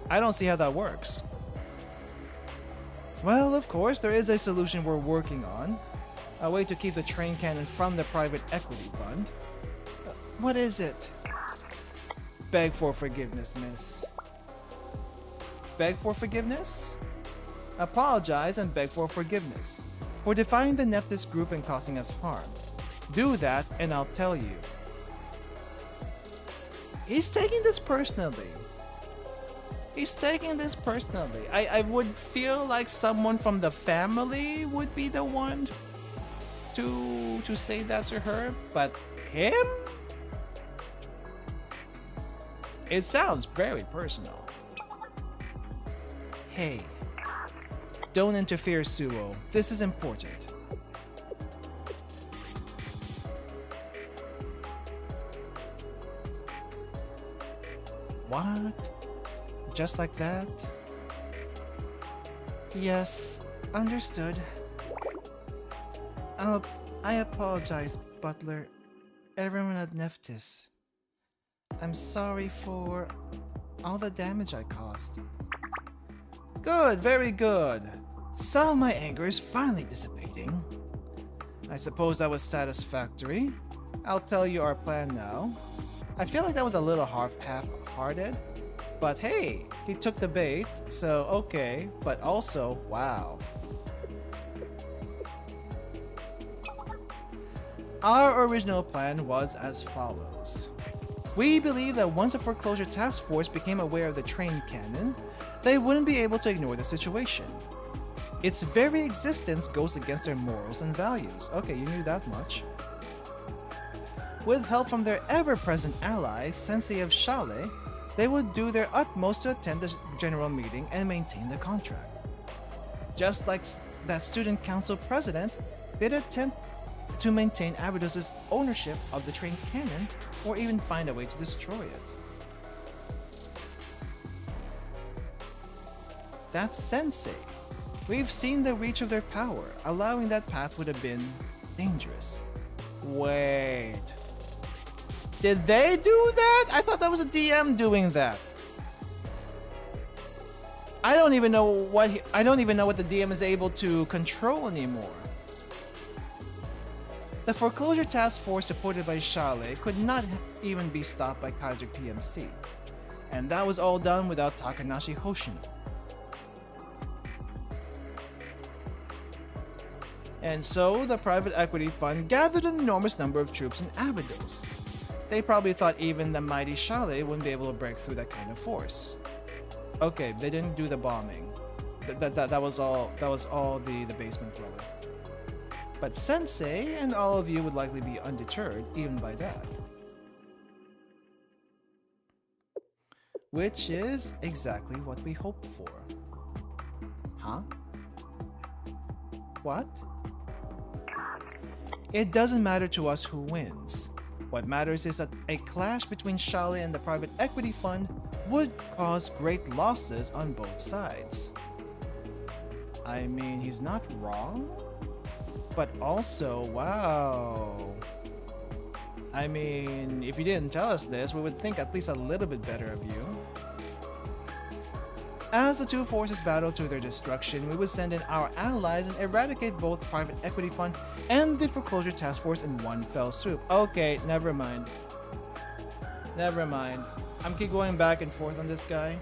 I don't see how that works. Well, of course, there is a solution we're working on. A way to keep the train cannon from the private equity fund. What is it? Beg for forgiveness, miss. Beg for forgiveness? Apologize and beg for forgiveness for defying the Notlikethis group and causing us harm. Do that and I'll tell you. He's taking this personally. I would feel like someone from the family would be the one to say that to her, but him? It sounds very personal. Hey, don't interfere, Suo. This is important. What? Just like that? Yes, understood. I apologize, Butler. Everyone at Notlikethis. I'm sorry for all the damage I caused. Good, very good. Some of my anger is finally dissipating. I suppose that was satisfactory. I'll tell you our plan now. I feel like that was a little half-hearted, but hey, he took the bait, so okay, but also, wow. Our original plan was as follows. We believe that once the foreclosure task force became aware of the train cannon, they wouldn't be able to ignore the situation. Its very existence goes against their morals and values. Okay, you knew that much. With help from their ever-present ally, Sensei of Shale, they would do their utmost to attend the general meeting and maintain the contract. Just like that student council president, they'd attempt to maintain Abydos' ownership of the train cannon or even find a way to destroy it. That's Sensei. We've seen the reach of their power. Allowing that path would have been dangerous. Wait. Did they do that? I thought that was a DM doing that. I don't even know what the DM is able to control anymore. The foreclosure task force supported by Shale could not even be stopped by Kaiser PMC. And that was all done without Takanashi Hoshino. And so, the private equity fund gathered an enormous number of troops in Abydos. They probably thought even the mighty Shale wouldn't be able to break through that kind of force. Okay, they didn't do the bombing. That was all the basement dweller. But Sensei and all of you would likely be undeterred even by that. Which is exactly what we hoped for. Huh? What? It doesn't matter to us who wins. What matters is that a clash between Shale and the private equity fund would cause great losses on both sides. I mean, he's not wrong, but also, wow. I mean, if you didn't tell us this, we would think at least a little bit better of you. As the two forces battle to their destruction, we would send in our allies and eradicate both private equity fund and the foreclosure task force in one fell swoop. Okay, never mind. Never mind. I'm keep going back and forth on this guy,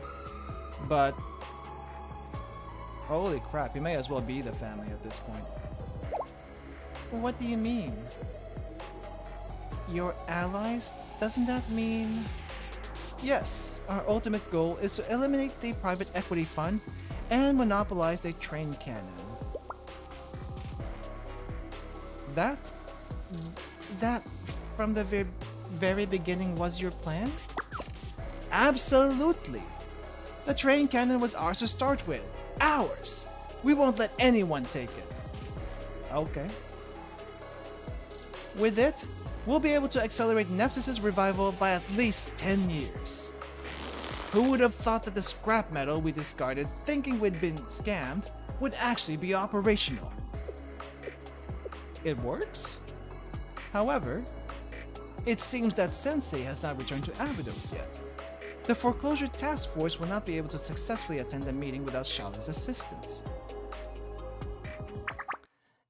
but holy crap, he may as well be the family at this point. What do you mean? Your allies? Doesn't that mean... Yes, our ultimate goal is to eliminate the private equity fund and monopolize the train cannon. That from the very beginning was your plan? Absolutely! The train cannon was ours to start with. Ours! We won't let anyone take it. Okay. With it, we'll be able to accelerate Nephthys' revival by at least 10 years. Who would have thought that the scrap metal we discarded thinking we'd been scammed would actually be operational? It works. However, it seems that Sensei has not returned to Abydos yet. The foreclosure task force will not be able to successfully attend the meeting without Shale's assistance.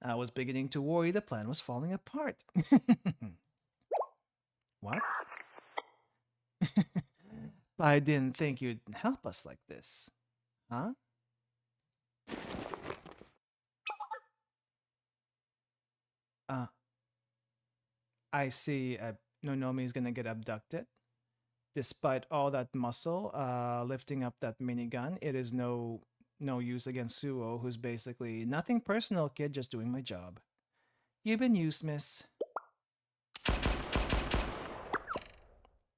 I was beginning to worry the plan was falling apart. What? I didn't think you'd help us like this. Huh? I see Nonomi's gonna get abducted. Despite all that muscle, lifting up that minigun, it is no use against Suo, who's basically nothing personal, kid, just doing my job. You've been used, miss.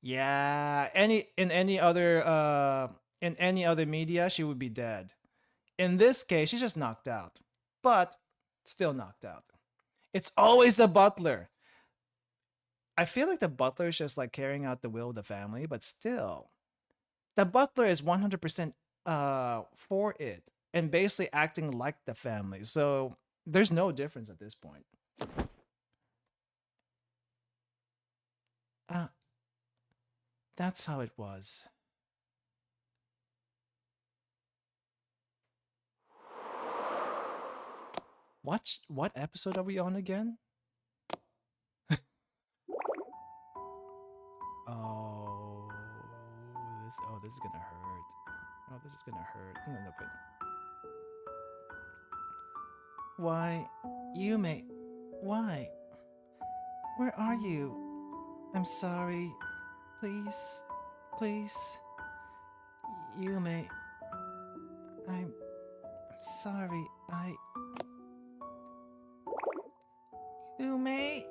Yeah, in any other media, she would be dead. In this case, she's just knocked out, but still knocked out. It's always the butler. I feel like the butler is just like carrying out the will of the family, but still, the butler is 100% for it and basically acting like the family. So there's no difference at this point. That's how it was. What episode are we on again? Oh, this is gonna hurt. Oh, this is gonna hurt. No, but why, Yume? Why? Where are you? I'm sorry. Please, please, Yume. I'm sorry. Yume.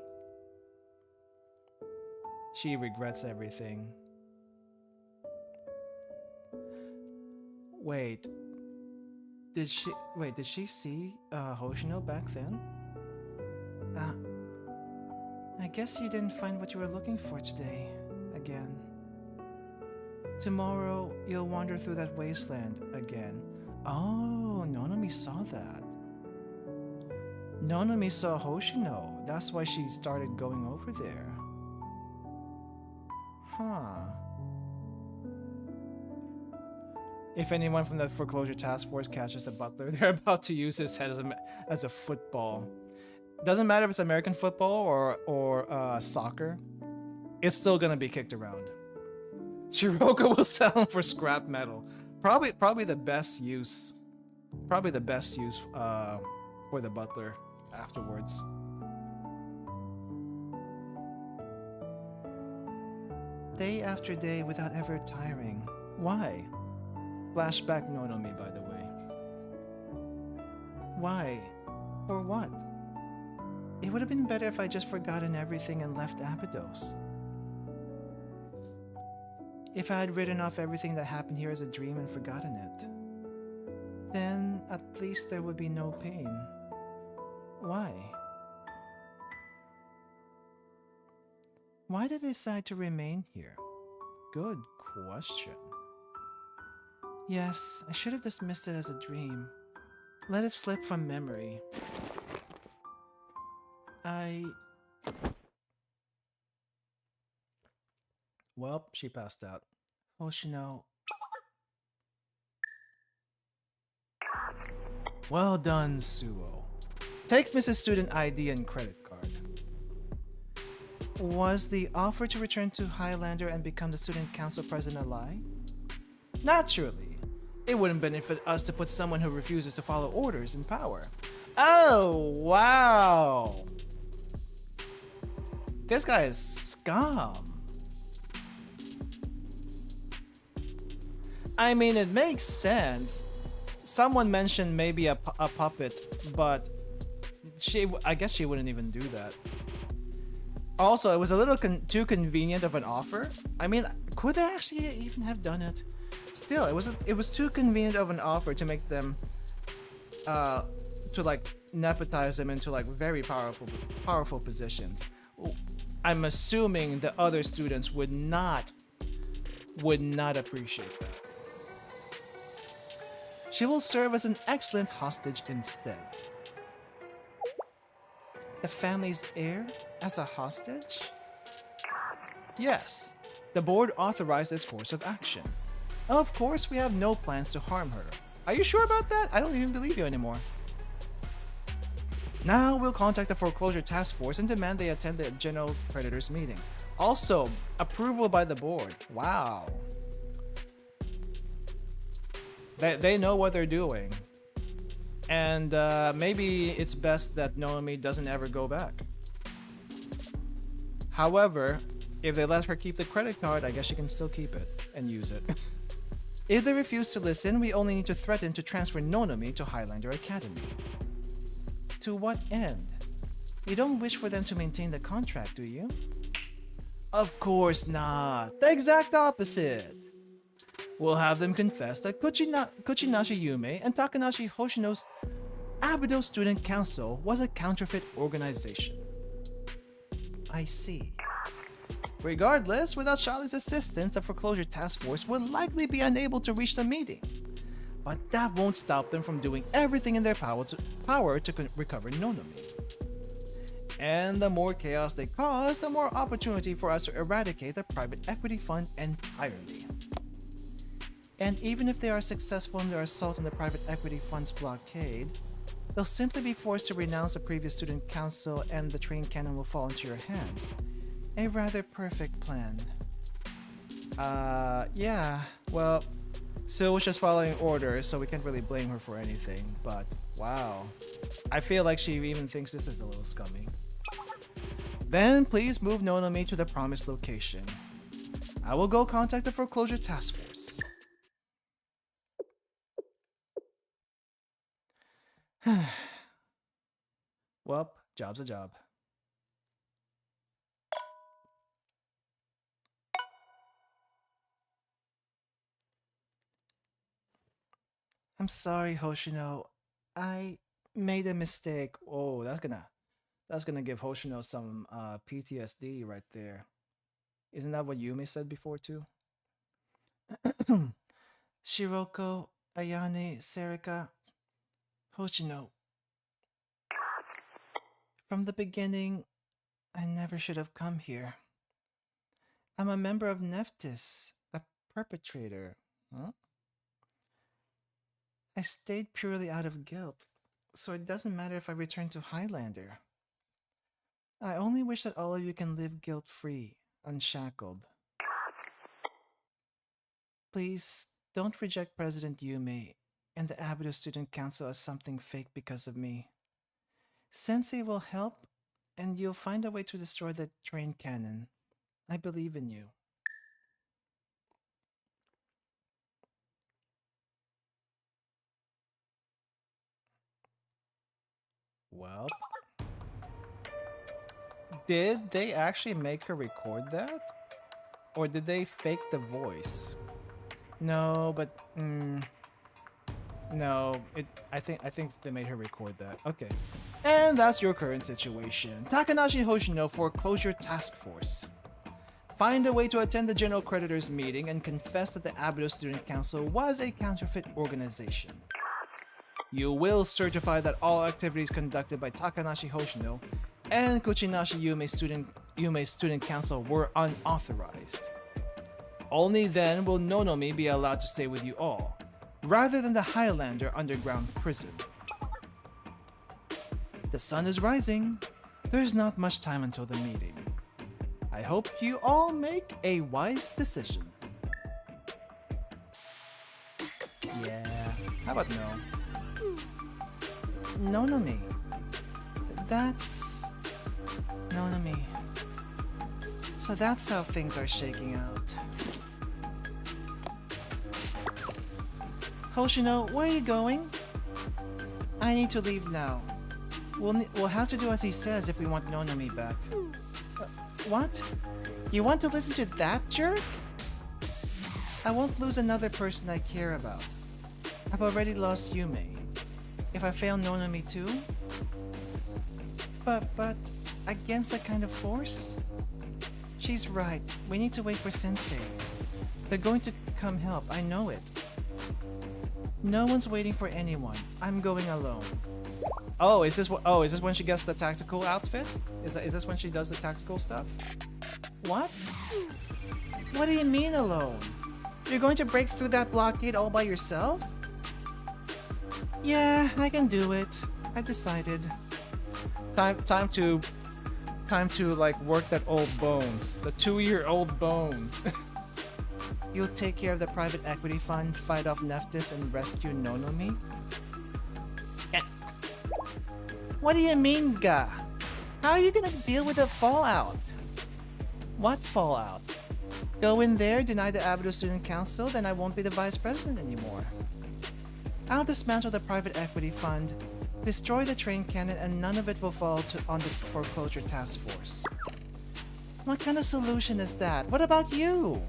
She regrets everything. Wait. Did she see Hoshino back then? I guess you didn't find what you were looking for today. Again. Tomorrow, you'll wander through that wasteland again. Oh, Nonomi saw that. Nonomi saw Hoshino. That's why she started going over there. Huh. If anyone from the foreclosure task force catches a butler, they're about to use his head as a football. Doesn't matter if it's American football or soccer. It's still gonna be kicked around. Shiroka will sell him for scrap metal. Probably the best use. Probably the best use for the butler afterwards. Day after day without ever tiring. Why? Flashback Nonomi, by the way. Why? For what? It would have been better if I just forgotten everything and left Abydos. If I had written off everything that happened here as a dream and forgotten it, then at least there would be no pain. Why? Why did I decide to remain here? Good question. Yes, I should have dismissed it as a dream. Let it slip from memory. Well, she passed out. Hoshino. Well done, Suo. Take Mrs. Student ID and credit card. Was the offer to return to Highlander and become the student council president a lie? Naturally. It wouldn't benefit us to put someone who refuses to follow orders in power. Oh, wow. This guy is scum. I mean, it makes sense. Someone mentioned maybe a puppet, but I guess she wouldn't even do that. Also, it was a little too convenient of an offer. I mean, could they actually even have done it? Still, it was too convenient of an offer to make them to like nepotize them into like very powerful positions. I'm assuming the other students would not appreciate that. She will serve as an excellent hostage instead. The family's heir as a hostage? Yes, the board authorized this course of action. Of course, we have no plans to harm her. Are you sure about that? I don't even believe you anymore. Now we'll contact the foreclosure task force and demand they attend the general creditors meeting. Also, approval by the board. Wow. They know what they're doing. And maybe it's best that Nonomi doesn't ever go back. However, if they let her keep the credit card, I guess she can still keep it and use it. If they refuse to listen, we only need to threaten to transfer Nonomi to Highlander Academy. To what end? You don't wish for them to maintain the contract, do you? Of course not. The exact opposite. We'll have them confess that Kuchinashi Yume and Takanashi Hoshino's Abydos Student Council was a counterfeit organization. I see. Regardless, without Charlie's assistance, the foreclosure task force would likely be unable to reach the meeting. But that won't stop them from doing everything in their power to recover Nonomi. And the more chaos they cause, the more opportunity for us to eradicate the private equity fund entirely. And even if they are successful in their assault on the private equity fund's blockade, they'll simply be forced to renounce the previous student council and the train cannon will fall into your hands. A rather perfect plan. Yeah, well, Sue was just following orders, so we can't really blame her for anything, but wow. I feel like she even thinks this is a little scummy. Then please move Nonomi to the promised location. I will go contact the foreclosure task force. Well, job's a job. I'm sorry, Hoshino. I made a mistake. Oh, that's gonna give Hoshino some PTSD right there. Isn't that what Yumi said before too? Shiroko, Ayane, Serika, Hoshino. From the beginning, I never should have come here. I'm a member of Neftis, a perpetrator. Huh? I stayed purely out of guilt, so it doesn't matter if I return to Highlander. I only wish that all of you can live guilt-free, unshackled. Please, don't reject President Yume and the Abydos Student Council as something fake because of me. Sensei will help, and you'll find a way to destroy the train cannon. I believe in you. Well, did they actually make her record that? Or did they fake the voice? No, but no, I think they made her record that. Okay. And that's your current situation. Takanashi Hoshino Foreclosure Task Force. Find a way to attend the General Creditors meeting and confess that the Abydos Student Council was a counterfeit organization. You will certify that all activities conducted by Takanashi Hoshino and Kuchinashi Yume's Student Council were unauthorized. Only then will Nonomi be allowed to stay with you all, rather than the Highlander underground prison. The sun is rising. There's not much time until the meeting. I hope you all make a wise decision. Yeah, how about no? Nonomi. That's... Nonomi. So that's how things are shaking out. Hoshino, where are you going? I need to leave now. We'll have to do as he says if we want Nonomi back. What? You want to listen to that jerk? I won't lose another person I care about. I've already lost Yume. If I fail Nonomi too? But against that kind of force? She's right. We need to wait for Sensei. They're going to come help, I know it. No one's waiting for anyone. I'm going alone. Oh, is this when she gets the tactical outfit? Is this when she does the tactical stuff? What? What do you mean alone? You're going to break through that blockade all by yourself? Yeah, I can do it. I decided. Time to like work that old bones. The 2-year-old bones. You'll take care of the private equity fund, fight off Neftis, and rescue Nonomi? What do you mean, Ga? How are you gonna deal with the fallout? What fallout? Go in there, deny the Abydos Student Council, then I won't be the vice president anymore. I'll dismantle the private equity fund, destroy the train cannon, and none of it will fall on the foreclosure task force. What kind of solution is that? What about you?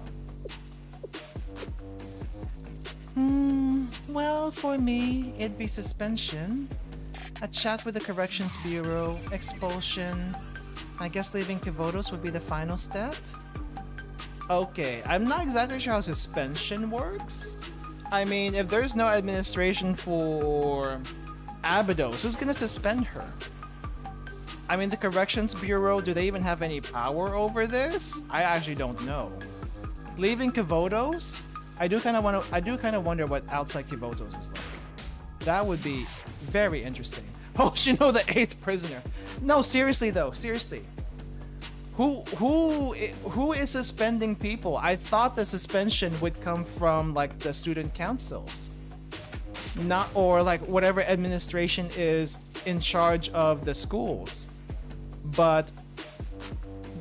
Well, for me, it'd be suspension, a chat with the corrections bureau, expulsion. I guess leaving Kivodos would be the final step? Okay, I'm not exactly sure how suspension works. I mean, if there's no administration for Abydos, who's gonna suspend her? I mean, the Corrections Bureau, do they even have any power over this? I actually don't know. Leaving Kivotos? I do kind of wonder what outside Kivotos is like. That would be very interesting. Hoshino, the 8th prisoner. No, seriously though, seriously. Who is suspending people? I thought the suspension would come from like the student councils. Not, or like whatever administration is in charge of the schools. But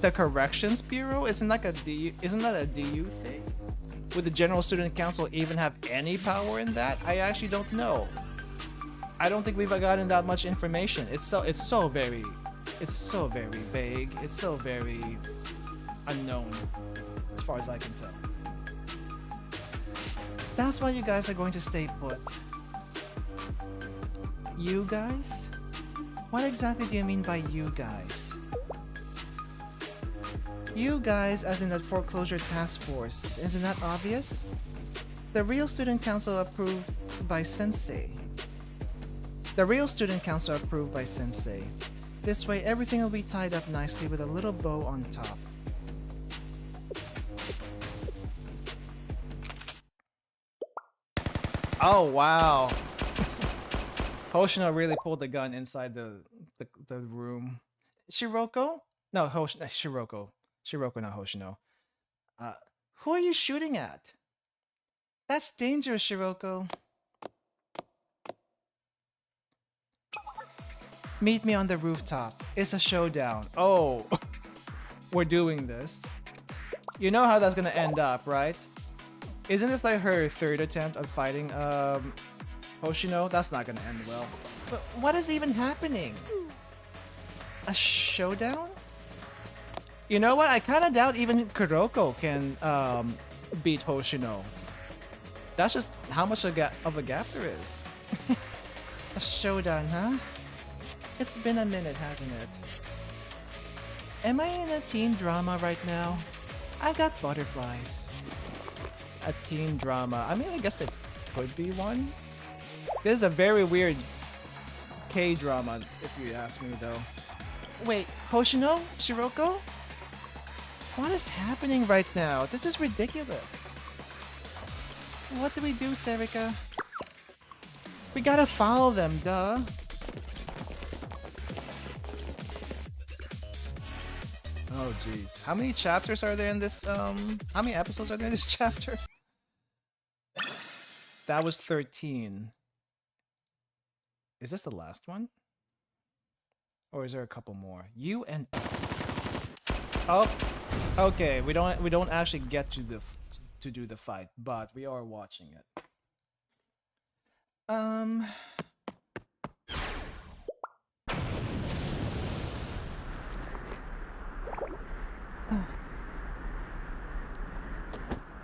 the Corrections Bureau isn't that a DU thing? Would the General Student Council even have any power in that? I actually don't know. I don't think we've gotten that much information. It's so very vague. It's so very unknown, as far as I can tell. That's why you guys are going to stay put. You guys? What exactly do you mean by you guys? You guys, as in that foreclosure task force, isn't that obvious? The real student council approved by Sensei. This way, everything will be tied up nicely with a little bow on top. Oh, wow. Hoshino really pulled the gun inside the room. Shiroko? No, Shiroko. Shiroko, not Hoshino. Who are you shooting at? That's dangerous, Shiroko. Meet me on the rooftop. It's a showdown. Oh, we're doing this. You know how that's gonna end up, right? Isn't this like her 3rd attempt at fighting Hoshino? That's not gonna end well. But what is even happening? A showdown? You know what? I kind of doubt even Kuroko can beat Hoshino. That's just how much of a gap there is. A showdown, huh? It's been a minute, hasn't it? Am I in a teen drama right now? I've got butterflies. A teen drama. I mean, I guess it could be one. This is a very weird K-drama, if you ask me, though. Wait, Hoshino? Shiroko? What is happening right now? This is ridiculous. What do we do, Serika? We gotta follow them, duh. Oh jeez. How many chapters are there in this, how many episodes are there in this chapter? That was 13. Is this the last one? Or is there a couple more? U and S. Oh, okay. We don't actually get to do the fight, but we are watching it.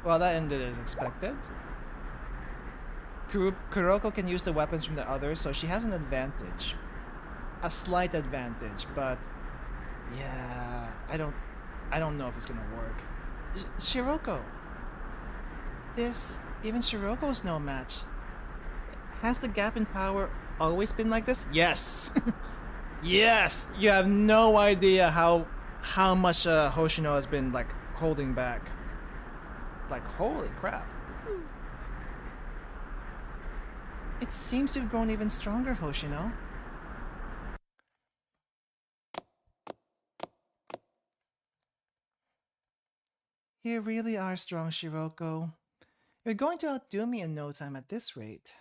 Well, that ended as expected. Kuroko can use the weapons from the others, so she has an advantage. A slight advantage, but yeah, I don't know if it's gonna work. Shiroko. Even Shiroko's no match. Has the gap in power always been like this? Yes! Yes! You have no idea how much Hoshino has been, like, holding back. Like, holy crap. It seems to have grown even stronger, Hoshino. You really are strong, Shiroko. You're going to outdo me in no time at this rate.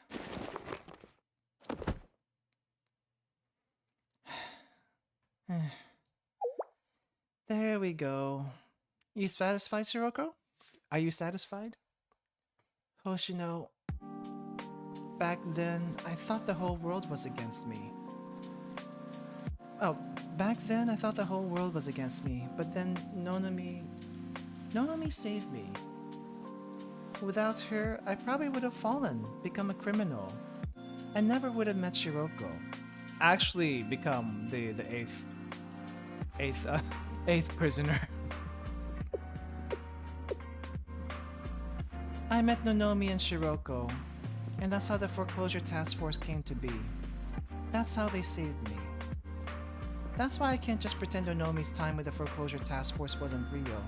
There we go. You satisfied, Shiroko? Are you satisfied? Hoshino, back then, I thought the whole world was against me. Oh, back then I thought the whole world was against me, but then Nonomi saved me. Without her, I probably would have fallen, become a criminal, and never would have met Shiroko. Actually become the eighth prisoner. I met Nonomi and Shiroko, and that's how the foreclosure task force came to be. That's how they saved me. That's why I can't just pretend Onomi's time with the foreclosure task force wasn't real.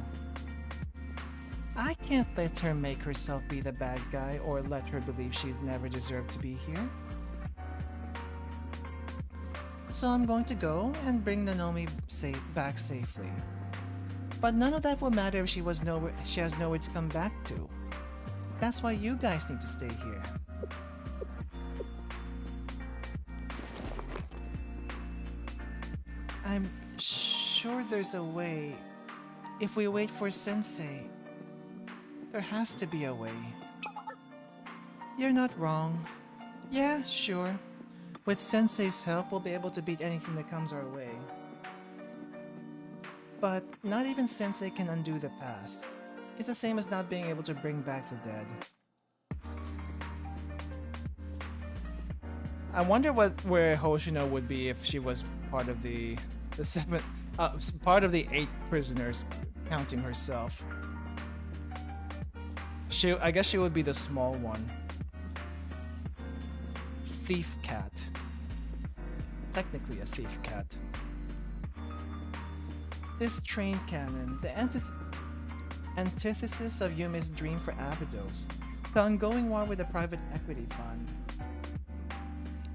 I can't let her make herself be the bad guy or let her believe she's never deserved to be here. So I'm going to go and bring Nonomi back safely. But none of that will matter if she has nowhere to come back to. That's why you guys need to stay here. I'm sure there's a way. If we wait for Sensei, there has to be a way. You're not wrong. Yeah, sure. With Sensei's help, we'll be able to beat anything that comes our way. But not even Sensei can undo the past. It's the same as not being able to bring back the dead. I wonder where Hoshino would be if she was part of the part of the 8 prisoners, counting herself. I guess she would be the small one. Thief cat. Technically a thief cat. This train cannon, the antithesis of Yumi's dream for Abydos, the ongoing war with the private equity fund.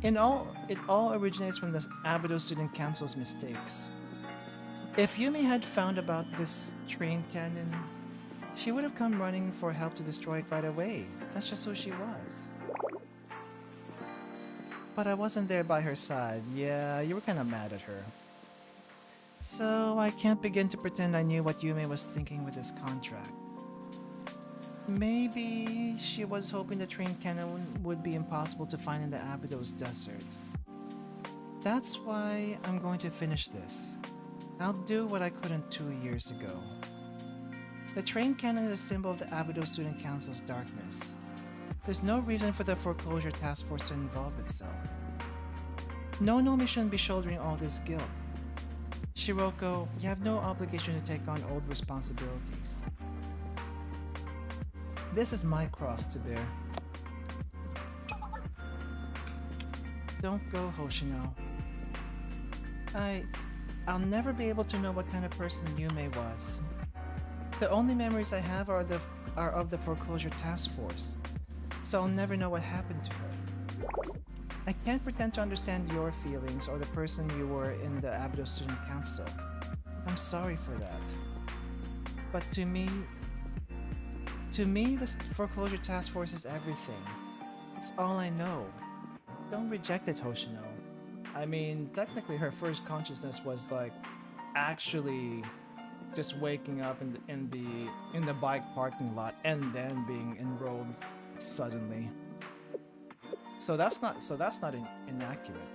It all originates from the Abydos Student Council's mistakes. If Yumi had found about this train cannon, she would have come running for help to destroy it right away. That's just who she was. But I wasn't there by her side. Yeah, you were kinda mad at her. So I can't begin to pretend I knew what Yumi was thinking with this contract. Maybe she was hoping the train cannon would be impossible to find in the Abydos desert. That's why I'm going to finish this. I'll do what I couldn't 2 years ago. The train cannon is a symbol of the Abydos Student Council's darkness. There's no reason for the foreclosure task force to involve itself. Nonomi shouldn't be shouldering all this guilt. Shiroko, you have no obligation to take on old responsibilities. This is my cross to bear. Don't go, Hoshino. I'll never be able to know what kind of person Yume was. The only memories I have are of the foreclosure task force, so I'll never know what happened to her. I can't pretend to understand your feelings or the person you were in the Abydos Student Council. I'm sorry for that. But to me, the foreclosure task force is everything. It's all I know. Don't reject it, Hoshino. I mean, technically her first consciousness was like actually just waking up in the bike parking lot and then being enrolled suddenly. So that's not inaccurate.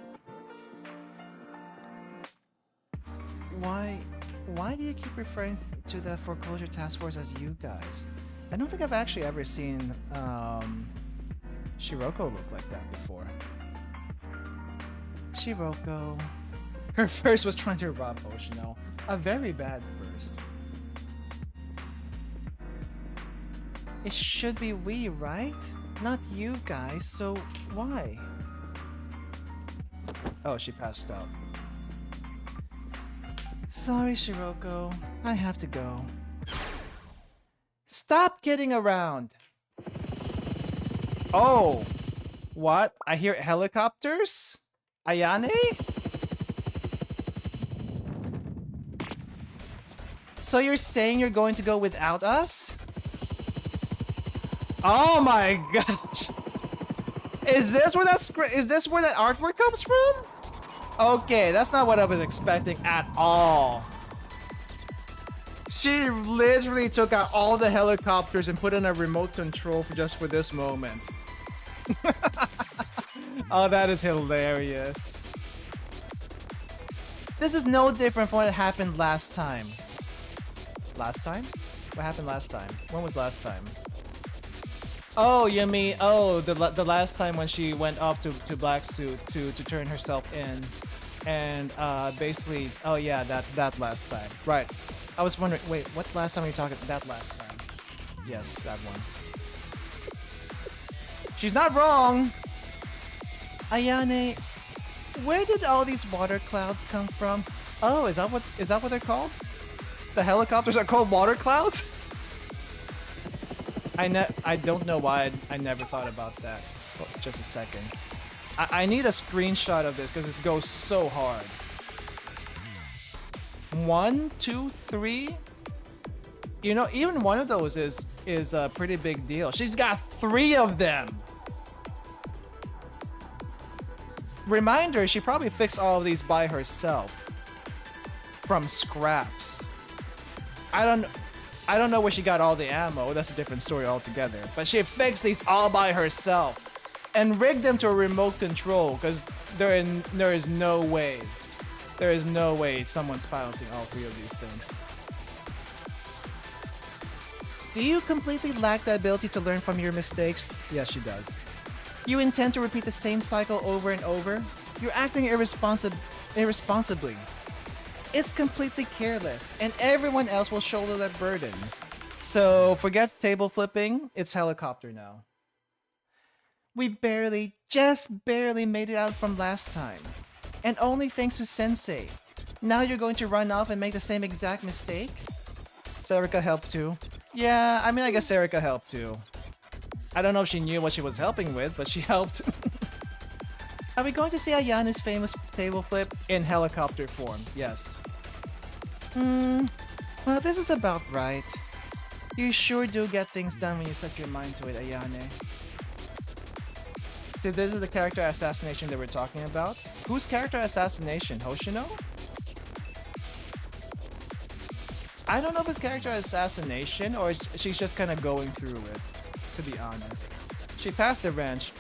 Why do you keep referring to the foreclosure task force as you guys? I don't think I've actually ever seen Shiroko look like that before. Shiroko. Her first was trying to rob Hoshino. A very bad first. It should be we, right? Not you guys, so why? Oh, she passed out. Sorry, Shiroko. I have to go. Stop kidding around! Oh! What? I hear helicopters? Ayane? So you're saying you're going to go without us? Oh my gosh! Is this where that artwork comes from? Okay, that's not what I was expecting at all. She literally took out all the helicopters and put in a remote control just for this moment. Oh, that is hilarious. This is no different from what happened last time. Last time? What happened last time? When was last time? Oh, you mean, the last time when she went off to Black Suit to turn herself in, and basically, oh yeah, that last time, right? I was wondering, wait, what last time were you talking? That last time? Yes, that one. She's not wrong. Ayane, Where did all these water clouds come from? Oh, is that what they're called? The helicopters are called water clouds? I don't know why I never thought about that. Oh, just a second. I need a screenshot of this because it goes so hard. 1, 2, 3. You know, even one of those is a pretty big deal. She's got 3 of them. Reminder, she probably fixed all of these by herself from scraps. I don't know where she got all the ammo. That's a different story altogether. But she fixed these all by herself and rigged them to a remote control because there is no way someone's piloting all 3 of these things. Do you completely lack the ability to learn from your mistakes? Yes, she does. You intend to repeat the same cycle over and over? You're acting irresponsibly. It's completely careless, and everyone else will shoulder that burden. So forget table flipping, it's helicopter now. We just barely made it out from last time. And only thanks to Sensei. Now you're going to run off and make the same exact mistake? Serika helped too. Yeah, I mean, I guess Serika helped too. I don't know if she knew what she was helping with, but she helped. Are we going to see Ayane's famous table flip in helicopter form? Yes. Well, this is about right. You sure do get things done when you set your mind to it, Ayane. See, this is the character assassination that we're talking about. Whose character assassination? Hoshino? I don't know if it's character assassination or she's just kind of going through it, to be honest. She passed the wrench.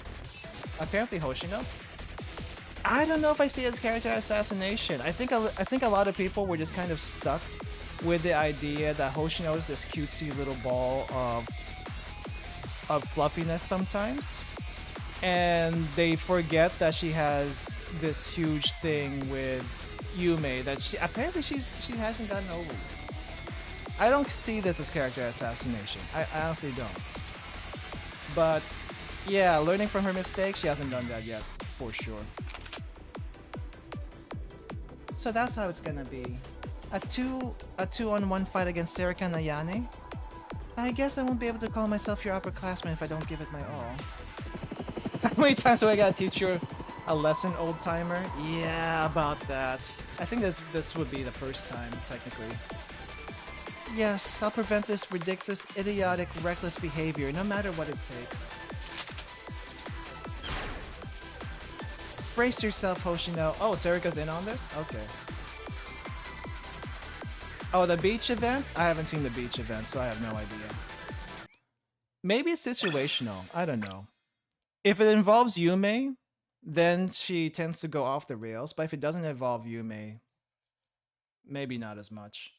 Apparently Hoshino? I don't know if I see it as character assassination. I think a lot of people were just kind of stuck with the idea that Hoshino is this cutesy little ball of fluffiness sometimes. And they forget that she has this huge thing with Yume that she hasn't gotten over yet. I don't see this as character assassination. I honestly don't. But yeah, learning from her mistakes, she hasn't done that yet, for sure. So that's how it's gonna be. A 2-on-1 fight against Serika and Ayane? I guess I won't be able to call myself your upperclassman if I don't give it my all. How many times do I gotta teach you a lesson, old timer? Yeah, about that. I think this would be the first time, technically. Yes, I'll prevent this ridiculous, idiotic, reckless behavior, no matter what it takes. Brace yourself, Hoshino. Oh, Serika's in on this? Okay. Oh, the beach event? I haven't seen the beach event, so I have no idea. Maybe it's situational. I don't know. If it involves Yume, then she tends to go off the rails, but if it doesn't involve Yume, maybe not as much.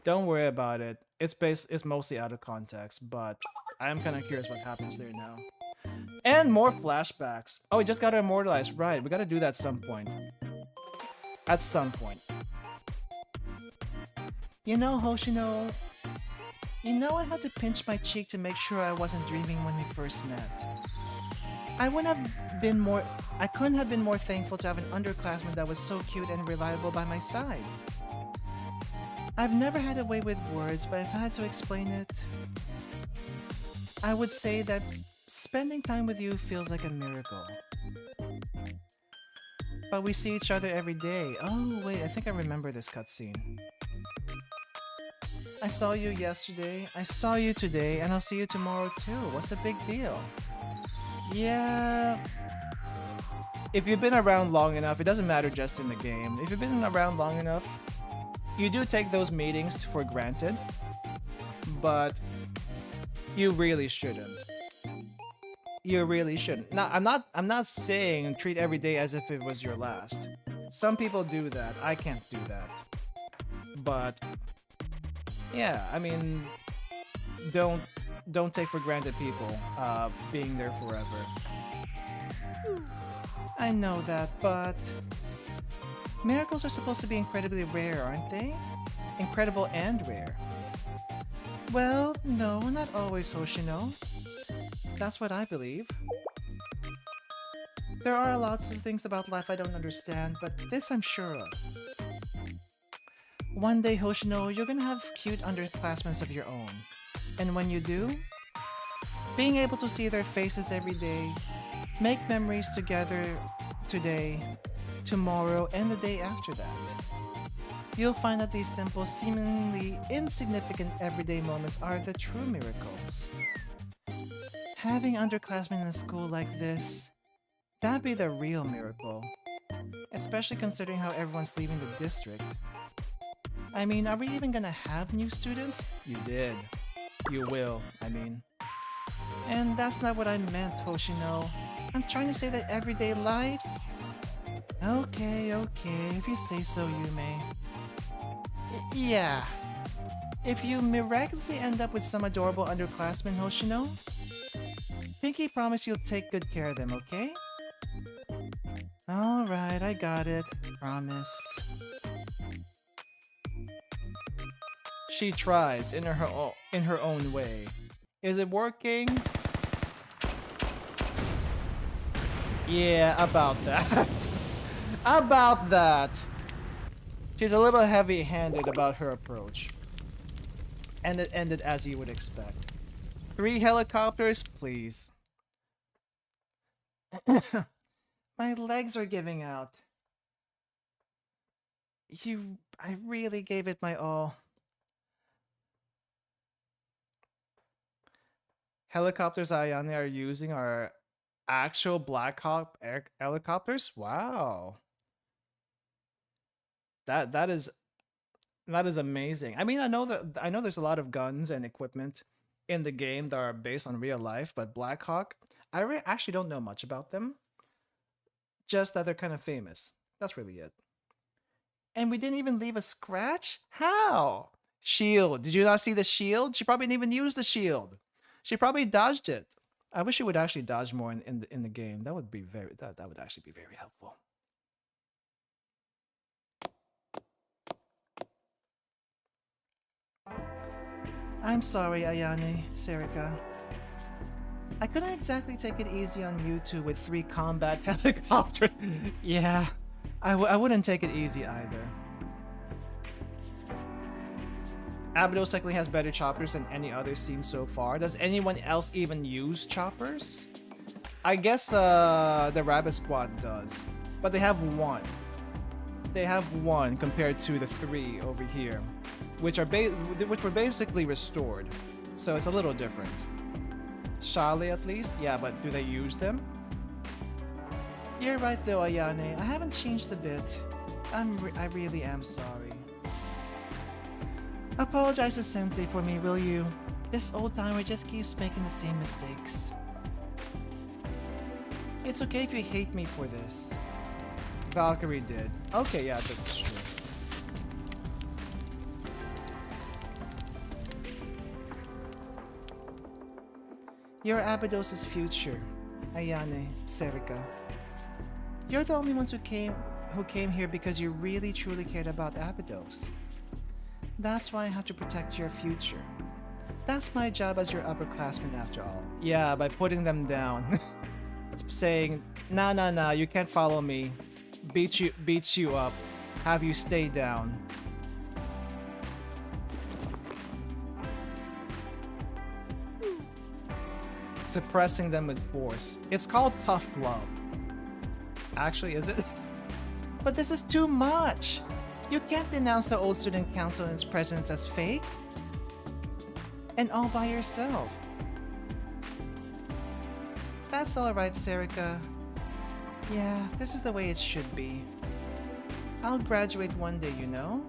Don't worry about it. It's mostly out of context, but I am kind of curious what happens there now. And more flashbacks. Oh, we just got to immortalize. Right, we got to do that at some point. At some point. You know, Hoshino, you know I had to pinch my cheek to make sure I wasn't dreaming when we first met. I couldn't have been more thankful to have an underclassman that was so cute and reliable by my side. I've never had a way with words, but if I had to explain it, I would say that spending time with you feels like a miracle. But we see each other every day. Oh wait, I think I remember this cutscene. I saw you yesterday, I saw you today, and I'll see you tomorrow too. What's the big deal? Yeah... If you've been around long enough, it doesn't matter just in the game. If you've been around long enough, you do take those meetings for granted, but you really shouldn't. You really shouldn't. Now, I'm not saying treat every day as if it was your last. Some people do that. I can't do that. But yeah, I mean, don't take for granted people being there forever. I know that, but miracles are supposed to be incredibly rare, aren't they? Incredible and rare. Well, no, not always, Hoshino. That's what I believe. There are lots of things about life I don't understand, but this I'm sure of. One day, Hoshino, you're gonna have cute underclassmen of your own. And when you do, being able to see their faces every day, make memories together today, tomorrow, and the day after that, you'll find that these simple, seemingly insignificant everyday moments are the true miracles. Having underclassmen in a school like this, that'd be the real miracle. Especially considering how everyone's leaving the district. I mean, are we even gonna have new students? You did. You will, I mean. And that's not what I meant, Hoshino. I'm trying to say that everyday life... Okay, if you say so, Yume. Yeah. If you miraculously end up with some adorable underclassmen, Hoshino, Pinky promised you'll take good care of them, okay? Alright, I got it. Promise. She tries in her own way. Is it working? Yeah, about that. About that. She's a little heavy-handed about her approach. And it ended as you would expect. 3 helicopters, please. My legs are giving out. I really gave it my all. Helicopters Ayane are using are actual Black Hawk helicopters? Wow. That is amazing. I mean, I know there's a lot of guns and equipment in the game that are based on real life, but Black Hawk, I actually don't know much about them. Just that they're kind of famous. That's really it. And we didn't even leave a scratch? How? Shield. Did you not see the shield? She probably didn't even use the shield. She probably dodged it. I wish she would actually dodge more in the game. That would be that would actually be very helpful. I'm sorry, Ayane, Serika. I couldn't exactly take it easy on you two with 3 combat helicopters. Yeah, I wouldn't take it easy either. Abydos likely has better choppers than any other seen so far. Does anyone else even use choppers? I guess the Rabbit Squad does, but they have 1. They have 1 compared to the 3 over here, which were basically restored. So it's a little different. Charlie at least, yeah, but do they use them? You're right though, Ayane. I haven't changed a bit. I really am sorry. Apologize to Sensei for me, will you? This old timer just keeps making the same mistakes. It's okay if you hate me for this. Valkyrie did. Okay, yeah, that's true. You're Abydos' future, Ayane, Serika. You're the only ones who came here because you really truly cared about Abydos. That's why I have to protect your future. That's my job as your upperclassman after all. Yeah, by putting them down. Saying, nah, you can't follow me. Beat you up. Have you stay down. Suppressing them with force. It's called tough love. Actually, is it? But this is too much! You can't denounce the old student council and its presence as fake. And all by yourself. That's alright, Serika. Yeah, this is the way it should be. I'll graduate one day, you know?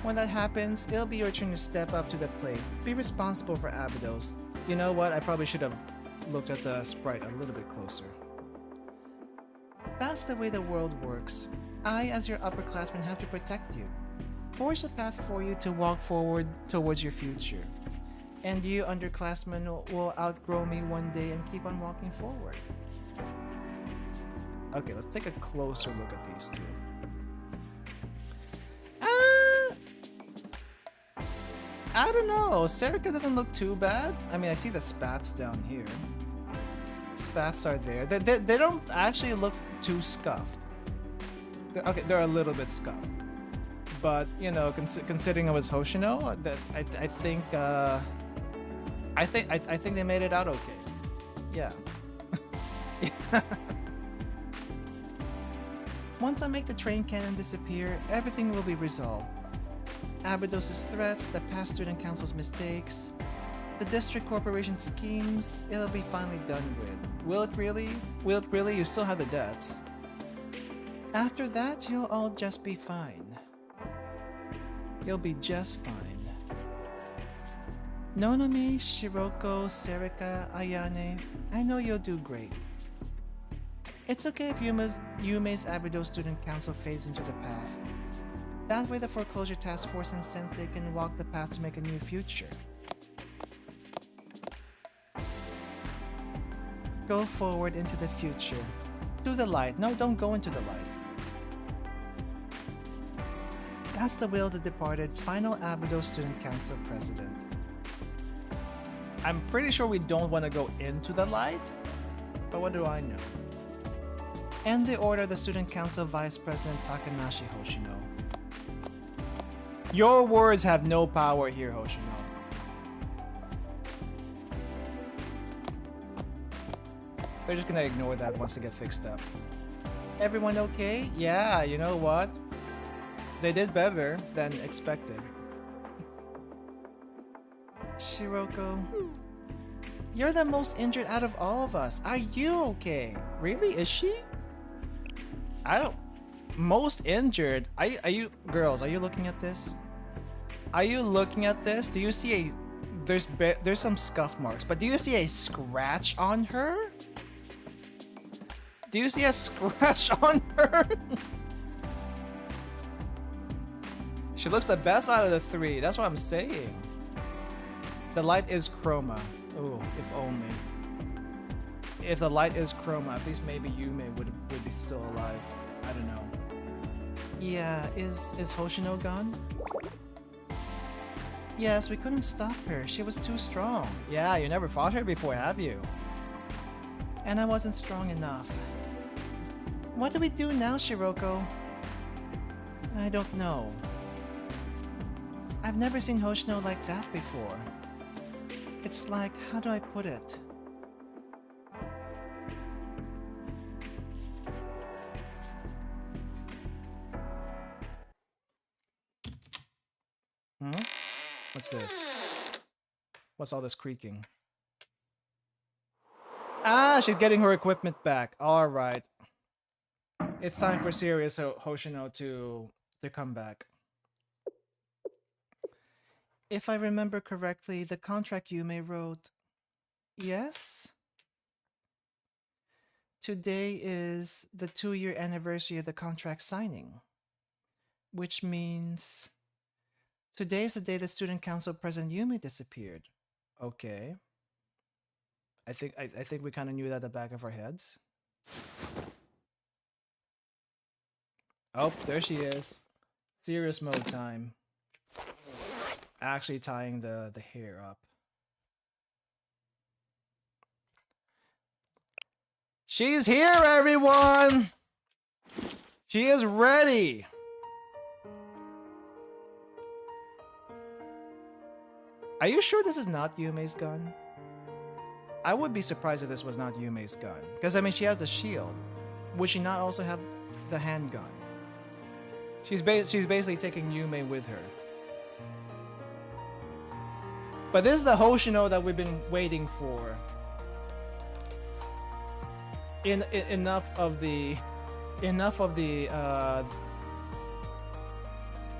When that happens, it'll be your turn to step up to the plate. Be responsible for Abydos. You know what? I probably should have looked at the sprite a little bit closer. That's the way the world works. I, as your upperclassman, have to protect you. Forge a path for you to walk forward towards your future. And you, underclassmen, will outgrow me one day and keep on walking forward. Okay, let's take a closer look at these two. I don't know. Serika doesn't look too bad. I mean, I see the spats down here. spats are there. They don't actually look too scuffed. Okay, they're a little bit scuffed. But, you know, considering it was Hoshino, that I think I think they made it out okay. Yeah. Once I make the train cannon disappear, everything will be resolved. Abydos' threats, the past student council's mistakes, the district corporation schemes, it'll be finally done with. Will it really? Will it really? You still have the debts. After that, you'll all just be fine. You'll be just fine. Nonami, Shiroko, Serika, Ayane, I know you'll do great. It's okay if Yume's Abydos Student Council fades into the past. That way the Foreclosure Task Force and Sensei can walk the path to make a new future. Go forward into the future. To the light. No, don't go into the light. That's the will of the departed final Abydos Student Council President. I'm pretty sure we don't want to go into the light, but what do I know? And the order of the Student Council Vice President Takanashi Hoshino. Your words have no power here, Hoshino. They're just gonna ignore that once they get fixed up. Everyone okay? Yeah, you know what? They did better than expected. Shiroko, you're the most injured out of all of us. Are you okay? Really? Is she? I don't... Most injured? Are you... Girls, are you looking at this? Are you looking at this? Do you see a... There's some scuff marks, but do you see a scratch on her? Do you see a scratch on her? She looks the best out of the three. That's what I'm saying. The light is chroma. Oh, if only. If the light is chroma, at least maybe Yume would be still alive. I don't know. Yeah, is Hoshino gone? Yes, we couldn't stop her. She was too strong. Yeah, you never fought her before, have you? And I wasn't strong enough. What do we do now, Shiroko? I don't know. I've never seen Hoshino like that before. It's like, how do I put it? What's this? What's all this creaking? Ah, she's getting her equipment back. Alright. It's time for serious Hoshino to come back. If I remember correctly, the contract Yume wrote... Yes? Today is the 2-year anniversary of the contract signing. Which means... Today is the day the Student Council President Yume disappeared. Okay. I think we kind of knew that at the back of our heads. Oh, there she is. Serious mode time. Actually tying the hair up. She's here, everyone! She is ready! Are you sure this is not Yume's gun? I would be surprised if this was not Yume's gun. Because, I mean, she has the shield. Would she not also have the handgun? She's basically taking Yume with her. But this is the Hoshino that we've been waiting for. Enough of the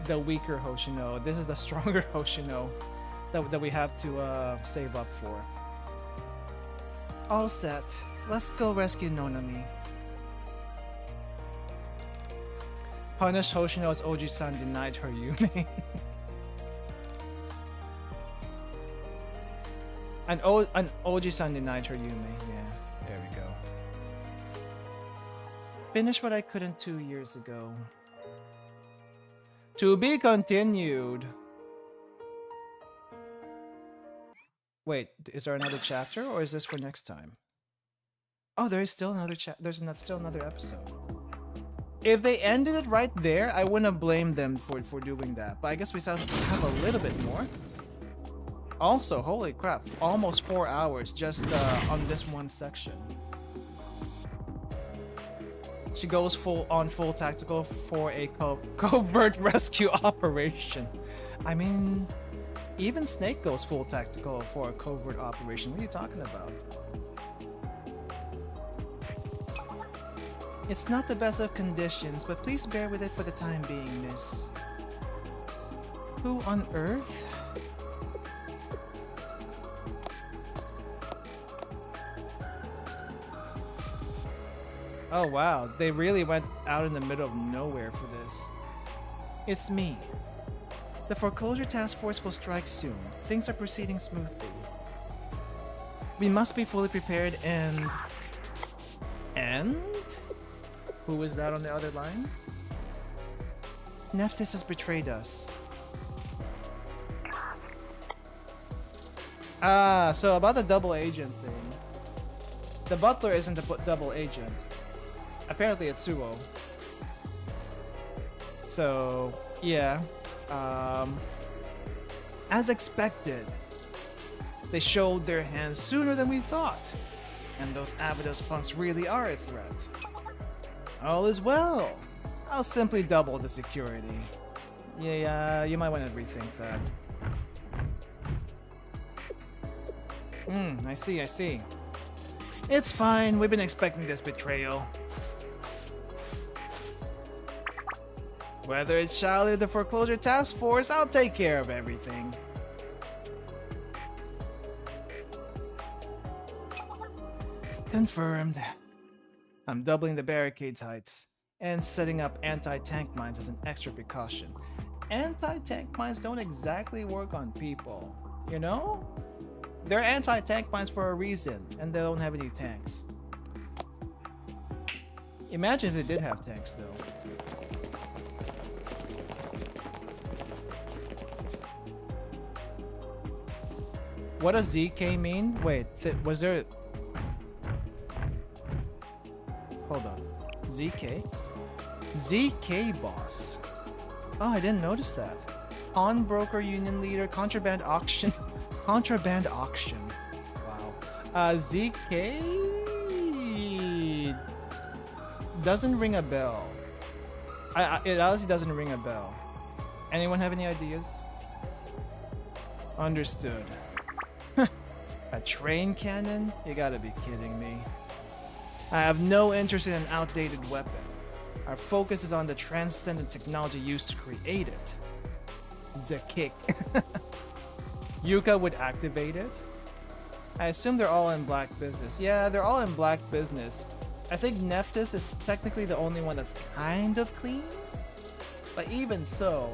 weaker Hoshino. This is the stronger Hoshino that we have to save up for. All set. Let's go rescue Nonami. Punish Hoshino as Oji-san denied her Yume. And Oji-san denied her Yume. Yeah, there we go. Finish what I couldn't 2 years ago. To be continued. Wait, is there another chapter or is this for next time? Oh, there is still another still another episode. If they ended it right there, I wouldn't have blamed them for doing that. But I guess we still have a little bit more. Also, holy crap, almost 4 hours just on this one section. She goes full tactical for a covert rescue operation. I mean, even Snake goes full tactical for a covert operation. What are you talking about? It's not the best of conditions, but please bear with it for the time being, miss. Who on earth? Oh wow, they really went out in the middle of nowhere for this. It's me. The foreclosure task force will strike soon. Things are proceeding smoothly. We must be fully prepared and... Who is that on the other line? Neftis has betrayed us. Ah, so about the double agent thing. The butler isn't a double agent. Apparently it's Suo. So, yeah. As expected, they showed their hands sooner than we thought. And those Abydos punks really are a threat. All is well. I'll simply double the security. Yeah, you might want to rethink that. I see. It's fine, we've been expecting this betrayal. Whether it's Shoujo or the foreclosure task force, I'll take care of everything. Confirmed. I'm doubling the barricade's heights and setting up anti-tank mines as an extra precaution. Anti-tank mines don't exactly work on people, you know? They're anti-tank mines for a reason, and they don't have any tanks. Imagine if they did have tanks, though. What does ZK mean? Wait, was there... Hold on. ZK? ZK boss. Oh, I didn't notice that. Pawnbroker union leader, contraband auction. Contraband auction. Wow. ZK doesn't ring a bell. It honestly doesn't ring a bell. Anyone have any ideas? Understood. A train cannon? You gotta be kidding me. I have no interest in an outdated weapon. Our focus is on the transcendent technology used to create it. The kick. Yuka would activate it. I assume they're all in black business. Yeah, they're all in black business. I think Neftis is technically the only one that's kind of clean. But even so,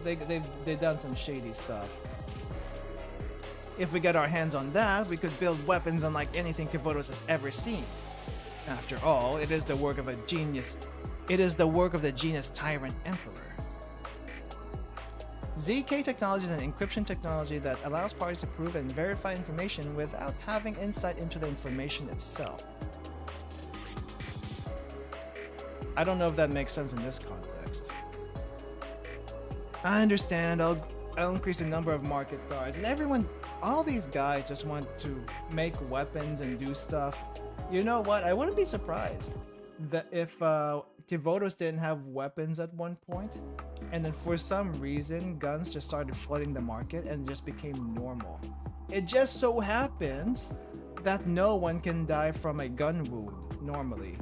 they've done some shady stuff. If we get our hands on that, we could build weapons unlike anything Abydos has ever seen. After all, it is the work of a genius. It is the work of the genius tyrant emperor. ZK technology is an encryption technology that allows parties to prove and verify information without having insight into the information itself. I don't know if that makes sense in this context. I understand, I'll increase the number of market guards, and all these guys just want to make weapons and do stuff. You know what? I wouldn't be surprised that if Abydos didn't have weapons at one point, and then for some reason guns just started flooding the market and just became normal. It just so happens that no one can die from a gun wound normally.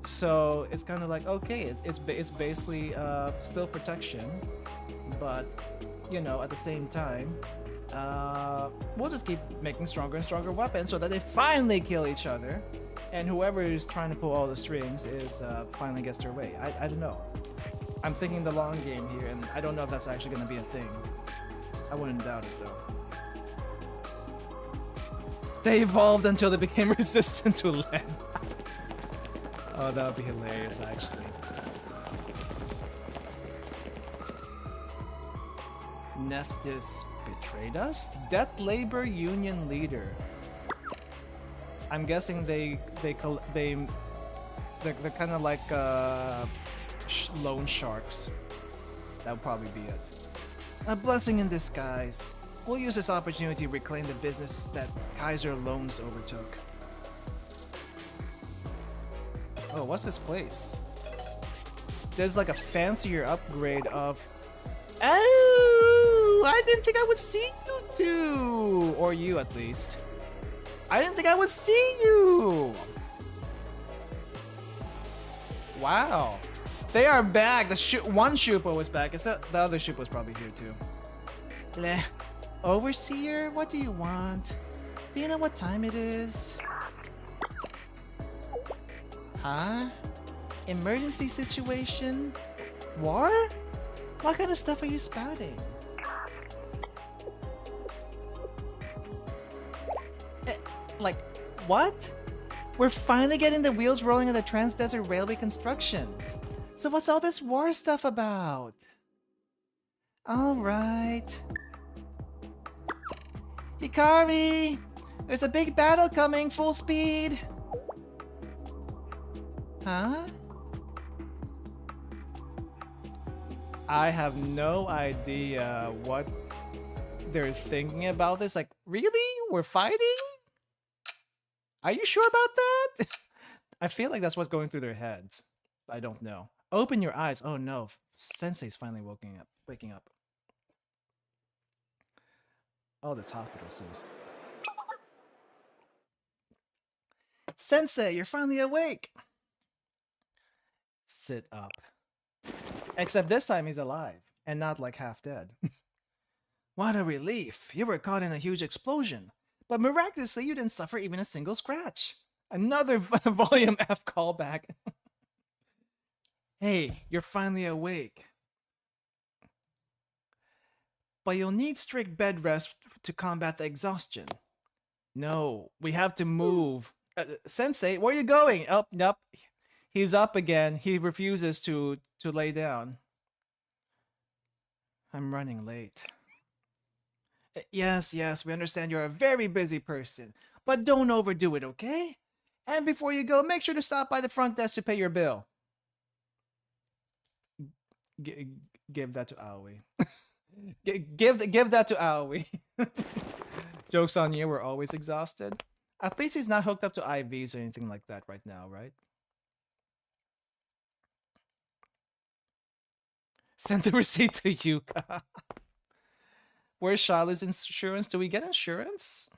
So it's kind of like, okay, it's basically still protection, but you know, at the same time, we'll just keep making stronger and stronger weapons so that they finally kill each other, and whoever is trying to pull all the strings is finally gets their way. I don't know. I'm thinking the long game here, and I don't know if that's actually going to be a thing. I wouldn't doubt it though. They evolved until they became resistant to lead. Oh, that would be hilarious, actually. Neftis betrayed us? Debt labor union leader. I'm guessing they're kind of like loan sharks. That would probably be it. A blessing in disguise. We'll use this opportunity to reclaim the business that Kaiser Loans overtook. Oh, what's this place? There's like a fancier upgrade of... Oh! I didn't think I would see you two! Or you, at least. I didn't think I would see you! Wow. They are back! One Shupo was back. The other Shupo was probably here too. Bleh. Overseer, what do you want? Do you know what time it is? Huh? Emergency situation? War? What kind of stuff are you spouting? Like, what? We're finally getting the wheels rolling on the Trans-Desert Railway construction. So what's all this war stuff about? Alright. Hikari! There's a big battle coming, full speed! Huh? I have no idea what they're thinking about this. Like, really? We're fighting? Are you sure about that? I feel like that's what's going through their heads. I don't know. Open your eyes. Oh no, Sensei's finally waking up. Oh, this hospital seems... Sensei, you're finally awake! Sit up. Except this time he's alive, and not like half dead. What a relief! You were caught in a huge explosion, but miraculously you didn't suffer even a single scratch. Another Volume F callback. Hey, you're finally awake. But you'll need strict bed rest to combat the exhaustion. No, we have to move. Sensei, where are you going? Oh, nope. He's up again. He refuses to lay down. I'm running late. Yes, we understand you're a very busy person, but don't overdo it, okay? And before you go, make sure to stop by the front desk to pay your bill. Give that to Aoi. give that to Aoi. Joke's on you, we're always exhausted. At least he's not hooked up to IVs or anything like that right now, right? Send the receipt to Yuka. Where's Charlotte's insurance? Do we get insurance?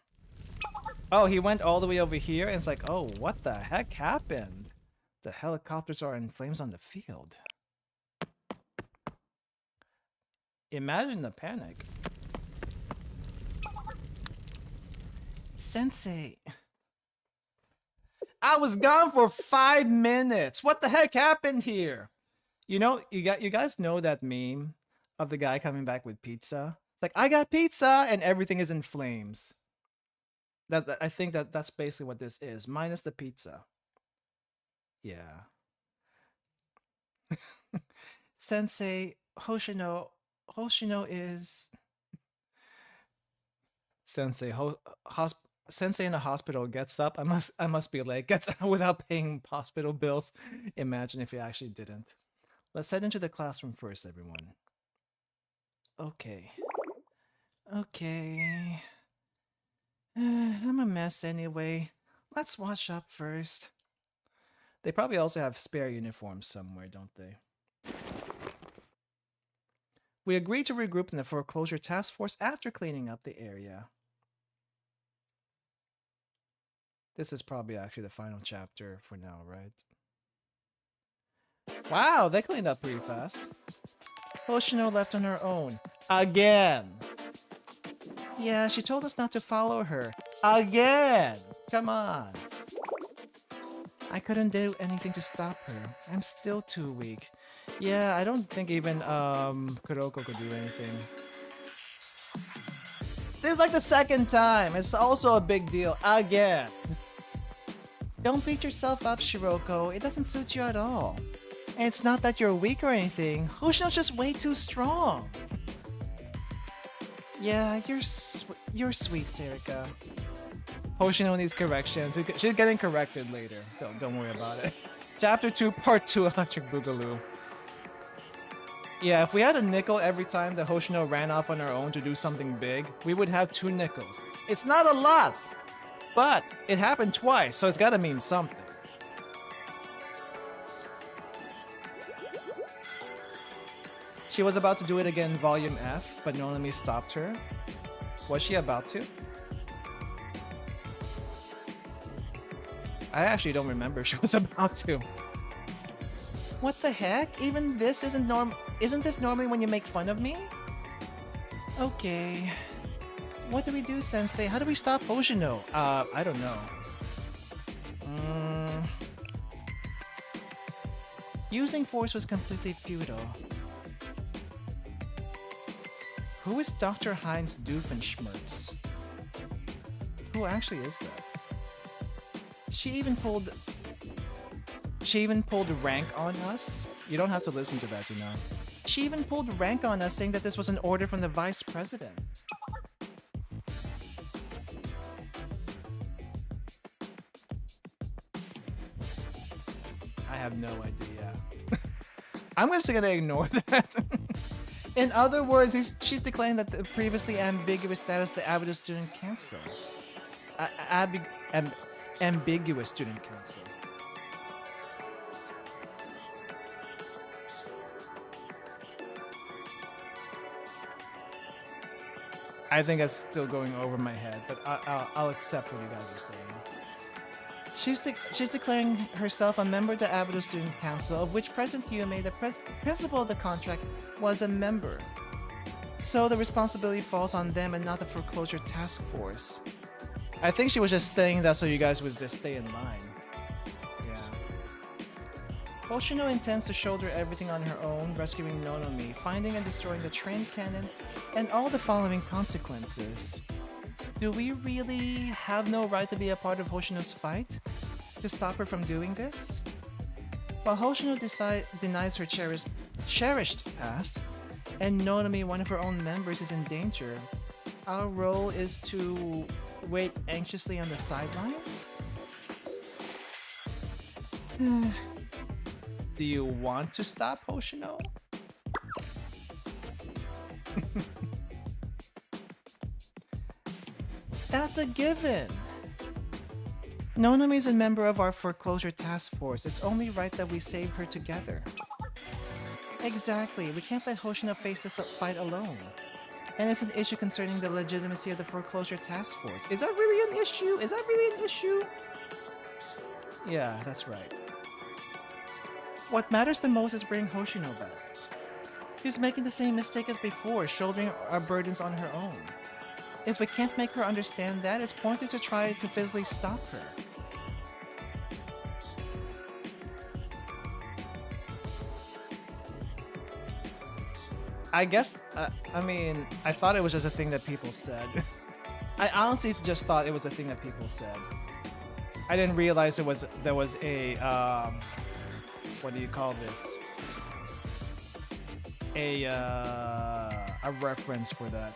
Oh, he went all the way over here and it's like, oh, what the heck happened? The helicopters are in flames on the field. Imagine the panic. Sensei. I was gone for 5 minutes. What the heck happened here? You know, you guys know that meme of the guy coming back with pizza? It's like, I got pizza and everything is in flames. I think that's basically what this is, minus the pizza. Yeah. Sensei, Hoshino is... Sensei, Sensei in a hospital gets up. I must be late. Gets out without paying hospital bills. Imagine if he actually didn't. Let's head into the classroom first, everyone. Okay. I'm a mess anyway. Let's wash up first. They probably also have spare uniforms somewhere, don't they? We agreed to regroup in the foreclosure task force after cleaning up the area. This is probably actually the final chapter for now, right? Wow, they cleaned up pretty fast. Hoshino left on her own. Again! Yeah, she told us not to follow her. Again! Come on! I couldn't do anything to stop her. I'm still too weak. Yeah, I don't think even Kuroko could do anything. This is like the second time. It's also a big deal. Again! Don't beat yourself up, Shiroko. It doesn't suit you at all. And it's not that you're weak or anything. Hoshino's just way too strong. Yeah, you're sweet, Serika. Hoshino needs corrections. She's getting corrected later. Don't worry about it. Chapter 2, Part 2, Electric Boogaloo. Yeah, if we had a nickel every time that Hoshino ran off on her own to do something big, we would have 2 nickels. It's not a lot, but it happened twice, so it's gotta mean something. She was about to do it again in Volume F, but Nonami stopped her. Was she about to? I actually don't remember if she was about to. What the heck? Even this isn't this normally when you make fun of me? Okay. What do we do, Sensei? How do we stop Hoshino? I don't know. Using force was completely futile. Who is Dr. Heinz Doofenshmirtz? Who actually is that? She even pulled rank on us. You don't have to listen to that, you know. She even pulled rank on us, saying that this was an order from the vice president. I have no idea. I'm just gonna ignore that. In other words, she's declaring that the previously ambiguous status of the Abydos Student Council. Ambiguous Student Council. I think that's still going over my head, but I'll accept what you guys are saying. She's declaring herself a member of the Abydos Student Council, of which President Yume, the principal of the contract, was a member. So the responsibility falls on them and not the foreclosure task force. I think she was just saying that so you guys would just stay in line. Yeah. Hoshino intends to shoulder everything on her own, rescuing Nonomi, finding and destroying the train cannon, and all the following consequences. Do we really have no right to be a part of Hoshino's fight? To stop her from doing this? While Hoshino denies her cherished past, and Nonomi, one of her own members, is in danger, our role is to wait anxiously on the sidelines? Do you want to stop Hoshino? That's a given! Nonomi is a member of our foreclosure task force. It's only right that we save her together. Exactly, we can't let Hoshino face this fight alone. And it's an issue concerning the legitimacy of the foreclosure task force. Is that really an issue? Is that really an issue? Yeah, that's right. What matters the most is bringing Hoshino back. She's making the same mistake as before, shouldering our burdens on her own. If we can't make her understand that, it's pointless to try to physically stop her. I guess, I mean, I thought it was just a thing that people said. I honestly just thought it was a thing that people said. I didn't realize there was a, what do you call this? A reference for that.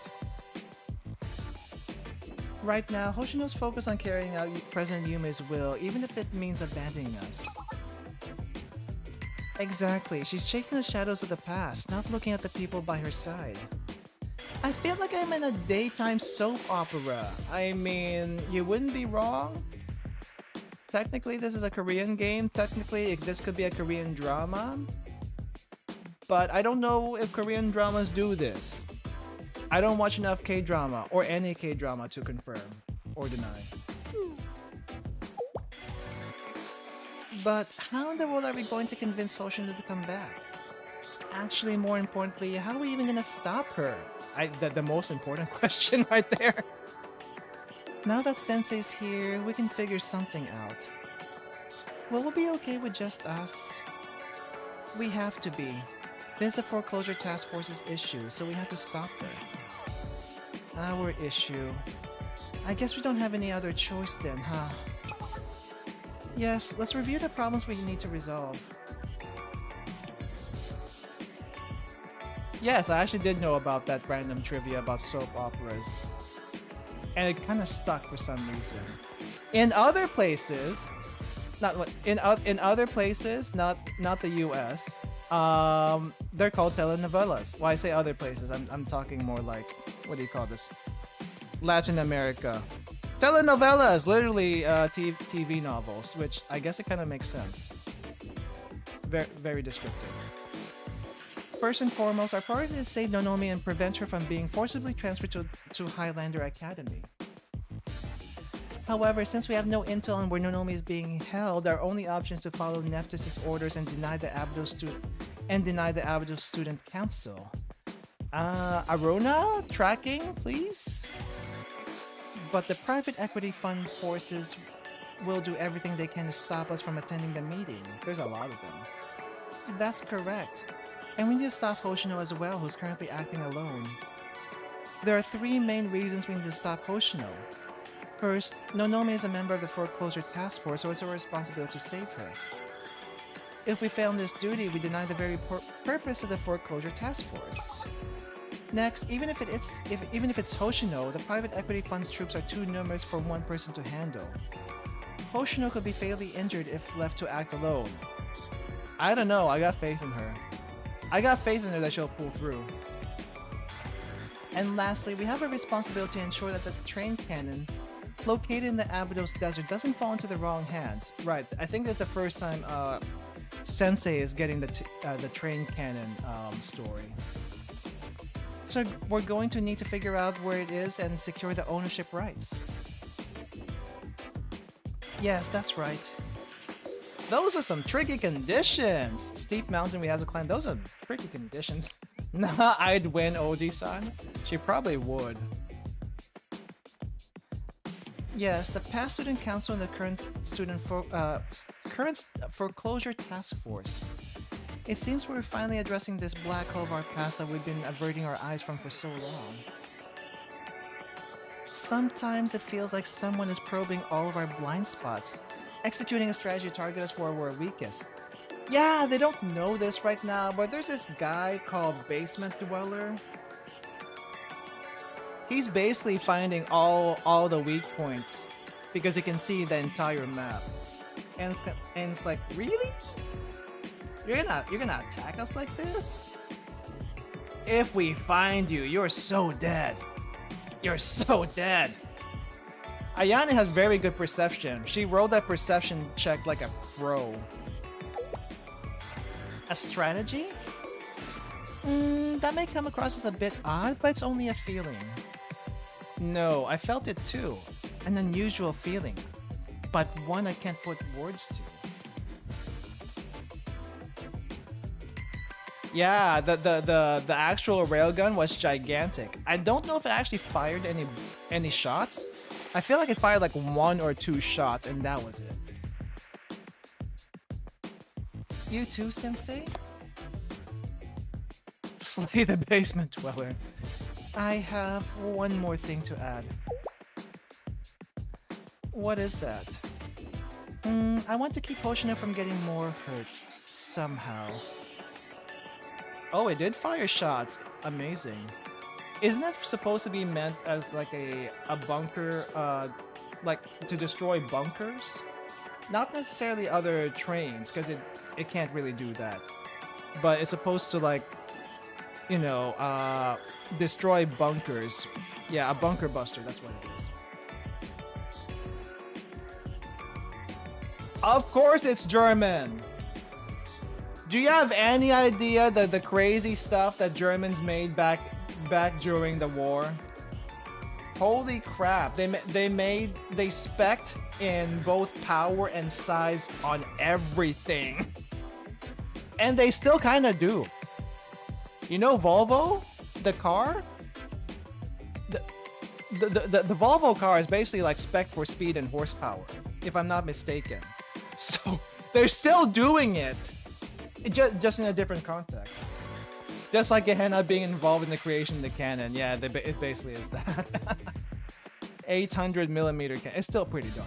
Right now, Hoshino's focused on carrying out President Yume's will, even if it means abandoning us. Exactly, she's shaking the shadows of the past, not looking at the people by her side. I feel like I'm in a daytime soap opera. I mean, you wouldn't be wrong. Technically, this is a Korean game. Technically, this could be a Korean drama. But I don't know if Korean dramas do this. I don't watch enough K-drama, or any K-drama, to confirm or deny. But how in the world are we going to convince Hoshino to come back? Actually, more importantly, how are we even gonna stop her? The most important question right there. Now that Sensei's here, we can figure something out. Will we be okay with just us? We have to be. This is a foreclosure task force's issue, so we have to stop her. Our issue. I guess we don't have any other choice then, huh? Yes, let's review the problems we need to resolve. Yes, I actually did know about that random trivia about soap operas. And it kinda stuck for some reason. In other places, in other places, not the U.S. They're called telenovelas. Why I say other places? I'm talking more like, what do you call this? Latin America. Telenovelas, literally TV novels, which I guess it kind of makes sense. Very, very descriptive. First and foremost, our priority is to save Nonomi and prevent her from being forcibly transferred to Highlander Academy. However, since we have no intel on where Nonomi is being held, our only option is to follow Neftis' orders and deny the Abydos student council. Arona, tracking, please? But the private equity fund forces will do everything they can to stop us from attending the meeting. There's a lot of them. That's correct. And we need to stop Hoshino as well, who's currently acting alone. There are 3 main reasons we need to stop Hoshino. First, Nonomi is a member of the Foreclosure Task Force, so it's our responsibility to save her. If we fail in this duty, we deny the very purpose of the Foreclosure Task Force. Next, even if it's Hoshino, the private equity fund's troops are too numerous for one person to handle. Hoshino could be fatally injured if left to act alone. I don't know, I got faith in her. I got faith in her that she'll pull through. And lastly, we have a responsibility to ensure that the train cannon located in the Abydos desert doesn't fall into the wrong hands. Right, I think that's the first time Sensei is getting the train cannon story. So we're going to need to figure out where it is and secure the ownership rights. Yes, that's right. Those are some tricky conditions. Steep mountain we have to climb. Those are tricky conditions. Nah, I'd win, Oji-san. She probably would. Yes, the past student council and the current foreclosure task force. It seems we're finally addressing this black hole of our past that we've been averting our eyes from for so long. Sometimes it feels like someone is probing all of our blind spots, executing a strategy to target us where we're weakest. Yeah, they don't know this right now, but there's this guy called Basement Dweller. He's basically finding all the weak points because he can see the entire map. And it's like, really? You're gonna attack us like this? If we find you, you're so dead. You're so dead. Ayane has very good perception. She rolled that perception check like a pro. A strategy? That may come across as a bit odd, but it's only a feeling. No, I felt it too. An unusual feeling, but one I can't put words to. Yeah, the actual railgun was gigantic. I don't know if it actually fired any shots. I feel like it fired like 1 or 2 shots, and that was it. You too, Sensei? Slay the basement dweller. I have one more thing to add. What is that? I want to keep Hoshino from getting more hurt. Somehow. Oh, it did fire shots. Amazing. Isn't that supposed to be meant as like a bunker, like to destroy bunkers? Not necessarily other trains, because it can't really do that. But it's supposed to, like, you know, destroy bunkers. Yeah, a bunker buster, that's what it is. Of course it's German! Do you have any idea that the crazy stuff that Germans made back during the war? Holy crap, they spec'd in both power and size on everything. And they still kinda do. You know Volvo? The car? The Volvo car is basically like spec for speed and horsepower, if I'm not mistaken. So they're still doing it, just in a different context. Just like Gehenna being involved in the creation of the cannon. Yeah, it basically is that. 800mm cannon. It's still pretty darn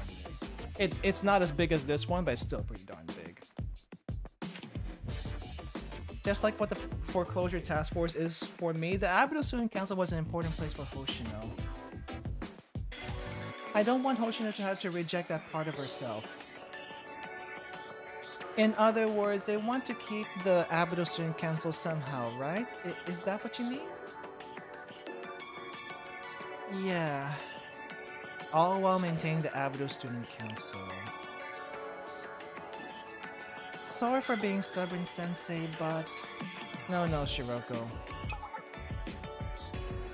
big. It's not as big as this one, but it's still pretty darn big. Just like what the Foreclosure Task Force is for me, the Abydos Student Council was an important place for Hoshino. I don't want Hoshino to have to reject that part of herself. In other words, they want to keep the Abydos Student Council somehow, right? Is that what you mean? Yeah. All while maintaining the Abydos Student Council. Sorry for being stubborn, Sensei, but... No, Shiroko.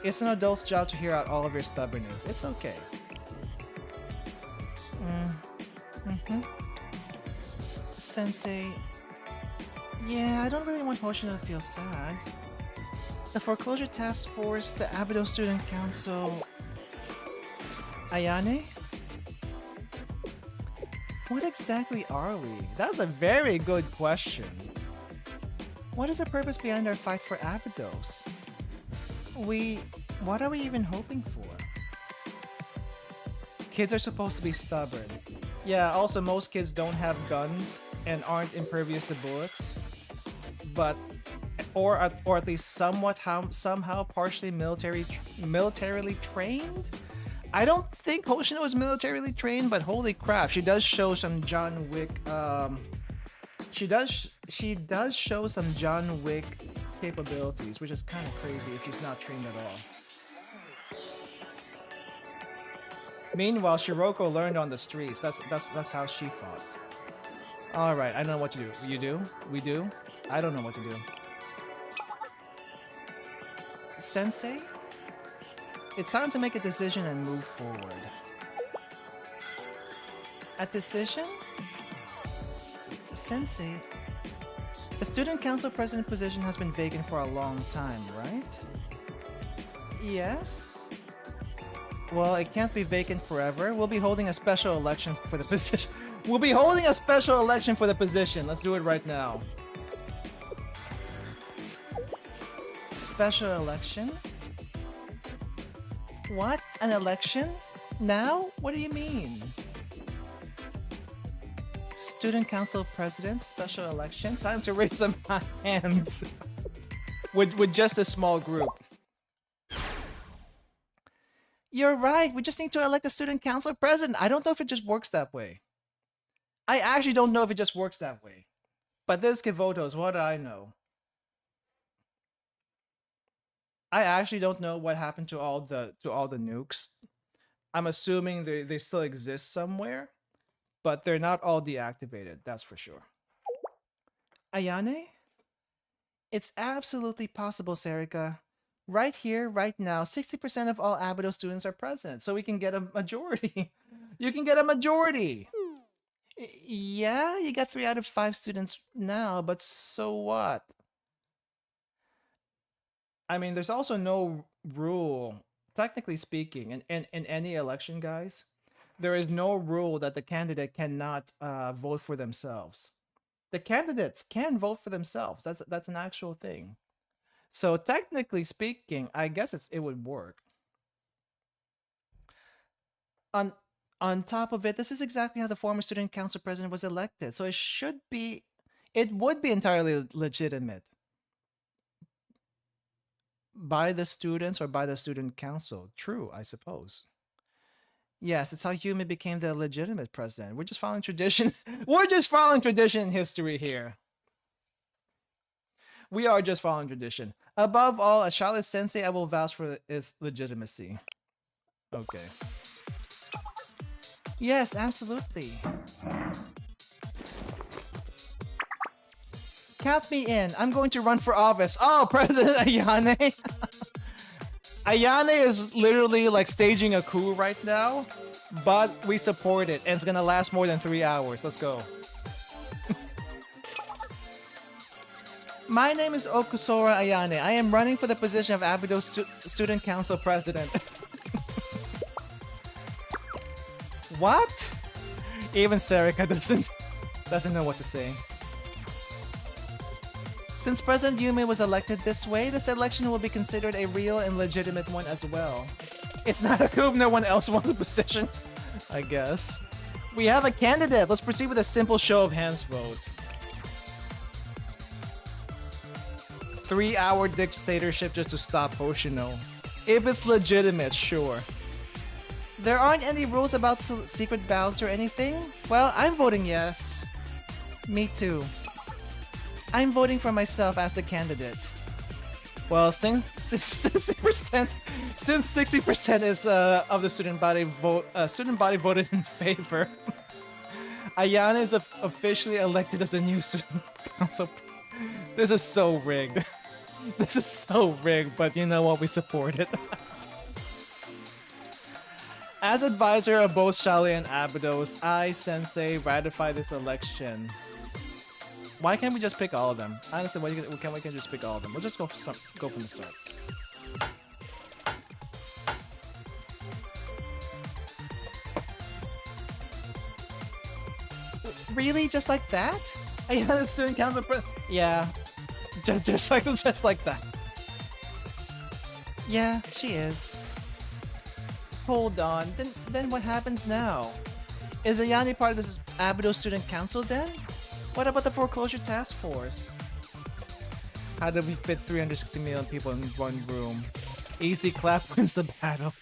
It's an adult's job to hear out all of your stubbornness. It's okay. Sensei... Yeah, I don't really want Hoshino to feel sad. The Foreclosure Task Force, the Abydos Student Council... Ayane? What exactly are we? That's a very good question. What is the purpose behind our fight for Abydos? What are we even hoping for? Kids are supposed to be stubborn. Yeah, also most kids don't have guns and aren't impervious to bullets. But, or at least somehow partially militarily trained? I don't think Hoshino is militarily trained, but holy crap, she does show some John Wick, she does show some John Wick capabilities, which is kind of crazy if she's not trained at all. Meanwhile, Shiroko learned on the streets. That's how she fought. All right, I know what to do. You do? We do? I don't know what to do. Sensei? It's time to make a decision and move forward. A decision? Sensei, the student council president position has been vacant for a long time, right? Yes? Well, it can't be vacant forever. We'll be holding a special election for the position. We'll be holding a special election for the position. Let's do it right now. Special election? What? An election? Now? What do you mean? Student Council President, special election? Time to raise some hands. with just a small group. You're right, we just need to elect a Student Council President. I don't know if it just works that way. I actually don't know if it just works that way. But there's Kivotos, what do I know? I actually don't know what happened to all the nukes. I'm assuming they still exist somewhere, but they're not all deactivated, that's for sure. Ayane? It's absolutely possible, Serika. Right here, right now, 60% of all Abydos students are present, so we can get a majority. You can get a majority! Yeah, you got 3 out of 5 students now, but so what? I mean, there's also no rule, technically speaking, in any election, guys, there is no rule that the candidate cannot vote for themselves. The candidates can vote for themselves. That's an actual thing. So technically speaking, I guess it would work. On top of it, this is exactly how the former student council president was elected. So it would be entirely legitimate. By the students or by the student council. True, I suppose. Yes, it's how Yumi became the legitimate president. We're just following tradition. We're just following tradition in history here. We are just following tradition. Above all, as Charlotte Sensei, I will vouch for its legitimacy. Okay. Yes, absolutely. Count me in. I'm going to run for office. Oh, President Ayane. Ayane is literally like staging a coup right now, but we support it, and it's gonna last more than 3 hours. Let's go. My name is Okusora Ayane. I am running for the position of Abydos Student Council President. What? Even Serika doesn't know what to say. Since President Yumi was elected this way, this election will be considered a real and legitimate one as well. It's not a coup if no one else wants a position, I guess. We have a candidate. Let's proceed with a simple show of hands vote. 3-hour dictatorship just to stop Hoshino. If it's legitimate, sure. There aren't any rules about secret ballots or anything? Well, I'm voting yes. Me too. I'm voting for myself as the candidate. Well, since 60% is of the student body voted in favor, Ayana is officially elected as the new student council. This is so rigged. This is so rigged, but you know what? We support it. As advisor of both Shali and Abydos, I, Sensei, ratify this election. Why can't we just pick all of them? Honestly, why can't we just pick all of them? Let's just go from the start. Really? Just like that? I had a student council. Yeah, just like that. Yeah, she is. Hold on. Then what happens now? Is Ayani part of this Abydos student council then? What about the foreclosure task force? How do we fit 360 million people in one room? Easy clap wins the battle.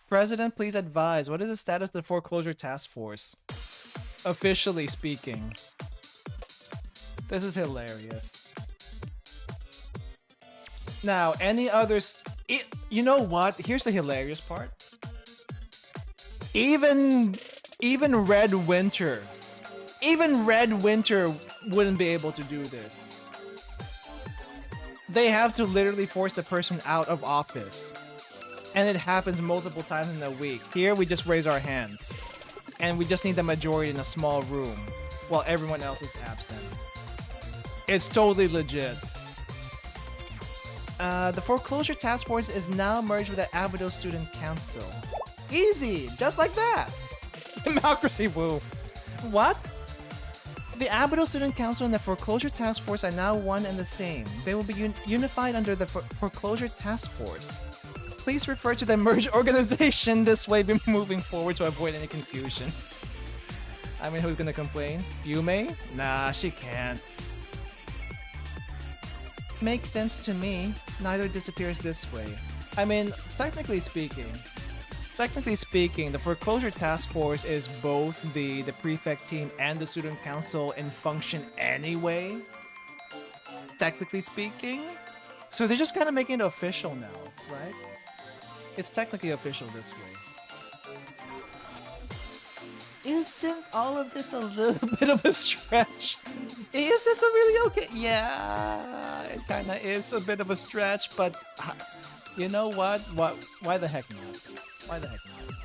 President, please advise. What is the status of the foreclosure task force? Officially speaking. This is hilarious. Now, any others... You know what? Here's the hilarious part. Even Red Winter wouldn't be able to do this. They have to literally force the person out of office. And it happens multiple times in a week. Here, we just raise our hands. And we just need the majority in a small room, while everyone else is absent. It's totally legit. The foreclosure task force is now merged with the Abydos Student Council. Easy! Just like that! Democracy, woo! What? The Abydos Student Council and the Foreclosure Task Force are now one and the same. They will be unified under the Foreclosure Task Force. Please refer to the merged organization this way moving forward to avoid any confusion. I mean, who's gonna complain? Yume? Nah, she can't. Makes sense to me. Neither disappears this way. I mean, technically speaking, the Foreclosure Task Force is both the Prefect team and the Student Council in function anyway. Technically speaking. So they're just kind of making it official now, right? It's technically official this way. Isn't all of this a little bit of a stretch? Is this a really okay? Yeah, it kind of is a bit of a stretch, but you know what? Why the heck not? Why the heck not?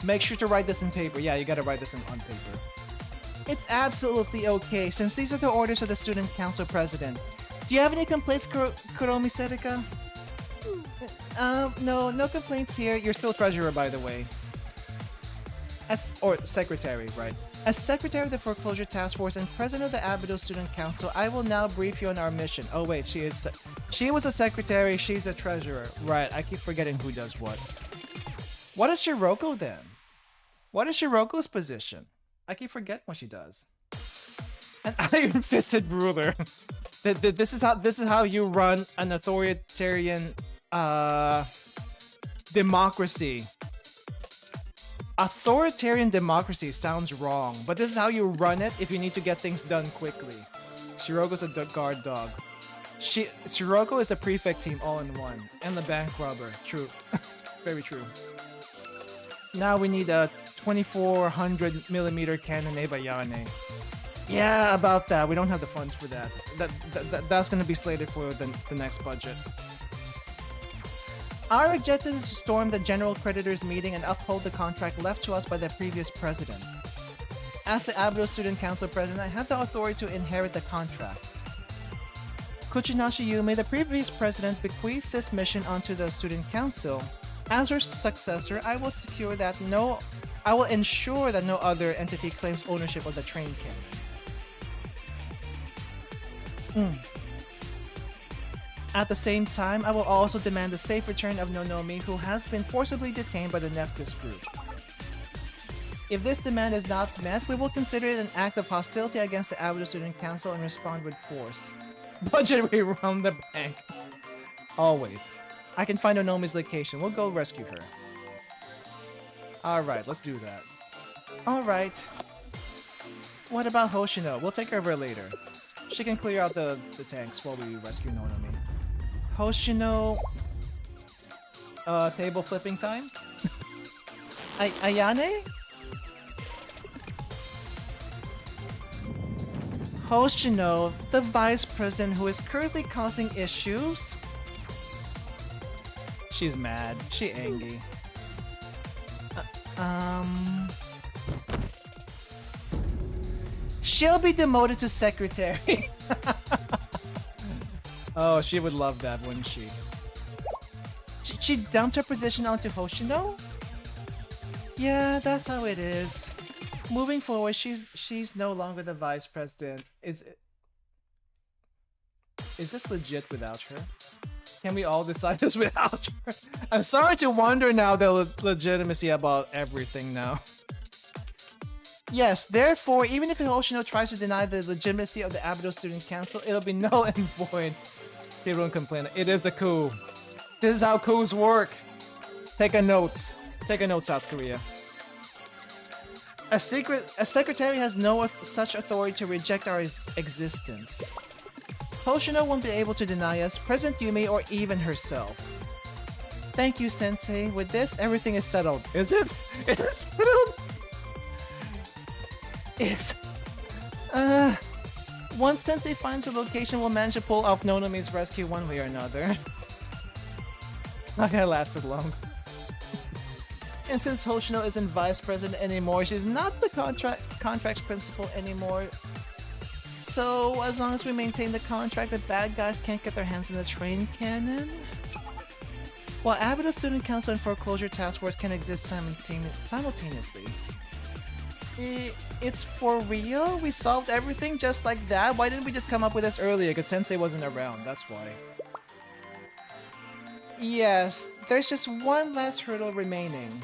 Make sure to write this in paper. Yeah, you gotta write this on paper. It's absolutely okay, since these are the orders of the Student Council President. Do you have any complaints, Kuromi Serika? No complaints here. You're still treasurer, by the way. Or secretary, right? As secretary of the Foreclosure Task Force and president of the Abydos Student Council, I will now brief you on our mission. Oh wait, she was a secretary, she's a treasurer. Right, I keep forgetting who does what. What is Shiroko then? What is Shiroko's position? I keep forgetting what she does. An iron-fisted ruler. This is how you run an authoritarian democracy. Authoritarian democracy sounds wrong, but this is how you run it if you need to get things done quickly. Shiroko's a guard dog. Shiroko is the prefect team all in one. And the bank robber. True. Very true. Now we need a 2400mm cannon Bayane. Yeah, about that. We don't have the funds for that. That's gonna be slated for the next budget. Our objective is to storm the General Creditors meeting and uphold the contract left to us by the previous president. As the Abydos Student Council president, I have the authority to inherit the contract. Kuchinashi Yume, the previous president, bequeathed this mission onto the Student Council. As her successor, I will ensure that no other entity claims ownership of the train cannon. At the same time, I will also demand the safe return of Nonomi, who has been forcibly detained by the Neftis group. If this demand is not met, we will consider it an act of hostility against the Abydos Student Council and respond with force. Budget rerun the bank. Always. I can find Onomi's location. We'll go rescue her. Alright, let's do that. Alright. What about Hoshino? We'll take care of her later. She can clear out the tanks while we rescue Nonomi. Hoshino... table flipping time? Ayane? Hoshino, the vice president who is currently causing issues? She's mad. She angry. She'll be demoted to secretary. Oh, she would love that, wouldn't she? She dumped her position onto Hoshino? Yeah, that's how it is. Moving forward, she's no longer the vice president. Is this legit without her? Can we all decide this without her? I'm starting to wonder now the legitimacy about everything now. Yes, therefore, even if Hoshino tries to deny the legitimacy of the Abydos Student Council, it'll be null and void. They won't complain. It is a coup. This is how coups work. Take a note. Take a note, South Korea. A secretary has no such authority to reject our existence. Hoshino won't be able to deny us, President Yumi, or even herself. Thank you, Sensei. With this, everything is settled. Is it? Is it settled? Once Sensei finds her location, we'll manage to pull off Nonomi's rescue one way or another. Not gonna last so long. And since Hoshino isn't vice president anymore, she's not the contract's principal anymore. So, as long as we maintain the contract, the bad guys can't get their hands on the train cannon? While Abydos Student Council and Foreclosure Task Force can exist simultaneously. It's for real? We solved everything just like that? Why didn't we just come up with this earlier? Because Sensei wasn't around, that's why. Yes, there's just one last hurdle remaining.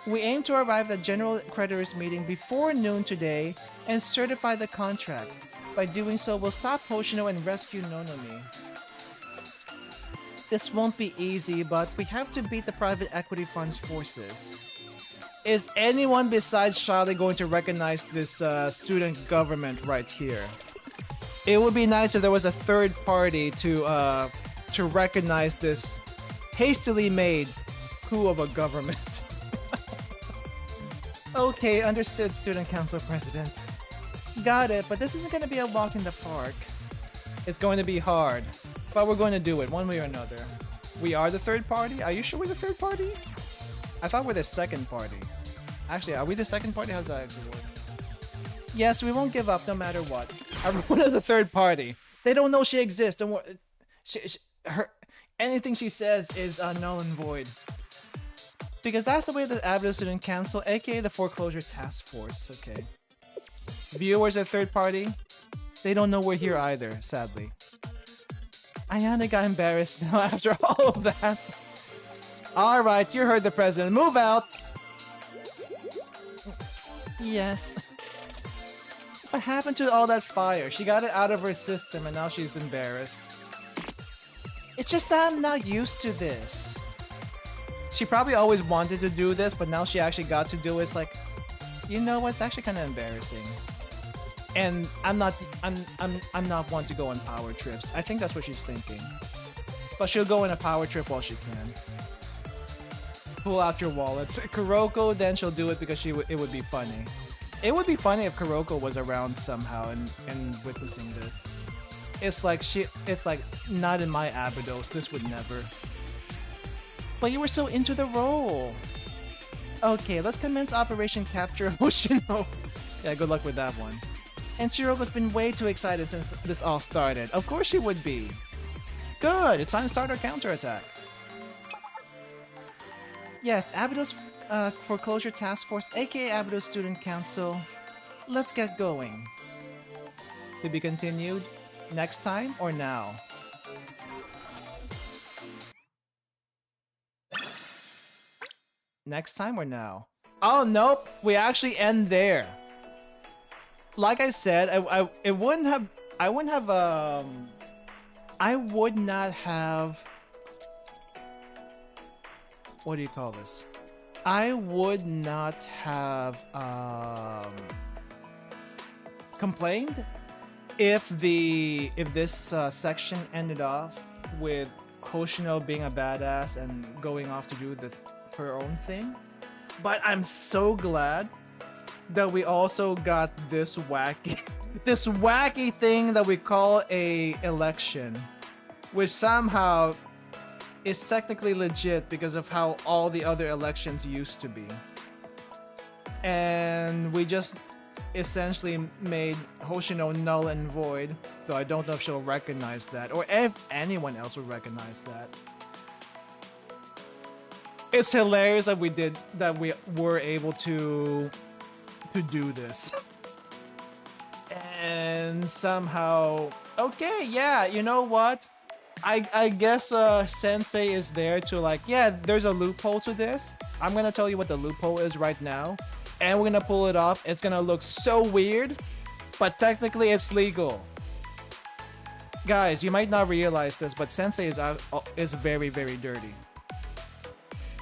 We aim to arrive at General Creditors meeting before noon today and certify the contract. By doing so, we'll stop Hoshino and rescue Nonomi. This won't be easy, but we have to beat the private equity fund's forces. Is anyone besides Charlie going to recognize this student government right here? It would be nice if there was a third party to recognize this hastily made coup of a government. Okay, understood, Student Council President. Got it, but this isn't going to be a walk in the park. It's going to be hard, but we're going to do it one way or another. We are the third party? Are you sure we're the third party? I thought we're the second party. Actually, are we the second party? How does that actually work? Yes, we won't give up no matter what. Everyone is the third party. They don't know she exists. Don't worry. Anything she says is null and void. Because that's the way the Abydos Student Council, aka the Foreclosure Task Force. Okay. Viewers are third party. They don't know we're here either, sadly. Ayane got embarrassed now after all of that. Alright, you heard the president. Move out! Yes. What happened to all that fire? She got it out of her system and now she's embarrassed. It's just that I'm not used to this. She probably always wanted to do this, but now she actually got to do it. It's like, you know what? It's actually kind of embarrassing. And I'm not one to go on power trips. I think that's what she's thinking. But she'll go on a power trip while she can. Pull out your wallets. Kuroko, then she'll do it because it would be funny. It would be funny if Kuroko was around somehow and witnessing this. It's like not in my Abydos. This would never. But you were so into the role. Okay, let's commence Operation Capture Hoshino. Yeah, good luck with that one. And Shiroko's been way too excited since this all started. Of course she would be. Good, it's time to start our counterattack. Yes, Abydos Foreclosure Task Force, aka Abydos Student Council. Let's get going. To be continued next time or now? Next time or now? Oh, nope. We actually end there. Like I said, I would not have what do you call this? I would not have complained if this section ended off with Hoshino being a badass and going off to do her own thing. But I'm so glad that we also got this wacky this wacky thing that we call a election, which somehow is technically legit because of how all the other elections used to be. And we just essentially made Hoshino null and void, though I don't know if she'll recognize that or if anyone else will recognize that. It's hilarious that we were able to do this. And somehow, okay, yeah, you know what? I guess Sensei is there to like, yeah, there's a loophole to this. I'm gonna tell you what the loophole is right now, and we're gonna pull it off. It's gonna look so weird, but technically it's legal. Guys, you might not realize this, but Sensei is very, very dirty.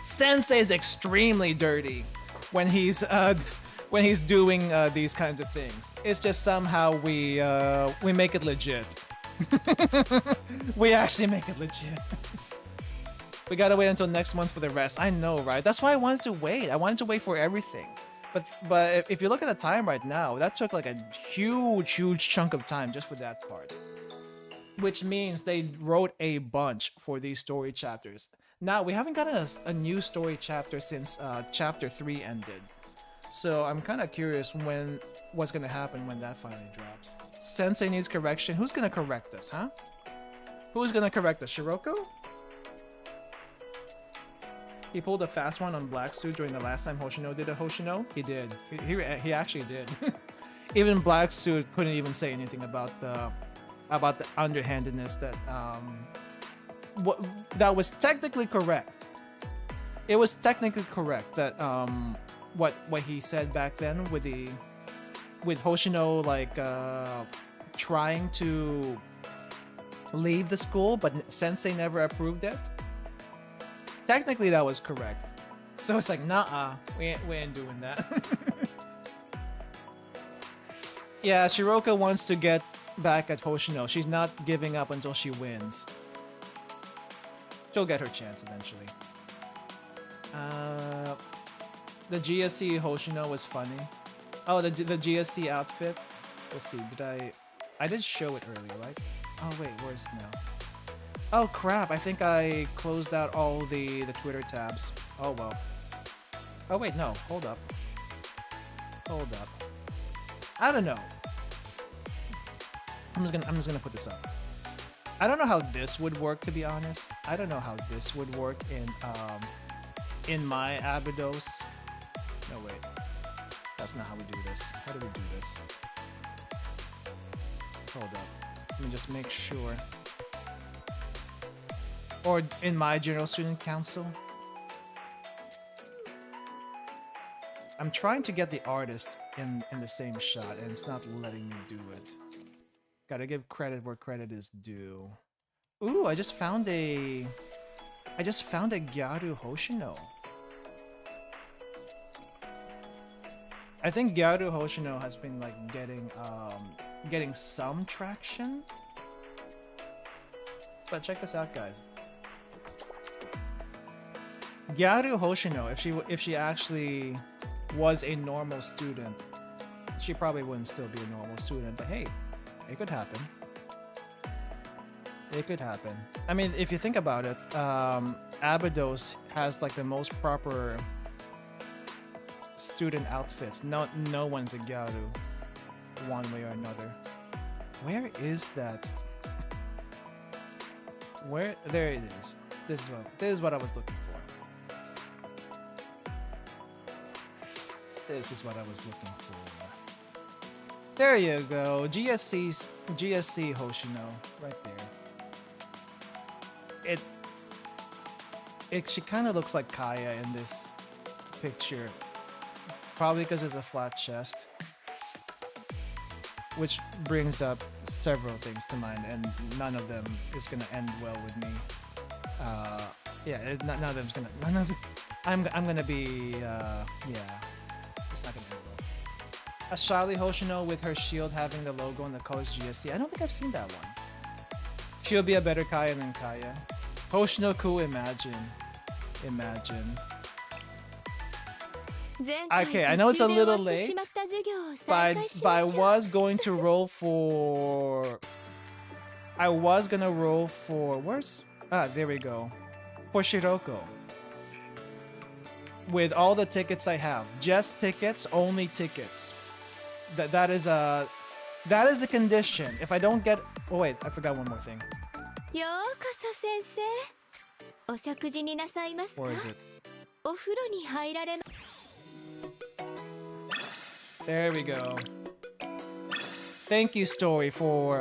Sensei is extremely dirty when he's doing these kinds of things. It's just somehow we make it legit. We actually make it legit. We gotta wait until next month for the rest. I know, right? That's why I wanted to wait. I wanted to wait for everything. But if you look at the time right now, that took like a huge chunk of time just for that part. Which means they wrote a bunch for these story chapters. Now, we haven't gotten a new story chapter since chapter 3 ended. So I'm kind of curious what's gonna happen when that finally drops. Sensei needs correction. Who's gonna correct us, huh? Who's gonna correct us? Shiroko? He pulled a fast one on Black Suit during the last time Hoshino did a Hoshino. He did. He actually did. Even Black Suit couldn't even say anything about the underhandedness that was technically correct. It was technically correct that what he said back then with Hoshino like trying to leave the school, but Sensei never approved it. Technically, that was correct. So it's like, nah, we ain't doing that. Yeah, Shiroka wants to get back at Hoshino. She's not giving up until she wins. She'll get her chance eventually. The GSC Hoshino was funny. Oh, the GSC outfit. Let's see. I did show it earlier, right? Oh wait, where's it now? Oh crap! I think I closed out all the Twitter tabs. Oh well. Oh wait, no. Hold up. I don't know. I'm just gonna put this up. I don't know how this would work, to be honest. I don't know how this would work in my Abydos. No wait. That's not how we do this. How do we do this? Hold up. Let me just make sure. Or in my General Student Council. I'm trying to get the artist in the same shot, and it's not letting me do it. Gotta give credit where credit is due. Ooh, I just found a Gyaru Hoshino. I think Gyaru Hoshino has been like getting some traction. But check this out, guys. Gyaru Hoshino, if she actually was a normal student, she probably wouldn't still be a normal student, but hey, it could happen. It could happen. I mean, if you think about it, Abydos has like the most proper student outfits. No one's a Gyaru, one way or another. Where is that? Where? There it is. This is what I was looking for. This is what I was looking for. There you go. GSC Hoshino right there. She kind of looks like Kaya in this picture. Probably because it's a flat chest. Which brings up several things to mind, and none of them is gonna end well with me. Yeah, none of them's gonna. I'm gonna be. Yeah, it's not gonna end well. A Charlie Hoshino with her shield having the logo and the colors GSC. I don't think I've seen that one. She'll be a better Kaya than Kaya. Hoshino-ku, imagine. Okay, I know it's a little late, but I was going to roll for... I was gonna roll for... Where's... Ah, there we go. For Shiroko. With all the tickets I have. Just tickets, only tickets. That is a condition. If I don't get... Oh wait, I forgot one more thing. Where is it? There we go. Thank you, Story, for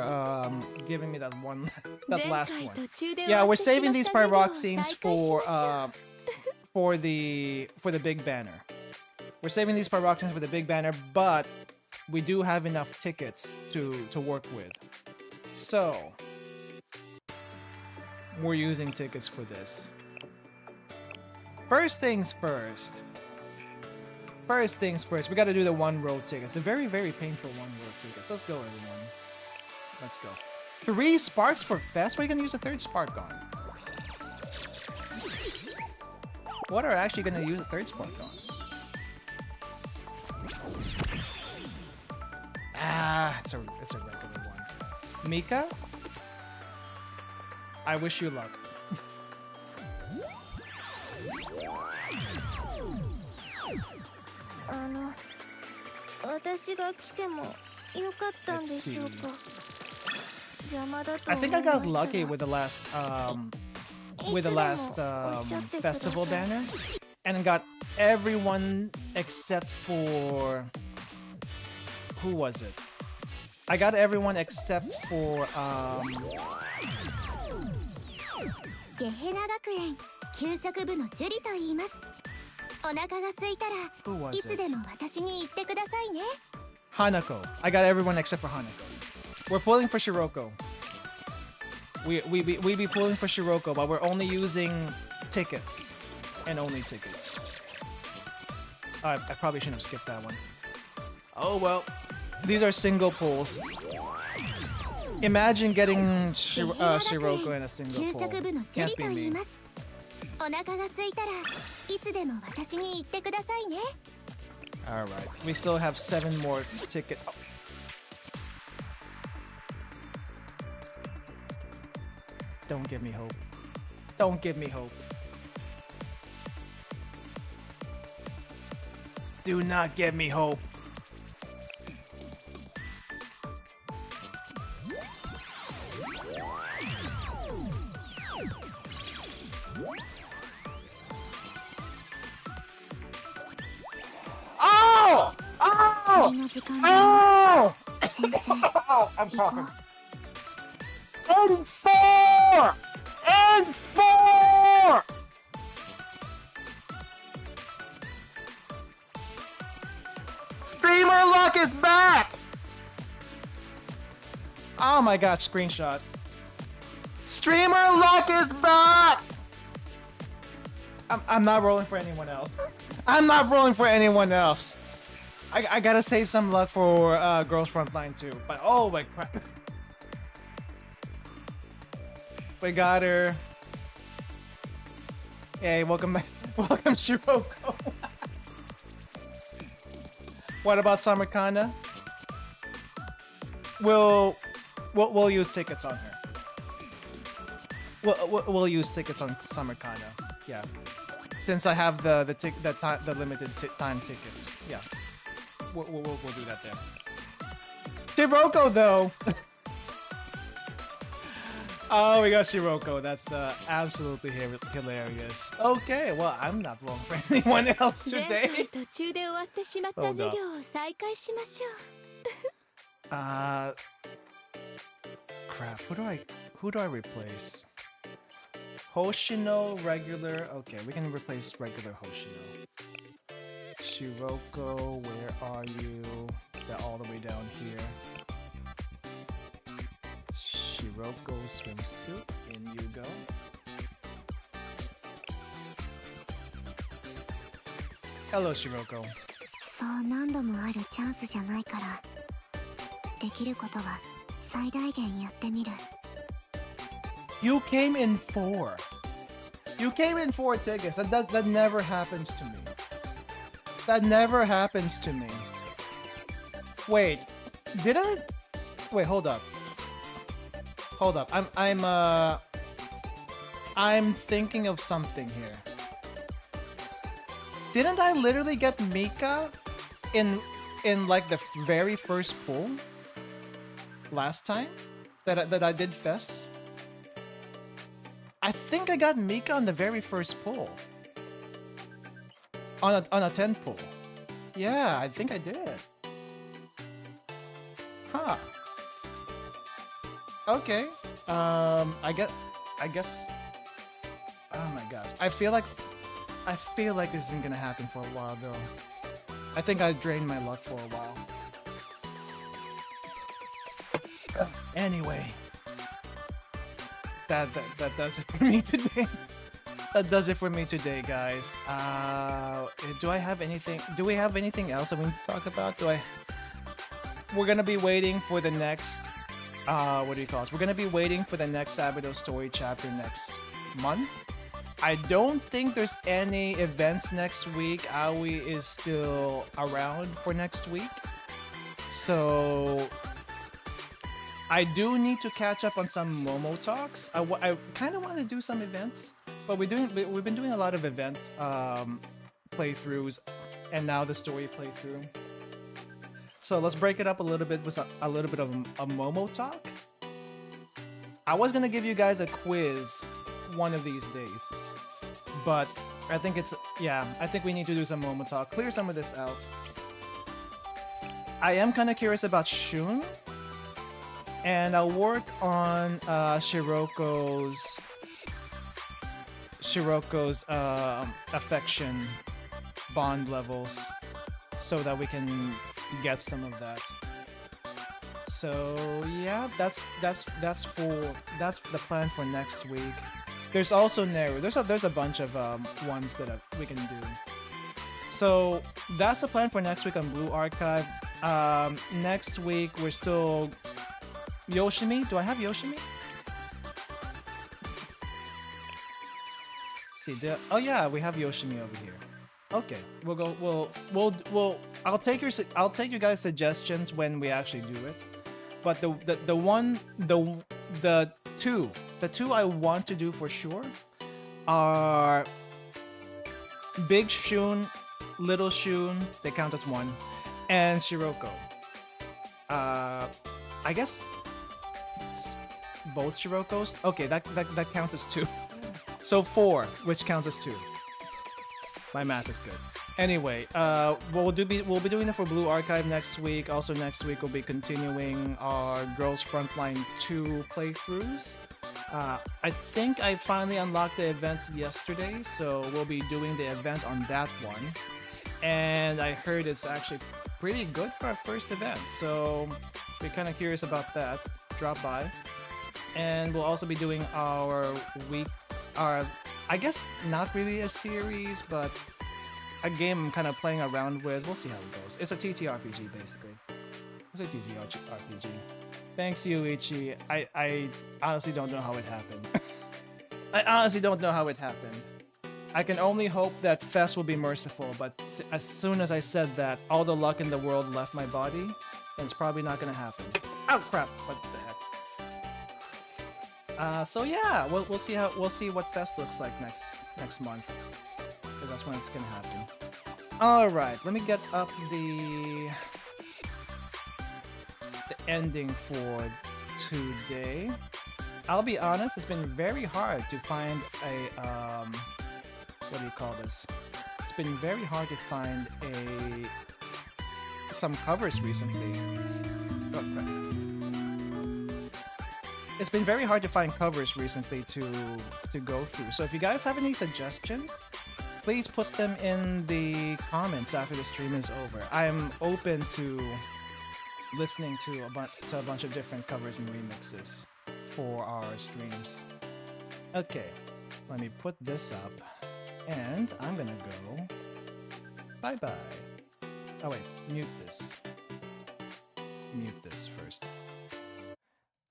giving me that one, that last one. Yeah, we're saving these pyroxenes for the big banner. We're saving these pyroxenes for the big banner, but we do have enough tickets to work with. So we're using tickets for this. First things first. We gotta do the one row tickets. The very, very painful one row tickets. Let's go, everyone. Let's go. 3 sparks for Fest? What are you gonna use the 3rd spark on? What are actually gonna use the 3rd spark on? Ah, it's a regular one. Mika? I wish you luck. Let's see. I think I got lucky with the last festival banner and got everyone except for who was it? I got everyone except for who was it? Hanako. I got everyone except for Hanako. We're pulling for Shiroko. We be pulling for Shiroko, but we're only using tickets and only tickets. I probably shouldn't have skipped that one. Oh well, these are single pulls. Imagine getting Shiroko in a single pull. Can't be me. Alright, we still have 7 more tickets. Oh. Don't give me hope. Don't give me hope. Do not give me hope. Oh! Oh! Oh! Oh! I'm talking. And 4! And 4! Streamer luck is back! Oh my god, screenshot. Streamer luck is back! I'm not rolling for anyone else. I'm not rolling for anyone else. I gotta save some luck for Girls Frontline too. But oh my crap. We got her. Hey, welcome back. Welcome, Shiroko. What about Samarkanda? We'll use tickets on her. We'll use tickets on Samarkanda. Yeah. Since I have the limited time tickets. Yeah. We'll do that then. Shiroko though. Oh, we got Shiroko. That's absolutely hilarious. Okay, well, I'm not wrong for anyone else today. Hold up. Crap. Who do I replace? Hoshino, regular. Okay, we can replace regular Hoshino. Shiroko, where are you? They're all the way down here. Shiroko swimsuit, in you go. Hello, Shiroko. そう何度もあるチャンスじゃないから、できることは最大限やってみる。You came in 4. You came in 4 tickets. That never happens to me. That never happens to me. Wait, did I? Wait, hold up. Hold up. I'm thinking of something here. Didn't I literally get Mika in like the very first pull last time that I did Fest? I think I got Mika on the very first pull. On a 10 pull. Yeah, I think I did. Huh. Okay. I guess. Oh my gosh. I feel like this isn't gonna happen for a while though. I think I drained my luck for a while. Anyway. That does it for me today. That does it for me today, guys. Do I have anything? Do we have anything else that we need to talk about? We're gonna be waiting for the next. What do you call it? We're gonna be waiting for the next Abydos story chapter next month. I don't think there's any events next week. Aoi is still around for next week, so I do need to catch up on some Momo talks. I kind of want to do some events, but we've been doing a lot of event playthroughs, and now the story playthrough. So let's break it up a little bit with a little bit of a Momo talk. I was gonna give you guys a quiz one of these days, but I think I think we need to do some Momo talk, clear some of this out. I am kind of curious about Shun, and I'll work on Shiroko's affection bond levels so that we can get some of that. So yeah, that's the plan for next week. There's also Neru. There's a bunch of ones that we can do. So that's the plan for next week on Blue Archive. Next week we're still Yoshimi. Do I have Yoshimi? See, oh yeah, we have Yoshimi over here. Okay, we'll go. We'll. I'll take you guys' suggestions when we actually do it. But the two I want to do for sure are Big Shun, Little Shun. They count as one, and Shiroko. I guess both Shirokos. Okay, that counts as 2. So 4, which counts as 2. My math is good. Anyway, we'll be doing that for Blue Archive next week. Also next week we'll be continuing our Girls Frontline 2 playthroughs. I think I finally unlocked the event yesterday, so we'll be doing the event on that one. And I heard it's actually pretty good for our first event, so if you're kind of curious about that, drop by. And we'll also be doing our I guess not really a series, but a game I'm kind of playing around with. We'll see how it goes. It's a TTRPG, basically. It's a TTRPG. Thanks, Yuichi. I honestly don't know how it happened. I honestly don't know how it happened. I can only hope that Fest will be merciful, but as soon as I said that, all the luck in the world left my body, and it's probably not gonna happen. Oh crap! What the heck? So yeah, we'll see what Fest looks like next month, because that's when it's gonna happen. All right, let me get up the ending for today. I'll be honest, it's been very hard to find a what do you call this? It's been very hard to find some covers recently. Oh, crap. It's been very hard to find covers recently to go through. So if you guys have any suggestions, please put them in the comments after the stream is over. I am open to listening to a bunch of different covers and remixes for our streams. Okay, let me put this up, and I'm gonna go Bye bye. Oh wait, mute this. Mute this first.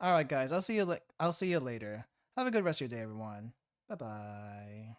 All right, guys. I'll see you later. Have a good rest of your day, everyone. Bye bye.